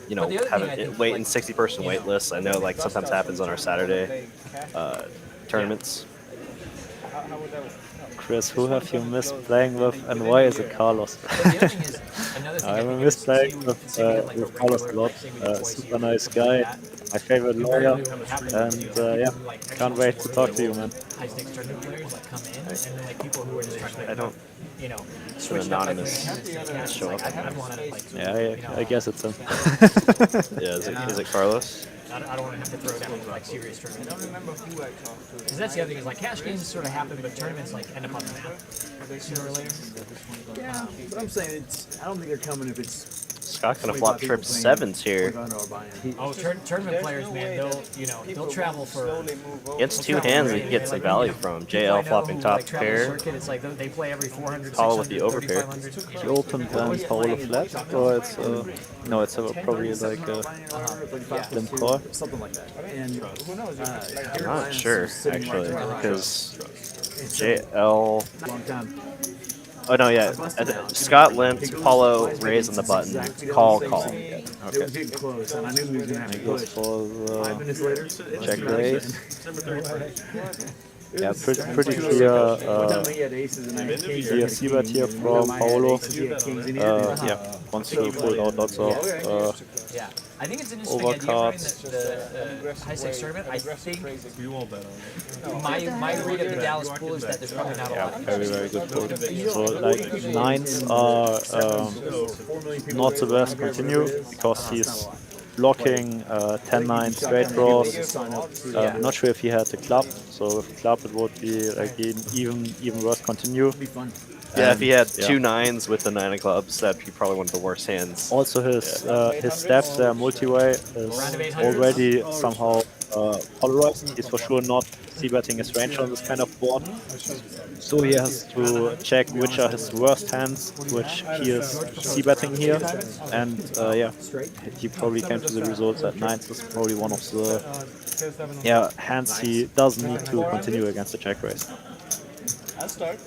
Wait in 60-person wait lists. I know, like, sometimes happens on our Saturday tournaments. Chris, who have you missed playing with, and why is it Carlos? I missed playing with Carlos a lot. Super nice guy, my favorite lawyer, and can't wait to talk to you, man. High-stakes tournament players come in, and then people who are just trying to. I don't. Switch anonymous show up. I guess it's him. Is it Carlos? I don't want to have to throw down serious tournaments. I don't remember who I talked to. Because that's the other thing is cash games sort of happen, but tournaments end up on the map sooner or later. Yeah, but I'm saying I don't think they're coming if it's. Scott gonna flop trip 7s here. Tournament players, man, they'll travel for. Against 2 hands, we can get some value from JL flopping top pair. It's like they play every 400. Paolo with the overpair. He opened then Paolo flat, or it's no, it's probably like a limp core. Something like that. And who knows? I'm not sure actually because JL. Long time. Oh no, yeah. Scott limped, Paolo raised on the button, call. Okay. It was getting close, and I knew we was gonna have to push. For 5 minutes later, check raise. Yeah, pretty clear. Clear c-bet here from Paolo. Wants to pull out lots of. I think it's an interesting overcards. idea the high-stakes tournament. I think we won't bet on it. My read of the Dallas pool is that there's probably not a lot. Very good pull. So like 9s are not the best continue because he's blocking 10-9 straight draws. Not sure if he had the club, so with the club it would be like an even worse continue. Yeah, if he had 2 9s with the 9 of clubs, that'd be probably one of the worst hands. Also his steps there multi-way is already somehow polarized. He's for sure not c-betting his range on this kind of board. So he has to check which are his worst hands, which he is c-betting here. And he probably came to the result that 9s is probably one of the hands he doesn't need to continue against the check raise. I'll start.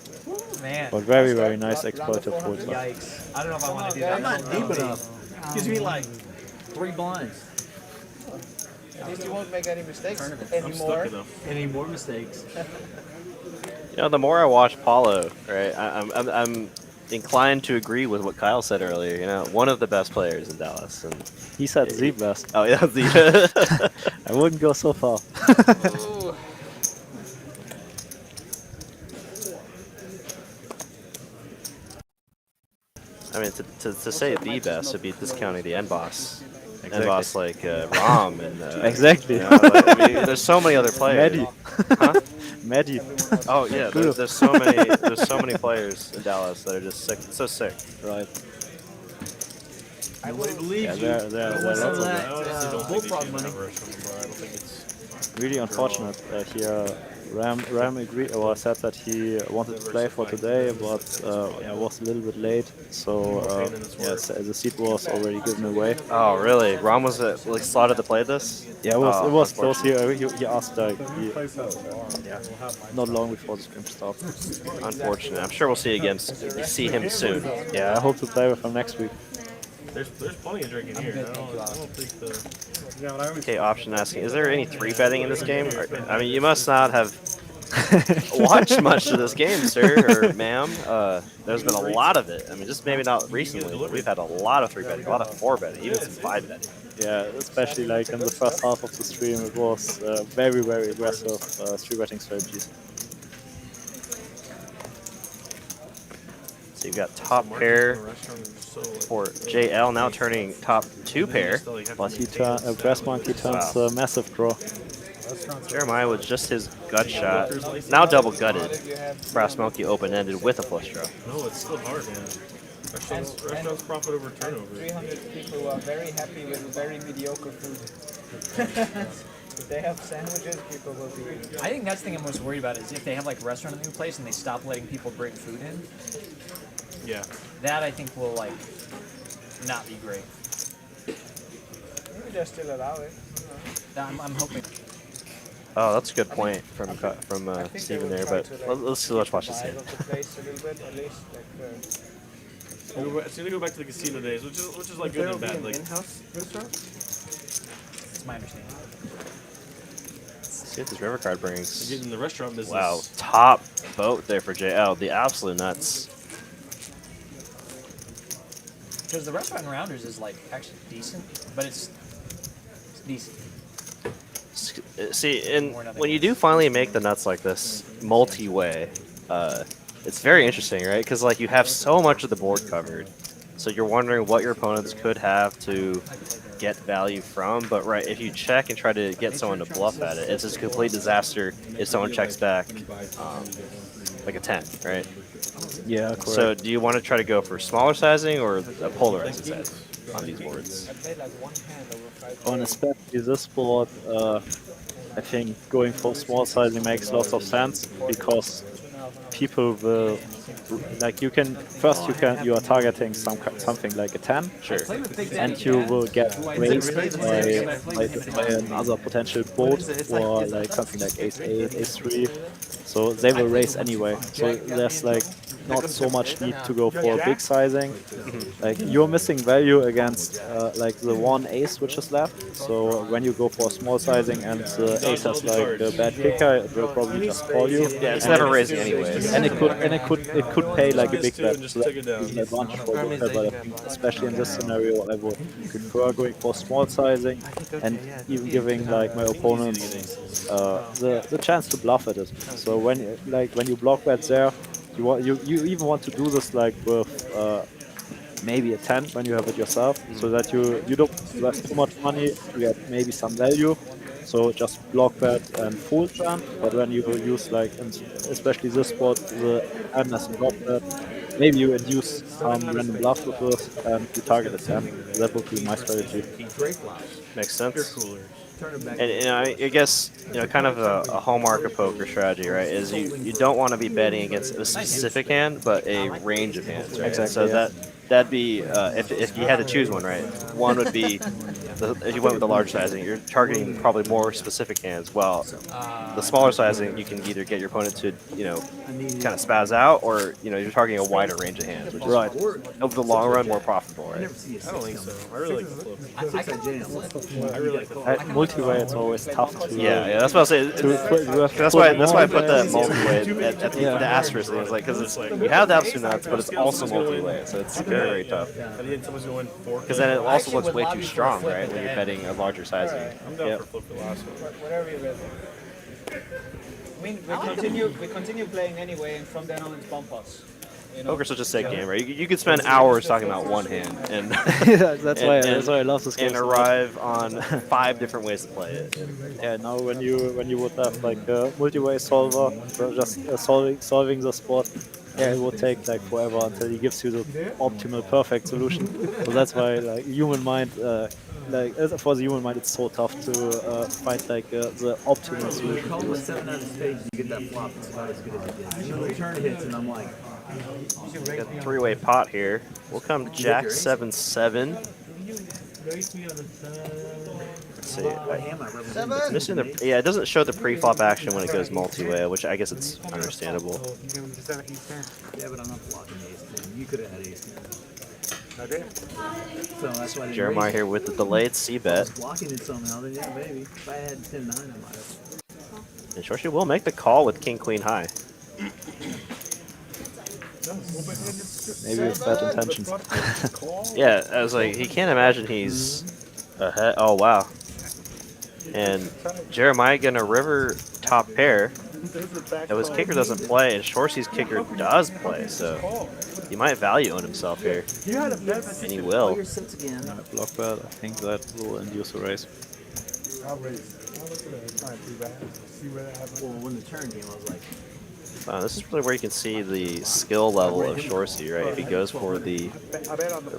Man. But very nice exploitive folds. Yikes. I don't know if I want to do that. I'm not deep enough. Gives me like 3 blinds. At least you won't make any mistakes I'm stuck anymore. enough. Any more mistakes? You know, the more I watch Paolo, right, I'm inclined to agree with what Kyle said earlier. You know, one of the best players in Dallas, and He said the best. oh yeah, the I wouldn't go so far. I mean, to say the best would be discounting the end boss. End boss like Rom and Exactly. You know, like, I mean, there's so many other players. Maddie. Huh? Maddie. Oh yeah, there's so many players in Dallas that are just sick, so sick. Right. Nobody believes Yeah, you. there are lots of them. I honestly don't think they Bullfrog should money. have rush anymore. I don't think it's. Really unfortunate. Here, Ram agreed or said that he wanted to play for today, but yeah, was a little bit late. So yes, the seat was already given away. Oh really? Rom was like slotted to play this? Yeah, it was close here. He asked Yeah. not long before the stream started. Unfortunate. I'm sure we'll see see him soon. Yeah, I hope to play with him next week. There's plenty of drinking here. I don't think the. Okay, option asking, is there any 3-betting in this game? I mean, you must not have watched much of this game, sir or ma'am. There's been a lot of it. I mean, just maybe not recently, but we've had a lot of 3-betting, a lot of 4-betting, even some 5-betting. Yeah, especially like in the first half of the stream, it was very, very aggressive 3-betting strategies. So you've got top pair for JL, now turning top 2 pair. But he Brass Monkey turns a massive draw. Jeremiah with just his gut shot, now double gutted. Brass Monkey open-ended with a flush draw. No, it's still hard, man. Restaurants profit over turnover. 300 people who are very happy with very mediocre food. If they have sandwiches, people will be. I think that's the thing I'm most worried about is if they have like a restaurant in the new place and they stop letting people bring food in. Yeah. That I think will like not be great. Maybe they still allow it. I'm hoping. Oh, that's a good point from Steven there, but let's watch this here. It's gonna go back to the casino days, which is like good and bad. Like in-house restaurant? That's my understanding. Let's see what this river card brings. Getting in the restaurant business. Wow, top boat there for JL. The absolute nuts. Because the restaurant in Rounders is like actually decent, but it's decent. See, and when you do finally make the nuts like this, multi-way, it's very interesting, right? Because like you have so much of the board covered, so you're wondering what your opponents could have to get value from. But right, if you check and try to get someone to bluff at it, it's just a complete disaster if someone checks back like a 10, right? Yeah, correct. So do you want to try to go for smaller sizing or a polarized size on these boards? On especially this board, I think going for small sizing makes lots of sense because people will like you are targeting something like a 10, sure, and you will get raised by another potential board or like something like ace 8, ace 3. So they will raise anyway. So there's like not so much need to go for a big sizing. Like you're missing value against like the one ace which is left. So when you go for a small sizing and the ace has like a bad kicker, it will probably just call you. Yeah, it's never raising anyways. And it could pay like a big bet. So that's an advantage for you. But I think especially in this scenario, I would prefer going for small sizing and even giving like my opponents the chance to bluff at it. So when you block bet there, you even want to do this like with maybe a 10 when you have it yourself, so that you don't invest too much money, you get maybe some value. So just block bet and full turn. But when you use like, especially this spot, the M as a block bet, maybe you induce some random bluff with this and you target a 10. That would be my strategy. Makes sense. And you know, I guess kind of a hallmark of poker strategy, right? Is you don't want to be betting against a specific hand, but a range of hands, right? Exactly, so yeah. that'd be if you had to choose one, right? One would be if you went with the large sizing, you're targeting probably more specific hands. While the smaller sizing, you can either get your opponent to kind of spaz out, or you're targeting a wider range of hands, which is over the long run more profitable, right? I don't think so. I really like the flip. I really like the flip. Multi-way, it's always tough to. Yeah, that's what I was saying. That's why I put that multi-way at the asterisk thing. It's like because it's like you have the absolute nuts, but it's also multi-way, so it's very, very tough. Because then it also looks way too strong, right? When you're betting a larger sizing. I'm down for flip the last one. Whatever you're ready. I mean, we continue playing anyway, and from then on it's bump us. Poker's such a sick game, right? You could spend hours talking about one hand, and that's why I love this game. And arrive on 5 different ways to play it. Yeah, now when you would have like a multi-way solver, just solving the spot, yeah, it would take like forever until he gives you the optimal perfect solution. So that's why like human mind. For the human mind, it's so tough to find like the optimal solution. Call with 7 out of spades, you get that flop. It's about as good as it gets. The turn hits, and I'm like, got a 3-way pot here. We'll come Jack 7-7. Let's see. I'm missing it doesn't show the pre-flop action when it goes multi-way, which I guess it's understandable. yeah, but I'm not blocking ace 10. You could have had ace 10. So that's why Jeremiah here with the delayed C-bet. Blocking it somehow, then yeah, maybe. If I had 10-9, I might have. And Shorshi will make the call with King-Queen high. Maybe with bad intentions. Yeah, I was like, he can't imagine he's ahead. Oh, wow. And Jeremiah getting a river top pair. Though his kicker doesn't play, and Shorshi's kicker does play, so he might value on himself here. And he will. Block bet, I think that will induce a raise. Well, when the turn came, I was like, This is really where you can see the skill level of Shorshi, right? If he goes for the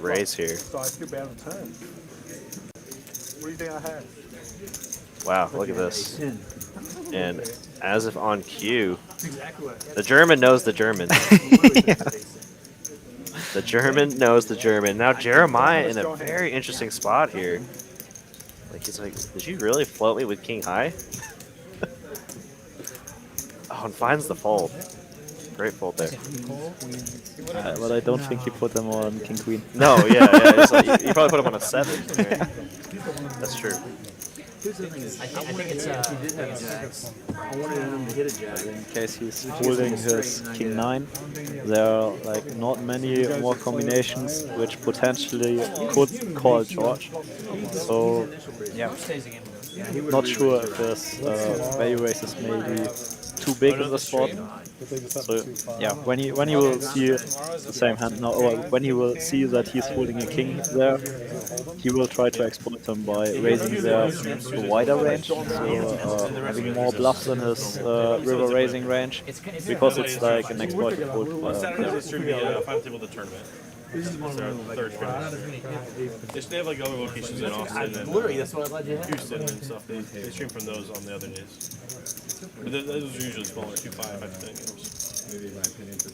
raise here. What do you think I had? Wow, look at this. And as if on cue, the German knows the German. The German knows the German. Now Jeremiah in a very interesting spot here. Like he's like, did you really float me with King High? Oh, and finds the fold. Great fold there. But I don't think he put them on King Queen. No, yeah. It's like, you probably put him on a 7. Right? That's true. I think it's he did have jacks. I wanted him to hit a jack. In case he's holding his King 9, there are like not many more combinations which potentially could call George. So yeah, not sure if this value raise is maybe too big in the spot. So yeah, when he will see the same hand now, or when he will see that he's holding a king there, he will try to exploit him by raising there to wider range, so having more bluffs in his river raising range, because it's like an exploited fold. This should be a 5-table tournament. This is one of the third finish. They have like other locations in Austin and Houston and stuff. They stream from those on the other days. But those are usually smaller, 2.5, I think. Maybe my opinion for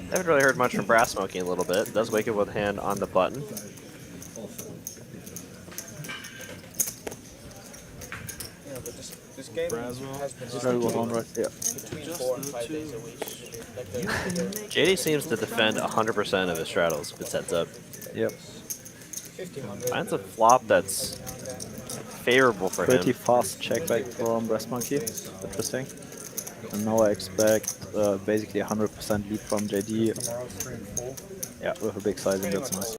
I haven't really heard much from Brass Smoking a little bit. Does wake up with a hand on the button. Yeah, but this game has been between 4 and 5 days a week. JD seems to defend 100% of his straddles if it sets up. Yep. Finds a flop that's favorable for him. Pretty fast check back from Brass Monkey. Interesting. And now I expect basically 100% lead from JD. Yeah, with a big sizing, that's nice.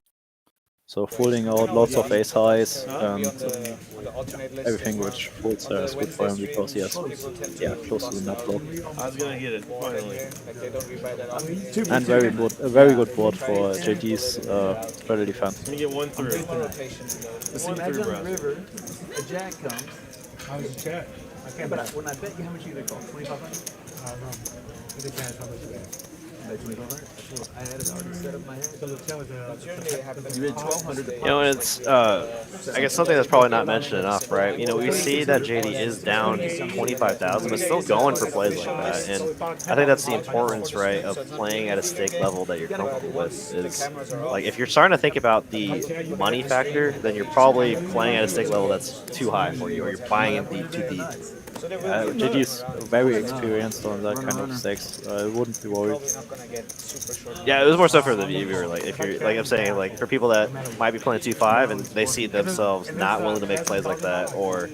So folding out lots of ace highs and everything which folds there is good for him because he has close to the net block. I was gonna get it finally. And very good board for JD's straddle defense. Let me get one through. Let's see through, bro. River, a jack comes. How was the chat? Okay, but when I bet you, how much you gonna call? 2,500? I don't know. It depends how much it is. I had it already set up in my head. So You had 1,200. You know, and it's I guess something that's probably not mentioned enough, right? You know, we see that JD is down 25,000, but still going for plays like that, and I think that's the importance, right, of playing at a stake level that you're comfortable with. Is like if you're starting to think about the money factor, then you're probably playing at a stake level that's too high for you, or you're buying in deep too deep. JD is very experienced on that kind of stakes. I wouldn't be worried. Yeah, it was more so for the viewer. Like if you're, like I'm saying, like for people that might be playing 2-5 and they see themselves not willing to make plays like that, or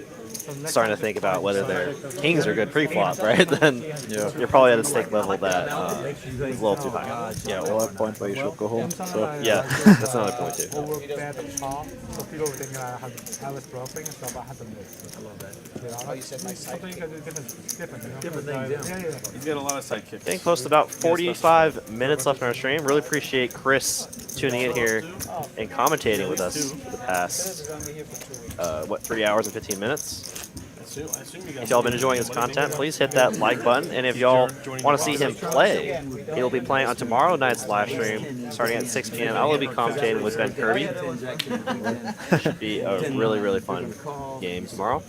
starting to think about whether their kings are good pre-flop, right? Then you're probably at a stake level that is a little too high. Yeah, or a point where you should go home. So yeah, that's another point too. So people would think I was bluffing, so I had to miss. I love that. Oh, you said my Something sidekick. different, you know? Different things, yeah. He's got a lot of sidekicks. Getting close to about 45 minutes left in our stream. Really appreciate Chris tuning in here and commentating with us for the past, what, 3 hours and 15 minutes? If y'all been enjoying this content, please hit that like button. And if y'all want to see him play, he'll be playing on tomorrow night's live stream starting at 6 p.m. I will be commentating with Ben Kirby. Should be a really, really fun game tomorrow.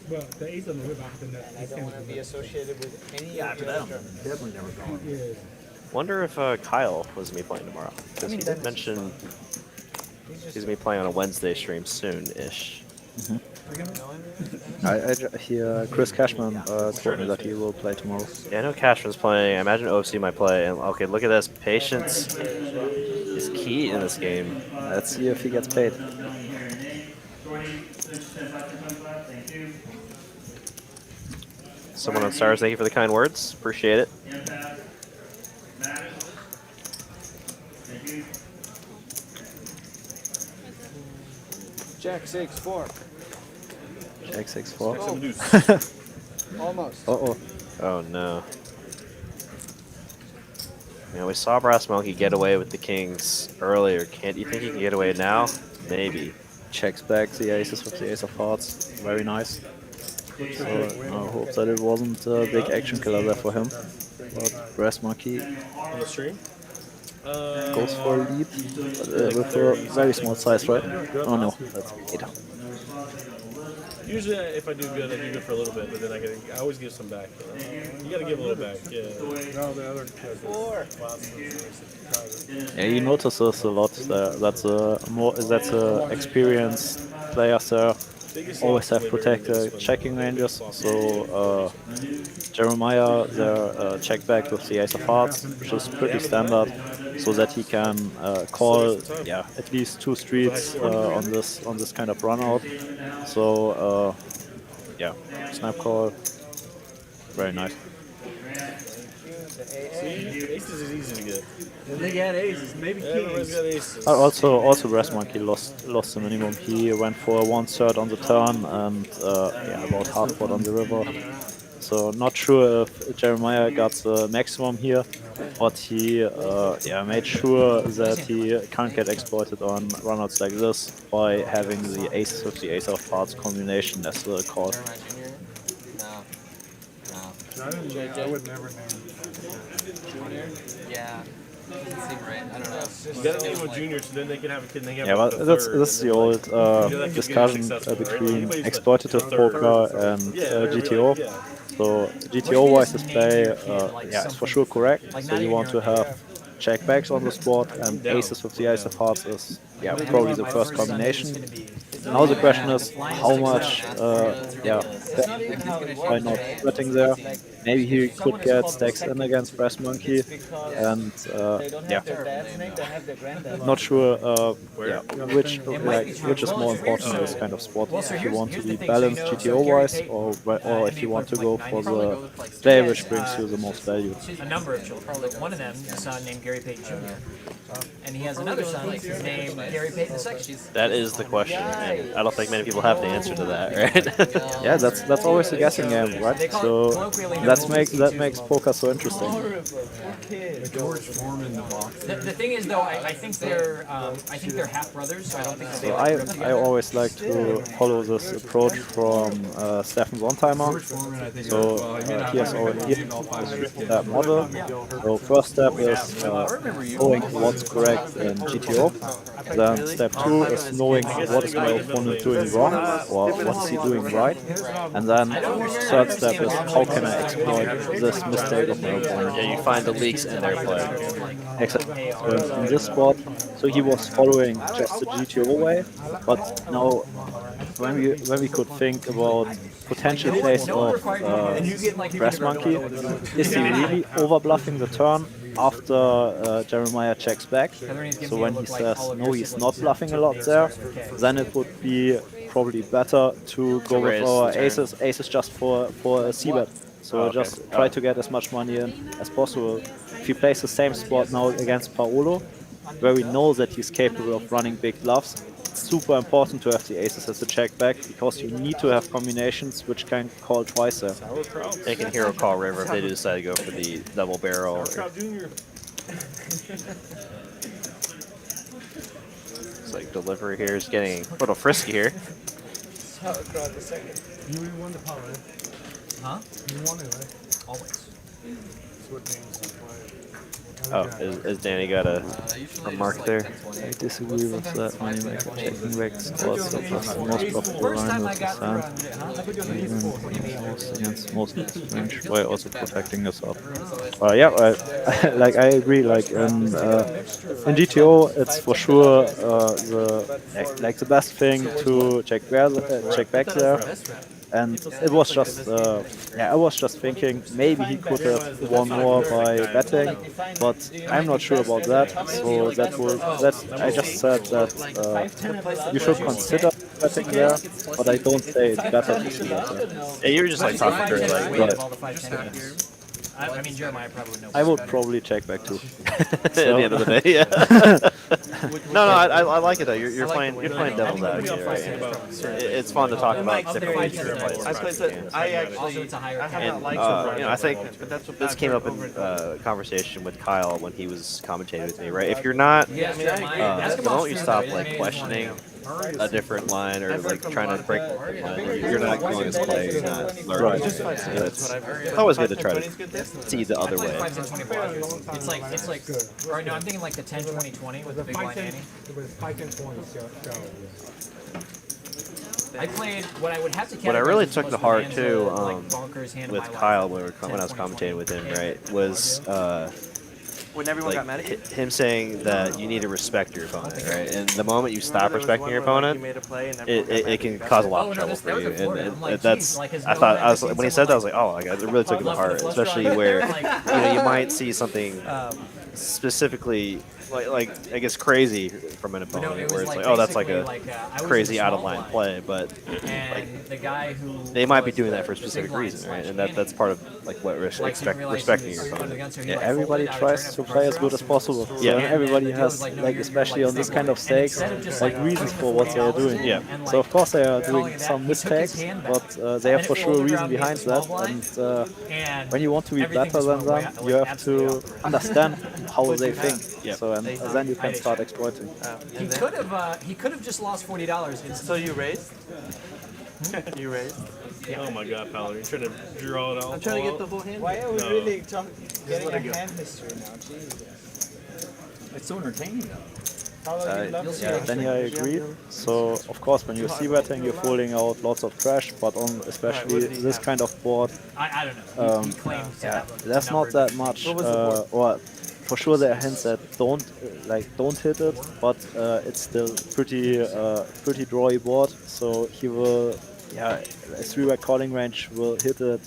Well, the ace on the river happened that I don't want to be associated with any Yeah, of after the that, other I'm definitely never going. Wonder if Kyle was going to be playing tomorrow. Because he did mention he's going to be playing on a Wednesday stream soon-ish. Chris Cashman told me that he will play tomorrow. Yeah, I know Cashman's playing. I imagine OFC might play. And okay, look at this. Patience is key in this game. Let's see if he gets paid. Someone on Stars, thank you for the kind words. Appreciate it. Jack 6-4. Jack 6-4. Almost. Uh-oh. Oh no. You know, we saw Brass Monkey get away with the kings earlier. Can't you think he can get away now? Maybe. Checks back the aces with the ace of hearts. Very nice. So I hope that it wasn't a big action killer there for him. But Brass Monkey On the stream? goes for a lead with a very small size, right? Oh no, that's 8. Usually, if I do good, I do good for a little bit, but then I always give some back. You gotta give a little back, yeah. No, the other Yeah, you notice this a lot. That's a experienced players there. Always have protected checking ranges. So Jeremiah there check back with the ace of hearts, which is pretty standard, so that he can call at least 2 streets on this kind of run out. So snap call, very nice. Aces is easy to get. They got aces, maybe Everybody's got kings. aces. Also Brass Monkey lost the minimum. He went for 1/3 on the turn and about half pot on the river. So not sure if Jeremiah got the maximum here, but he made sure that he can't get exploited on runouts like this by having the aces with the ace of hearts combination as the call. I would never name. Yeah. Doesn't seem right. I don't know. You gotta name him a junior so then they can have a kid and they can Yeah, have but a this third, is the and then, old like, discussion between exploitative poker and GTO. yeah. So GTO-wise display, is for sure correct. So you want to have checkbacks on the spot, and aces with the ace of hearts is probably the first combination. Now the question is how much, why not betting there? Maybe he could get stacks in against Brass Monkey, and not sure which is more important in this kind of spot. If you want to be balanced GTO-wise, or if you want to go for the play which brings you the most value. A number of children. One of them is a son named Gary Payton Jr. And he has another son named Gary Payton II. That is the question, and I don't think many people have the answer to that, right? Yeah, that's always a guessing game, right? So that makes poker so interesting. George Foreman box. The thing is, though, I think they're half brothers, so I don't think So they like rib together. I always like to follow this approach from Stefan Sontheimer. So he has already that model. So first step is knowing what's correct in GTO. Then step 2 is knowing what is my opponent doing wrong or what is he doing right. And then third step is how can I exploit this mistake of my opponent. Yeah, you find the leaks in their play. Exactly. So in this spot, so he was following just the GTO way, but now when we could think about potential plays of Brass Monkey, is he really over bluffing the turn after Jeremiah checks back? So when he says no, he's not bluffing a lot there, then it would be probably better to go with our aces just for a c-bet. So just try to get as much money in as possible. If he plays the same spot now against Paolo, where we know that he's capable of running big bluffs, it's super important to have the aces as a check back because you need to have combinations which can call twice there. They can hero call river if they decide to go for the double barrel. It's like delivery here is getting a little frisky here. Sauerkraut the second. You won the power, right? Huh? You won it, right? Always. That's what names you play. Oh, is Danny got a mark there? I disagree with that moneymaker. Checking back spots that was the most profitable line with the against most range while also protecting us up. Yeah, like I agree. Like in GTO, it's for sure the best thing to check back there. And it was just, I was just thinking maybe he could have won more by betting, but I'm not sure about that. So I just said that you should consider betting there, but I don't say it's better to see that there. Yeah, you were just like talking through it, like, right. I mean, Jeremiah probably would know. I would probably check back too. At the end of the day, yeah. No, I like it though. You're playing devil's advocate, right? It's fun to talk about different ways you can play this. I haven't liked you know, I think this came up in conversation with Kyle when he was commentating with me, right? If you're not, don't you stop like questioning a different line or like trying to break the line. You're not going as play, you're not learning. It's always good to try to see the other way. It's like, or no, I'm thinking like the 10-20-20 with the big line Annie. I played what I would have to. What I really took to heart too, with Kyle when I was commentating with him, right, was when everyone got mad at you? Him saying that you need to respect your opponent, right? And the moment you stop respecting your opponent, it can cause a lot of trouble for you. And that's, when he said that, I was like, oh, it really took it to heart, especially where you might see something specifically like I guess crazy from an opponent where it's like, oh, that's like a crazy out of line play, but like they might be doing that for a specific reason, right? And that's part of like what respecting your opponent. Yeah, everybody tries to play as good as possible. Yeah, so everybody has like, especially on this kind of stakes, like reasons for what they are doing. Yeah. So of course they are doing some mistakes, but they have for sure a reason behind that. And when you want to be better than them, you have to understand how they think. Yeah. So and then you can start exploiting. He could have just lost $40. So you raised? You raised? Yeah. Oh my God, Paolo, you're trying to draw it all. I'm trying to get the whole hand. Why are we really getting a hand history now? Jesus. It's so entertaining though. Then I agree. So of course when you're c-betting you're pulling out lots of trash, but on especially this kind of board, I don't know. there's not that much. Or for sure there are hands that don't hit it, but it's still pretty drawy board. So he will, a 3-bet calling range will hit it,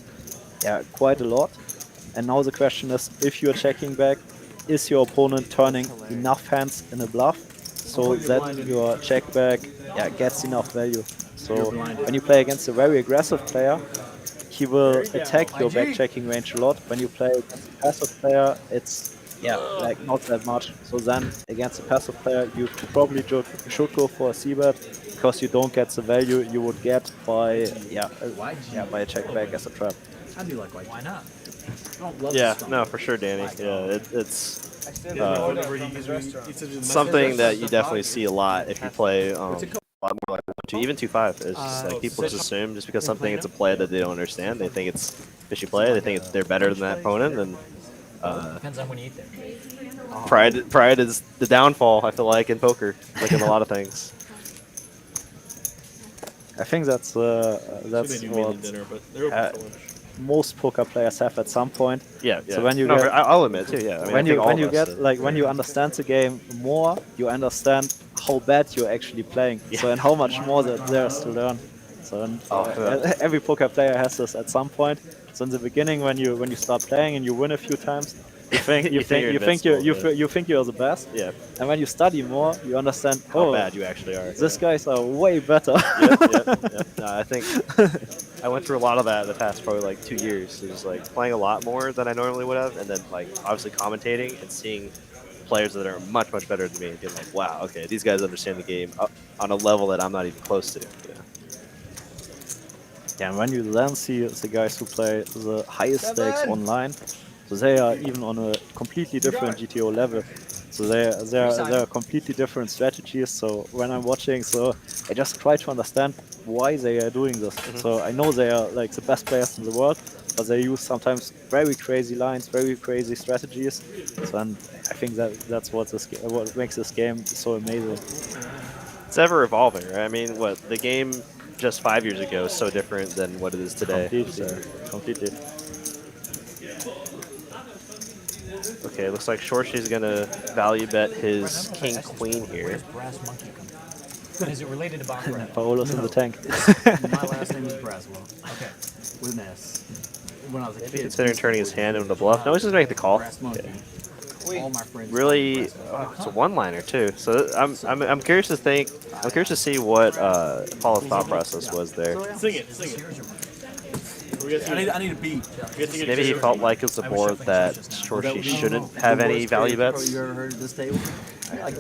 quite a lot. And now the question is, if you're checking back, is your opponent turning enough hands in a bluff so that your check back gets enough value? So when you play against a very aggressive player, he will attack your back checking range a lot. When you play against a passive player, it's not that much. So then against a passive player, you probably should go for a c-bet because you don't get the value you would get by a check back as a trap. I do like white. Why not? Yeah, no, for sure, Danny. Yeah, it's Something something that you definitely see a lot if you play a lot more like 1-2, even 2-5. It's just like people just assume just because something it's a play that they don't understand, they think it's fishy play, they think they're better than that opponent, and Depends on when you eat there. pride is the downfall, I feel like, in poker, like in a lot of things. I think that's what dinner, but they're open for lunch. most poker players have at some point. Yeah, yeah. So when you No, get, I'll admit too. Yeah. I mean, when I think all you of us get do. like when you understand the game more, you understand how bad you're actually playing. So and how much more that there's to learn. So and, every poker player has this at some point. So in the beginning, when you start playing and you win a few times, you think you think you're the best. Yeah. And when you study more, you understand how bad you actually are. These guys are way better. Yep. No, I think I went through a lot of that in the past probably like 2 years. It was like playing a lot more than I normally would have, and then like obviously commentating and seeing players that are much better than me and being like, wow, okay, these guys understand the game on a level that I'm not even close to. Yeah, and when you then see the guys who play the highest stakes online, so they are even on a completely different GTO level. So they're completely different strategies. So when I'm watching, so I just try to understand why they are doing this. So I know they are like the best players in the world, but they use sometimes very crazy lines, very crazy strategies. So and I think that's what makes this game so amazing. It's ever evolving, right? I mean, what the game just 5 years ago is so different than what it is today. Completely. Okay, looks like Shorshi's gonna value bet his king queen here. Brass monkey come from? Is it related to Baccarat? Paolo's in the tank. My last name is Braswell. Okay. With an S. When I was a kid. Considering turning his hand into a bluff. No, he's just making the call. Okay. All my friends. Really, it's a one-liner too. So I'm curious to think. I'm curious to see what Paolo's thought process was there. Sing it. I need a beat. Maybe he felt like it's a board that Shorshi shouldn't have any value bets. You ever heard of this table? I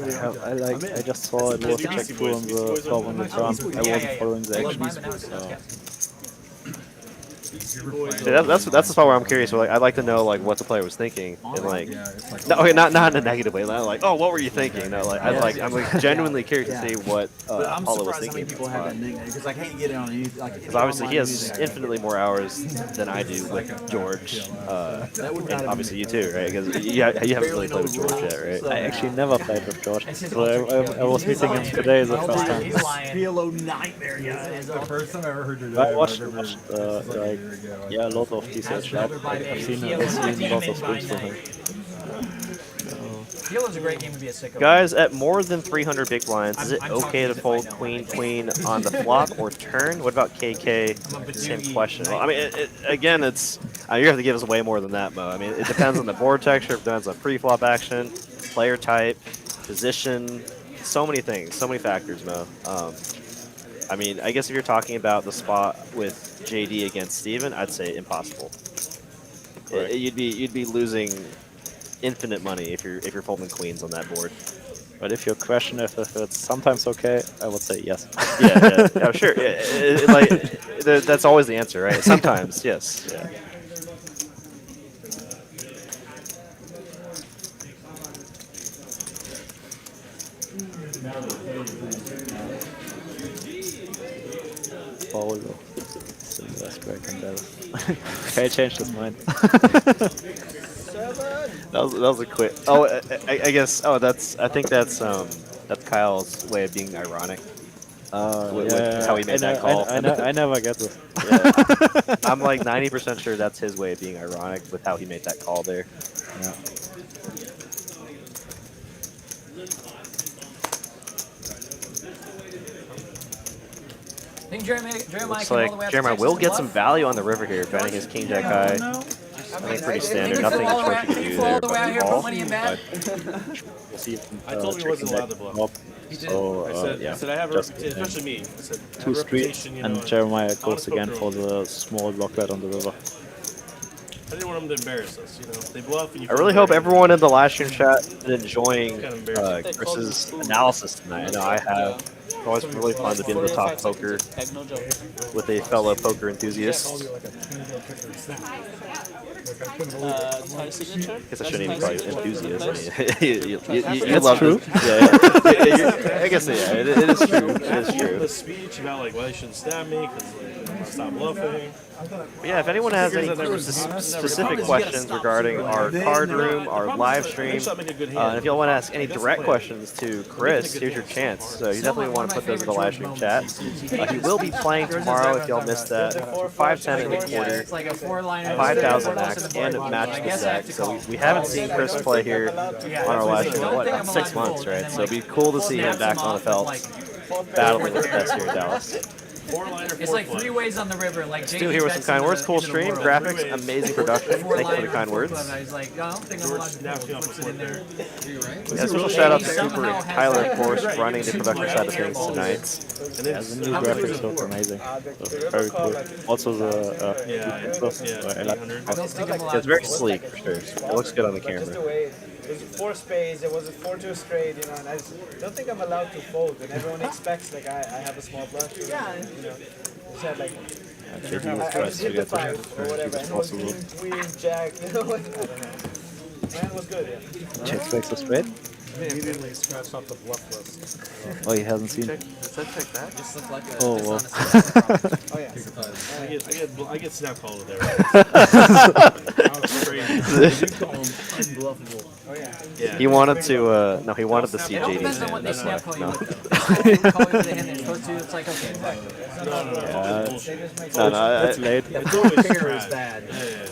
just saw it was check 2 on the top on the turn. I wasn't following the actions. Yeah, that's the spot where I'm curious. Where, like, I'd like to know like what the player was thinking, and like, no, okay, not in a negative way. Not like, oh, what were you thinking? No, like, I'm like genuinely curious to see what Paolo was thinking. How many people have that nickname because I can't get it on any. Because obviously he has infinitely more hours than I do with George, and obviously you too, right? Because you haven't really played with George yet, right? I actually never played with George. So I was meeting him today the first time. Pillow nightmare, guys. The first time I ever heard your I watched like a lot of TCH live. I've seen lots of streams from him. Pilo's a great game to be a sicko. Guys, at more than 300 big blinds, is it okay to fold queen on the flop or turn? What about KK? Same question. Well, I mean, again, it's you have to give us way more than that, Mo. I mean, it depends on the board texture, it depends on pre-flop action, player type, position, so many things, so many factors, Mo. I mean, I guess if you're talking about the spot with JD against Steven, I'd say impossible. Right. You'd be losing infinite money if you're folding queens on that board. But if your question if it's sometimes okay, I would say yes. Yeah, sure. That's always the answer, right? Sometimes, yes. Yeah. Paolo. So that's break and okay, I changed his mind. That was a quick. Oh, I guess. Oh, I think that's Kyle's way of being ironic. With how he made that call. I never get this. Yeah. I'm like 90% sure that's his way of being ironic with how he made that call there. Yeah. I think Jeremiah Looks like Jeremiah will get some value on the river here, betting his king jack high. I think pretty standard. Nothing Shorshi can do there, but call. We'll see. I told him he wasn't allowed to bluff. So, I said I have a reputation, especially me. I said, two streets, and Jeremiah goes again for the small block bet on the river. I didn't want them to embarrass us, you know. They bluff and you. I really hope everyone in the live stream chat is enjoying Chris's analysis tonight. I know I have. Always really fun to be able to talk poker with a fellow poker enthusiast. Thai signature? I guess I shouldn't even call you enthusiast. You That's love true. I guess yeah, it is true. It is true. The speech about like why they shouldn't stab me because like I'm gonna stop bluffing. But yeah, if anyone has any specific questions regarding our card room, our live stream, and if y'all want to ask any direct questions to Chris, here's your chance. So you definitely want to put those in the live stream chat. He will be playing tomorrow if y'all missed that. 510 in the quarter, It's like a 4-liner. 5,000 max, and match the deck. So we haven't seen Chris play here on our live stream in what, about 6 months, right? So it'd be cool to see him back on the felt battling with the best here in Dallas. It's like 3 ways on the river. Like Stu here with some kind words. Cool stream, graphics, amazing production. Thank you for the kind words. I was like, I don't think I'm allowed to put it in there. Yeah, special shout out to Cooper and Tyler, of course, running the production side of things tonight. Yeah, the new graphics look amazing. So very cool. Also the it's very sleek for sure. It looks good on the camera. It was 4 spades, it was a 4-2 straight, you know, and I don't think I'm allowed to fold, and everyone expects, like, I have a small bluff, you know, it's had, like, I just hit the 5 or whatever, and it was queen, jack, you know, I don't know. Man was good, yeah. Check backs are straight. Immediately scratched off the bluff list. Oh, he hasn't seen. Does that check that? Just look like a Oh, well. Oh, yeah. I get snap called there. Oh, yeah. He wanted to, no, he wanted to see It all JD's depends on what hand. they That's snap why. call you No. with. If they call you with a hand they're supposed to, it's like, okay, fine. It's late. It's always Finger is trash. bad. Yeah.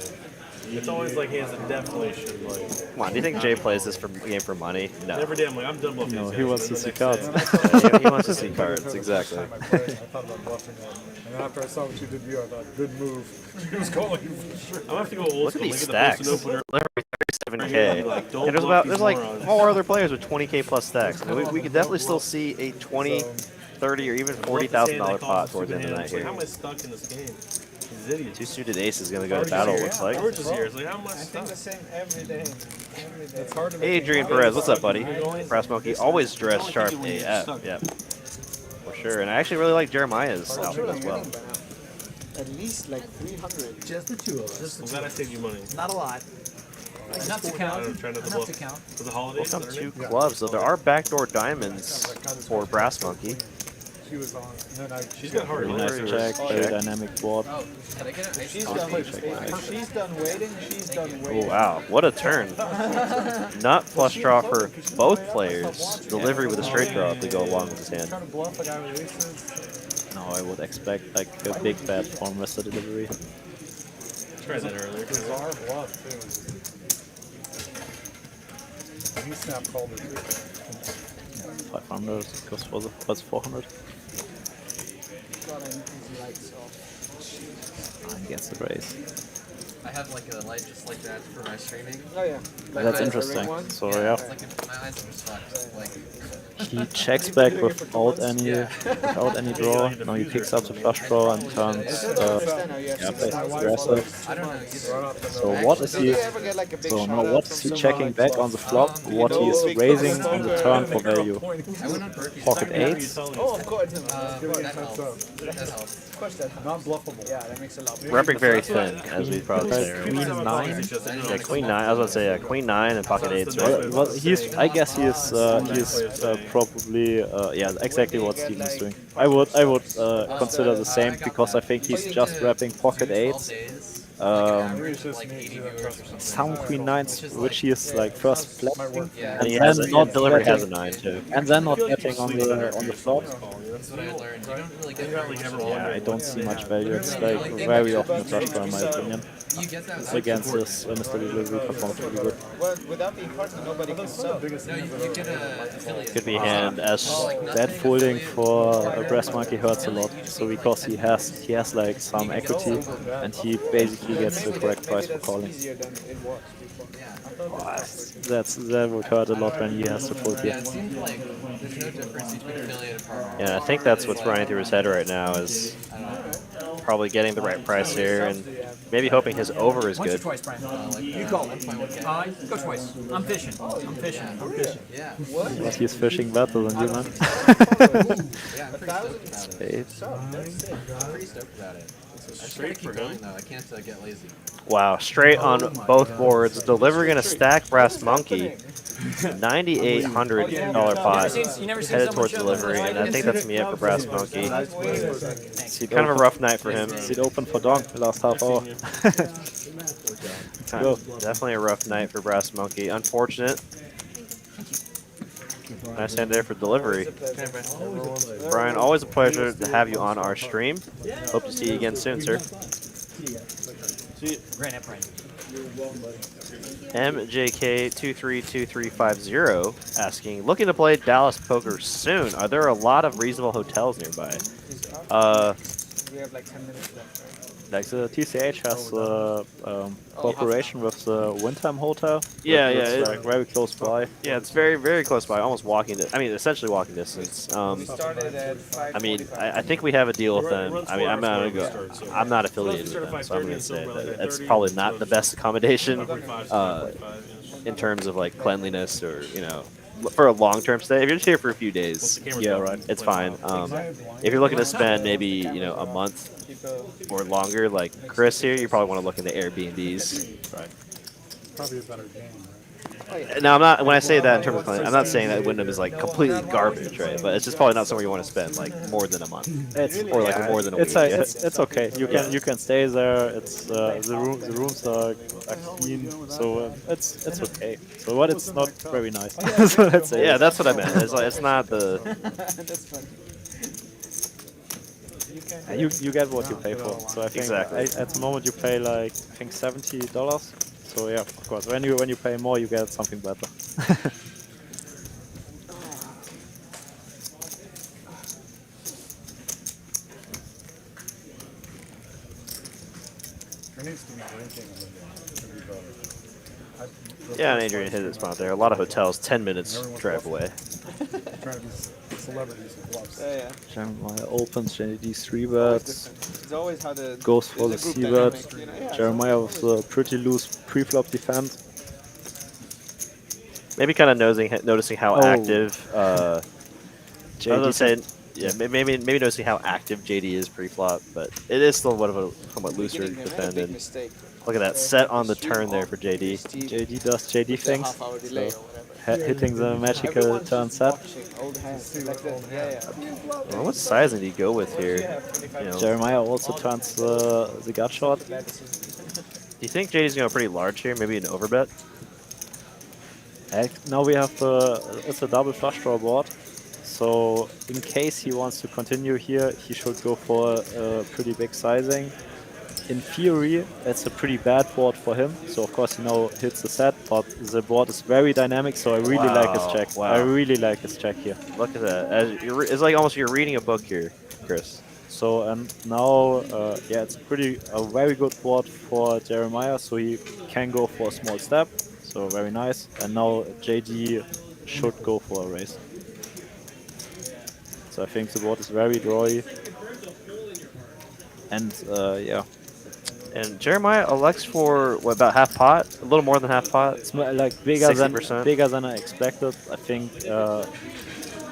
It's always like hands that definitely should like. Come on, do you think Jay plays this game for money? No. Every day I'm like, I'm done bluffing. No, these he guys. wants to And see the next cards. day- He wants to see cards, exactly. I thought about bluffing it. And then after I saw what you did, I thought, good move. He was calling you for sure. I'm gonna have to go old Look at school. these Look at the stacks. post opener. Literally 37K. Like, don't And bluff there's these like morons. 4 other players with 20K plus stacks. I mean, we could definitely still see a 20, 30, or even $40,000 pot towards the end of the night Like, how here. am I stuck in this game? These idiots. 2 suited ace is going to go to battle, looks like. George is here. It's like, how am I I think stuck? the same every day. Every day. It's hard to Hey, make Adrian Perez, what's up, buddy? Brass Monkey, always dressed sharp AF. Yep. For sure. And I actually really like Jeremiah's outfit as well. At least like 300. Just the 2 of us. I'm glad I saved you money. Not a lot. Enough to count. I'm trying not to Enough to bluff. count. For the holidays. Welcome that to are new. clubs, though there are backdoor diamonds for Brass Monkey. She was on. And then She's got hard Very nice check, very dynamic board. Oh, can I get it? She's done, if she's done waiting, she's done Oh waiting. wow, what a turn. Not flush draw for both players. Delivery with a straight draw to go along with his hand. trying to bluff a guy with aces. No, I would expect like a big bet from Mr. Delivery. Tried that earlier. Bizarre bluff, too. He snap called it, too. 500 goes for the plus 400. Got an easy lights off. He gets the raise. I have like a light just like that for my streaming. Oh, yeah. My That's eyes- interesting. So Yeah, yeah, it's like my eyes are just fucked. Like, he checks back without any draw. Now he picks up the flush draw and turns. Yeah, plays aggressive. I don't know. So what is he? So now what is he checking back on the flop? What he is raising on the turn for value? Pocket eights. Oh, of course. that helps. That helps. Of course that helps. Not bluffable. Yeah, that makes a lot. Repping very thin, as we'd probably say. Right? Queen 9. Yeah, Queen 9. I was about to say, yeah, Queen 9 and Pocket 8s, right? Well, he's. I guess he is probably. Yeah, exactly what Steven's doing. I would consider the same because I think he's just wrapping Pocket 8s. Some Queen 9s, which he is like first flatting, And he has not delivery has a 9 too. and then not getting on the flop. That's what I learned. You don't really get that much. Yeah, I don't see much value. It's like very often a flush draw in my opinion. You get that. Against this, Mr. Delivery performs really good. Well, without the partner, nobody can sub. No, you get a affiliate. Could be hand as That folding for a Brass Monkey hurts a lot. So because he has like some equity, and he basically gets the correct price for calling. Easier than it was before. That would hurt a lot when he has to fold Yeah, here. it seems like there's no difference between affiliate and partner. Yeah, I think that's what's running through his head right now is probably getting the right price here and Maybe hoping his over is Once or good. twice, Brian. You call it. I'm fine with it. Go twice. I'm fishing. I'm fishing. I'm fishing. Yeah. But he's fishing better than you, man. Yeah, I'm pretty stoked about it. I'm pretty stoked about it. I just gotta keep going though. I can't get lazy. Wow, straight on both boards. Delivering a stack brass monkey. $9,800 pot headed towards delivery, and I think that's me up for brass monkey. Kind of a rough night for him. Seat open for donk the last half hour. Definitely a rough night for brass monkey. Unfortunate. Nice hand there for delivery. Brian, always a pleasure to have you on our stream. Hope to see you again soon, sir. Grand Empire. MJK232350 asking, looking to play Dallas poker soon. Are there a lot of reasonable hotels nearby? We have like 10 minutes left. Like the TCH has cooperation with the Windham Hotel. Yeah, It's like very close by. Yeah, it's very, very close by, almost walking. I mean, essentially walking distance. We started at 5:45. I mean, I think we have a deal with them. I mean, I'm not gonna go. I'm not affiliated with them, so I'm gonna say that it's probably not the best accommodation in terms of like cleanliness or for a long-term stay. If you're just here for a few days, yeah, right, it's fine. If you're looking to spend maybe a month or longer, like Chris here, you probably want to look into Airbnbs. Right. Probably a better game. Now, I'm not. When I say that in terms of cleanliness, I'm not saying that Wyndham is like completely garbage, right? But it's just probably not somewhere you want to spend like more than a month, or like more than a week. It's okay. You can stay there. It's the rooms are clean, so it's okay. So what it's not very nice. So let's say yeah, that's what I meant. It's not the. That's funny. You get what you pay for. So I think at the moment you pay like I think $70. So yeah, of course. When you pay more, you get something better. There needs to be drinking in the Yeah, and Adrian hit it spot there. A lot of hotels, 10 minutes drive away. Trying to be celebrities and bluffs. Yeah. Jeremiah opens JD's 3-bets. It's always how the Goes for the group C-bet. dynamic, you know, yeah, Jeremiah with a pretty loose pre-flop defend. Maybe kind of noticing how active. JD maybe noticing how active JD is pre-flop, but it is still somewhat looser defend. And look at that set on the turn there for JD. JD does JD things. So hitting the magical turn set. Well, what sizing do you go with here? Jeremiah also turns the gut shot. Do you think JD's going pretty large here? Maybe an overbet? Now we have it's a double flush draw board. So in case he wants to continue here, he should go for a pretty big sizing. In theory, it's a pretty bad board for him. So of course he now hits the set, but the board is very dynamic. So I really like his check. Wow. I really like his check here. Look at that. It's like almost you're reading a book here, Chris. So and now, yeah, it's a very good board for Jeremiah. So he can go for a small step. So very nice. And now JD should go for a raise. So I think the board is very drawy. And yeah. And Jeremiah elects for what, about half pot? A little more than half pot? It's like bigger 60%. than I expected. I think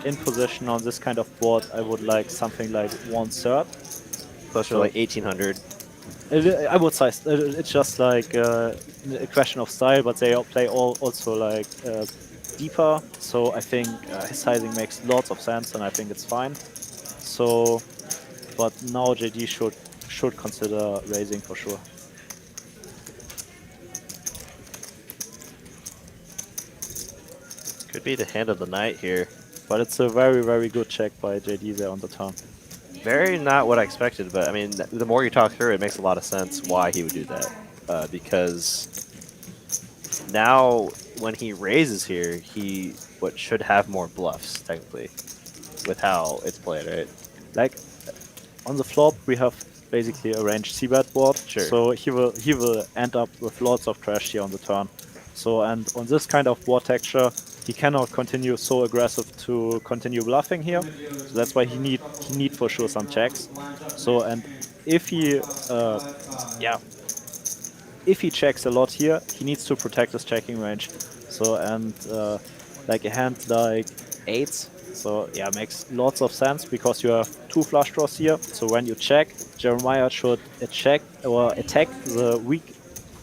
in position on this kind of board, I would like something like 1/3. Closer to like 1800. I would say it's just like a question of style, but they play also like deeper. So I think his sizing makes lots of sense, and I think it's fine. So, but now JD should consider raising for sure. Could be the hand of the night here. But it's a very, very good check by JD there on the turn. Very not what I expected, but I mean, the more you talk through it, makes a lot of sense why he would do that. Because now, when he raises here, he should have more bluffs, technically, with how it's played, right? Like, on the flop, we have basically a range c-bet board. Sure. So he will end up with lots of trash here on the turn. So, and on this kind of board texture, he cannot continue so aggressive to continue bluffing here. So that's why he need for sure some checks. So, and if he if he checks a lot here, he needs to protect his checking range. So, and like a hand like 8s, so yeah, makes lots of sense because you have 2 flush draws here. So when you check, Jeremiah should check or attack the weak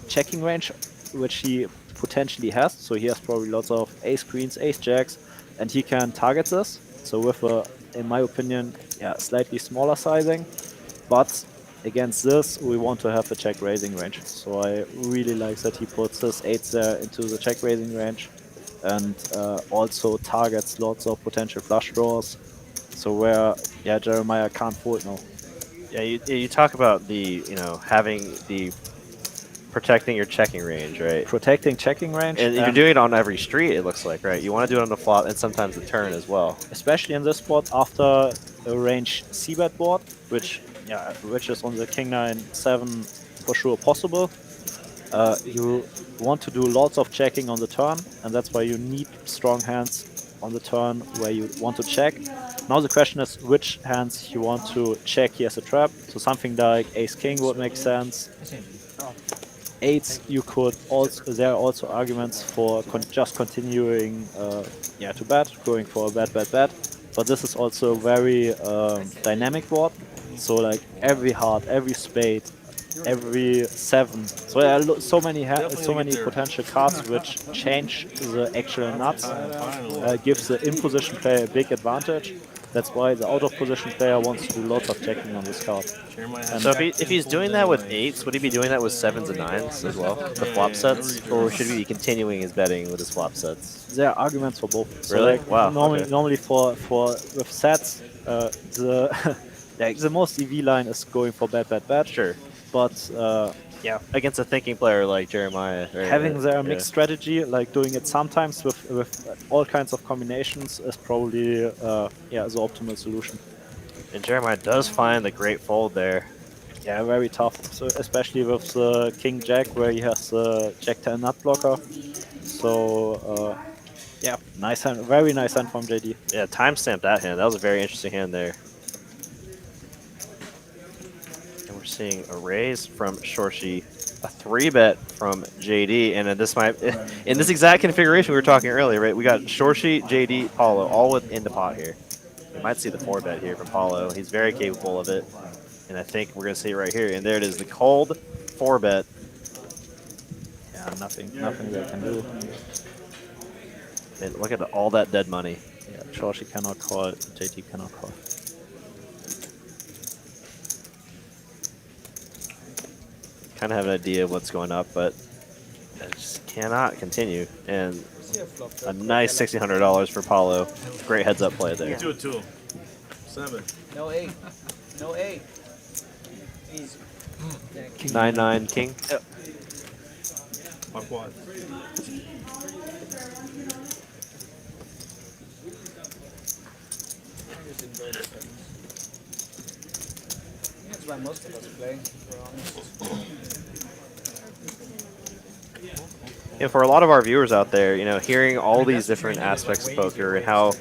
checking range which he potentially has. So he has probably lots of ace queens, ace jacks, and he can target this. So with a, in my opinion, yeah, slightly smaller sizing, but against this we want to have a check raising range. So I really like that he puts his 8s there into the check raising range, and also targets lots of potential flush draws. So where, yeah, Jeremiah can't fold now. Yeah, you talk about the, having the protecting your checking range, right? Protecting checking range. And you're doing it on every street, it looks like, right? You want to do it on the flop and sometimes the turn as well. Especially in this spot after a range c-bet board, which is on the king 9-7 for sure possible. You want to do lots of checking on the turn, and that's why you need strong hands on the turn where you want to check. Now the question is which hands you want to check here as a trap. So something like ace-king would make sense. 8s, you could also, there are also arguments for just continuing to bet, going for a bet, but this is also a very dynamic board. So like every heart, every spade, every 7. So there are so many potential cards which change the actual nuts, gives the in position player a big advantage. That's why the out of position player wants to do lots of checking on this card. And so if he's doing that with 8s, would he be doing that with 7s and 9s as well, the flop sets, or should he be continuing his betting with his flop sets? There are arguments for both. So really? Like wow. Normally for with sets, the the most EV line is going for bet. Sure. But yeah, against a thinking player like Jeremiah, right? Having their mixed strategy, like doing it sometimes with all kinds of combinations, is probably the optimal solution. And Jeremiah does find the great fold there. Yeah, very tough. So especially with the king jack, where he has the jack 10 nut blocker. So yeah, nice hand, very nice hand from JD. Yeah, timestamp that hand. That was a very interesting hand there. And we're seeing a raise from Shorshi, a 3-bet from JD, and in this exact configuration we were talking earlier, right? We got Shorshi, JD, Paolo, all within the pot here. We might see the 4-bet here from Paolo. He's very capable of it, and I think we're gonna see it right here. And there it is, the cold 4-bet. Yeah, nothing they can do. And look at all that dead money. Yeah, Shorshi cannot call, JD cannot call. Kind of have an idea of what's going up, but I just cannot continue. And a nice $1,600 for Paolo. Great heads-up play there. Do it to him. 7. No 8. No 8. Easy. 9-9 king. Yep. My quad. That's why most of us play, to be honest. For a lot of our viewers out there, hearing all these different aspects of poker and how,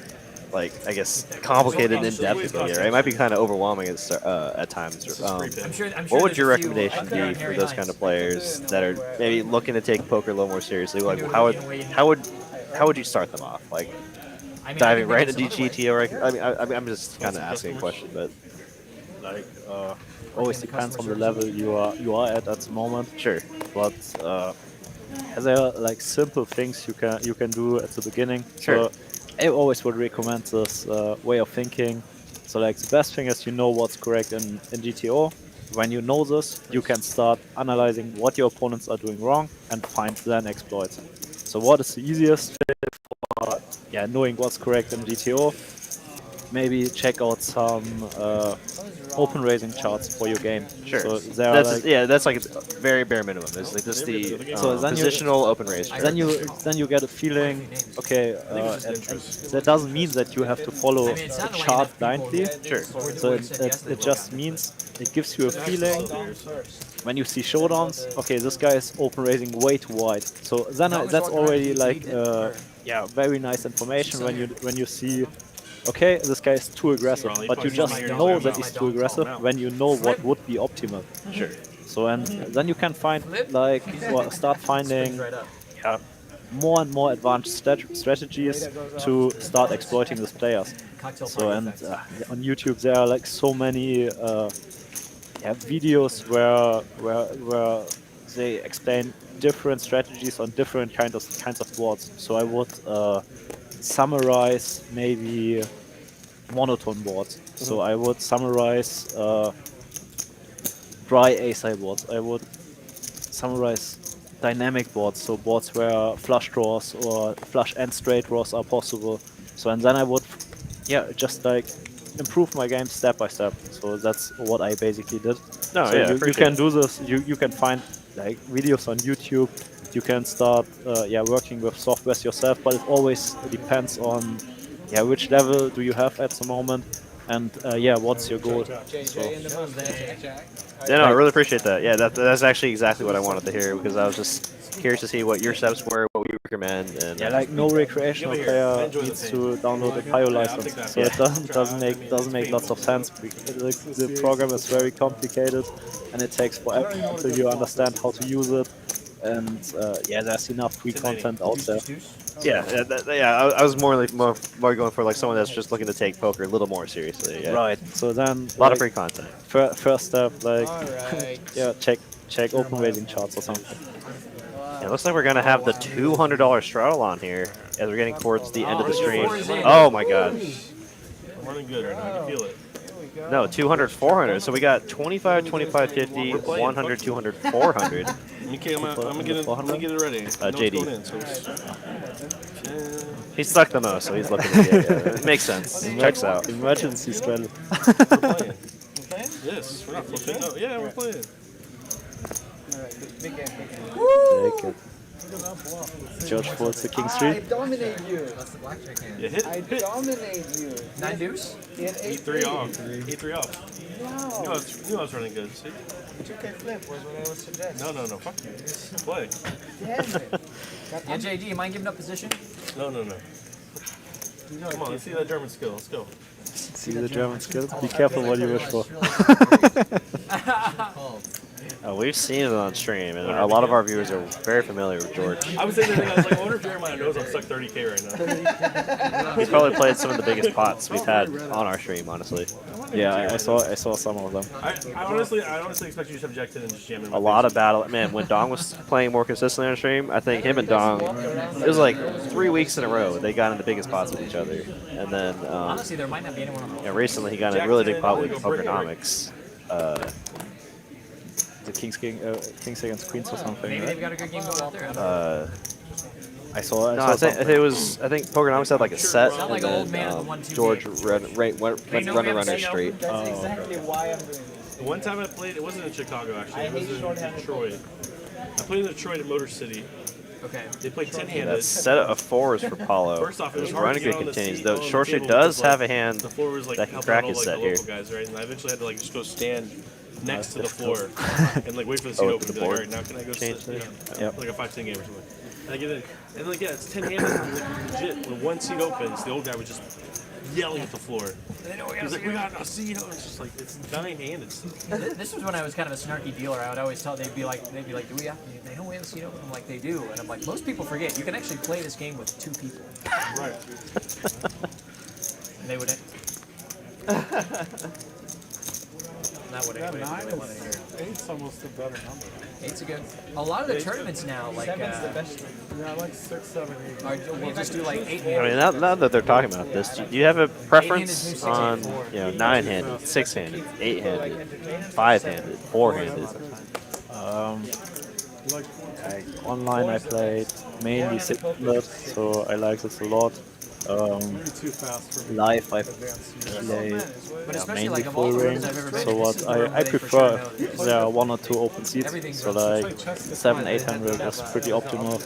I guess, complicated and in-depth it can get, right? It might be kind of overwhelming at times. What would your recommendation be for those kind of players that are maybe looking to take poker a little more seriously? Like, how would you start them off? Like, diving right into GTO? I'm just kind of asking a question, but always depends on the level you are at the moment. Sure, but there are simple things you can do at the beginning. Sure. So I always would recommend this way of thinking. So the best thing is what's correct in GTO. When you know this, you can start analyzing what your opponents are doing wrong and find then exploits. So what is the easiest way for knowing what's correct in GTO? Maybe check out some open raising charts for your game. Sure. So that's like very bare minimum. It's like this the positional open raise chart. Then you get a feeling. Okay, and that doesn't mean that you have to follow the chart blindly. Sure. So it just means it gives you a feeling when you see showdowns. Okay, this guy is open raising way too wide. So then that's already very nice information when you see. Okay, this guy is too aggressive, but you just know that he's too aggressive when you know what would be optimal. Sure. So and then you can find like or start finding yeah, more and more advanced strategies to start exploiting these players. So and on YouTube there are like so many videos where they explain different strategies on different kinds of boards. So I would summarize maybe monotone boards. So I would summarize dry A-side boards. I would summarize dynamic boards, so boards where flush draws or flush and straight draws are possible. So and then I would, just like improve my game step by step. So that's what I basically did. No, So yeah, you can do this. You can find like videos on YouTube. You can start working with softwares yourself, but it always depends on which level do you have at the moment, and what's your goal. So, Yeah, no, I really appreciate that. Yeah, that's actually exactly what I wanted to hear because I was just curious to see what your steps were, what you recommend, and like no recreational player needs to download a Paolo license, so it doesn't make lots of sense. The program is very complicated, and it takes forever until you understand how to use it. And there's enough free content out there. I was more going for like someone that's just looking to take poker a little more seriously. Yeah. Right. So then a lot of free content. First step, like check open rating charts or something. It looks like we're gonna have the $200 straddle on here as we're getting towards the end of the stream. Oh my god. I'm running good right now. I can feel it. No, 200, 400. So we got 25, 25, 50, 100, 200, 400. Okay, I'm gonna get it ready. JD. He's stuck the most, so he's looking to get it. It makes sense. Checks out. Emergency straddle. We're playing. Yes, we're not flipping. Oh, yeah, we're playing. Big game. Take it. George folds the king I street. dominate you. That's the blackjack hand. Yeah, hit. I dominate you. 9 deuce? He had 8-3 off. 8-3 off. Wow. Knew I was running good. See? 2K flip was what I was suggesting. No. Fuck you. Play. Damn it. Yeah, JD, you mind giving up position? No. Come on, let's see that German skill. Let's go. See the German skills. Be careful what you wish for. We've seen it on stream, and a lot of our viewers are very familiar with George. I was saying that I was like, I wonder if Jeremiah knows I'm stuck 30K right now. He's probably played some of the biggest pots we've had on our stream, honestly. Yeah, I saw some of them. I honestly expect you to subject it and just jam in. A lot of battle. Man, when Dong was playing more consistently on stream, I think him and Dong, it was like 3 weeks in a row they got in the biggest pots with each other. And then Honestly, there might not be anyone on the recently he got in a really big pot with Pokernomics. The kings against queens or something. Maybe they've got a good game going out there. I saw. No, I think Pokernomics had like a set, like and old man then with 1-2 George went runner straight. That's exactly why I'm doing this. The one time I played, it wasn't in Chicago actually. It was in Detroit. I played in Detroit at Motor City. Okay. They played 10-handed. That set of fours for Paulo. First off, it was His hard running to get good on the continues. seat Though on the Shorshi table does because, have a hand the floor was like that can helping crack out his all, set the here. local guys, right? And I eventually had to like just go stand next to the floor and like wait for the seat Oh, open the and be like, all board right, now can I go change sit? there? Like a 5-10 game or something. And I get in, and like it's 10-handed. Like, legit, when one seat opens, the old guy was just yelling at the floor. He's like, we got a seat. It's just like it's 9-handed still. This was when I was kind of a snarky dealer. I would always tell they'd be like, do we have? They don't we have a seat open? I'm like, they do, and I'm like, most people forget you can actually play this game with 2 people. Right. And they would. Not what anybody really wanted to hear. 8's almost a better number. 8's a good. A lot of the tournaments now, like. 7's the best. Yeah, I like 6, 7, 8. We'll just do like 8. I mean, now that they're talking about this, do you have a preference on 9-handed, 6-handed, 8-handed, 5-handed, 4-handed? Online I played mainly 6-handed, so I like this a lot. Live I play mainly full ring, so what I prefer if there are 1 or 2 open seats, so like 700-800 is pretty optimal.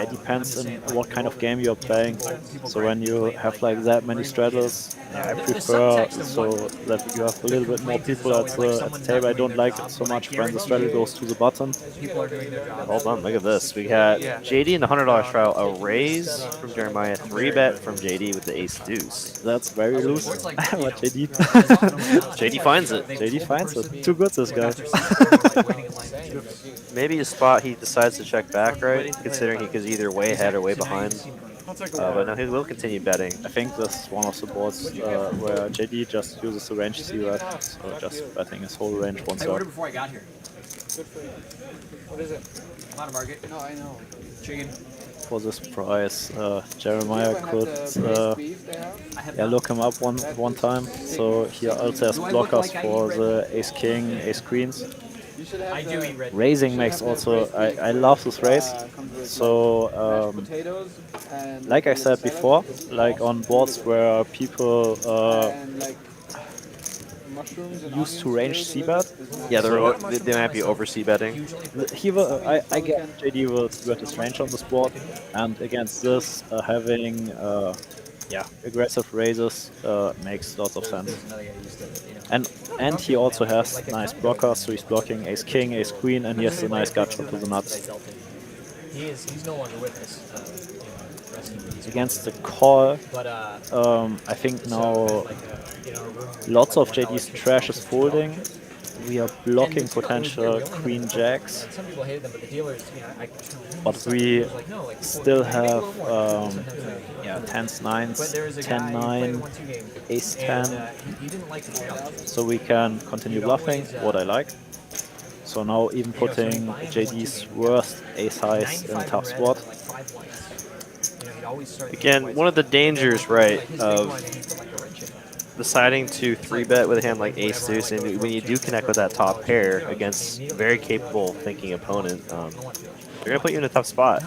It depends on what kind of game you're playing, so when you have like that many straddles, I prefer so that you have a little bit more people at the table. I don't like it so much when the straddle goes to the bottom. Hold on, look at this. We got JD in the $100 trial, a raise from Jeremiah a 3-bet from JD with the ace deuce. That's very loose. It's like, What JD? JD finds it. JD finds it. Too good, this guy. Maybe a spot he decides to check back, right? Considering he could either way ahead or way behind. But no, he will continue betting. I think this is one of the boards where JD just uses the range C-bet, so just betting his whole range once I out. ordered before I got here. Good for you. What is it? Not a market. No, I know. Chicken. For this price, Jeremiah could I look him up one time. So he also has blockers for the ace king, ace queens. I do eat red. Raising makes also, I love this raise. So like I said before, like on boards where people used to range c-bet. Yeah, they might be over c-betting. He will, I guess JD will c-bet his range on this board, and against this, having aggressive raises makes lots of sense. And he also has nice blockers, so he's blocking ace king, ace queen, and he has a nice gotcha to the nuts. He's no longer with us. Against the call, I think now lots of JD's trash is folding. We are blocking potential queen jacks, Some people hated them, but the dealers, but we still have 10s, 9s, 10-9, ace 10, so we can continue bluffing, what I like. So now even putting JD's worst ace highs in a tough spot. Again, one of the dangers, right, of deciding to 3-bet with a hand like ace deuce, and when you do connect with that top pair against a very capable thinking opponent, they're going to put you in a tough spot.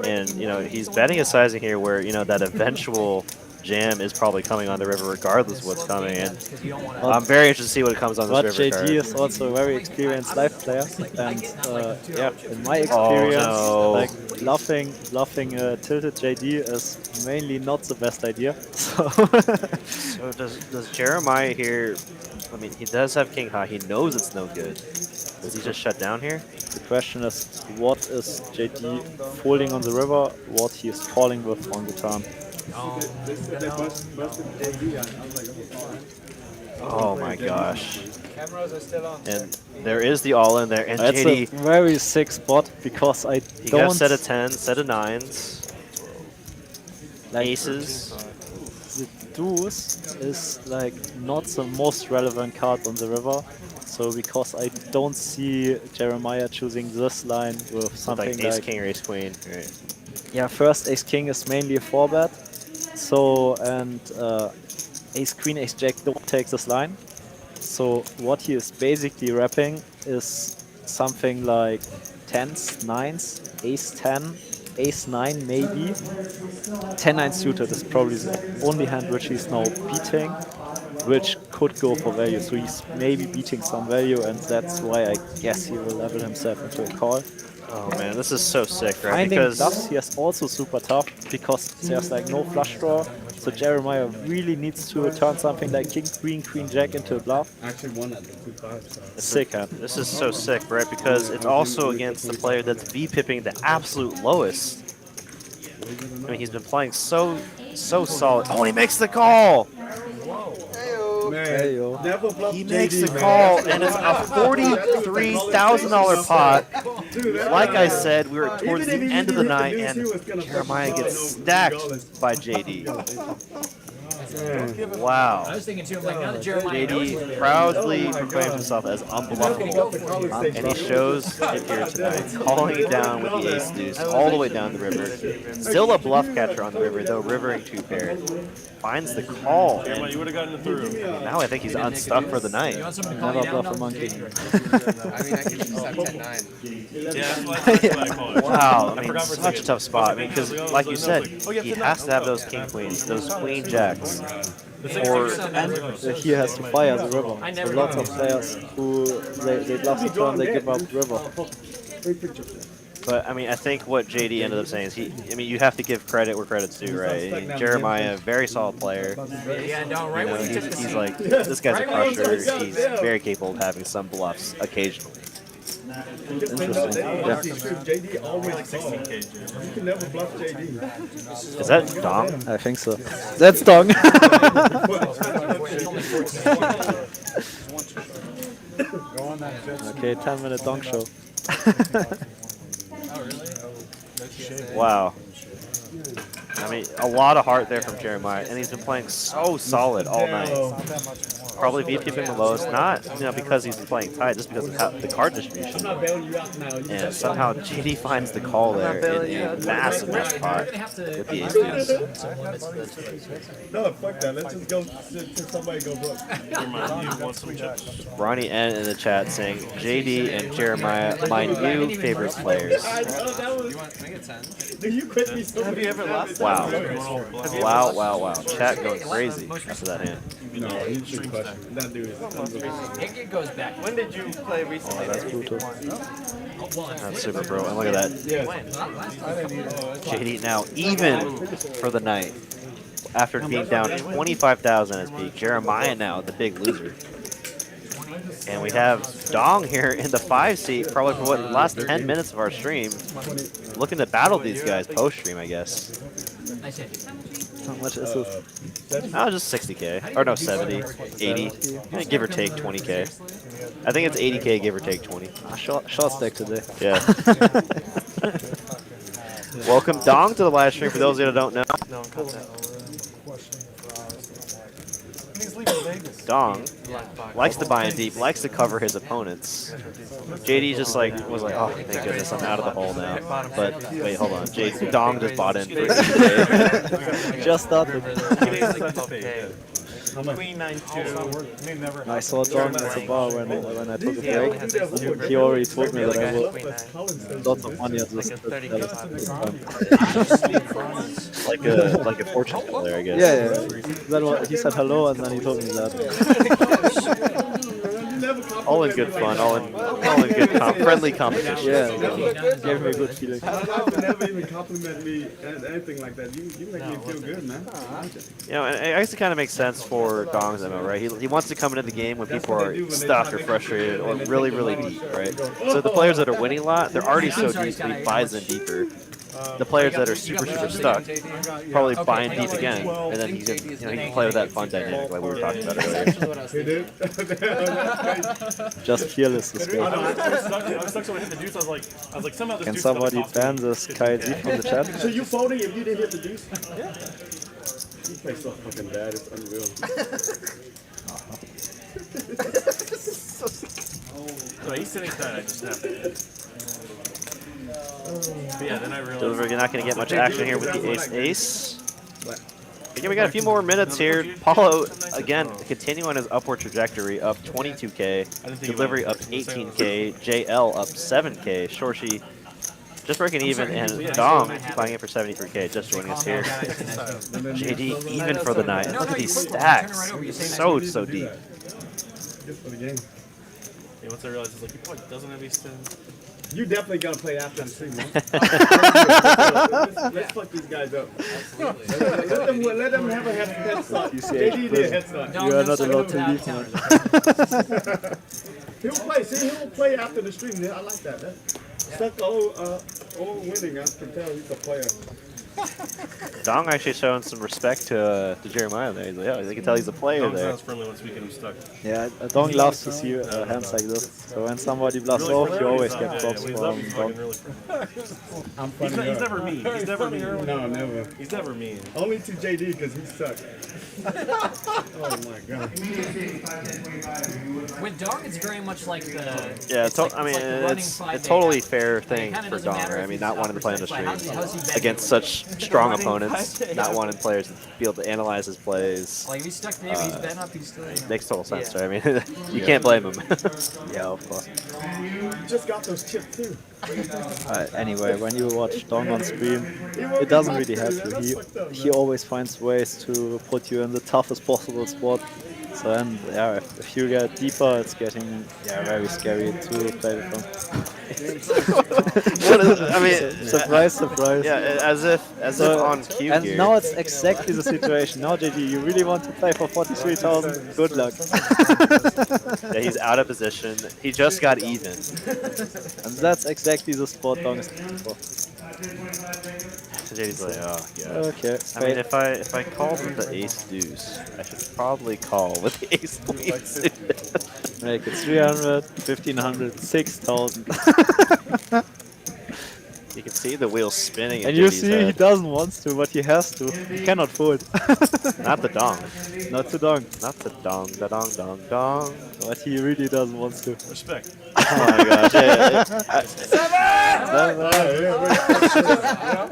And, he's betting a sizing here where, that eventual jam is probably coming on the river regardless of what's coming. And I'm very interested to see what comes on this river JD card. is also a very experienced live player, and in my experience, bluffing tilted JD is mainly not the best idea. So does Jeremiah here? I mean, he does have king high. He knows it's no good. Does he just shut down here? The question is, what is JD folding on the river? What he is calling with on the turn? Oh my gosh. Cameras are still on. And there is the all-in there, and That's JD... a very sick spot, because I He don't... got a set of 10s, set of 9s, aces. The deuce is not the most relevant card on the river, so because I don't see Jeremiah choosing this line with something like ace king or ace queen. Right. Yeah, first ace king is mainly a 4-bet, so, and ace queen, ace jack don't take this line. So what he is basically wrapping is something like 10s, 9s, ace 10, ace 9 maybe. 10-9 suited is probably the only hand which he's now beating, which could go for value. So he's maybe beating some value, and that's why I guess he will level himself into a call. Oh man, this is so sick, right? Finding Because bluffs here is also super tough, because there's no flush draw. So Jeremiah really needs to turn something like king, queen, queen, jack into a bluff. Actually won at the 2-5. sick hand. This is so sick, right? Because it's also against the player that's V-pipping the absolute lowest. I mean, he's been playing so solid. Oh, he makes the call! He makes the call, and it's a $43,000 pot. Like I said, we were towards the end of the night, and Jeremiah gets stacked by JD. Wow. I was thinking too, I'm like, now that Jeremiah JD proudly proclaims himself as unbluffable, and he shows it here tonight, calling it down with the ace deuce all the way down the river. Still a bluff catcher on the river, though rivering 2-pair. Finds the call. And you would have gotten it through. Now I think he's unstuck for the night. Never bluff a monkey. I mean, I could just have 10-9. Yeah, that's what I call it. Wow, I mean, such a tough spot. I mean, because like you said, he has to have those king queens, those queen jacks. Or he has to fire the river. So lots of players who they bluff the turn, they give up river. But I mean, I think what JD ended up saying is you have to give credit where credit's due, right? I mean, Jeremiah, very solid player. Yeah, no, right when he he's like, this guy's a crusher. He's very capable of having some bluffs occasionally. Interesting. Yeah. JD always like 16K. You can never bluff JD. Is that Dong? I think so. That's Dong. Okay, 10-minute Dong show. Wow. I mean, a lot of heart there from Jeremiah, and he's been playing so solid all night. Probably VPing the lowest, not because he's playing tight, just because of how the card distribution. And somehow JD finds the call there in a massive match pot with the ace deuce. No, fuck that. Let's just go to somebody go book. Ronnie N in the chat saying JD and Jeremiah, my new favorite players. Do you quit me so Have you ever lost? Wow. Wow. Chat going crazy after that hand. No, he's a good question. That dude is unbelievable. It goes back. When did you play recently? Oh, that's brutal. That's super bro. And look at that. JD now even for the night. After being down 25,000 as peak. Jeremiah now the big loser. And we have Dong here in the 5 seat, probably for what, the last 10 minutes of our stream. Looking to battle these guys post-stream, I guess. How much is this? Oh, just 60K. Or no, 70, 80. Give or take 20K. I think it's 80K, give or take 20. Short stack today. Yeah. Welcome Dong to the live stream for those of you that don't know. Dong likes to buy in deep, likes to cover his opponents. JD just was like, oh thank goodness, I'm out of the hole now. But wait, hold on, Dong just bought in for Just started. Queen 9-2. I saw Dong at the bar when I took a break. He already told me that I will lots of money at this. like a fortune teller, I guess. Yeah. Then he said hello and then he told me that. All in good fun, all in good friendly competition. Yeah, gave me a good feeling. Never even compliment me and anything like that. You make me feel good, man. And I guess it kind of makes sense for Dong's MO, right? He wants to come into the game when people are stuck or frustrated or really, really deep, right? So the players that are winning a lot, they're already so deep, so he buys in deeper. The players that are super stuck probably buy in deep again, and then he can play with that fun dynamic like we were talking about earlier. Just fearless this guy. I was stuck so I hit the deuce. I was like, somehow this Can deuce somebody ban this KZ from the chat? So you folding if you didn't hit the deuce? Yeah. You play so fucking bad, it's unreal. So he's sitting tight, I just snapped it. But yeah, then I realized We're not going to get much action here with the ace. Again, we got a few more minutes here. Paolo, again, continue on his upward trajectory, up 22K. Delivery up 18K. JL up 7K. Shorshi just breaking even, and Dom buying it for 73K, just joining us here. JD even for the night. Look at these stacks. So deep. Just for the game. Yeah, once I realized, it's like, he probably doesn't have ace 10. You definitely gonna play after the stream, man. Let's fuck these guys up. Let them have a head start. JD did a head start. You are not allowed to leave, man. He'll play after the stream. I like that. Stuck all winning. I can tell he's a player. Dong actually showing some respect to Jeremiah there. He's like, yeah, they can tell he's a player Dong there. sounds friendly once we get him stuck. Yeah, Dong loves to see hands like this. So when somebody bluffs off, you always get props from Dong. I'm He's funny. never mean. He's never mean. No, never. He's never mean. Only to JD because he sucks. Oh my god. With Dong, it's very much like the. Yeah, I mean, it's a totally fair thing for Dong, right? I mean, not wanting to play on the stream against such strong opponents, not wanting players to be able to analyze his plays. Like, he's stuck there, he's been up, he's still. Makes total sense, right? I mean, you can't blame him. Yeah, of course. You just got those chips too. Anyway, when you watch Dong on stream, it doesn't really help you. He always finds ways to put you in the toughest possible spot. So and yeah, if you get deeper, it's getting very scary to play with them. What is, I mean, surprise, surprise. Yeah, as if on cue and here. now it's exactly the situation. Now, JD, you really want to play for 43,000? Good luck. Yeah, he's out of position. He just got even. And that's exactly the spot Dong is looking for. So JD's like, oh yeah. Okay. I mean, if I called with the ace deuce, I should probably call with the ace queen suited. Make it 300, 1,500, 6,000. You can see the wheels spinning. And you see he doesn't want to, but he has to. He cannot fold. Not the dong. Not the dong. Not the dong. The dong, dong, dong. But he really doesn't want to. Respect. Oh my gosh. Yeah.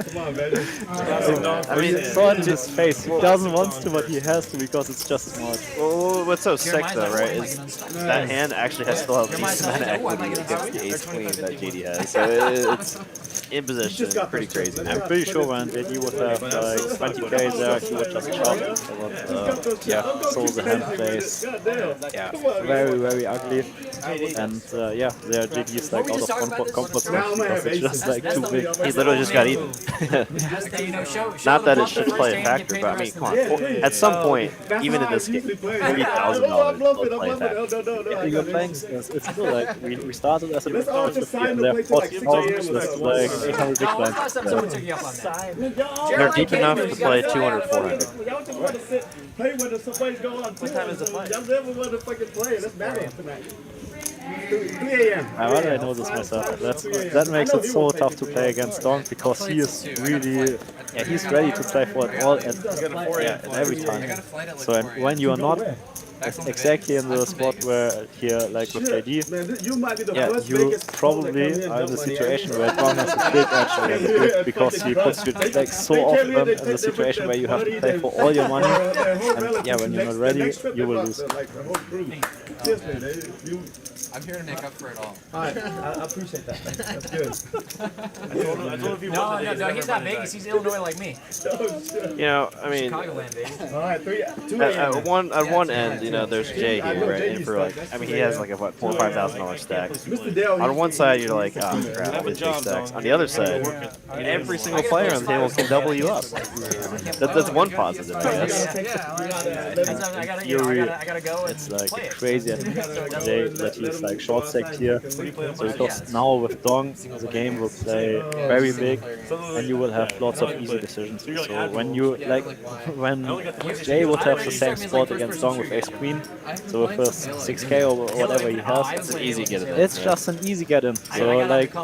Come on, baby. I mean, it's so in his face. He doesn't want to, but he has to because it's just smart. Well, what's so sick though, right, is that hand actually has still have decent amount of equity against the ace queen that JD has. So it's in position, pretty crazy. I'm pretty sure when JD would have like 20k there, he would just chop. So the hand plays, very, very ugly. And there JD is like out of comfort zone because it's just like too big. He literally just got even. Not that it should play a factor, but I mean, come on. At some point, even in this game, $3,000 will play a factor. You're playing, it's still like, we started as a big tournament with and they're 40,000, that's like 800 big blinds. They're deep enough to play 200, 400. What time is the fight? Why do I know this myself? That makes it so tough to play against Dong because he is really, he's ready to play for it all and every time. So and when you are not exactly in the spot where here, like with JD, you probably are in the situation where Dong has a big edge against you because he puts you like so often in the situation where you have to play for all your money, and when you're not ready, you will lose. I'm here to make up for it all. Alright, I appreciate that. That's good. I told him No, he's not Vegas. He's Illinois like me. You know, I mean, Chicagoland, baby. Alright, 2 at one end, you know, there's Jay here, right? And for like, I mean, he has like a what, $4,000 or $5,000 stack. On one side, you're like, oh crap, with big stacks. On the other side, every single player on the table can double you up. That's one positive, I guess. I gotta go. It's like crazy at Jay that he's like short stacked here. So because now with Dong, the game will play very big, and you will have lots of easy decisions. So when you when Jay would have the same spot against Dong with Ace Queen, so with his 6k or whatever he has, it's an easy get in. It's just an easy get in. So like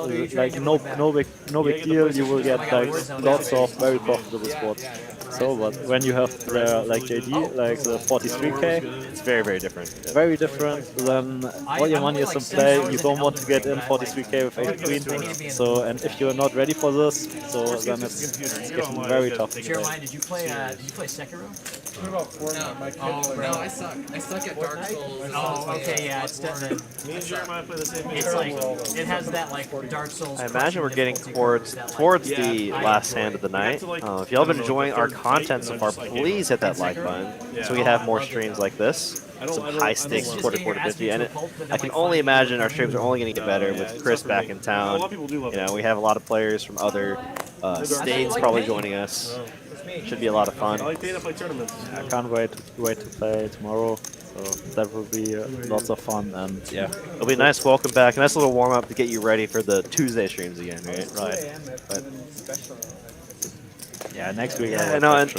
no big deal. You will get like lots of very profitable spots. So, but when you have like JD, like the 43k, it's very, very different. Very different. Then all your money is in play. You don't want to get in 43k with Ace Queen. So, and if you're not ready for this, so then it's getting very tough to play. Did you play Sekiro? No, I suck. I suck at Dark Souls. Oh, okay, yeah, it's definitely. Me and Jeremiah play the same game. It's like it has that like Dark Souls. I imagine we're getting towards the last hand of the night. If y'all been enjoying our content so far, please hit that like button so we can have more streams like this. Some high stakes quarter 50, and I can only imagine our streams are only going to get better with Chris back in town. You know, we have a lot of players from other states probably joining us. Should be a lot of fun. I like data play tournaments. I can't wait to play tomorrow. So that will be lots of fun, and yeah, it'll be a nice welcome back, a nice little warm up to get you ready for the Tuesday streams again, right? But yeah, next week. Yeah, no, and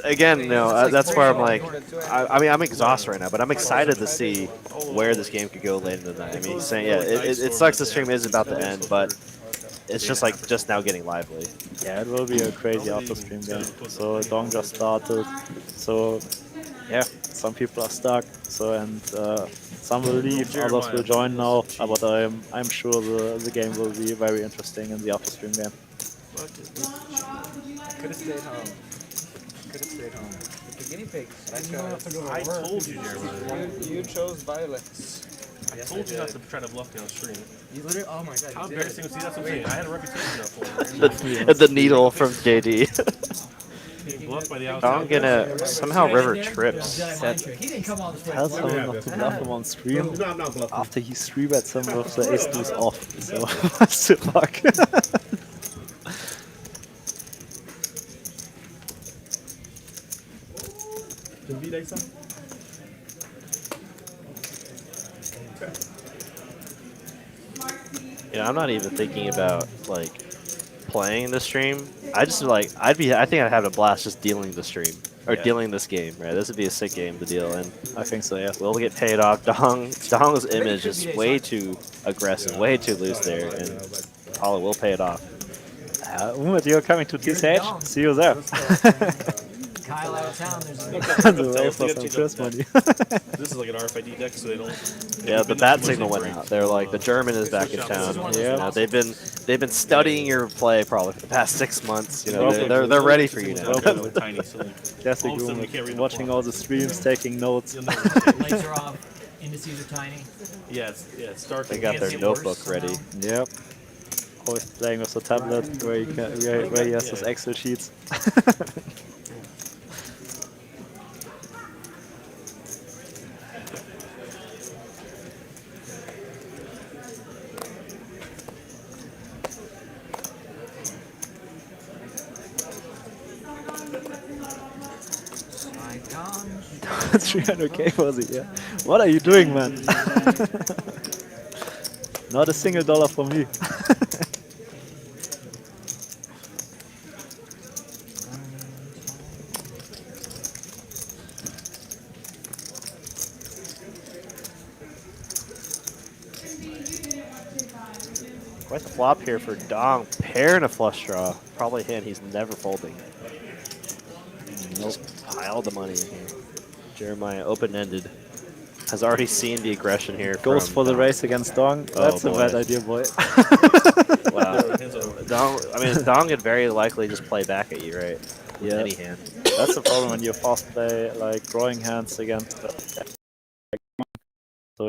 again, you know, that's where I'm like, I mean, I'm exhausted right now, but I'm excited to see where this game could go later in the night. I mean, saying, yeah, it sucks the stream is about to end, but it's just like just now getting lively. Yeah, it will be a crazy after stream game. So Dong just started. So yeah, some people are stuck. So and some will leave, others will join now. But I'm sure the game will be very interesting in the after stream game. Could have stayed home. With the guinea pigs. I told you, Jeremiah. You chose violence. I told you not to try to bluff me on stream. You literally, oh my god. How embarrassing was he? That's what I'm saying. I had a reputation now for it. The needle from JD. Bluffed by the I'm outside. gonna somehow river trips. He didn't come on this Tell someone not to bluff him on stream after he 3-bets some of the ace deuce off. So what's the fuck? I'm not even thinking about like playing the stream. I just like I think I'd have a blast just dealing the stream or dealing this game. Right, this would be a sick game to deal in. I think so. Yeah. We'll get paid off. Dong's image is way too aggressive, way too loose there, and Paolo will pay it off. Umut, you're coming to TCH. See you there. Kyle out of town. The way for some first money. This is like an RFID deck, so they don't. Yeah, the bat signal went out. They're like the German is back in town. Yeah, they've been studying your play probably for the past 6 months. They're ready for you now. Tiny, so like, Classic watching all the streams, taking notes. Legs are off. Indices are tiny. Yeah, it's dark. They got their notebook ready. Yep. Always playing with the tablet where he has his Excel sheets. $300K was it, yeah? What are you doing, man? Not a single dollar for me. Quite the flop here for Dong. Pair and a flush draw. Probably a hand he's never folding. Just pile the money in here. Jeremiah open-ended. Has already seen the aggression here. Goes for the race against Dong. That's a bad idea, boy. Wow. Dong could very likely just play back at you, right? With any hand. That's the problem when you fast play like drawing hands against so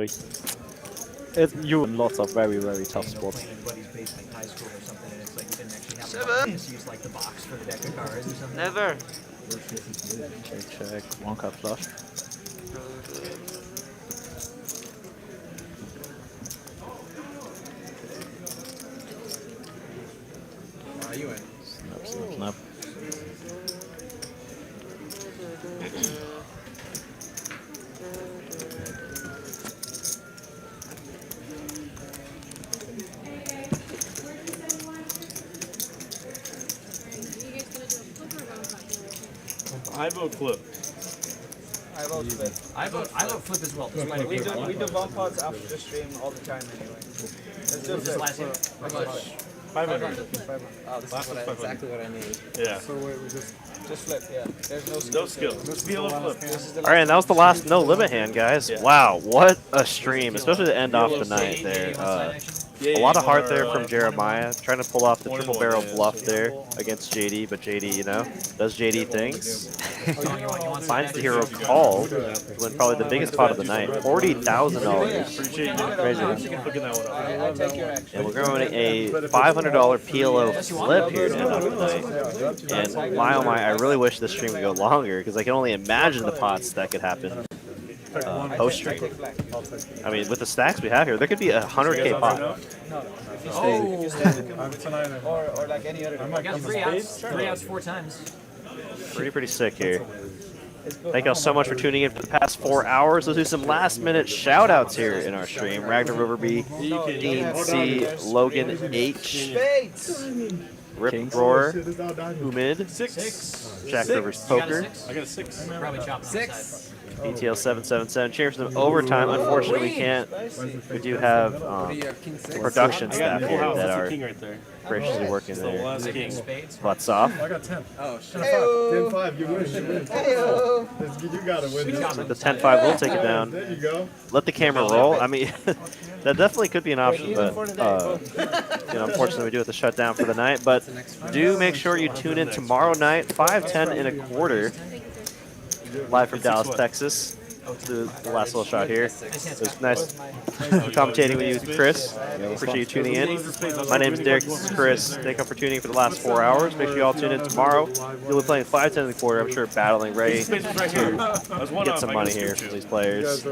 you in lots of very, very tough spots. Never. Check, 1 card flush. You in? Snap. I vote flip. I vote flip. I vote flip as well. We do bump pots after the stream all the time anyway. Let's do This last flip. hit. How much? 500. Oh, this is exactly what I need. Yeah. So wait, we just flip, yeah. There's no skill. No skill. Feel flip. All right, and that was the last no limit hand, guys. Yeah. Wow, what a stream, especially to end off the night there. A lot of heart there from Jeremiah, trying to pull off the triple barrel bluff there against JD, but JD, does JD things. Finds the hero call to win probably the biggest pot of the night, $40,000. Crazy. And we're going a $500 PLO flip here to end off the night. And my oh my, I really wish this stream would go longer because I can only imagine the pots that could happen post stream. I mean, with the stacks we have here, there could be a 100K pot. No. If you stay, or like any other. I got 3 outs. 3 outs 4 times. Pretty sick here. Thank you all so much for tuning in for the past 4 hours. Let's do some last minute shout outs here in our stream. Ragnar Riverby, Dean C, Logan H, Rip Roar, Umid, 6, Jack Rivers Poker, I got a 6. Probably chopping 6. BTL 777. Cheers to overtime. Unfortunately, we can't. We do have production staff here that are graciously working there. Butts off. I got 10. Oh, shit. 10-5, you win. You got to win. The 10-5 will take it down. There you go. Let the camera roll. I mean, that definitely could be an option, but unfortunately we do have to shut down for the night. But do make sure you tune in tomorrow night, 5:10 1/4. Live from Dallas, Texas. do the last little shot here. It was nice commentating with you, Chris. Appreciate you tuning in. My name is Derek. This is Chris. Thank you for tuning in for the last 4 hours. Make sure you all tune in tomorrow. You'll be playing 5-10 in the quarter. I'm sure battling Ray to get some money here from these players.